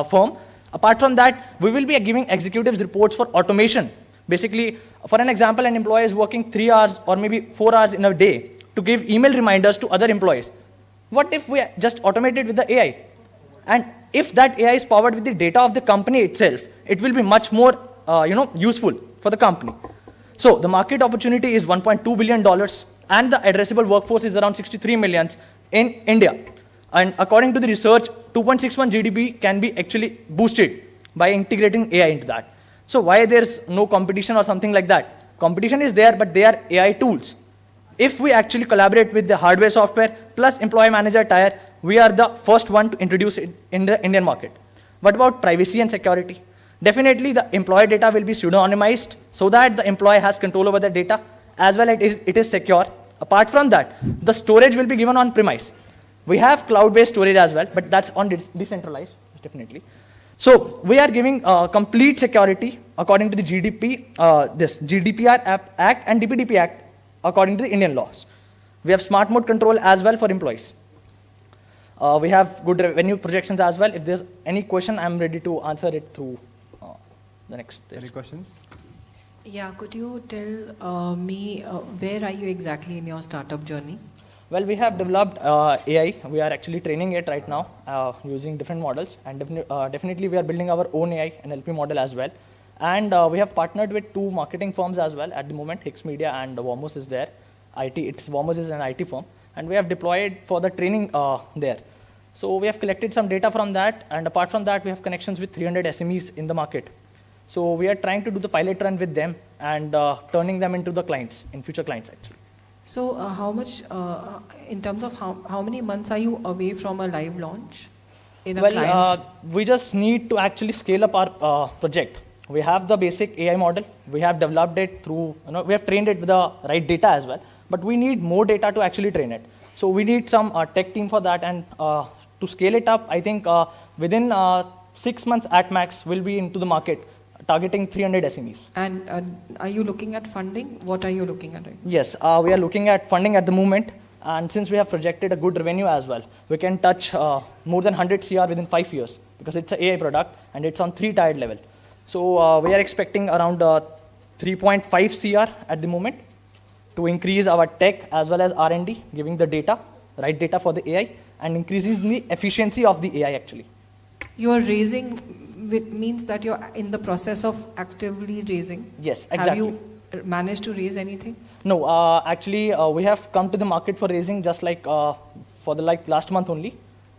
firm. Apart from that, we will be giving executives reports for automation. Basically, for an example, an employee is working 3 hours or maybe 4 hours in a day to give email reminders to other employees. What if we just automate it with the AI? And if that AI is powered with the data of the company itself, it will be much more useful for the company. So the market opportunity is $1.2 billion, and the addressable workforce is around 63 million in India. And according to the research, 2.61 GDP can be actually boosted by integrating AI into that. So why there's no competition or something like that? Competition is there, but they are AI tools. If we actually collaborate with the hardware, software, plus employee manager tier, we are the first one to introduce it in the Indian market. What about privacy and security? Definitely the employee data will be pseudonymized so that the employee has control over the data, as well as it is secure. Apart from that, the storage will be given on premise. We have cloud-based storage as well, but that's on decentralized, definitely. So we are giving complete security according to the this GDPR Act and DPDP Act according to the Indian laws. We have smart mode control as well for employees. We have good revenue projections as well. If there's any question, I'm ready to answer it through the next. Any questions? Yeah, could you tell me where are you exactly in your startup journey? Well, we have developed AI. We are actually training it right now using different models, and definitely we are building our own AI NLP model as well. And we have partnered with 2 marketing firms as well at the moment. Hicks Media and Vomos is there. Vomos is an IT firm, and we have deployed for the training there. So we have collected some data from that, and apart from that, we have connections with 300 SMEs in the market. So we are trying to do the pilot run with them and turning them into the clients, in future clients actually. So how much, in terms of how many months are you away from a live launch in a client's? We just need to actually scale up our project. We have the basic AI model. We have developed it through, we have trained it with the right data as well, but we need more data to actually train it. So we need some tech team for that, and to scale it up, I think within 6 months at max, we'll be into the market, targeting 300 SMEs. And are you looking at funding? What are you looking at? Yes, we are looking at funding at the moment, and since we have projected a good revenue as well, we can touch more than 100 CR within 5 years, because it's an AI product and it's on 3 tiered level. So we are expecting around 3.5 CR at the moment to increase our tech as well as R&D, giving the data, right data for the AI, and increasing the efficiency of the AI actually. You are raising, means that you're in the process of actively raising? Yes, exactly. Have you managed to raise anything? No, actually we have come to the market for raising just like for the last month only,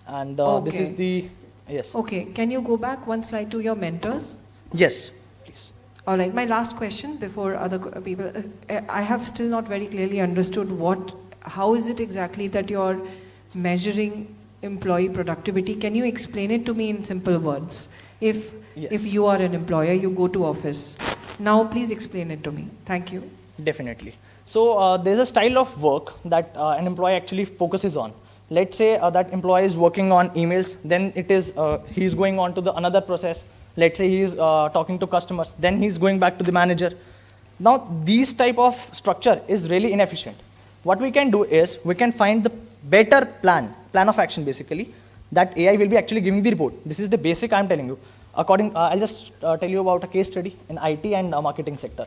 and this is the, yes. Okay, can you go back one slide to your mentors? Yes, please. All right, my last question before other people. I have still not very clearly understood how is it exactly that you're measuring employee productivity? Can you explain it to me in simple words? If you are an employer, you go to office. Now please explain it to me. Thank you. Definitely. So there's a style of work that an employee actually focuses on. Let's say that employee is working on emails, then it is he's going on to the another process. Let's say he's talking to customers, then he's going back to the manager. Now these type of structure is really inefficient. What we can do is we can find the better plan of action basically, that AI will be actually giving the report. This is the basic I'm telling you. I'll just tell you about a case study in IT and marketing sector.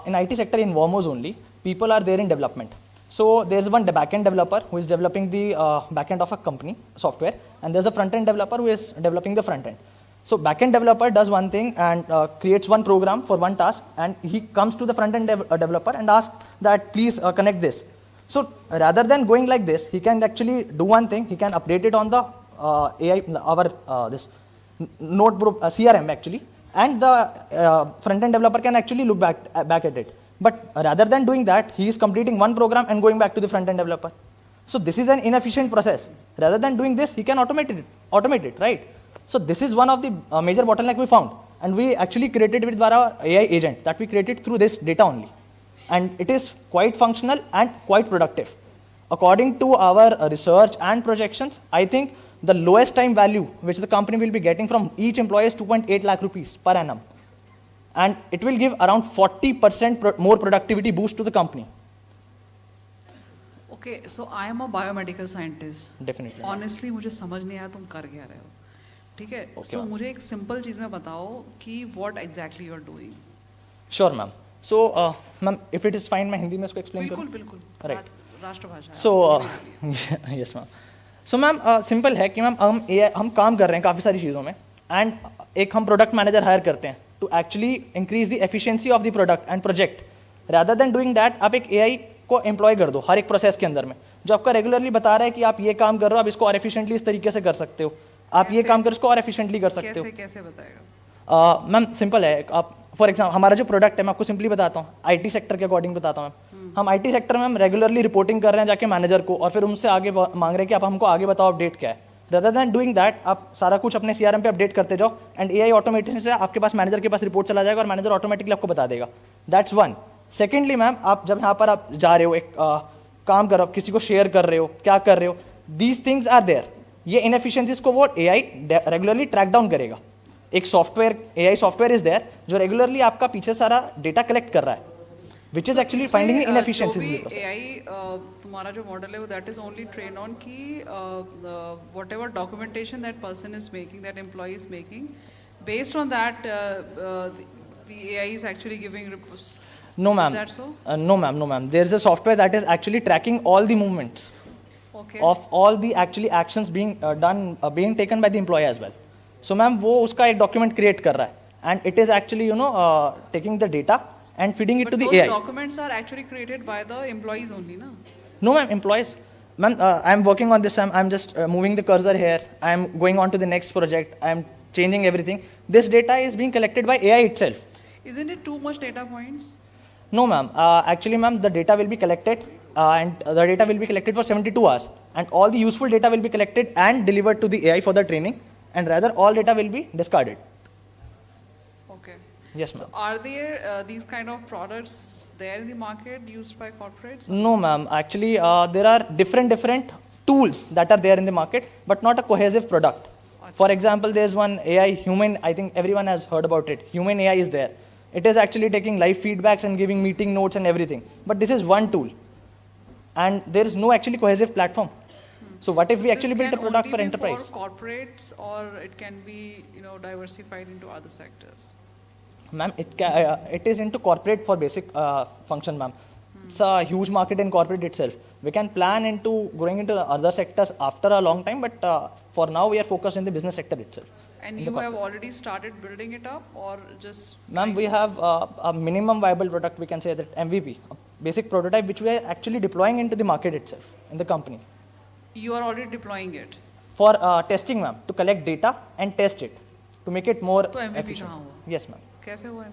In IT sector in Vomos only, people are there in development. So there's one backend developer who is developing the backend of a company software, and there's a front-end developer who is developing the front-end. So backend developer does one thing and creates one program for one task, and he comes to the front-end developer and asks that please connect this. So rather than going like this, he can actually do one thing. He can update it on the AI, this notebook CRM actually, and the front-end developer can actually look back at it. But rather than doing that, he is completing one program and going back to the front-end developer. So this is an inefficient process. Rather than doing this, he can automate it, right? So this is one of the major bottleneck we found, and we actually created with our AI agent that we created through this data only, and it is quite functional and quite productive. According to our research and projections, I think the lowest time value which the company will be getting from each employee is 2.8 lakh rupees per annum, and it will give around 40% more productivity boost to the company. Okay, so I am a biomedical scientist. Definitely. Honestly, मुझे समझ नहीं आया तुम कर क्या रहे हो. ठीक है? So मुझे एक simple चीज़ में बताओ कि what exactly you are doing. Sure, ma'am. So, ma'am, if it is fine, मैं हिंदी में इसको explain करूँ? बिल्कुल. Right. राष्ट्रभाषा. So, yes, ma'am. So, ma'am, simple है कि ma'am हम काम कर रहे हैं काफ़ी सारी चीज़ों में, and एक हम product manager hire करते हैं to actually increase the efficiency of the product and project. Rather than doing that, आप एक AI को एम्प्लॉय कर दो हर एक प्रोसेस के अंदर में, जो आपका रेगुलरली बता रहा है कि आप ये काम कर रहे हो, आप इसको और एफिशिएंटली इस तरीके से कर सकते हो, आप ये काम कर इसको और एफिशिएंटली कर सकते हो. कैसे बताएगा? मैम सिंपल है. आप फॉर एग्जाम्पल हमारा जो प्रोडक्ट है, मैं आपको सिंपली बताता हूँ, आईटी सेक्टर के अकॉर्डिंग बताता हूँ. हम आईटी सेक्टर में हम रेगुलरली रिपोर्टिंग कर रहे हैं जाके मैनेजर को, और फिर उनसे आगे मांग रहे हैं कि आप हमको आगे बताओ अपडेट क्या है. Rather than doing that, आप सारा कुछ अपने CRM पे अपडेट करते जाओ, एंड AI ऑटोमेटिक से आपके पास मैनेजर के पास रिपोर्ट चला जाएगा और मैनेजर ऑटोमेटिकली आपको बता देगा. That's one. सेकेंडली मैम, आप जब यहाँ पर आप जा रहे हो, एक काम कर रहे हो, किसी को शेयर कर रहे हो, क्या कर रहे हो, दीज थिंग्स आर देयर. ये इनएफिशिएंसीज को वो AI रेगुलरली ट्रैक डाउन करेगा. एक software, AI software is there जो रेगुलरली आपका पीछे सारा डेटा कलेक्ट कर रहा है, which is actually finding the inefficiencies in the process. AI तुम्हारा जो मॉडल है वो that is only trained on कि whatever documentation that person is making, that employee is making, based on that the AI is actually giving reports. No ma'am. Is that so? No ma'am, no ma'am. There is a software that is actually tracking all the movements of all the actually actions being done, being taken by the employee as well. So ma'am, वो उसका एक document create कर रहा है, and it is actually taking the data and feeding it to the AI. But those documents are actually created by the employees only, na? No ma'am, employees. Ma'am, I'm working on this. I'm just moving the cursor here. I'm going on to the next project. I'm changing everything. This data is being collected by AI itself. Isn't it too much data points? No ma'am. Actually ma'am, the data will be collected and the data will be collected for 72 hours. And all the useful data will be collected and delivered to the AI for the training. And rather, all data will be discarded. Okay. Yes ma'am. So are there these kind of products there in the market used by corporates? No ma'am. Actually, there are different tools that are there in the market, but not a cohesive product. For example, there's one AI human, I think everyone has heard about it. Human AI is there. It is actually taking live feedbacks and giving meeting notes and everything. But this is one tool. And there is no actually cohesive platform. So what if we actually build a product for enterprise? For corporates, or it can be diversified into other sectors? Ma'am, it is into corporate for basic function, ma'am. It's a huge market in corporate itself. We can plan into going into other sectors after a long time, but for now we are focused in the business sector itself. And you have already started building it up, or just? Ma'am, we have a minimum viable product, we can say that MVP, a basic prototype which we are actually deploying into the market itself, in the company. You are already deploying it? For testing, ma'am, to collect data and test it, to make it more तो MVP efficient. कहाँ हुआ? Yes, ma'am. कैसे हुआ?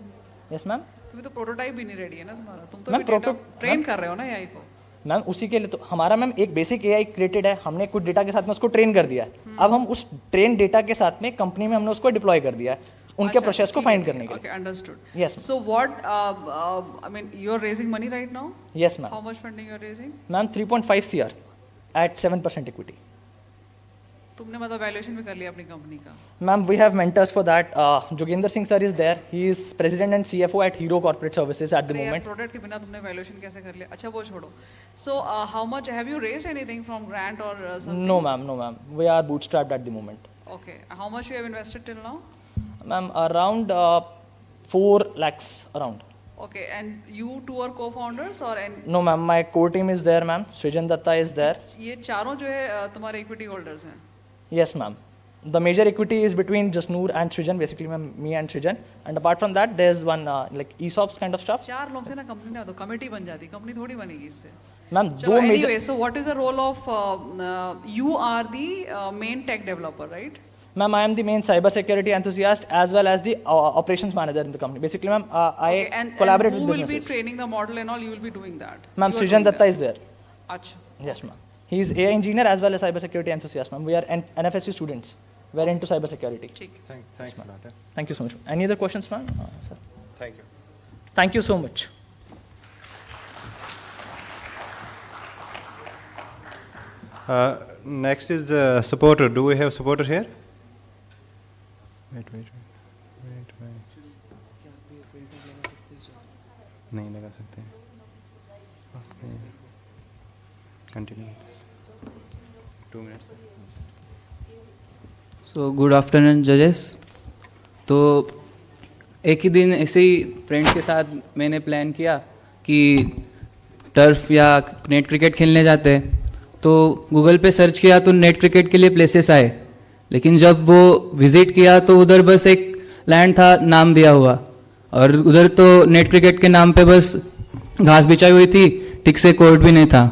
Yes, ma'am. तुम्हें तो prototype भी नहीं ready है ना तुम्हारा, तुम तो Ma'am, भी डेटा ट्रेन कर रहे हो ना AI को? मैम उसी के लिए तो हमारा मैम एक बेसिक AI क्रिएटेड है, हमने कुछ डेटा के साथ में उसको ट्रेन कर दिया है. अब हम उस ट्रेन डेटा के साथ में कंपनी में हमने उसको डिप्लॉय कर दिया है, उनके प्रोसेस को फाइंड करने के लिए. Okay, understood. Yes. So what? I mean, you are raising money right now? Yes, ma'am. How much funding you are raising? Ma'am, 3.5 CR at 7% equity. तुमने मतलब वैल्यूएशन भी कर लिया अपनी कंपनी का? Ma'am, we have mentors for that. Joginder Singh sir is there. He is president and CFO at Hero Corporate Services at the moment. Product के बिना तुमने वैल्यूएशन कैसे कर लिया? अच्छा वो छोड़ो. So how much have you raised anything from grant or something? No, ma'am. No, ma'am. We are bootstrapped at the moment. Okay. How much you have invested till now? Ma'am, around 4 lakhs around. Okay. And you two are co-founders or? No, ma'am. My core team is there, ma'am. Srijan Datta is there. ये चारों जो है तुम्हारे equity holders हैं? Yes, ma'am. the major equity is between just Noor and Srijan, basically me and Srijan. And apart from that, there's one like ESOPs kind of stuff. 4 लोग से ना company ना तो कमेटी बन जाती, कंपनी थोड़ी बनेगी इससे. Ma'am, चलो, anyway, so what is the role of you are the main tech developer, right? Ma'am, I am the main cybersecurity enthusiast as well as the operations manager in the company. Basically, ma'am, I collaborate with businesses. Who will be training the model and all? You will be doing that. Ma'am, Srijan Datta is there. Achha. Yes, ma'am. He is AI engineer as well as cybersecurity enthusiast, ma'am. We are NFSU students. We are into cybersecurity. Thanks a lot. Thank you so much. Any other questions, ma'am? Sir. Thank you. Thank you so much. Next is the supporter. Do we have supporter here? Wait. नहीं लगा सकते. Okay. Continue. 2 minutes. So good afternoon, judges. तो एक ही दिन ऐसे ही friend के साथ मैंने प्लान किया कि टर्फ या नेट क्रिकेट खेलने जाते हैं. तो गूगल पे सर्च किया तो नेट क्रिकेट के लिए प्लेसेस आए, लेकिन जब वो विज़िट किया तो उधर बस एक लैंड था नाम दिया हुआ, और उधर तो नेट क्रिकेट के नाम पे बस घास बिछाई हुई थी, ठीक से कोर्ट भी नहीं था.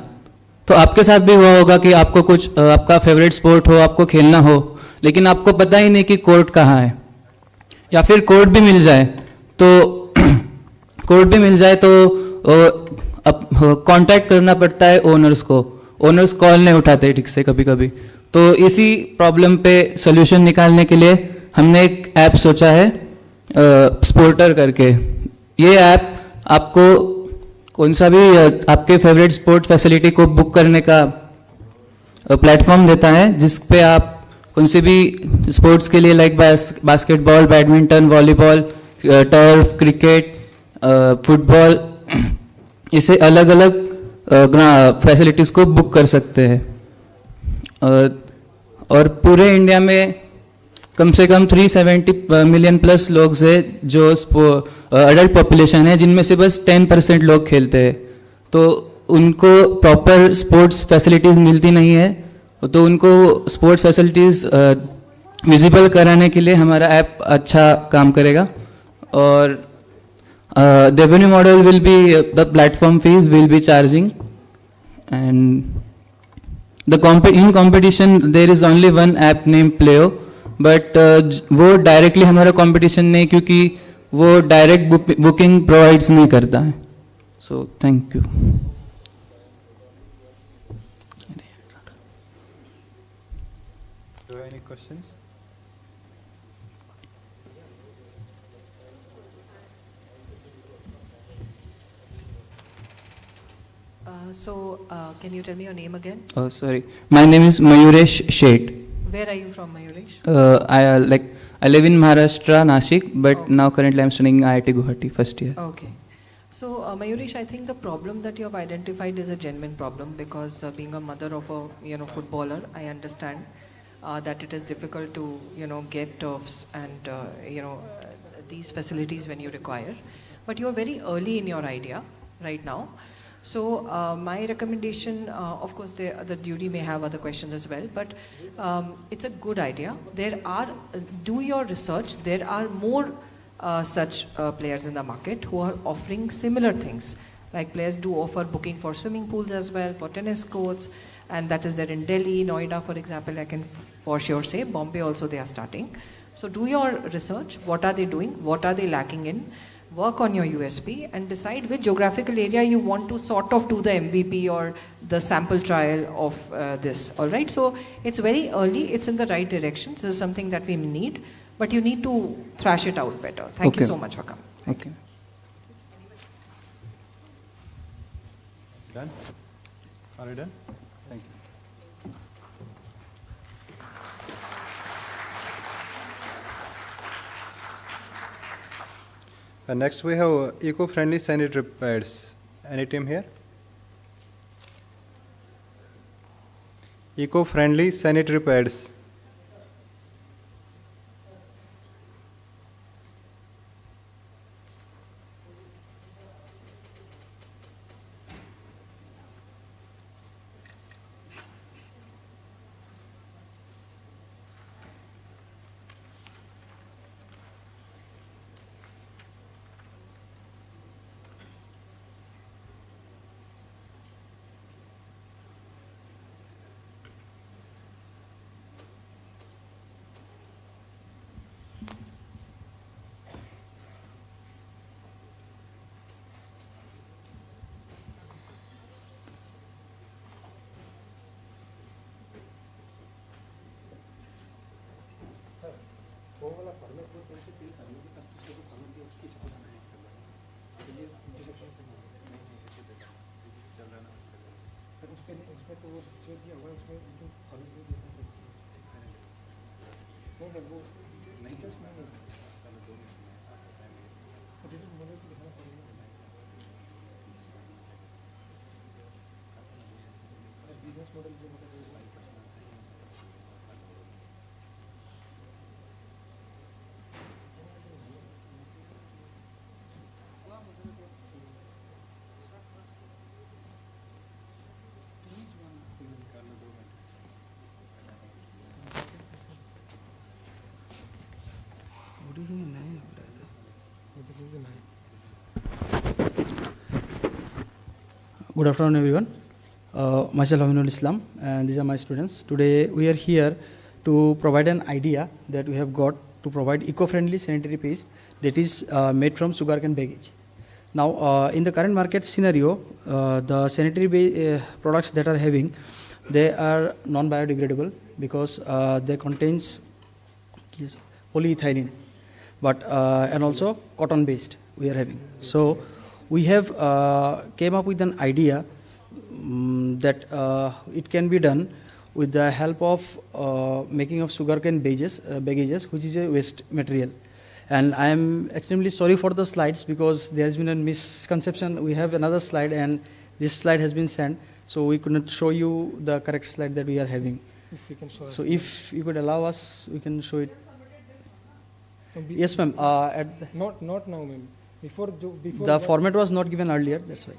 तो आपके साथ भी हुआ होगा कि आपको कुछ आपका फेवरेट स्पोर्ट हो, आपको खेलना हो, लेकिन आपको पता ही नहीं कि कोर्ट कहाँ है, या फिर कोर्ट भी मिल जाए तो कांटेक्ट करना पड़ता है ओनर्स को. ओनर्स कॉल नहीं उठाते ठीक से कभी कभी. तो इसी प्रॉब्लम पे सोल्यूशन निकालने के लिए हमने एक ऐप सोचा है, स्पोर्टर करके. ये ऐप आपको कौन सा भी आपके फेवरेट स्पोर्ट फैसिलिटी को बुक करने का प्लेटफॉर्म देता है, जिस पे आप कौन से भी स्पोर्ट्स के लिए like basketball, badminton, volleyball, turf, cricket, football, इसे अलग अलग फैसिलिटीज़ को बुक कर सकते हैं. और पूरे इंडिया में कम से कम 370 मिलियन प्लस लोग हैं जो अडल्ट पॉपुलेशन है, जिनमें से बस 10% लोग खेलते हैं. तो उनको प्रॉपर स्पोर्ट्स फैसिलिटीज़ मिलती नहीं है, तो उनको स्पोर्ट्स फैसिलिटीज़ विजिबल कराने के लिए हमारा ऐप अच्छा काम करेगा. और the revenue model will be the platform fees will be charging, and in competition there is only one app named Playo, but वो directly हमारा competition नहीं, क्योंकि वो direct booking provides नहीं करता है. So thank you. Do you have any questions? Can you tell me your name again? Oh, sorry. My name is Mayuresh Sheth. Where are you from, Mayuresh? I live in Maharashtra, Nashik, but now currently I'm studying IIT Guwahati, first year. Okay. So, Mayuresh, I think the problem that you have identified is a genuine problem, because being a mother of a footballer, I understand that it is difficult to get turfs and these facilities when you require. But you are very early in your idea right now. So my recommendation, of course, the duty may have other questions as well, but it's a good idea. Do your research. There are more such players in the market who are offering similar things. Like players do offer booking for swimming pools as well, for tennis courts, and that is there in Delhi, Noida, for example. I can for sure say Bombay also they are starting. So do your research. What are they doing? What are they lacking in? Work on your USP and decide which geographical area you want to sort of do the MVP or the sample trial of this. All right. So it's very early. It's in the right direction. This is something that we need, but you need to thrash it out better. Thank you so much for coming. Okay. Done? Are you done? Thank you. Next we have eco-friendly sanitary pads. Any team here? Eco-friendly sanitary pads. Good afternoon, everyone. Myself Aminul Islam, and these are my students. Today we are here to provide an idea that we have got to provide eco-friendly sanitary paste that is made from sugarcane baggage. Now, in the current market scenario, the sanitary products that are having, they are non-biodegradable because they contains polyethylene, but and also cotton-based we are having. So we have came up with an idea that it can be done with the help of making of sugarcane baggages, which is a waste material. And I am extremely sorry for the slides because there has been a misconception. We have another slide and this slide has been sent, so we could not show you the correct slide that we are having. If you can show so us if you could allow us, we can show it. Yes, ma'am. Not now, ma'am. Before the format was not given earlier, that's why.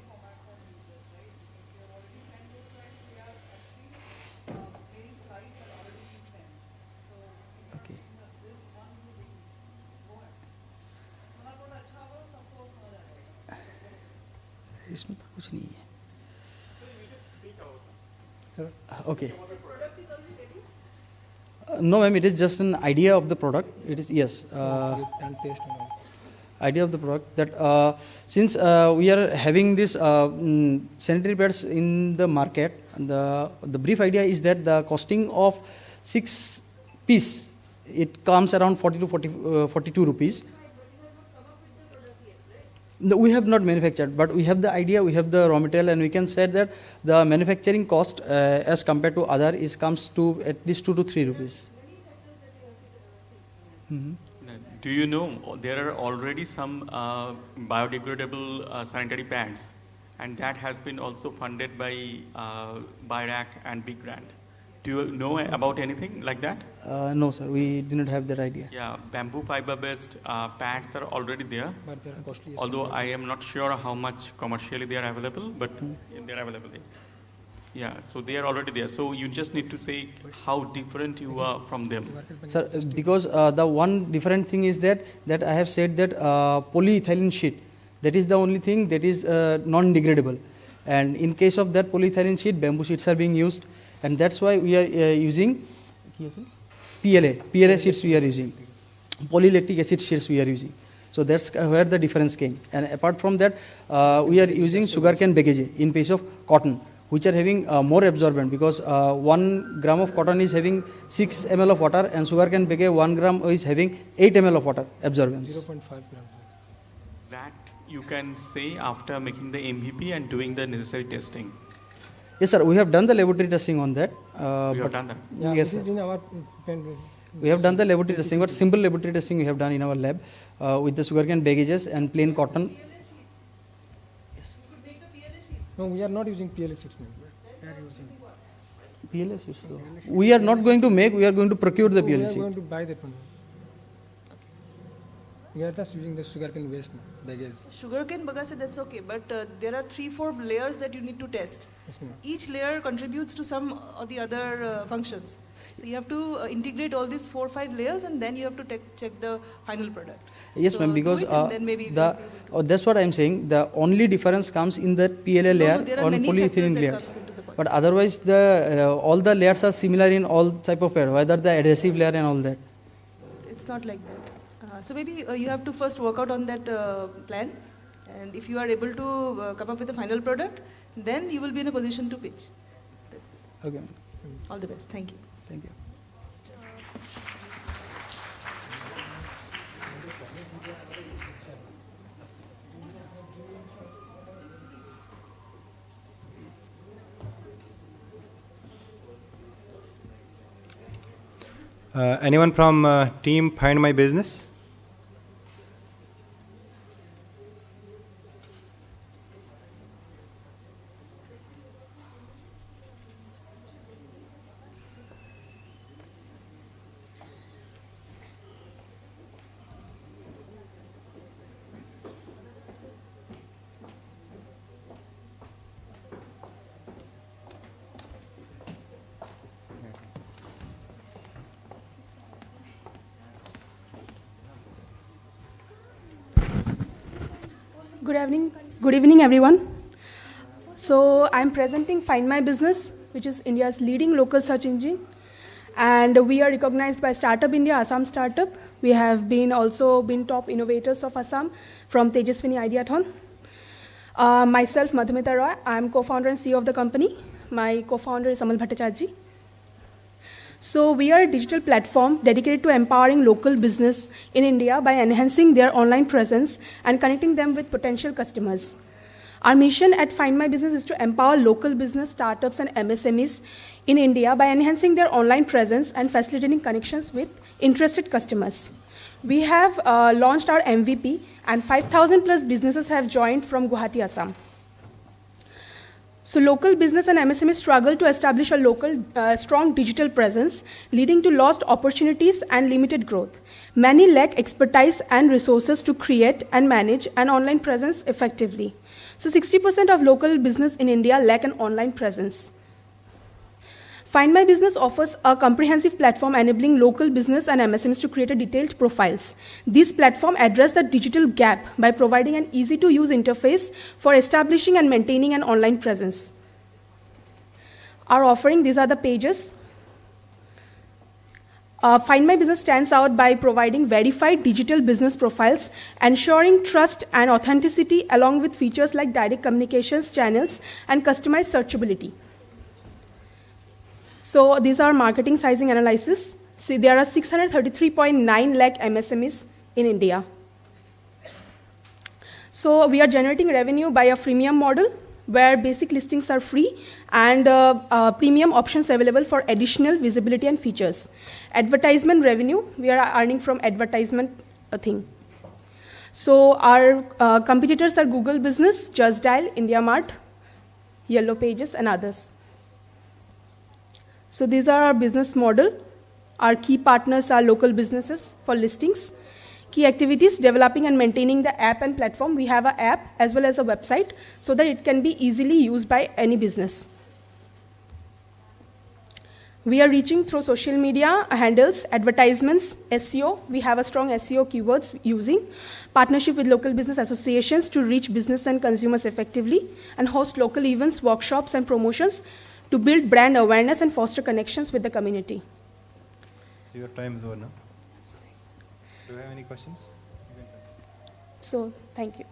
Okay. इसमें तो कुछ नहीं है. Sir? Okay. No, ma'am. It is just an idea of the product. It is yes. And taste and all. Idea of the product that since we are having this sanitary pads in the market, the brief idea is that the costing of 6 piece, it comes around 40 to 42 rupees. No, we have not manufactured, but we have the idea, we have the raw material, and we can say that the manufacturing cost as compared to other comes to at least 2 to 3 rupees. Mm-hmm. Do you know there are already some biodegradable sanitary pads, and that has been also funded by BRICS and big grant. Do you know about anything like that? No, sir. We do not have that idea. Yeah, bamboo fiber-based pads are already there. But they are costly. Although I am not sure how much commercially they are available, but they are available there. Yeah, so they are already there. So you just need to say how different you are from them. Sir, because the one different thing is that I have said that polyethylene sheet, that is the only thing that is non-degradable. And in case of that polyethylene sheet, bamboo sheets are being used. And that's why we are using PLA sheets we are using. Polylactic acid sheets we are using. So that's where the difference came. And apart from that, we are using sugarcane baggage in place of cotton, which are having more absorbent because 1 gram of cotton is having 6 ml of water and sugarcane baggage 1 gram is having 8 ml of water absorbance. 0.5 gram. That you can say after making the MVP and doing the necessary testing. Yes, sir. We have done the laboratory testing on that. You have done that? Yeah, yes, this is in our we have done the laboratory testing, but simple laboratory testing we have done in our lab with the sugarcane baggages and plain cotton. Yes. No, we are not using PLA sheets, ma'am. We are using PLA sheets, though. We are not going to make, we are going to procure the PLA sheet. We are going to buy that one. We are just using the sugarcane waste baggage. Sugarcane bagasse, that's okay, but there are 3-4 layers that you need to test. Yes, ma'am. Each layer contributes to some of the other functions. So you have to integrate all these 4-5 layers and then you have to check the final product. Yes, so ma'am, because that's what I am saying. The only difference comes in the PLA layer on polyethylene layers. But otherwise, all the layers are similar in all type of pad, whether the adhesive layer and all that. It's not like that. So maybe you have to first work out on that plan, and if you are able to come up with a final product, then you will be in a position to pitch. That's it. Okay. All the best. Thank you. Thank you. Anyone from team Find My Business? Good evening, everyone. So I'm presenting Find My Business, which is India's leading local search engine. And we are recognized by Startup India, Assam Startup. We have also been top innovators of Assam from Tejaswini Ideathon. Myself, Madhumita Roy, I'm co-founder and CEO of the company. My co-founder is Amal Bhattacharjee. So we are a digital platform dedicated to empowering local business in India by enhancing their online presence and connecting them with potential customers. Our mission at Find My Business is to empower local business, startups, and MSMEs in India by enhancing their online presence and facilitating connections with interested customers. We have launched our MVP, and 5,000 plus businesses have joined from Guwahati, Assam. So local business and MSMEs struggle to establish a local strong digital presence, leading to lost opportunities and limited growth. Many lack expertise and resources to create and manage an online presence effectively. So 60% of local business in India lack an online presence. Find My Business offers a comprehensive platform enabling local business and MSMEs to create detailed profiles. This platform addresses the digital gap by providing an easy-to-use interface for establishing and maintaining an online presence. Our offering, these are the pages. Find My Business stands out by providing verified digital business profiles, ensuring trust and authenticity, along with features like direct communications channels and customized searchability. So these are marketing sizing analysis. See, there are 633.9 lakh MSMEs in India. So we are generating revenue by a freemium model where basic listings are free and premium options available for additional visibility and features. Advertisement revenue, we are earning from advertisement thing. So our competitors are Google Business, Just Dial, IndiaMart, Yellow Pages, and others. So these are our business model. Our key partners are local businesses for listings. Key activities, developing and maintaining the app and platform. We have an app as well as a website so that it can be easily used by any business. We are reaching through social media handles, advertisements, SEO. We have a strong SEO keywords using. Partnership with local business associations to reach business and consumers effectively, and host local events, workshops, and promotions to build brand awareness and foster connections with the community. So your time is over now. Do you have any questions? So, thank you.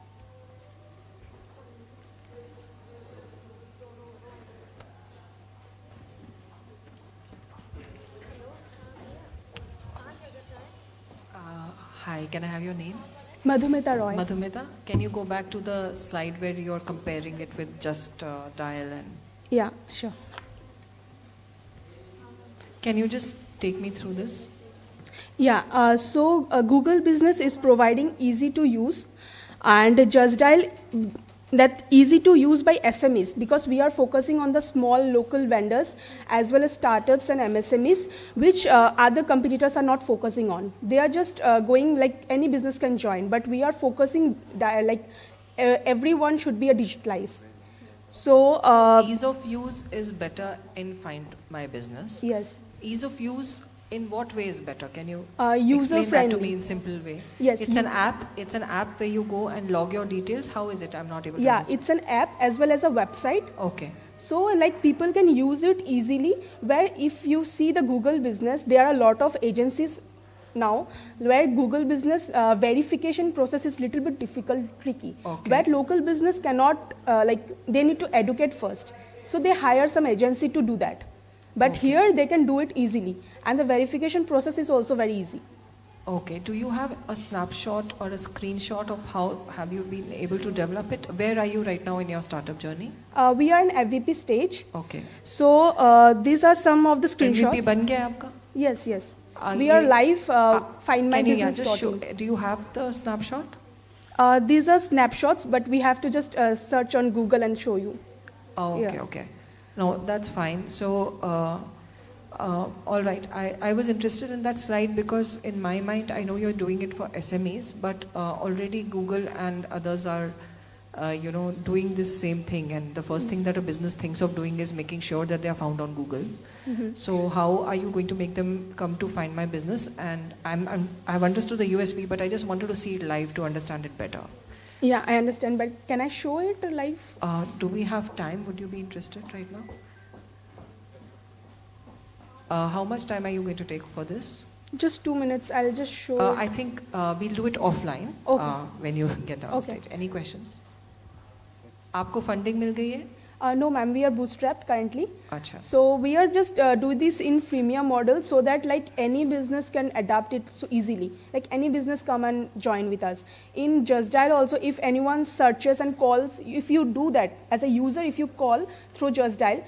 Hi, can I have your name? Madhumita Roy. Madhumita, can you go back to the slide where you're comparing it with Just Dial and... Yeah, sure. Can you just take me through this? Yeah, so Google Business is providing easy to use, and Just Dial that easy to use by SMEs, because we are focusing on the small local vendors as well as startups and MSMEs, which other competitors are not focusing on. They are just going like any business can join, but we are focusing like everyone should be a digitalized. So ease of use is better in Find My Business. Yes. Ease of use in what way is better? Can you user explain friendly. that to me in simple way? Yes. It's an app. It's an app where you go and log your details. How is it? I'm not able to Yeah, understand. it's an app as well as a website. Okay. So like people can use it easily, where if you see the Google Business, there are a lot of agencies now where Google Business verification process is little bit difficult, tricky. Okay. Where local business cannot, they need to educate first. So they hire some agency to do that. But here they can do it easily. And the verification process is also very easy. Okay. Do you have a snapshot or a screenshot of how have you been able to develop it? Where are you right now in your startup journey? We are in MVP stage. Okay. So these are some of the screenshots. MVP बन गया है आपका? Yes, yes. We are live. Find my Can you business. just show? Do you have the snapshot? These are snapshots, but we have to just search on Google and show you. Oh, okay, okay. No, that's fine. So, all right. I was interested in that slide because in my mind, I know you're doing it for SMEs, but already Google and others are, doing this same thing. And the first thing that a business thinks of doing is making sure that they are found on Google. So how are you going to make them come to find my business? And I've understood the USP, but I just wanted to see it live to understand it better. Yeah, I understand, but can I show it live? Do we have time? Would you be interested right now? How much time are you going to take for this? Just 2 minutes. I'll just show. I think we'll do it offline when you get on stage. Any questions? आपको funding मिल गई है? No, ma'am. We are bootstrapped currently. Achha. So we are just do this in freemium model so that like any business can adapt it so easily. Like any business come and join with us. In Just Dial also, if anyone searches and calls, if you do that as a user, if you call through Just Dial,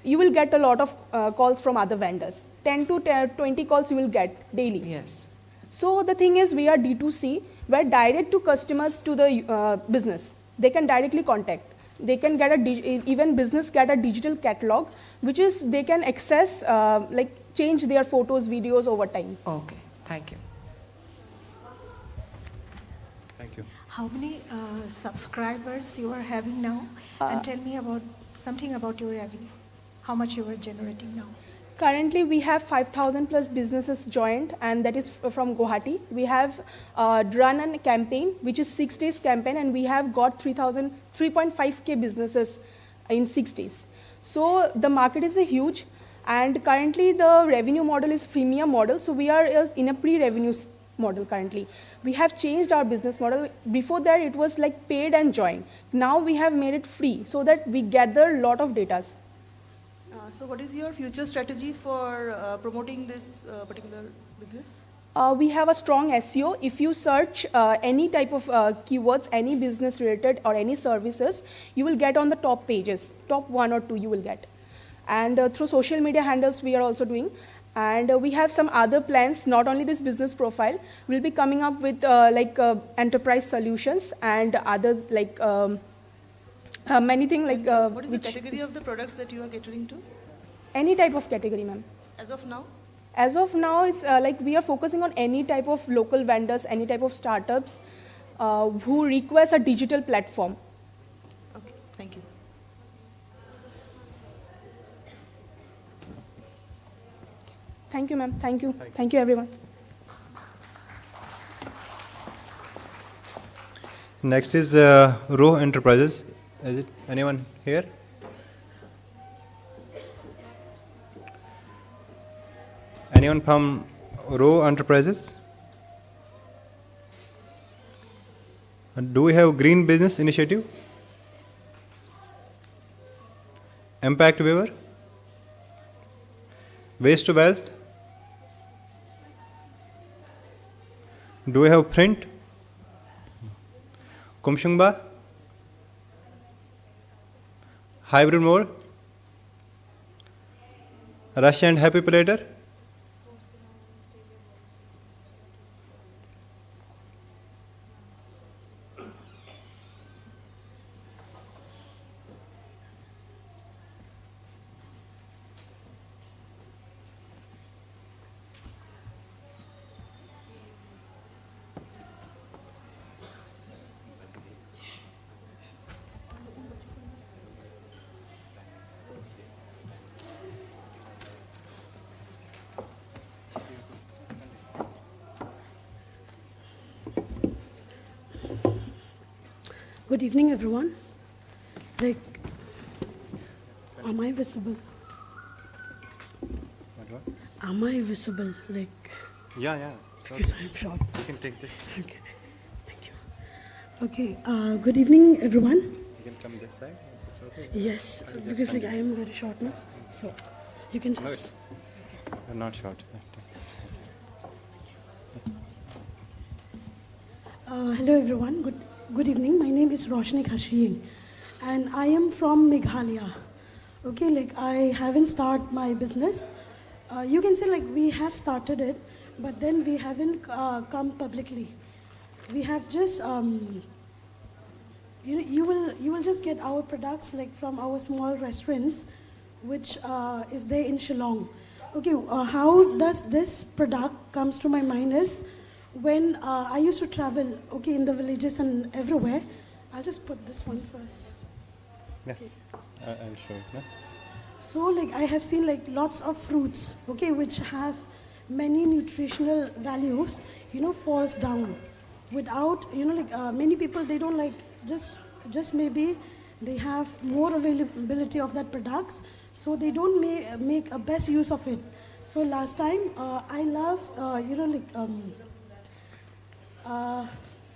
you will get a lot of calls from other vendors. 10 to 20 calls you will get daily. Yes. So the thing is, we are D2C. We're direct to customers to the business. They can directly contact. They can get even business get a digital catalog, which is they can access, change their photos, videos over time. Okay, thank you. Thank you. How many subscribers you are having now? And tell me about something about your revenue. How much you are generating now? Currently, we have 5,000 plus businesses joined, and that is from Guwahati. We have run a campaign, which is 6 days campaign, and we have got 3.5K businesses in 6 days. So the market is huge, and currently the revenue model is freemium model. So we are in a pre-revenue model currently. We have changed our business model. Before that, it was like paid and join. Now we have made it free so that we gather a lot of data. So what is your future strategy for promoting this particular business? We have a strong SEO. If you search any type of keywords, any business related or any services, you will get on the top pages, top 1 or 2 you will get. And through social media handles we are also doing. And we have some other plans, not only this business profile, we'll be coming up with enterprise solutions and other many things like... what is the category of the products that you are catering to? Any type of category, ma'am. As of now? As of now, it's we are focusing on any type of local vendors, any type of startups who request a digital platform. Okay, thank you. Thank you, ma'am. Thank you. Thank you, everyone. Next is Row Enterprises. Is it anyone here? Anyone from Row Enterprises? And do we have Green Business Initiative? Impact Waiver? Waste to Wealth? Do we have Print? Kumshungba? Hybrid Mode? Russia and Happy Platter? Good evening, everyone. Am I visible? What? Am I visible? Yeah. Because I'm short. You can take this. Okay. Thank you. Okay. Good evening, everyone. You can come this side. It's okay. Yes, because I am very short now. So you can just. You're not short. Hello everyone, good evening. My name is Roshni Khashiying and I am from Meghalaya. Okay, like I haven't started my business. You can say like we have started it, but then we haven't come publicly. We have just, you will just get our products like from our small restaurants, which is there in Shillong. Okay, how does this product comes to my mind is, when I used to travel, okay, in the villages and everywhere, I'll just put this one first. Yeah, okay. I'll show it. Yeah? So like I have seen like lots of fruits, okay, which have many nutritional values, falls down. Without, like many people, they don't like, just maybe they have more availability of that products, so they don't make a best use of it. So last time, I love,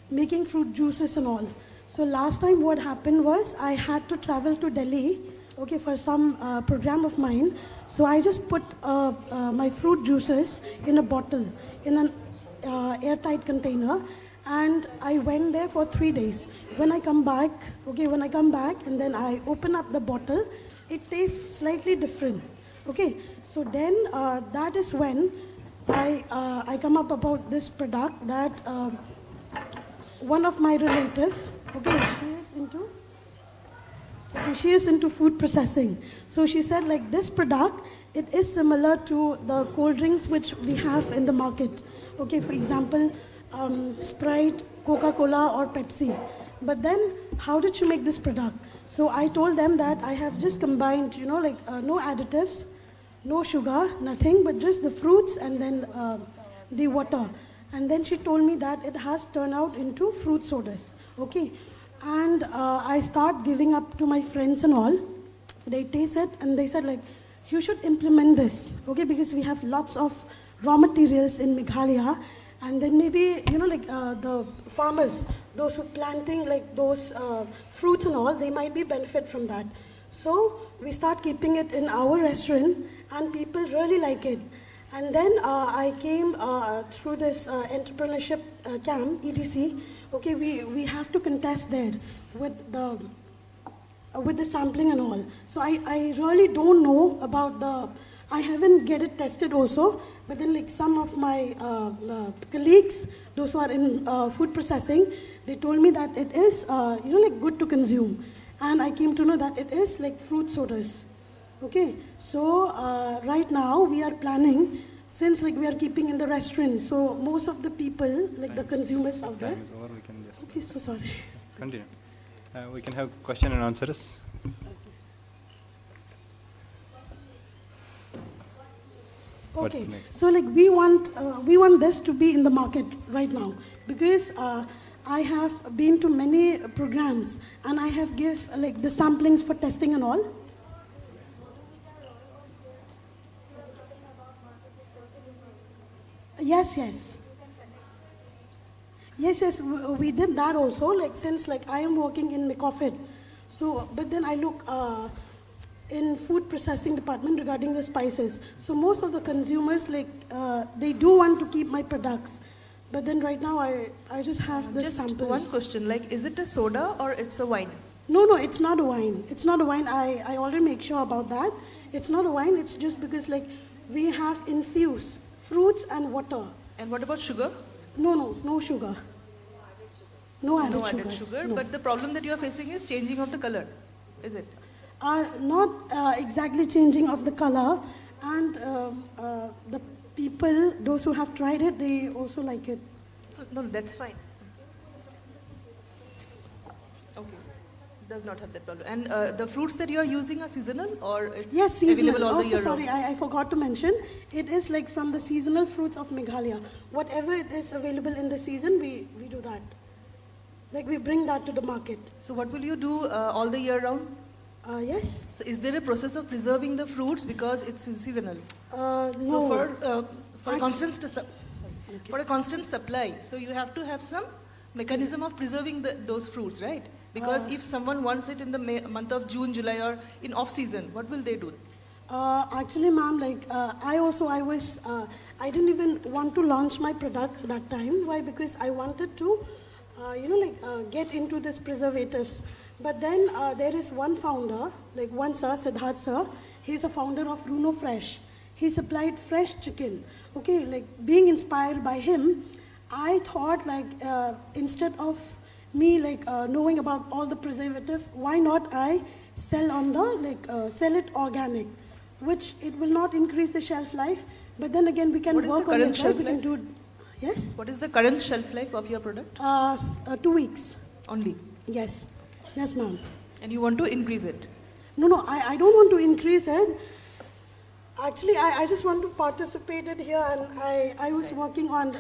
making fruit juices and all. So last time what happened was I had to travel to Delhi, okay, for some program of mine. So I just put my fruit juices in a bottle, in an airtight container, and I went there for 3 days. When I come back, and then I open up the bottle, it tastes slightly different. Okay, so then that is when I come up about this product that one of my relative, okay, she is into food processing. So she said like this product, it is similar to the cold drinks which we have in the market. Okay, for example, Sprite, Coca-Cola or Pepsi. But then how did you make this product? So I told them that I have just combined, no additives, no sugar, nothing, but just the fruits and then the water. And then she told me that it has turned out into fruit sodas, okay? And I start giving up to my friends and all. They taste it and they said like, you should implement this, okay? Because we have lots of raw materials in Meghalaya. And then maybe, the farmers, those who planting like those fruits and all, they might be benefit from that. So we start keeping it in our restaurant and people really like it. And then I came through this entrepreneurship camp, ETC. Okay, we have to contest there with the sampling and all. So I really don't know about I haven't get it tested also, but then like some of my colleagues, those who are in food processing, they told me that it is, good to consume. And I came to know that it is like fruit sodas. Okay, so right now we are planning, since like we are keeping in the restaurant, so most of the people, like the consumers out there. Time is over, we can just okay, so sorry. Continue. We can have question and answers. Okay, so like we want this to be in the market right now, because I have been to many programs and I have give like the samplings for testing and all. Yes, we did that also, like since like I am working in Mikofit. So, but then I look in food processing department regarding the spices. So most of the consumers, like they do want to keep my products. But then right now I just have the samples. Just one question, like is it a soda or it's a wine? No, it's not a wine. It's not a wine. I already make sure about that. It's not a wine, it's just because like we have infused fruits and water. And what about sugar? No sugar. No added sugar. But the problem that you are facing is changing of the color, is it? Not exactly changing of the color, and the people, those who have tried it, they also like it. No, that's fine. Okay, does not have that problem. And the fruits that you are using are seasonal, or it's available all the year round? Sorry, I forgot to mention, it is like from the seasonal fruits of Meghalaya. Whatever is available in the season, we do that. Like we bring that to the market. So what will you do all the year round? Yes. So is there a process of preserving the fruits because it's seasonal? No. So for a constant supply, so you have to have some mechanism of preserving those fruits, right? Because if someone wants it in the month of June, July, or in off season, what will they do? Actually, ma'am, like I didn't even want to launch my product that time. Why? Because I wanted to get into this preservatives. But then there is one founder, like one sir, Siddharth sir, he's a founder of Runo Fresh. He supplied fresh chicken. Okay, like being inspired by him, I thought instead of me knowing about all the preservative, why not I sell on the sell it organic, which it will not increase the shelf life, but then again we can work on it. We can do. Yes. What is the current shelf life of your product? 2 weeks. Only. Yes. Yes, ma'am. And you want to increase it? No, I don't want to increase it. Actually, I just want to participate it here, and I was working on,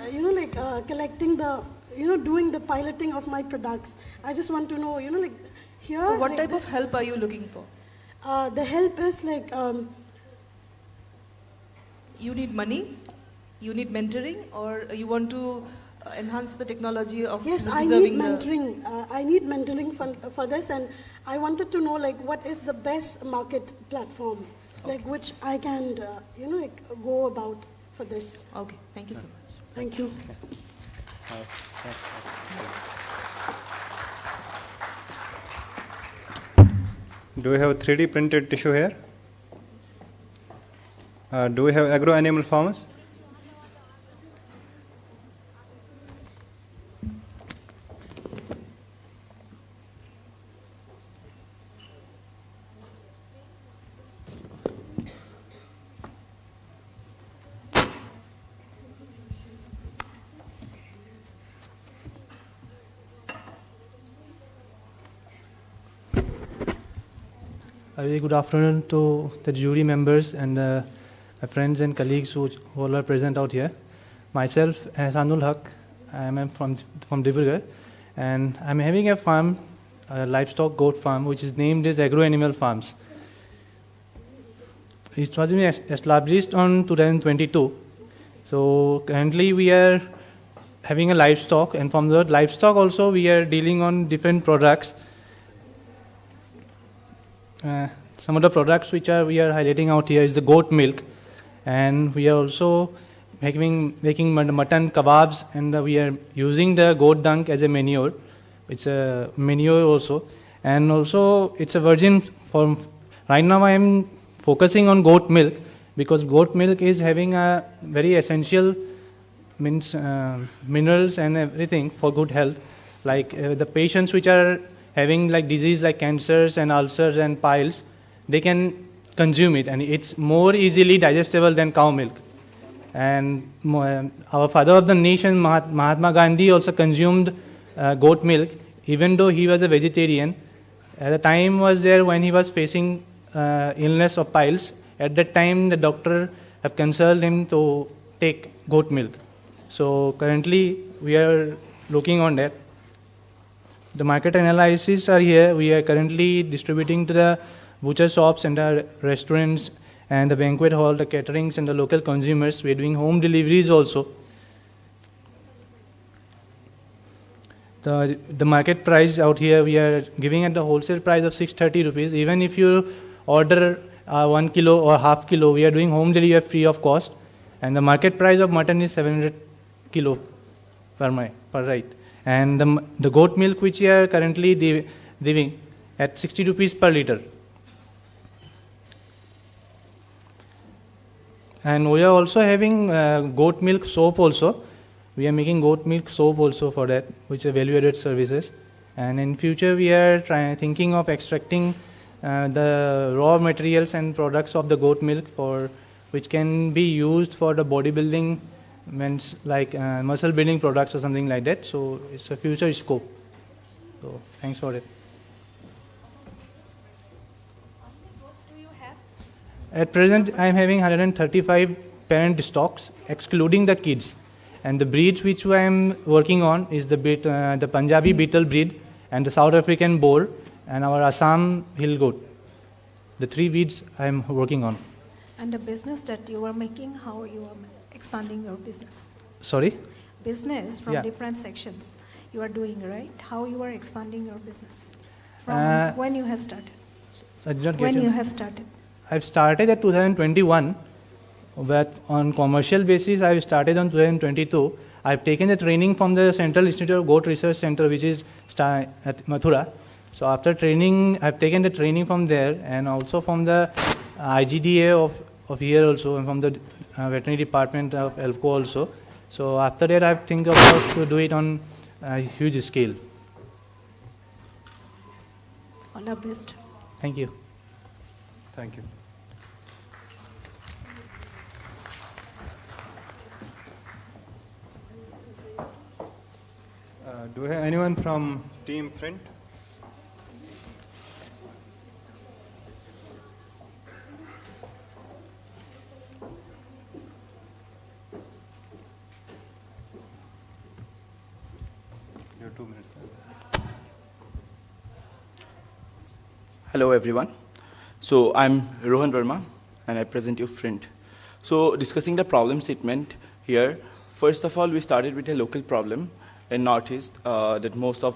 collecting the, doing the piloting of my products. I just want to know, here. So what type of help are you looking for? The help is you need money, you need mentoring, or you want to enhance the technology of Yes, I need mentoring. I need mentoring for this, and I wanted to know what is the best market platform. Which I can, go about for this. Okay, thank you so much. Thank you. Do we have a 3D printed tissue here? Do we have agro-animal farms? A very good afternoon to the jury members and my friends and colleagues who all are present out here. Myself, Hasanul Haq, I am from Dibrugarh, and I'm having a farm, a livestock goat farm, which is named as Agro Animal Farms. It was established on 2022. So currently we are having a livestock, and from the livestock also we are dealing on different products. Some of the products which we are highlighting out here is the goat milk, and we are also making mutton kebabs, and we are using the goat dung as a manure. It's a manure also, and also it's a virgin form. Right now I am focusing on goat milk because goat milk is having a very essential minerals and everything for good health. The patients which are having disease like cancers and ulcers and piles, they can consume it, and it's more easily digestible than cow milk. And our father of the nation, Mahatma Gandhi, also consumed goat milk, even though he was a vegetarian. At the time was there when he was facing illness of piles. At that time, the doctor have consulted him to take goat milk. So currently, we are looking on that. The market analysis are here. We are currently distributing to the butcher shops and the restaurants and the banquet hall, the caterings and the local consumers. We are doing home deliveries also. The market price out here, we are giving at the wholesale price of 630 rupees. Even if you order 1 kilo or half kilo, we are doing home delivery free of cost. And the market price of mutton is 700 kilo per right. And the goat milk which we are currently giving at 60 rupees per liter. And we are also having goat milk soap also. We are making goat milk soap also for that, which are value-added services. And in future, we are thinking of extracting the raw materials and products of the goat milk which can be used for the bodybuilding, muscle building products or something like that. So it's a future scope. So thanks for it. At present, I am having 135 parent stocks, excluding the kids. And the breeds which I am working on is the Punjabi beetle breed and the South African boar and our Assam hill goat. The 3 breeds I am working on. And the business that you are making, how you are expanding your business? Sorry? Business from different sections you are doing, right? How you are expanding your business? From when you have started? You have started? I've started at 2021, but on commercial basis, I started on 2022. I've taken the training from the Central Institute of Goat Research Center, which is at Mathura. So after training, I've taken the training from there, and also from the IGDA of here also, and from the veterinary department of ELCO also. So after that, I think about to do it on a huge scale. All the best. Thank you. Thank you. Do we have anyone from Team Print? Your 2 minutes. Hello everyone. So I'm Rohan Verma and I present you Print. So discussing the problem statement here, first of all we started with a local problem in Northeast that most of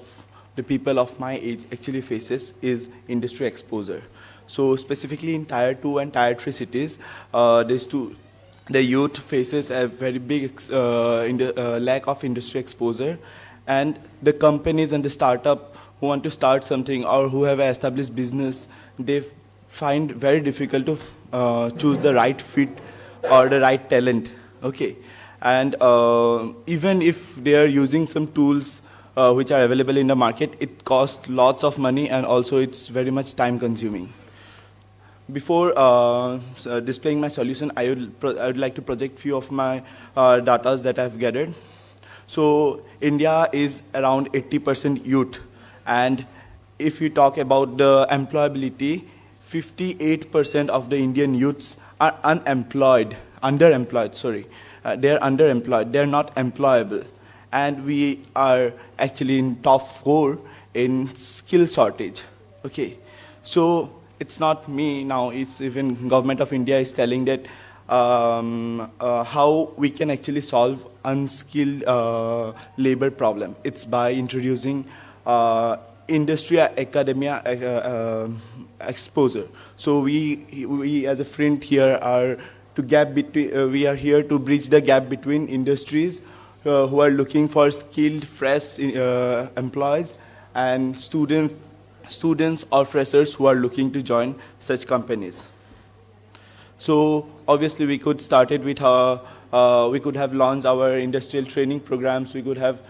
the people of my age actually faces is industry exposure. So specifically in Tier 2 and Tier 3 cities, the youth faces a very big lack of industry exposure, and the companies and the startup who want to start something or who have an established business, they find very difficult to choose the right fit or the right talent. Okay. And even if they are using some tools which are available in the market, it costs lots of money and also it's very much time consuming. Before displaying my solution, I would like to project few of my data that I've gathered. So India is around 80% youth, and if you talk about the employability, 58% of the Indian youths are underemployed. They're underemployed, they're not employable. And we are actually in top 4 in skill shortage. Okay, so it's not me now, it's even government of India is telling that how we can actually solve unskilled labor problem. It's by introducing industry academia exposure. So we as a Print here are we are here to bridge the gap between industries who are looking for skilled, fresh employees and students or freshers who are looking to join such companies. So obviously we could start it with we could have launched our industrial training programs. We could have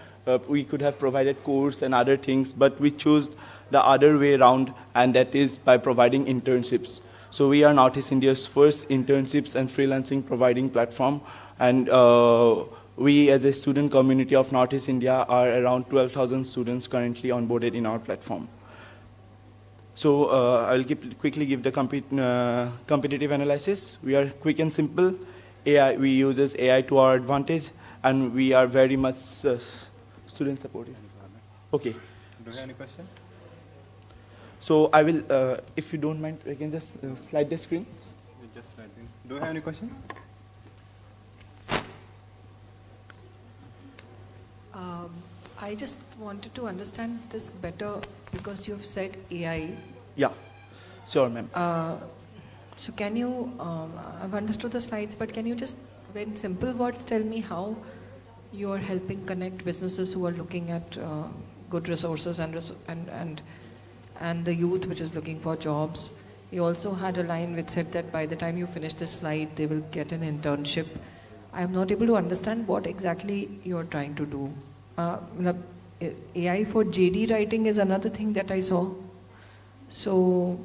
provided course and other things, but we chose the other way around, and that is by providing internships. So we are Northeast India's first internships and freelancing providing platform, and we as a student community of Northeast India are around 12,000 students currently onboarded in our platform. So I'll quickly give the competitive analysis. We are quick and simple. We use AI to our advantage, and we are very much student supportive. Okay. Do you have any questions? So I will, if you don't mind, I can just slide the screen. Just slide in. Do you have any questions? I just wanted to understand this better because you've said AI. Yeah, sure, ma'am. So can you, I've understood the slides, but can you just, in simple words, tell me how you're helping connect businesses who are looking at good resources and the youth which is looking for jobs? You also had a line which said that by the time you finish this slide, they will get an internship. I am not able to understand what exactly you're trying to do. AI for JD writing is another thing that I saw. So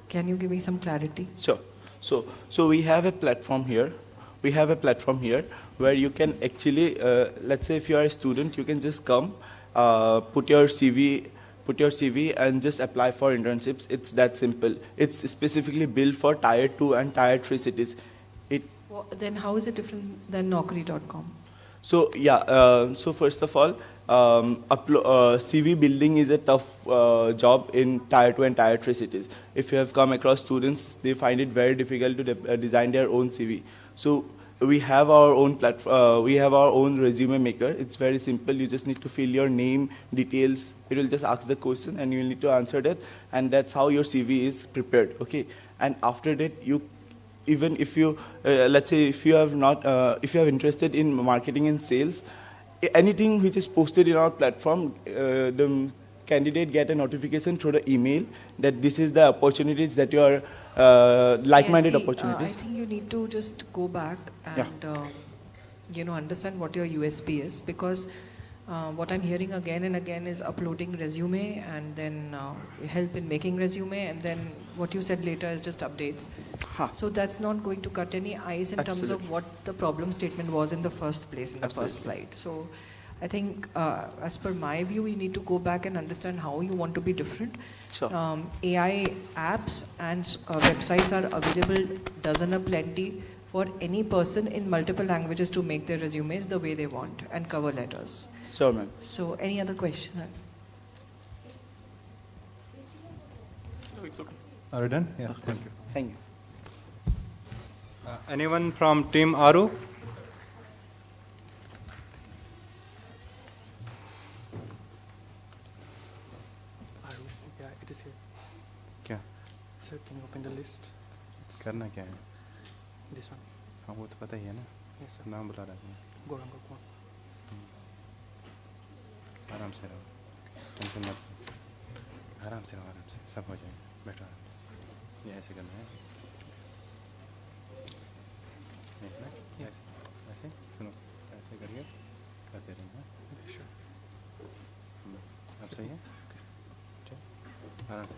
can you give me some clarity? Sure. So we have a platform here. Where you can actually, let's say if you are a student, you can just come, put your CV and just apply for internships. It's that simple. It's specifically built for Tier 2 and Tier 3 cities. Then how is it different than Naukri.com? So yeah, so first of all, CV building is a tough job in Tier 2 and Tier 3 cities. If you have come across students, they find it very difficult to design their own CV. So we have our own platform. We have our own resume maker. It's very simple. You just need to fill your name, details. It will just ask the question, and you will need to answer that, and that's how your CV is prepared. Okay, and after that, even if you, let's say, if you have not, if you are interested in marketing and sales, anything which is posted in our platform, the candidate get a notification through the email that this is the opportunities that you are like-minded opportunities. I think you need to just go back and understand what your USP is, because what I'm hearing again and again is uploading resume and then help in making resume, and then what you said later is just updates. So that's not going to cut any ice in terms of what the problem statement was in the first place, in the first slide. So I think as per my view, you need to go back and understand how you want to be different. Sure. AI apps and websites are available dozen aplenty for any person in multiple languages to make their resumes the way they want and cover letters. Sure, ma'am. So any other question? No, it's okay. Are you done? Yeah, thank you. Thank you. Anyone from Team Aru? Yeah, it is here. क्या? Sir, can you open the list? करना क्या है? This one. हाँ वो तो पता ही है ना. Yes, sir. नाम बुला रहा हूँ. Goranga Kwan. आराम से रहो. टेंशन मत. आराम से रहो, आराम से. सब हो जाएगा. बैठो आराम से. ये ऐसे करना है. ऐसे सुनो, ऐसे करिए, करते रहना. अब सही है? आराम से.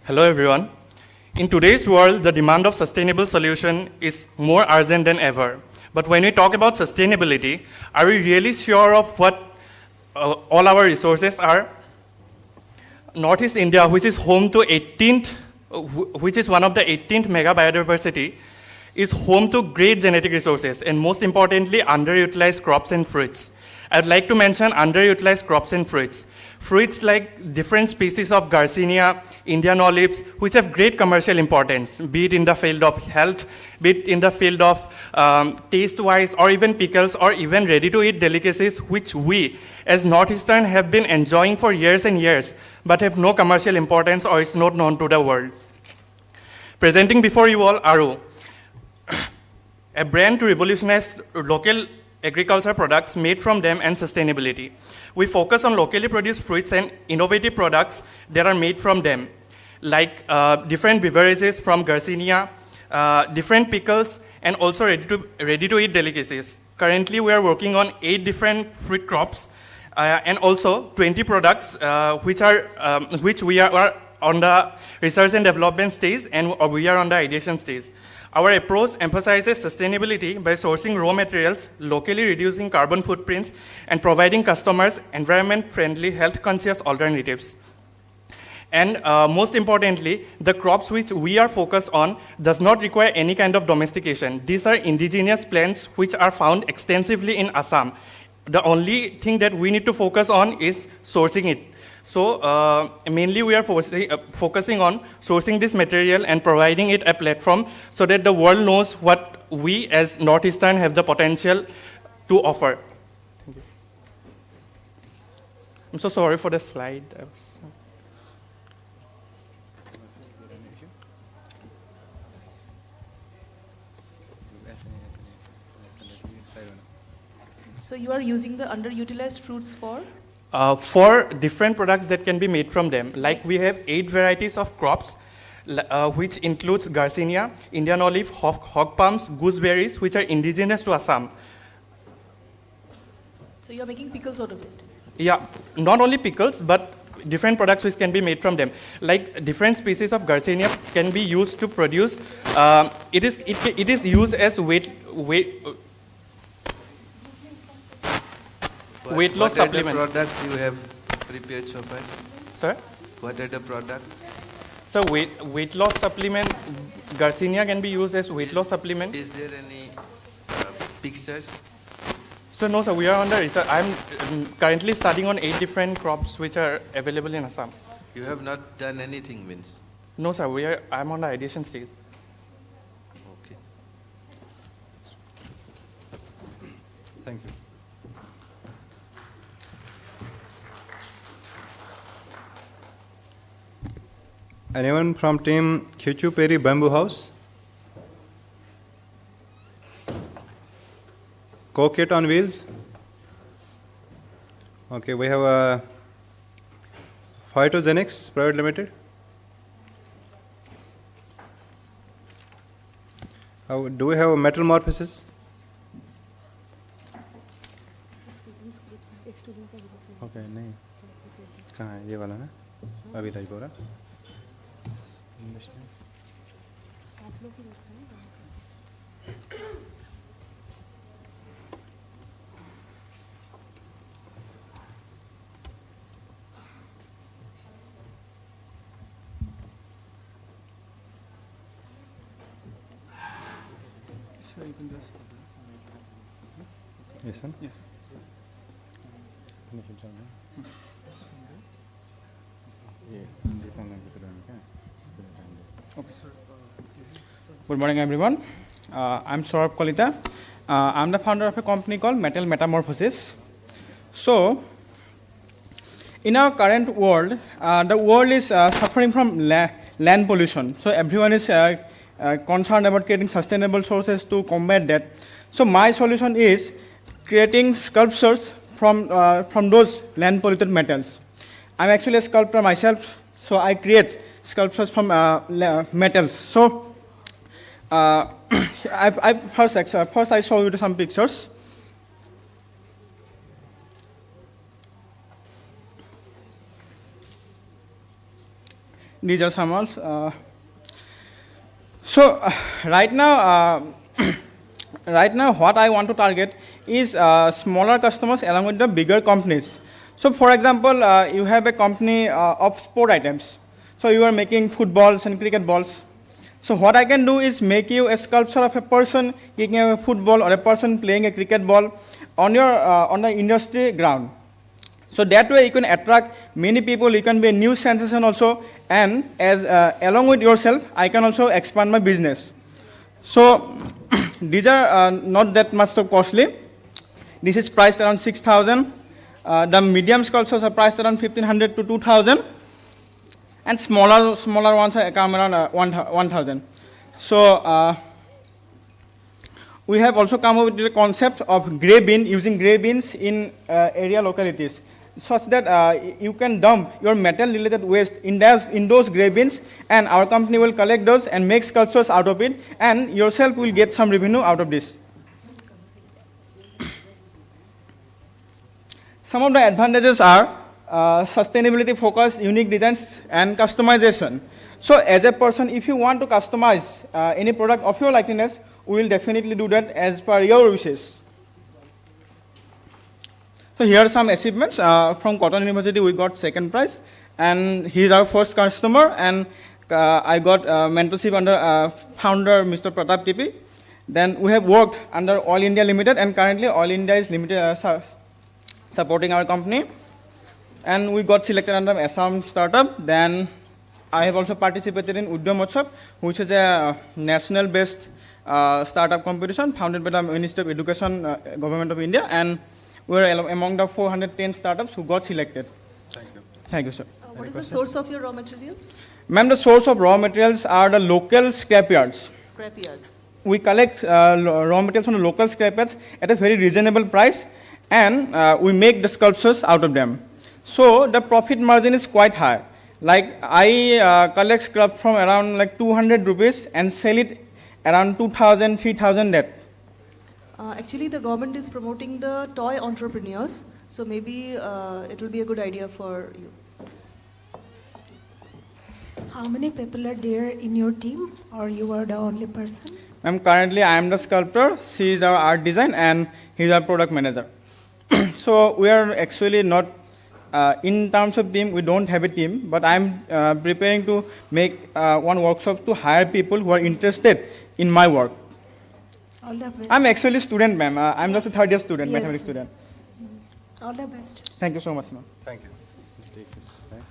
Hello everyone. In today's world, the demand of sustainable solution is more urgent than ever. But when we talk about sustainability, are we really sure of what all our resources are? Northeast India, which is home to which is one of the 18th mega biodiversity, is home to great genetic resources and most importantly, underutilized crops and fruits. I'd like to mention underutilized crops and fruits. Fruits like different species of Garcinia, Indian olives, which have great commercial importance, be it in the field of health, be it in the field of taste-wise, or even pickles, or even ready-to-eat delicacies, which we, as Northeastern, have been enjoying for years and years, but have no commercial importance or is not known to the world. Presenting before you all, Aru, a brand to revolutionize local agriculture products made from them and sustainability. We focus on locally produced fruits and innovative products that are made from them, like different beverages from Garcinia, different pickles, and also ready-to-eat delicacies. Currently, we are working on 8 different fruit crops and also 20 products which we are on the research and development stage and we are on the ideation stage. Our approach emphasizes sustainability by sourcing raw materials, locally reducing carbon footprints, and providing customers environment-friendly, health-conscious alternatives. And most importantly, the crops which we are focused on does not require any kind of domestication. These are indigenous plants which are found extensively in Assam. The only thing that we need to focus on is sourcing it. So mainly we are focusing on sourcing this material and providing it a platform so that the world knows what we as Northeastern have the potential to offer. Thank you. I'm so sorry for the slide. So you are using the underutilized fruits for? For different products that can be made from them. Like we have 8 varieties of crops, which includes Garcinia, Indian olive, hog palms, gooseberries, which are indigenous to Assam. So you are making pickles out of it? Yeah, not only pickles, but different products which can be made from them. Like different species of Garcinia can be used to produce, it is used as weight loss supplement. What are the products you have prepared so far? Sir? What are the products? So weight loss supplement, Garcinia can be used as weight loss supplement. Is there any pictures? So no, sir, we are on the research. I'm currently studying on 8 different crops which are available in Assam. You have not done anything, means? No, sir, I'm on the ideation stage. Okay. Thank you. Anyone from team Khichu Peri Bamboo House? Co-kit on wheels. Okay, we have Phytogenics Private Limited. Do we have metamorphosis? Okay, नहीं कहाँ है ये वाला ना अभी live हो रहा So you can just. Yes, sir. Yes. Okay, sir. Good morning, everyone. I'm Saurabh Kolita. I'm the founder of a company called Metal Metamorphosis. So, in our current world, the world is suffering from land pollution. So, everyone is concerned about creating sustainable sources to combat that. So, my solution is creating sculptures from those land polluted metals. I'm actually a sculptor myself, so I create sculptures from metals. So, first I show you some pictures. These are samples. Right now, what I want to target is smaller customers along with the bigger companies. So, for example, you have a company of sport items. So, you are making footballs and cricket balls. So, what I can do is make you a sculpture of a person kicking a football or a person playing a cricket ball on the industry ground. So, that way you can attract many people, you can be a new sensation also, and along with yourself, I can also expand my business. So, these are not that much so costly. This is priced around 6,000. The medium sculptures are priced around 1,500 to 2,000. And smaller ones are come around 1,000. So, we have also come up with the concept of grey bin, using grey bins in area localities, such that you can dump your metal-related waste in those grey bins, and our company will collect those and make sculptures out of it, and yourself will get some revenue out of this. Some of the advantages are sustainability focus, unique designs, and customization. So, as a person, if you want to customize any product of your likeness, we will definitely do that as per your wishes. So, here are some achievements. From Cotton University, we got second prize, and he is our first customer, and I got mentorship under founder Mr. Pratap TP. Then we have worked under All India Limited, and currently All India is limited supporting our company. And we got selected under Assam startup. Then I have also participated in Udyam Utsav, which is a national-based startup competition founded by the Ministry of Education, Government of India, and we are among the 410 startups who got selected. Thank you. Thank you, sir. What is the source of your raw materials? Ma'am, the source of raw materials are the local scrapyards. Scrapyards. We collect raw materials from the local scrapyards at a very reasonable price, and we make the sculptures out of them. So the profit margin is quite high. Like I collect scrap from around like 200 rupees and sell it around 2,000, 3,000 net. Actually, the government is promoting the toy entrepreneurs, so maybe it will be a good idea for you. How many people are there in your team, or you are the only person? Currently I am the sculptor, she is our art design, and he is our product manager. So we are actually not, in terms of team, we don't have a team, but I am preparing to make one workshop to hire people who are interested in my work. All the best. I'm actually a student, ma'am. I'm just a third year student, Yes. mathematics student. All the best. Thank you so much, ma'am. Thank you. Let's take this back.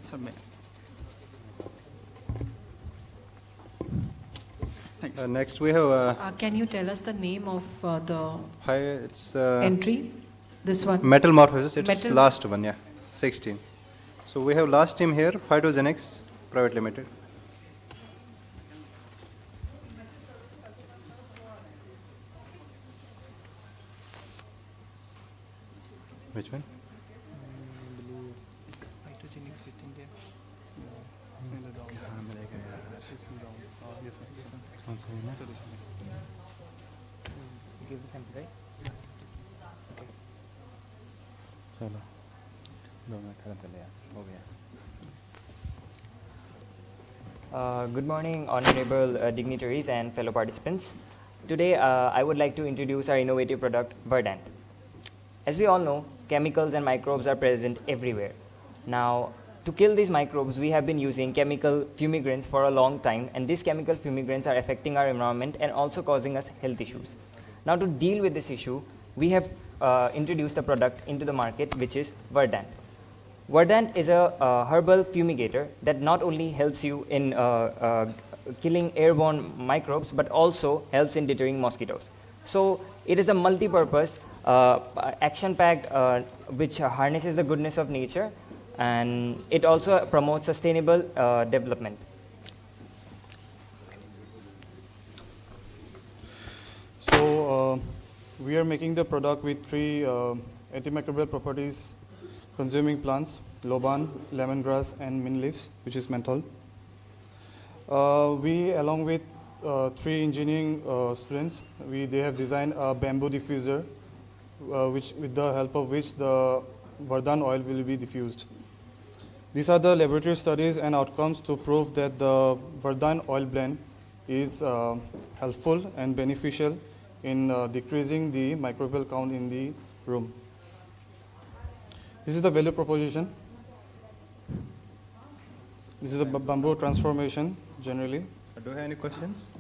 Submit. Next we have Can you tell us the name of the it's entry? This one? Metamorphosis. It's Metal- last one, yeah, 16. So we have last team here, Phytogenics Private Limited. Which one? Give the sample, right? Okay. चलो 2 minute खत्म कर लिया हो गया. Good morning, honorable dignitaries and fellow participants. Today, I would like to introduce our innovative product, Verdant. As we all know, chemicals and microbes are present everywhere. Now, to kill these microbes, we have been using chemical fumigants for a long time, and these chemical fumigants are affecting our environment and also causing us health issues. Now, to deal with this issue, we have introduced a product into the market, which is Verdant. Verdant is a herbal fumigator that not only helps you in killing airborne microbes, but also helps in deterring mosquitoes. So it is a multi-purpose, action-packed, which harnesses the goodness of nature, and it also promotes sustainable development. So we are making the product with 3 antimicrobial properties: consuming plants, loban, lemongrass, and mint leaves, which is menthol. We, along with 3 engineering students, they have designed a bamboo diffuser, with the help of which the Verdant oil will be diffused. These are the laboratory studies and outcomes to prove that the Verdant oil blend is helpful and beneficial in decreasing the microbial count in the room. This is the value proposition. This is the bamboo transformation generally. Do you have any questions?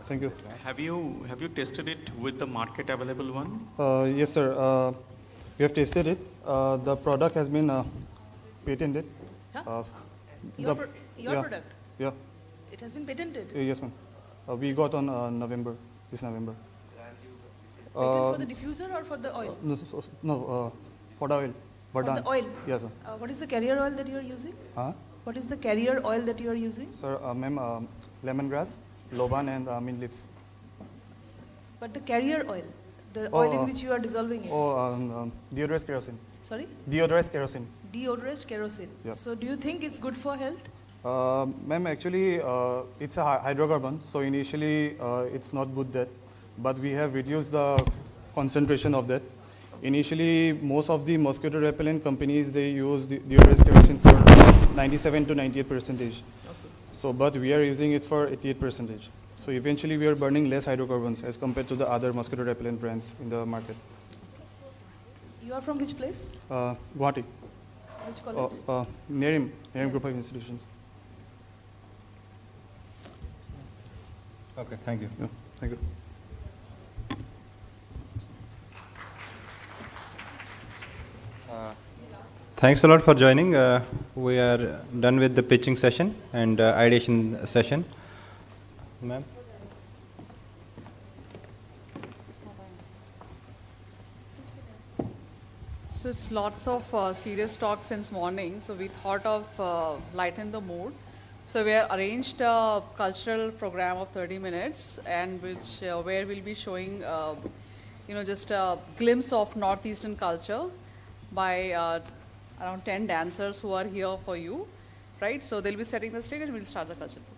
Thank you. Have you tested it with the market available one? Yes, sir. We have tested it. The product has been patented. Huh? The- Your yeah, product? Yeah. It has been patented? Yes, ma'am. We got on this November. Patent for the diffuser or for the oil? No, for the oil. For the oil? Yes, sir. What is the carrier oil that you are using? Huh? What is the carrier oil that you are using? Sir, ma'am, lemongrass, loban, and mint leaves. But the carrier oil, the oil in which you are dissolving it. Deodorized kerosene. Sorry? Deodorized kerosene. Deodorized kerosene. Yeah. So do you think it's good for health? Ma'am, actually, it's a hydrocarbon, so initially it's not good that, but we have reduced the concentration of that. Initially, most of the mosquito repellent companies, they use the deodorized kerosene for 97 to 98%. Okay. So, but we are using it for 88%. So eventually, we are burning less hydrocarbons as compared to the other mosquito repellent brands in the market. You are from which place? Guwahati. Which college? Nerim Group of Institutions. Okay, thank you. Yeah, thank you. Thanks a lot for joining. We are done with the pitching session and ideation session. Ma'am. So it's lots of serious talk since morning. So we thought of lighten the mood. So we have arranged a cultural program of 30 minutes, and which where we'll be showing, just a glimpse of Northeastern culture by around 10 dancers who are here for you, right? So they'll be setting the stage, and we'll start the cultural program.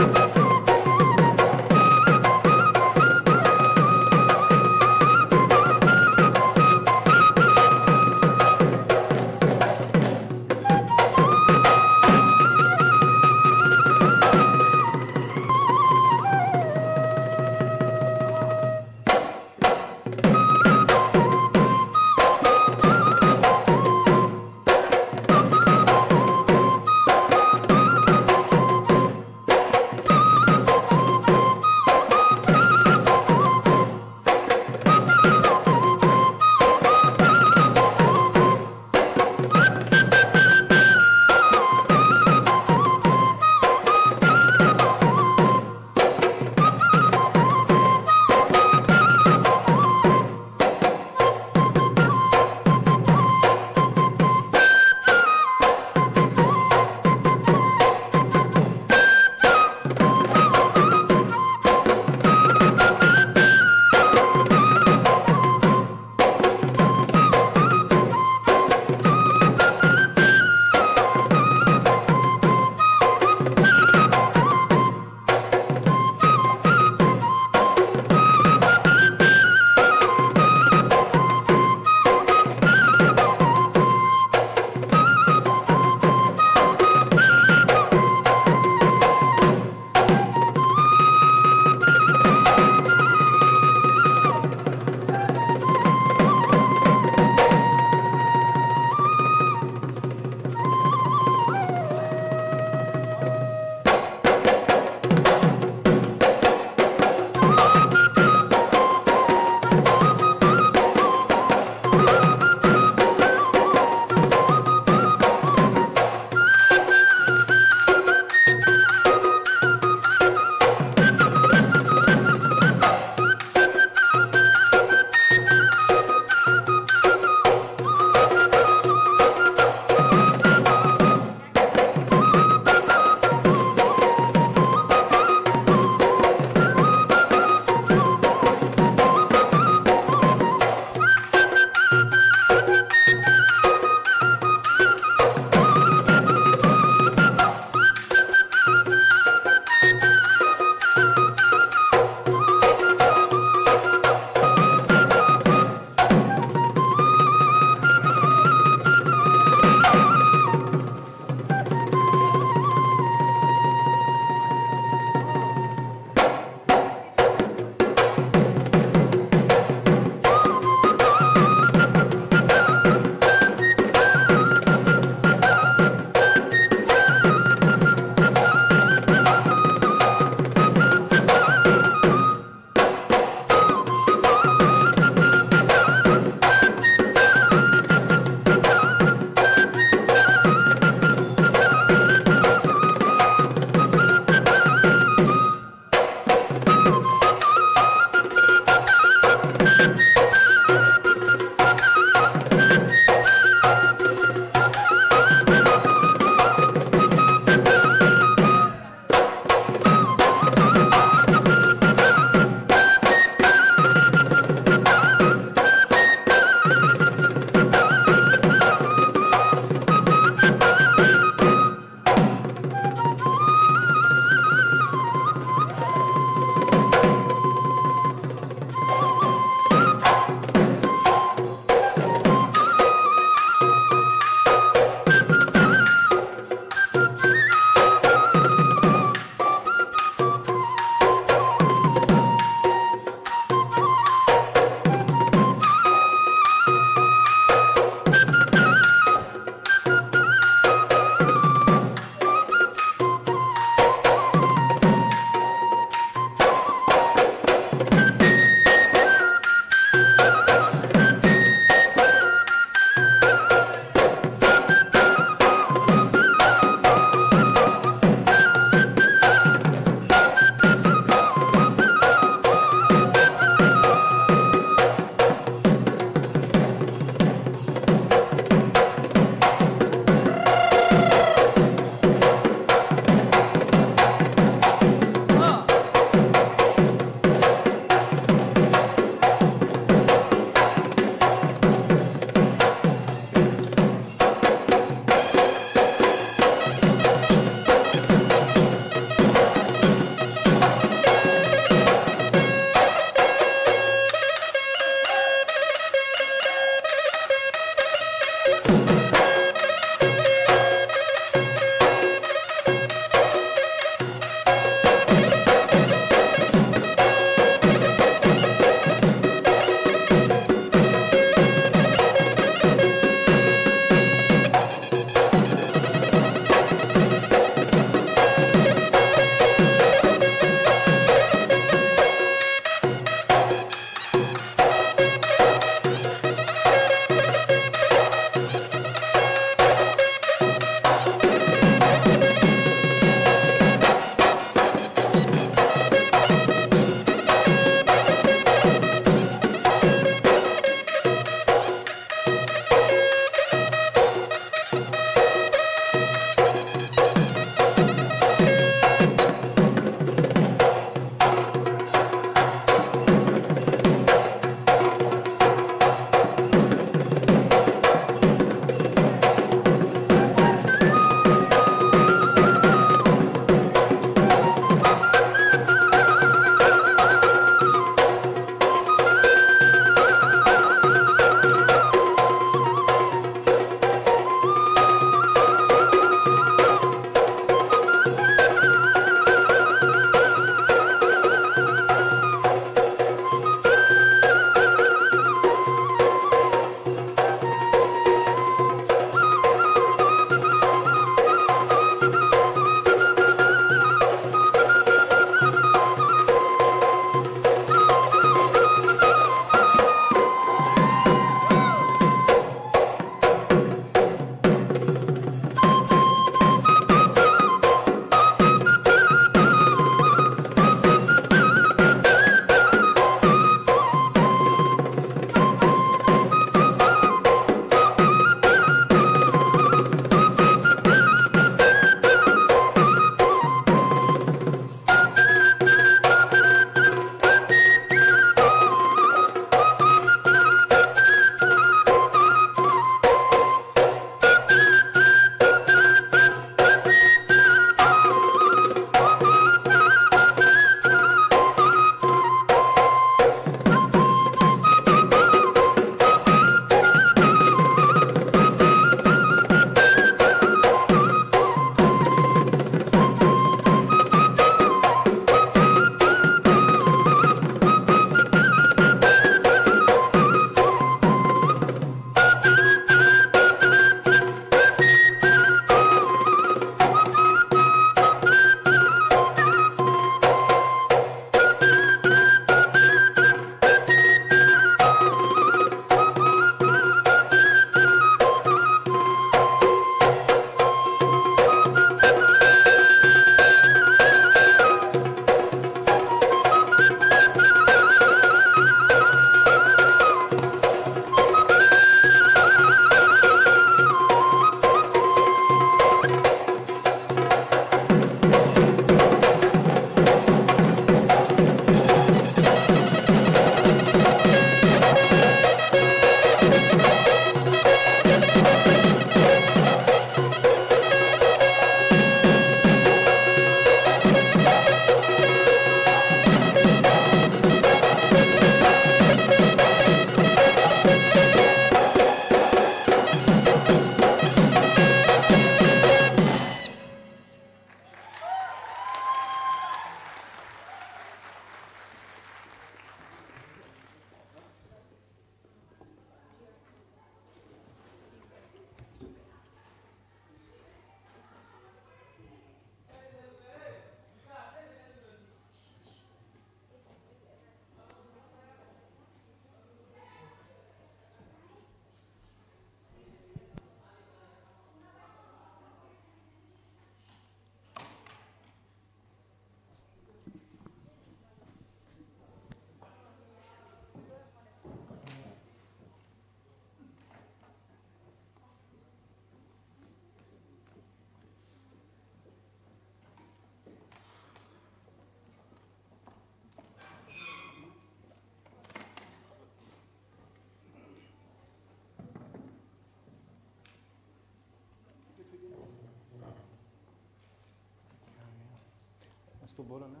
उसको बोलो ना।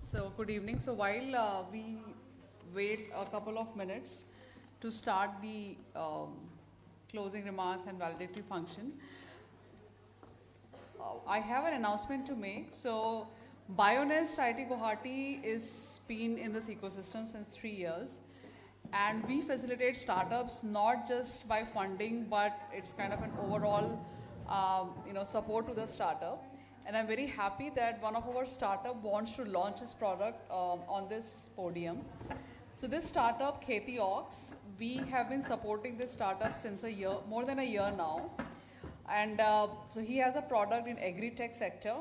So good evening. So while we wait a couple of minutes to start the closing remarks and validatory function, I have an announcement to make. So Bionest IIT Guwahati is been in this ecosystem since 3 years, and we facilitate startups not just by funding, but it's kind of an overall support to the startup. And I'm very happy that one of our startup wants to launch his product on this podium. So this startup, Kheti Ox, we have been supporting this startup since a year, more than a year now. And so he has a product in agri-tech sector.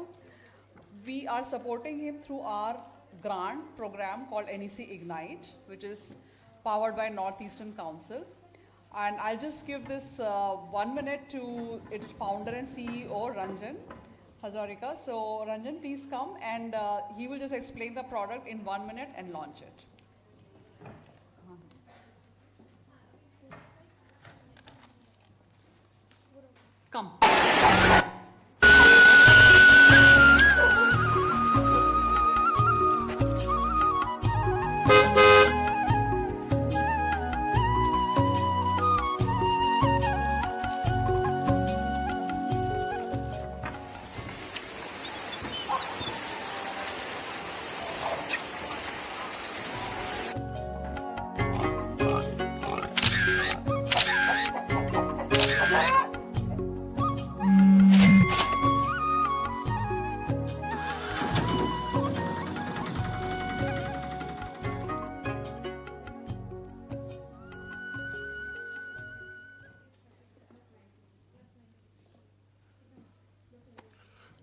We are supporting him through our grant program called NEC Ignite, which is powered by Northeastern Council. And I'll just give this 1 minute to its founder and CEO, Ranjan Hazarika. So Ranjan, please come, and he will just explain the product in 1 minute and launch it. Come.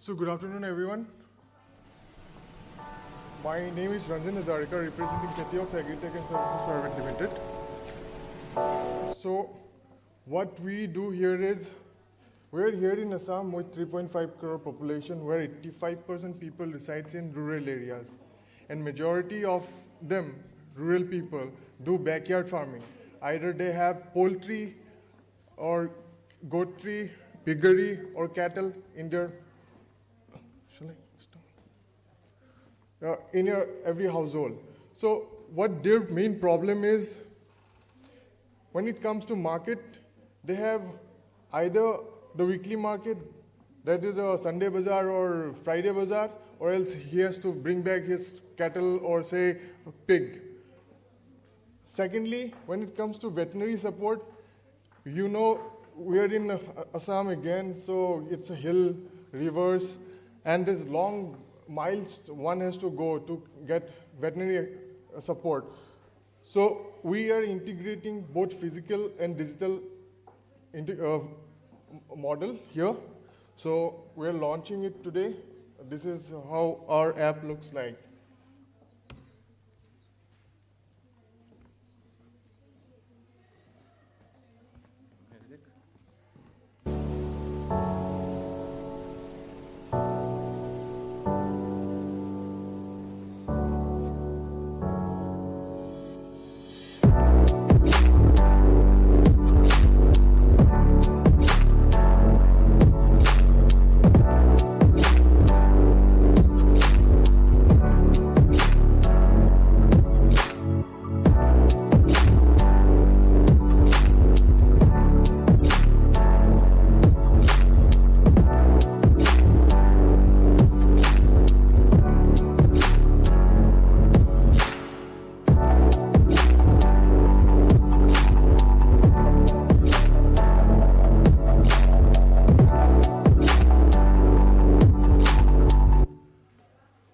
So good afternoon, everyone. My name is Ranjan Hazarika, representing Kheti Ox Agritech and Services Private Limited. So what we do here is, we're here in Assam with 3.5 crore population, where 85% people resides in rural areas. And majority of them, rural people, do backyard farming. Either they have poultry or goatry, piggery or cattle in their in every household. So what their main problem is, when it comes to market, they have either the weekly market, that is a Sunday bazaar or Friday bazaar, or else he has to bring back his cattle or say a pig. Secondly, when it comes to veterinary support, you know, we are in Assam again, so it's a hill, rivers, and there's long miles one has to go to get veterinary support. So we are integrating both physical and digital model here. So we're launching it today. This is how our app looks like.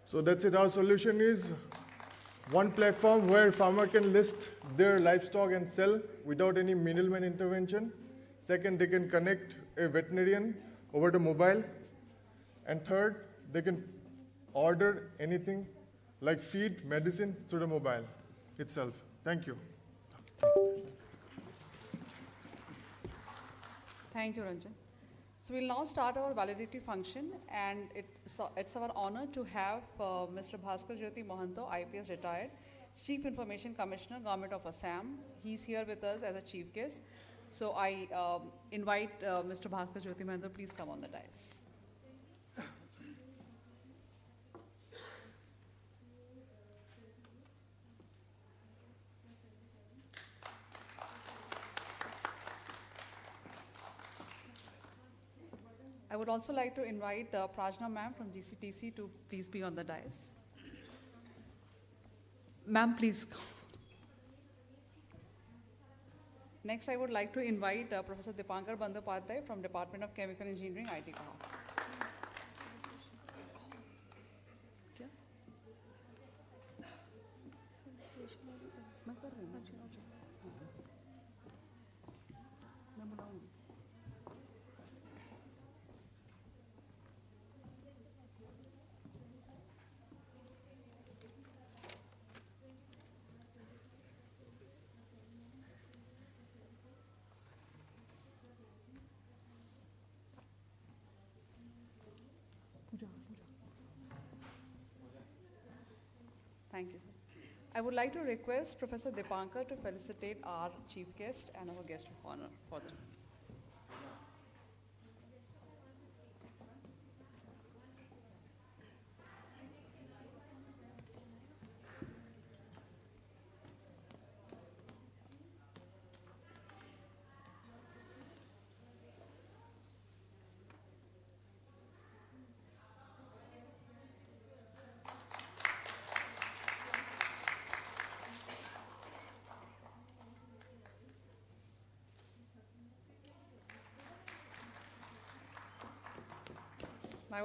So that's it. Our solution is one platform where farmer can list their livestock and sell without any middleman intervention. Second, they can connect a veterinarian over the mobile. And third, they can order anything like feed, medicine through the mobile itself. Thank you. Thank you, Ranjan. So we'll now start our validity function, and it's our honor to have Mr. Bhaskar Jyoti Mohanto, IPS retired, Chief Information Commissioner, Government of Assam. He's here with us as a chief guest. So I invite Mr. Bhaskar Jyoti Mohanto, please come on the dais. I would also like to invite Prajna ma'am from GCTC to please be on the dais. Ma'am, please. Next, I would like to invite Professor Dipankar Bandyopadhyay from Department of Chemical Engineering, IIT Guwahati. Thank you, sir. I would like to request Professor Dipankar to felicitate our chief guest and our guest of honor for the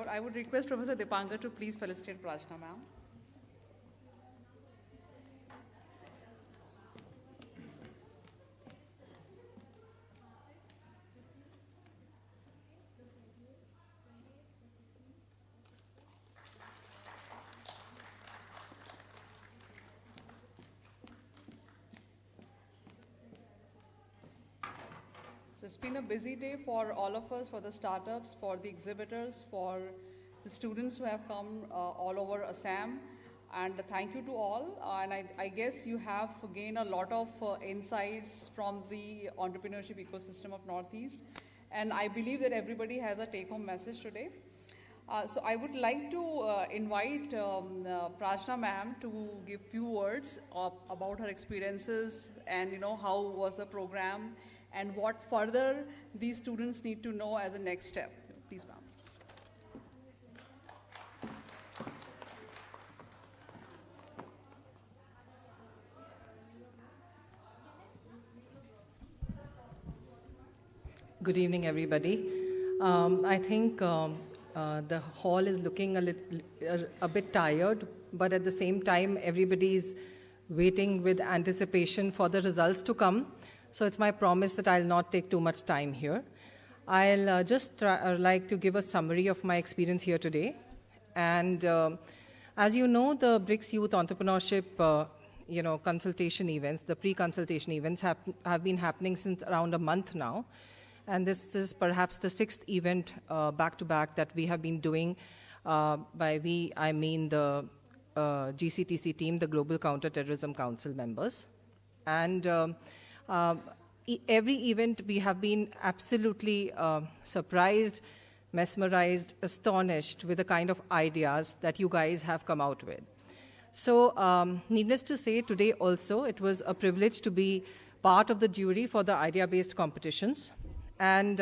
I would request Professor Dipankar to please felicitate Prajna ma'am. So it's been a busy day for all of us, for the startups, for the exhibitors, for the students who have come all over Assam. And thank you to all. And I guess you have gained a lot of insights from the entrepreneurship ecosystem of Northeast. And I believe that everybody has a take-home message today. So I would like to invite Prajna ma'am to give few words about her experiences and how was the program and what further these students need to know as a next step. Please, ma'am. Good evening, everybody. I think the hall is looking a bit tired, but at the same time, everybody is waiting with anticipation for the results to come. So it's my promise that I'll not take too much time here. I'll just like to give a summary of my experience here today. And as you know, the BRICS Youth Entrepreneurship consultation events, the pre-consultation events have been happening since around a month now. And this is perhaps the 6th event back-to-back that we have been doing. By we, I mean the GCTC team, the Global Counterterrorism Council members. And every event we have been absolutely surprised, mesmerized, astonished with the kind of ideas that you guys have come out with. So needless to say, today also it was a privilege to be part of the jury for the idea-based competitions. And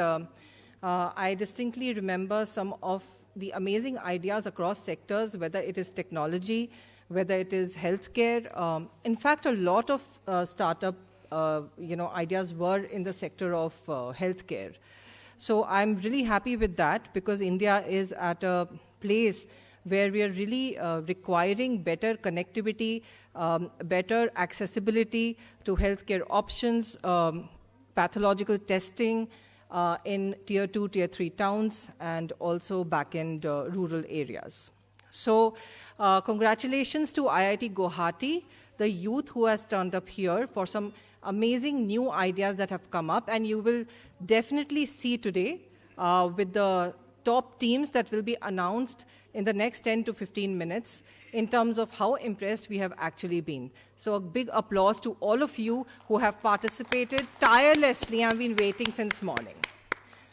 I distinctly remember some of the amazing ideas across sectors, whether it is technology, whether it is healthcare. In fact, a lot of startup ideas were in the sector of healthcare. So I'm really happy with that because India is at a place where we are really requiring better connectivity, better accessibility to healthcare options, pathological testing in tier 2, tier 3 towns, and also back in rural areas. So congratulations to IIT Guwahati, the youth who has turned up here for some amazing new ideas that have come up, and you will definitely see today with the top teams that will be announced in the next 10 to 15 minutes in terms of how impressed we have actually been. So a big applause to all of you who have participated tirelessly and been waiting since morning.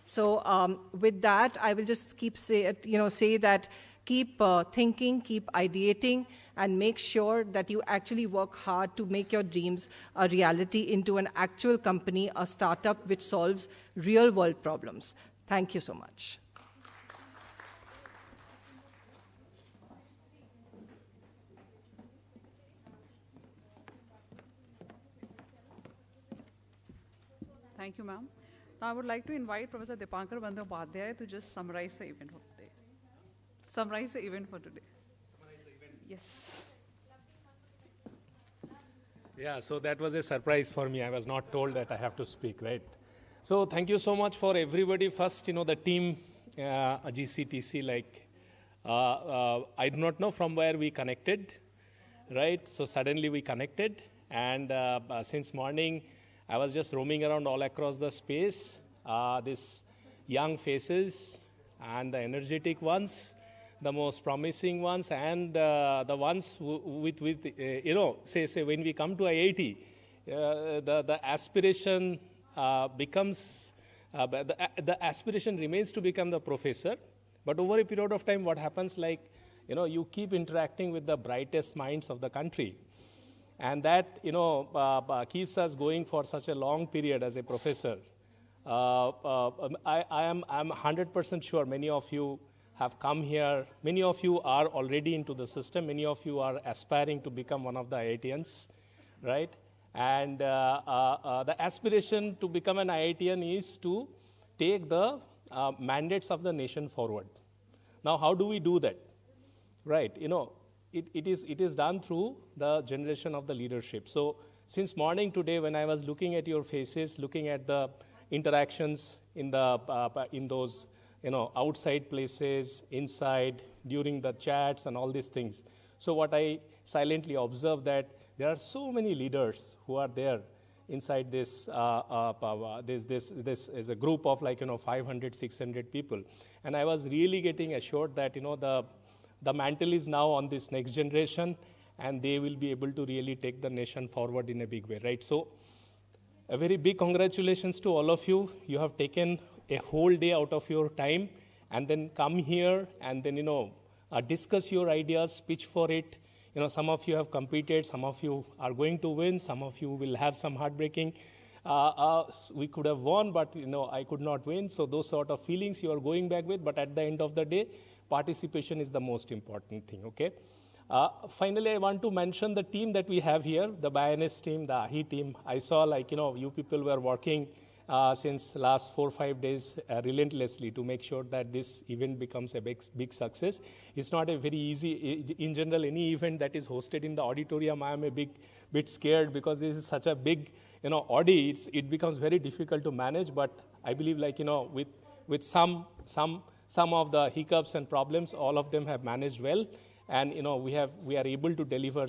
So with that, I will just say that keep thinking, keep ideating, and make sure that you actually work hard to make your dreams a reality into an actual company, a startup which solves real-world problems. Thank you so much. Thank you, ma'am. Now I would like to invite Professor Dipankar Bandyopadhyay to just summarize the event for today. Summarize the event for today. Summarize the event. Yes. Yeah, so that was a surprise for me. I was not told that I have to speak, right? So thank you so much for everybody. First, the team, GCTC, I do not know from where we connected, right? So suddenly we connected, and since morning, I was just roaming around all across the space. These young faces and the energetic ones, the most promising ones, and the ones with say when we come to IIT, the aspiration becomes, the aspiration remains to become the professor. But over a period of time, what happens, you keep interacting with the brightest minds of the country. And that, keeps us going for such a long period as a professor. I'm 100% sure many of you have come here. Many of you are already into the system. Many of you are aspiring to become one of the IITians, right? And the aspiration to become an IITian is to take the mandates of the nation forward. Now, how do we do that? Right, it is done through the generation of the leadership. So since morning today, when I was looking at your faces, looking at the interactions in those outside places, inside, during the chats and all these things. So what I silently observed that there are so many leaders who are there inside this is a group of 500, 600 people. And I was really getting assured that, the mantle is now on this next generation, and they will be able to really take the nation forward in a big way, right? So a very big congratulations to all of you. You have taken a whole day out of your time and then come here and then, discuss your ideas, pitch for it. Some of you have competed, some of you are going to win, some of you will have some heartbreaking. We could have won, but, I could not win. So those sort of feelings you are going back with, but at the end of the day, participation is the most important thing, okay? Finally, I want to mention the team that we have here, the BINS team, the AHI team. I saw you people were working since last 4 or 5 days relentlessly to make sure that this event becomes a big success. It's not a very easy, in general, any event that is hosted in the auditorium, I am a bit scared because this is such a big, audience, it becomes very difficult to manage, but I believe with some of the hiccups and problems, all of them have managed well. And we are able to deliver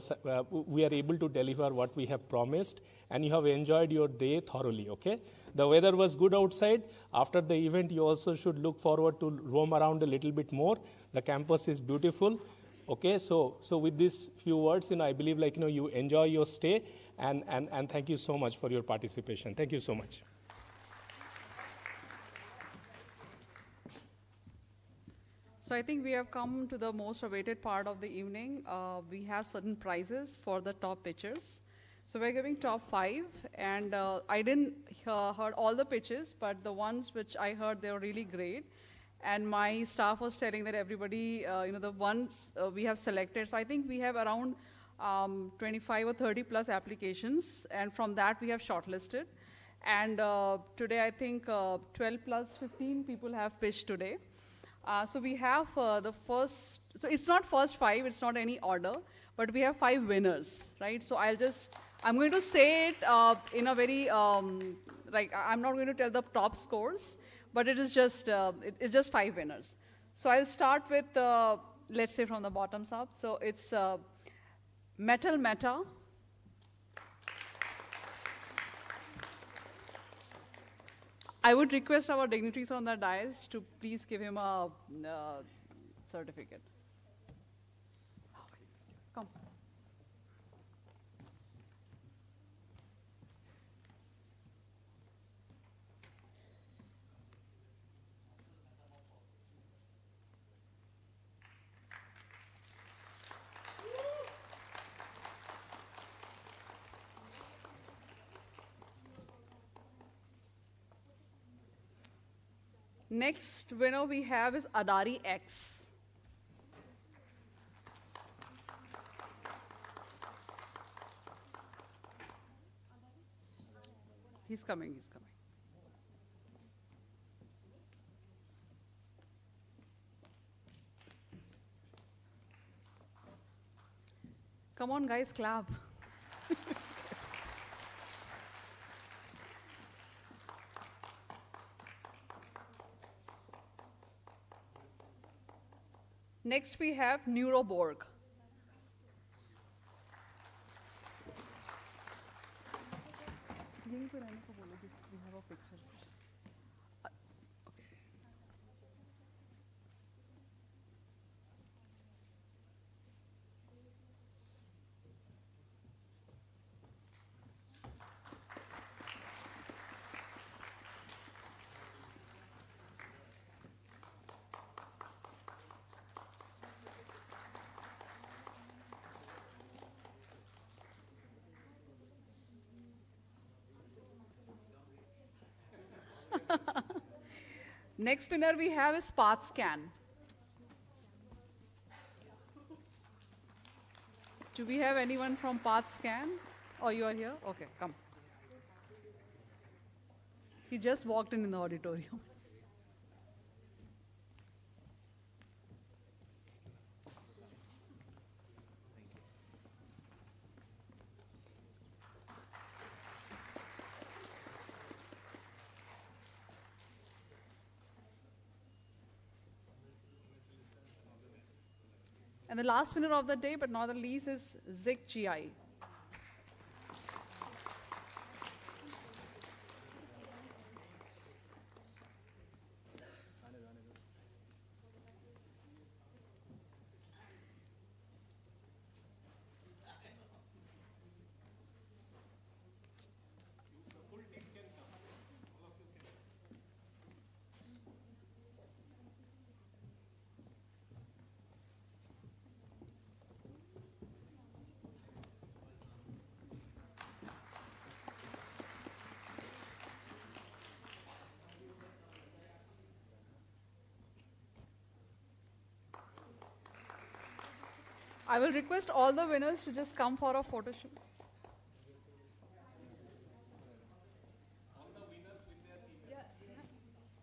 what we have promised, and you have enjoyed your day thoroughly. Okay, the weather was good outside. After the event, you also should look forward to roam around a little bit more. The campus is beautiful. Okay, so with these few words, I believe you enjoy your stay, and thank you so much for your participation. Thank you so much. So I think we have come to the most awaited part of the evening. We have certain prizes for the top pitchers. So we're giving top 5, and I didn't heard all the pitches, but the ones which I heard, they were really great. And my staff was telling that everybody, the ones we have selected. So I think we have around 25 or 30 plus applications, and from that we have shortlisted. And today I think 12 plus 15 people have pitched today. So we have the first, so it's not first 5, it's not any order, but we have 5 winners, right? So I'm going to say it in a very, I'm not going to tell the top scores, but it is just, it's just 5 winners. So I'll start with, let's say from the bottoms up. So it's Metal Meta. I would request our dignitaries on the dais to please give him a certificate. Come. Next winner we have is Adari X. He's coming. Come on, guys, clap. Next, we have Neuroborg. We have a picture. Next winner we have is PathScan. Do we have anyone from PathScan? Oh, you are here? Okay, come. He just walked in the auditorium. And the last winner of the day, but not the least, is ZigGI. I will request all the winners to just come for a photo shoot.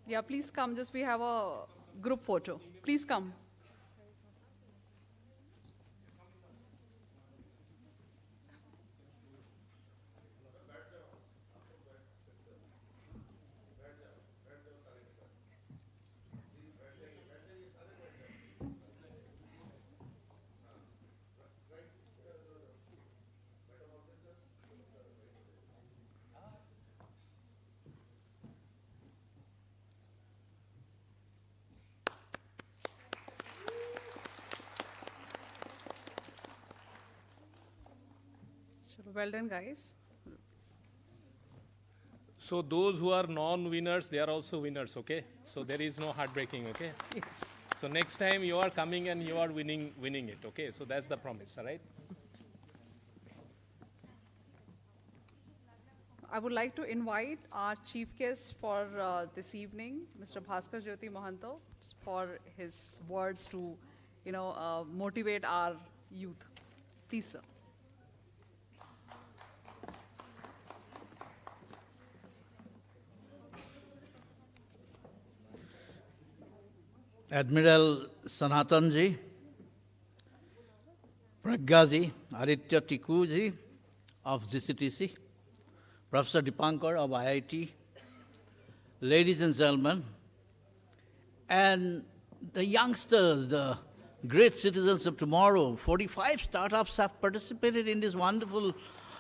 Yeah, please come. Just we have a group photo. Please come. Well done, guys. So those who are non-winners, they are also winners, okay? So there is no heartbreaking, okay? Yes. So next time you are coming and you are winning it, okay? So that's the promise, all right? I would like to invite our chief guest for this evening, Mr. Bhaskar Jyoti Mohanto, for his words to, motivate our youth. Please, sir. Admiral Sanatan ji, Pragya ji, Aditya Tiku ji of GCTC, Professor Dipankar of IIT, ladies and gentlemen, and the youngsters, the great citizens of tomorrow. 45 startups have participated in this wonderful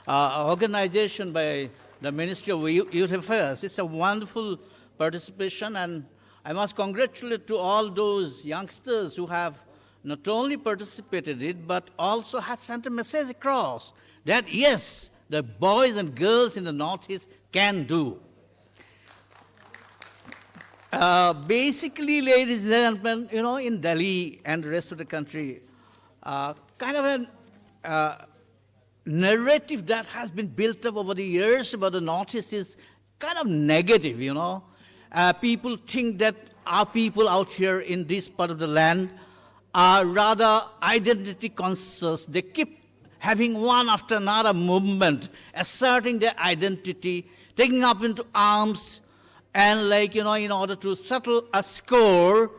organization by the Ministry of Youth Affairs. It's a wonderful participation, and I must congratulate to all those youngsters who have not only participated in it, but also have sent a message across that, yes, the boys and girls in the Northeast can do. Basically, ladies and gentlemen, in Delhi and the rest of the country, kind of a narrative that has been built up over the years about the Northeast is kind of negative, People think that our people out here in this part of the land are rather identity conscious. They keep having one after another movement, asserting their identity, taking up into arms, and in order to settle a score,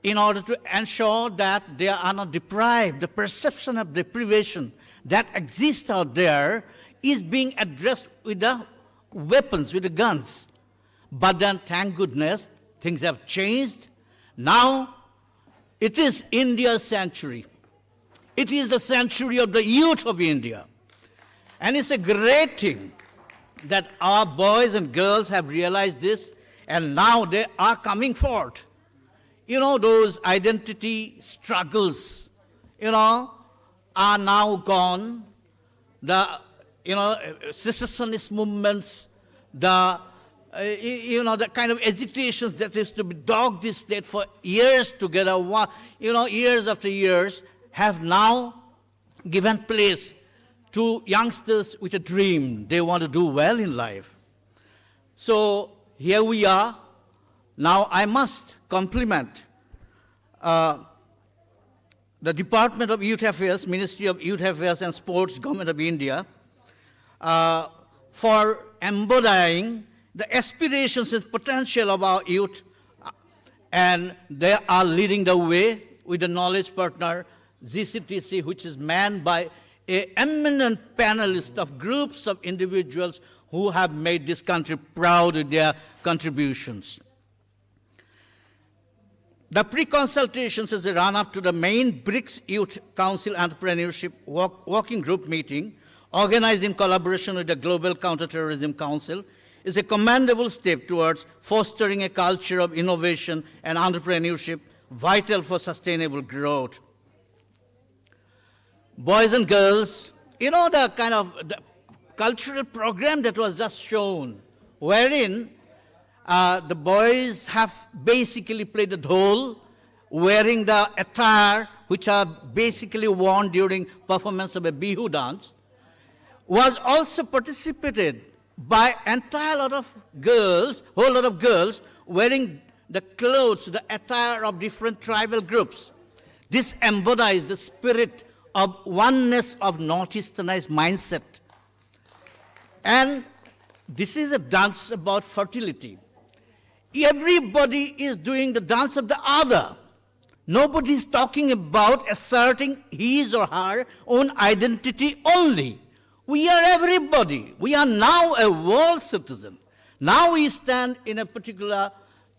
in order to ensure that they are not deprived, the perception of deprivation that exists out there is being addressed with the weapons, with the guns. But then, thank goodness, things have changed. Now, it is India's century. It is the century of the youth of India. And it's a great thing that our boys and girls have realized this, and now they are coming forth. You know, those identity struggles, you know, are now gone. The, you know, secessionist movements, the, you know, the kind of agitations that used to dog this state for years together, you know, years after years, have now given place to youngsters with a dream. They want to do well in life. So here we are. Now I must compliment the Department of Youth Affairs, Ministry of Youth Affairs and Sports, Government of India, for embodying the aspirations and potential of our youth. And they are leading the way with the knowledge partner, GCTC, which is manned by an eminent panelist of groups of individuals who have made this country proud with their contributions. The pre-consultations as a run-up to the main BRICS Youth Council Entrepreneurship Working Group meeting, organized in collaboration with the Global Counterterrorism Council, is a commendable step towards fostering a culture of innovation and entrepreneurship vital for sustainable growth. Boys and girls, you know, the kind of the cultural program that was just shown, wherein the boys have basically played the dhol, wearing the attire which are basically worn during performance of a bihu dance, was also participated by entire lot of girls, whole lot of girls wearing the clothes, the attire of different tribal groups. This embodies the spirit of oneness of Northeasternized mindset. And this is a dance about fertility. Everybody is doing the dance of the other. Nobody is talking about asserting his or her own identity only. We are everybody. We are now a world citizen. Now we stand in a particular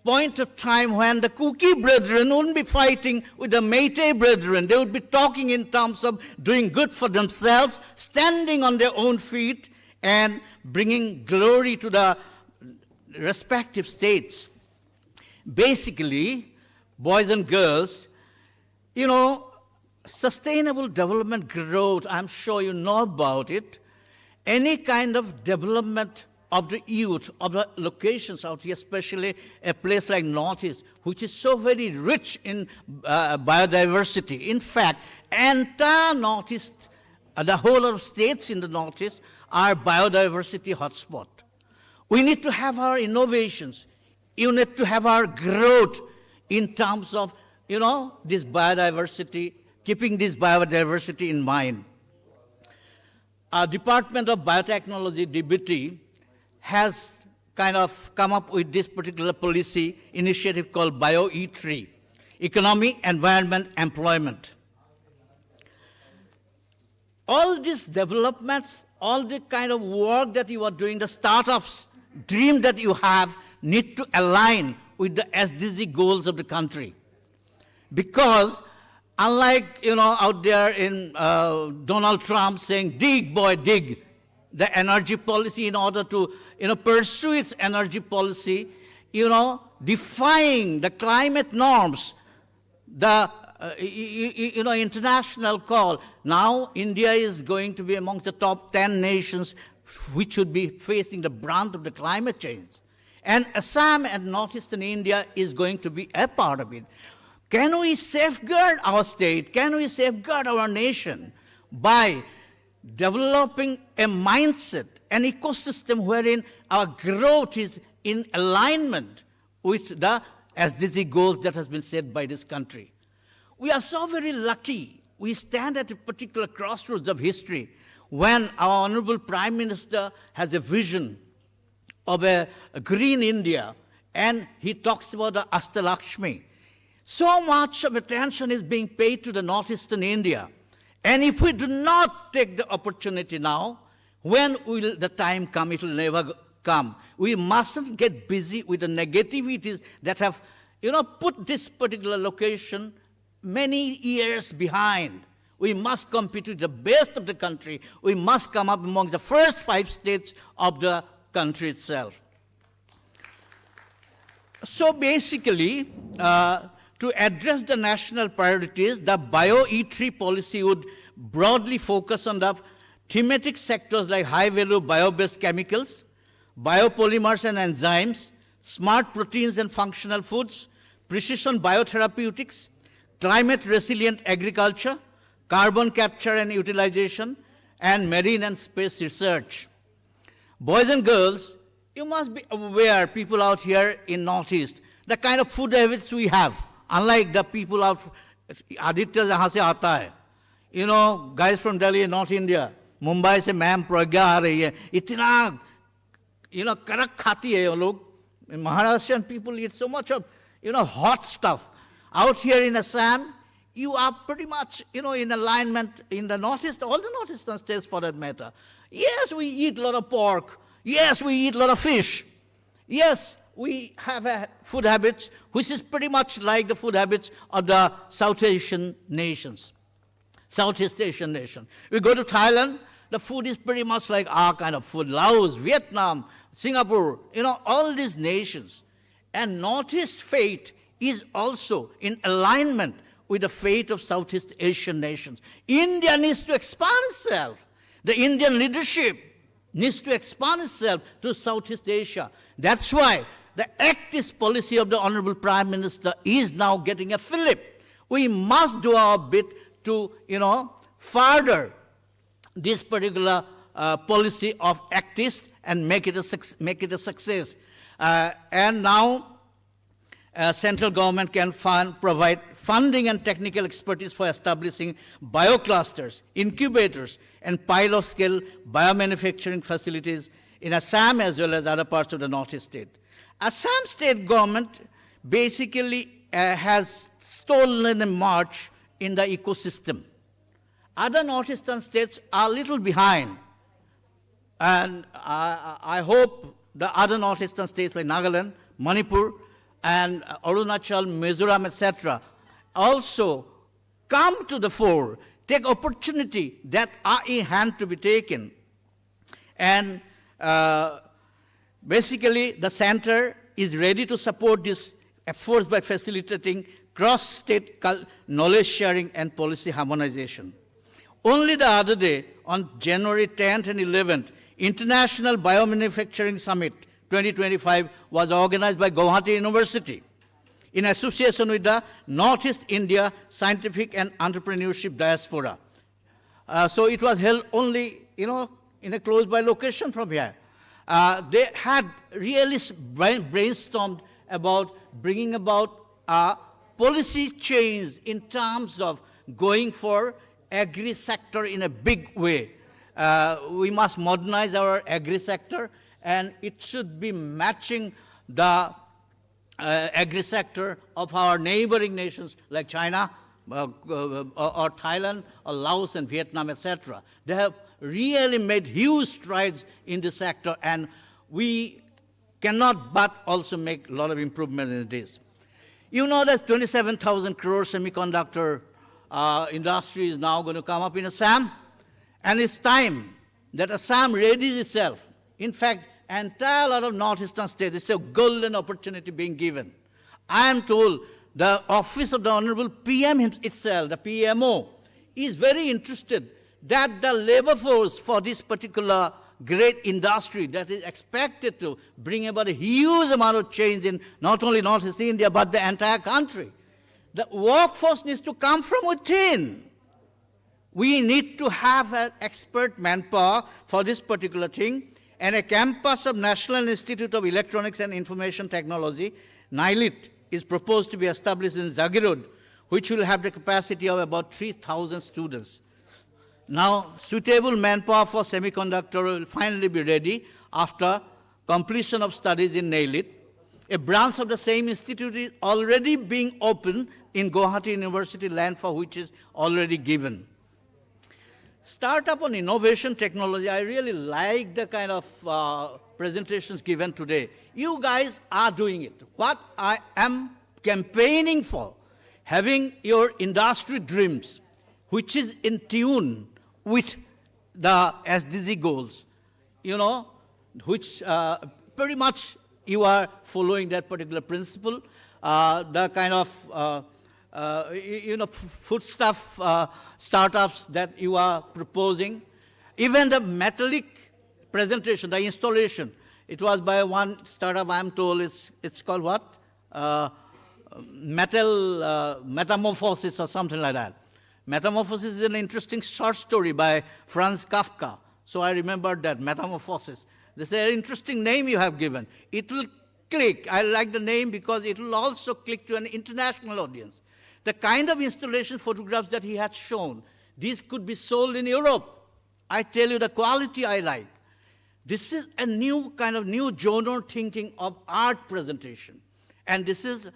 point of time when the Kuki brethren wouldn't be fighting with the Meitei brethren. They would be talking in terms of doing good for themselves, standing on their own feet, and bringing glory to the respective states. Basically, boys and girls, you know, sustainable development growth, I'm sure you know about it. Any kind of development of the youth, of the locations out here, especially a place like Northeast, which is so very rich in biodiversity. In fact, entire Northeast, the whole of states in the Northeast are biodiversity hotspot. We need to have our innovations. You need to have our growth in terms of, you know, this biodiversity, keeping this biodiversity in mind. Our Department of Biotechnology, DBT, has kind of come up with this particular policy initiative called BioE3, Economy, Environment, Employment. All these developments, all the kind of work that you are doing, the startups, dream that you have, need to align with the SDG goals of the country. Because unlike, you know, out there in Donald Trump saying, dig, boy, dig, the energy policy in order to, you know, pursue its energy policy, you know, defying the climate norms, the, you know, international call. Now, India is going to be amongst the top 10 nations which should be facing the brunt of the climate change. And Assam and northeastern India is going to be a part of it. Can we safeguard our state? Can we safeguard our nation by developing a mindset, an ecosystem wherein our growth is in alignment with the SDG goals that has been set by this country? We are so very lucky. We stand at a particular crossroads of history when our Honorable Prime Minister has a vision of a green India, and he talks about the Astalakshmi. So much of attention is being paid to the northeastern India, And if we do not take the opportunity now, when will the time come? It will never come. We mustn't get busy with the negativities that have, put this particular location many years behind. We must compete with the best of the country. We must come up among the first 5 states of the country itself. So basically, to address the national priorities, the Bio-E3 policy would broadly focus on the thematic sectors like high-value bio-based chemicals, biopolymers and enzymes, smart proteins and functional foods, precision biotherapeutics, climate-resilient agriculture, carbon capture and utilization, and marine and space research. Boys and girls, you must be aware, people out here in Northeast, the kind of food habits we have, unlike the people of Aditya jahan se aata hai. Guys from Delhi, North India, Mumbai se ma'am pragya aa rahi hai, itna, karak khati hai log. Maharashtrian people eat so much of, hot stuff. Out here in Assam, you are pretty much, in alignment in the Northeast, all the Northeastern states for that matter. Yes, we eat a lot of pork. Yes, we eat a lot of fish. Yes, we have a food habits which is pretty much like the food habits of the South Asian nations, Southeast Asian nation. We go to Thailand, the food is pretty much like our kind of food. Laos, Vietnam, Singapore, all these nations. And Northeast fate is also in alignment with the fate of Southeast Asian nations. India needs to expand itself. The Indian leadership needs to expand itself to Southeast Asia. That's why the active policy of the Honorable Prime Minister is now getting a fillip. We must do our bit to, further this particular policy of activists and make it a success. And now, central government can provide funding and technical expertise for establishing bioclusters, incubators, and pilot-scale biomanufacturing facilities in Assam as well as other parts of the Northeast state. Assam state government basically has stolen a march in the ecosystem. Other Northeastern states are a little behind. And I hope the other Northeastern states like Nagaland, Manipur, and Arunachal, Mizoram, etc., also come to the fore, take opportunity that are in hand to be taken. And basically, the center is ready to support these efforts by facilitating cross-state knowledge sharing and policy harmonization. Only the other day, on January 10th and 11th, International Biomanufacturing Summit 2025 was organized by Guwahati University in association with the Northeast India Scientific and Entrepreneurship Diaspora. So it was held only, in a close-by location from here. They had really brainstormed about bringing about a policy change in terms of going for agri-sector in a big way. We must modernize our agri-sector, and it should be matching the agri-sector of our neighboring nations like China, or Thailand, or Laos and Vietnam, etc. They have really made huge strides in this sector, and we cannot but also make a lot of improvement in this. You know that 27,000 crore semiconductor industry is now going to come up in Assam, and it's time that Assam readies itself. In fact, entire lot of northeastern states, it's a golden opportunity being given. I am told the office of the Honorable PM itself, the PMO, is very interested that the labor force for this particular great industry that is expected to bring about a huge amount of change in not only Northeast India, but the entire country. The workforce needs to come from within. We need to have an expert manpower for this particular thing, and a campus of National Institute of Electronics and Information Technology, NILIT, is proposed to be established in Zagirod, which will have the capacity of about 3,000 students. Now, suitable manpower for semiconductor will finally be ready after completion of studies in NILIT. A branch of the same institute is already being opened in Guwahati University, land for which is already given. startup on innovation technology, I really like the kind of presentations given today. You guys are doing it. What I am campaigning for, having your industry dreams, which is in tune with the SDG goals, you know, which pretty much you are following that particular principle. The kind of, you know, foodstuff startups that you are proposing. Even the metallic presentation, the installation, it was by one startup, I'm told, it's called what? Metamorphosis or something like that. Metamorphosis is an interesting short story by Franz Kafka. So I remembered that, Metamorphosis. This is an interesting name you have given. It will click. I like the name because it will also click to an international audience. The kind of installation photographs that he had shown, these could be sold in Europe. I tell you the quality I like. This is a new kind of new genre thinking of art presentation. And this is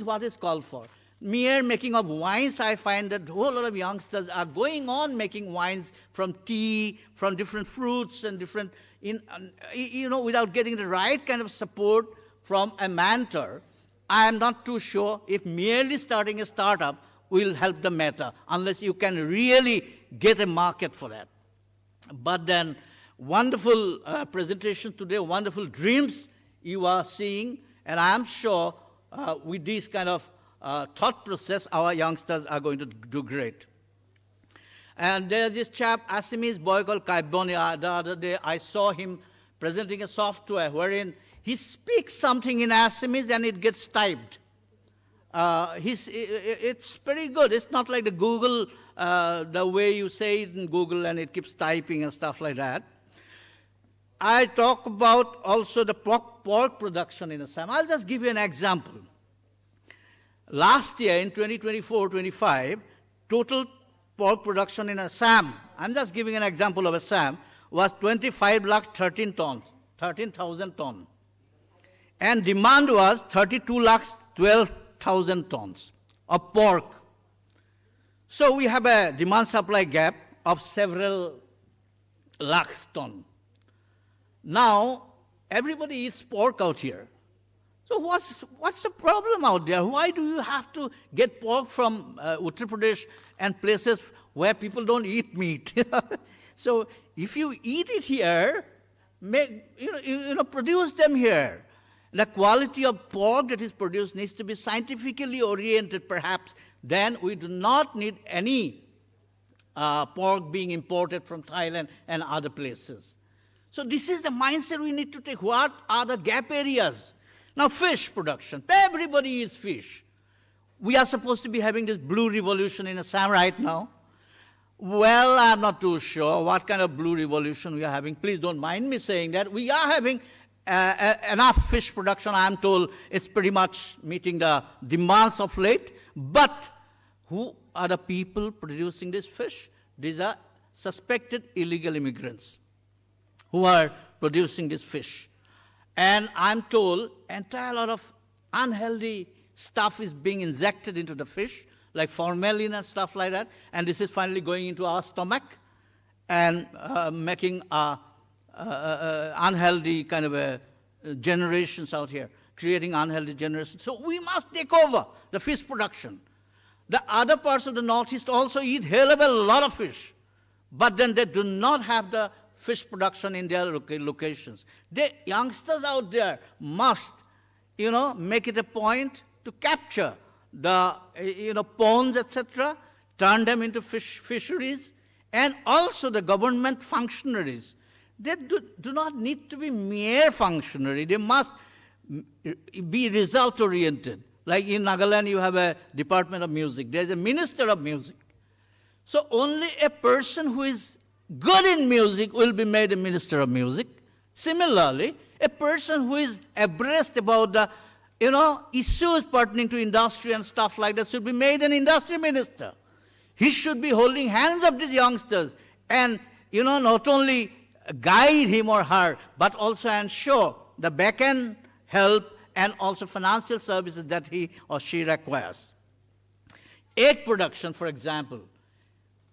what is called for. Mere making of wines, I find that a whole lot of youngsters are going on making wines from tea, from different fruits and different, you know, without getting the right kind of support from a mentor. I am not too sure if merely starting a startup will help the matter, unless you can really get a market for that. But then, wonderful presentation today, wonderful dreams you are seeing, and I am sure with this kind of thought process, our youngsters are going to do great. And there's this chap, Assamese boy called Kaibonia. The other day, I saw him presenting a software wherein he speaks something in Assamese and it gets typed. It's pretty good. It's not like the Google, the way you say it in Google and it keeps typing and stuff like that. I talk about also the pork production in Assam. I'll just give you an example. Last year, in 2024-25, total pork production in Assam, I'm just giving an example of Assam, was 25,13,000 tons. And demand was 32,12,000 tons of pork. So we have a demand-supply gap of several lakhs tons. Now, everybody eats pork out here. So what's the problem out there? Why do you have to get pork from Uttar Pradesh and places where people don't eat meat? So if you eat it here, produce them here. The quality of pork that is produced needs to be scientifically oriented, perhaps. Then we do not need any pork being imported from Thailand and other places. So this is the mindset we need to take. What are the gap areas? Now, fish production. Everybody eats fish. We are supposed to be having this blue revolution in Assam right now. Well, I'm not too sure what kind of blue revolution we are having. Please don't mind me saying that. We are having enough fish production. I'm told it's pretty much meeting the demands of late. But who are the people producing this fish? These are suspected illegal immigrants who are producing this fish. And I'm told entire lot of unhealthy stuff is being injected into the fish, like formalin and stuff like that, and this is finally going into our stomach and making unhealthy kind of generations out here, creating unhealthy generations. So we must take over the fish production. The other parts of the Northeast also eat hell of a lot of fish, but then they do not have the fish production in their locations. The youngsters out there must, make it a point to capture the, ponds, etc., turn them into fisheries, and also the government functionaries. They do not need to be mere functionary. They must be result-oriented. Like in Nagaland, you have a Department of Music. There's a Minister of Music. So only a person who is good in music will be made a Minister of Music. Similarly, a person who is abreast about the, issues pertaining to industry and stuff like that should be made an industry minister. He should be holding hands of these youngsters and, not only guide him or her, but also ensure the back-end help and also financial services that he or she requires. Egg production, for example.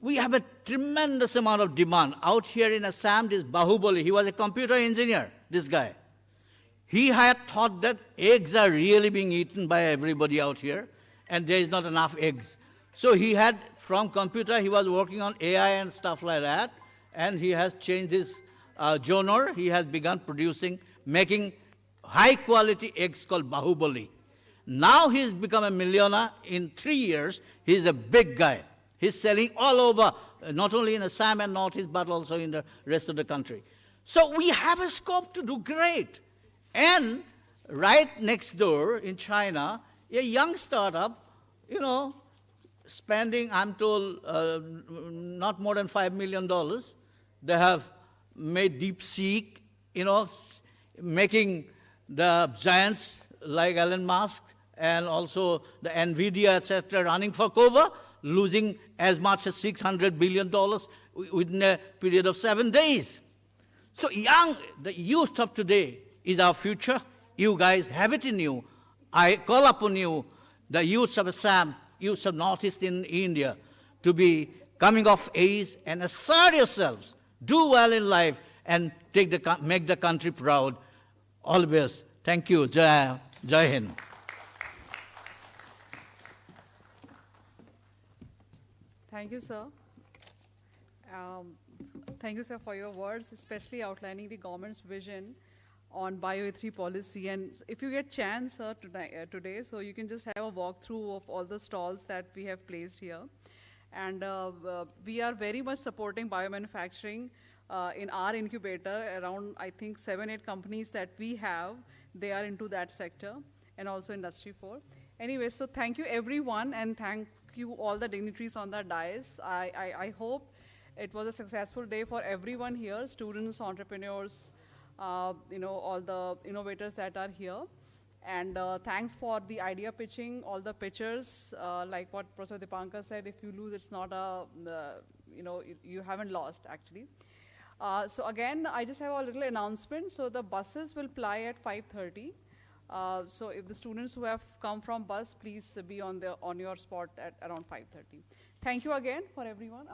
we have a tremendous amount of demand. Out here in Assam, this Bahubali, he was a computer engineer, this guy. He had thought that eggs are really being eaten by everybody out here, and there is not enough eggs. So he had, from computer, he was working on AI and stuff like that, and he has changed his genre. He has begun producing, making high-quality eggs called Bahubali. Now he's become a millionaire. In 3 years, he's a big guy. He's selling all over, not only in Assam and Northeast, but also in the rest of the country. So we have a scope to do great. And right next door in China, a young startup, spending, I'm told, not more than $5 million. They have made DeepSeek, making the giants like Elon Musk and also the NVIDIA, etc., running for cover, losing as much as $600 billion within a period of 7 days. So the youth of today is our future. You guys have it in you. I call upon you, the youths of Assam, youths of Northeast in India, to be coming of age and assert yourselves, do well in life, and make the country proud. Always. Thank you. Jai Hind. Thank you, sir. Thank you, sir, for your words, especially outlining the government's vision on bioethics policy. And if you get chance, sir, today, so you can just have a walkthrough of all the stalls that we have placed here. And we are very much supporting biomanufacturing in our incubator. Around, I think, 7-8 companies that we have, they are into that sector, and also Industry 4. Anyway, so thank you, everyone, and thank you all the dignitaries on the dais. I hope it was a successful day for everyone here, students, entrepreneurs, all the innovators that are here. And thanks for the idea pitching, all the pitchers. Like what Professor Dipankar said, if you lose, it's not you haven't lost, actually. So again, I just have a little announcement. So the buses will ply at 5:30. So if the students who have come from bus, please be on your spot at around 5:30. Thank you again for everyone.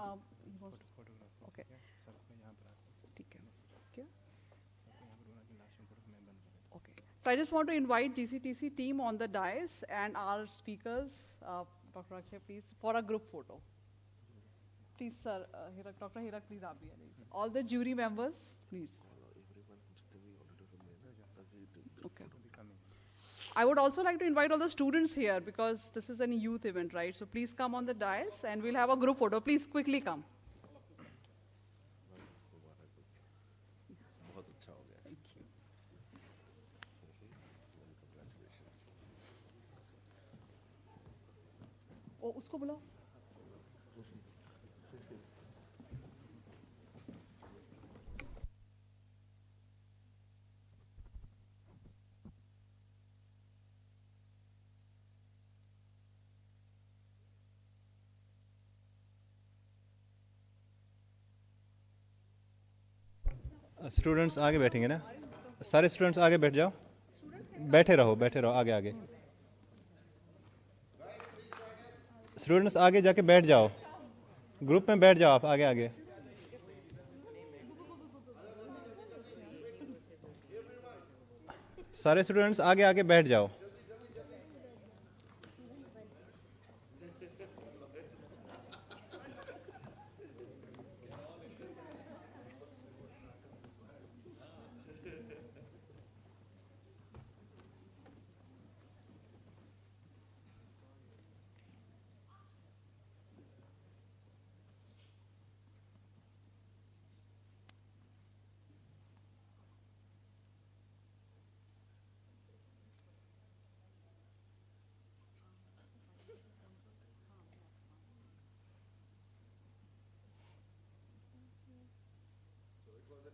Okay. Okay. So I just want to invite GCTC team on the dais and our speakers, Dr. Akshay, please, for a group photo. Please, sir, Dr. Hirak, please, all the jury members, please. Okay. I would also like to invite all the students here because this is a youth event, right? So please come on the dais and we'll have a group photo. Please quickly come. Thank you. Oh, usko bulao. Students आगे बैठेंगे ना, सारे students आगे बैठ जाओ, बैठे रहो आगे आगे। स्टूडेंट्स आगे जाके बैठ जाओ, ग्रुप में बैठ जाओ आप आगे आगे। सारे स्टूडेंट्स आगे आगे बैठ जाओ।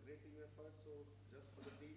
Great team effort, so just for the team,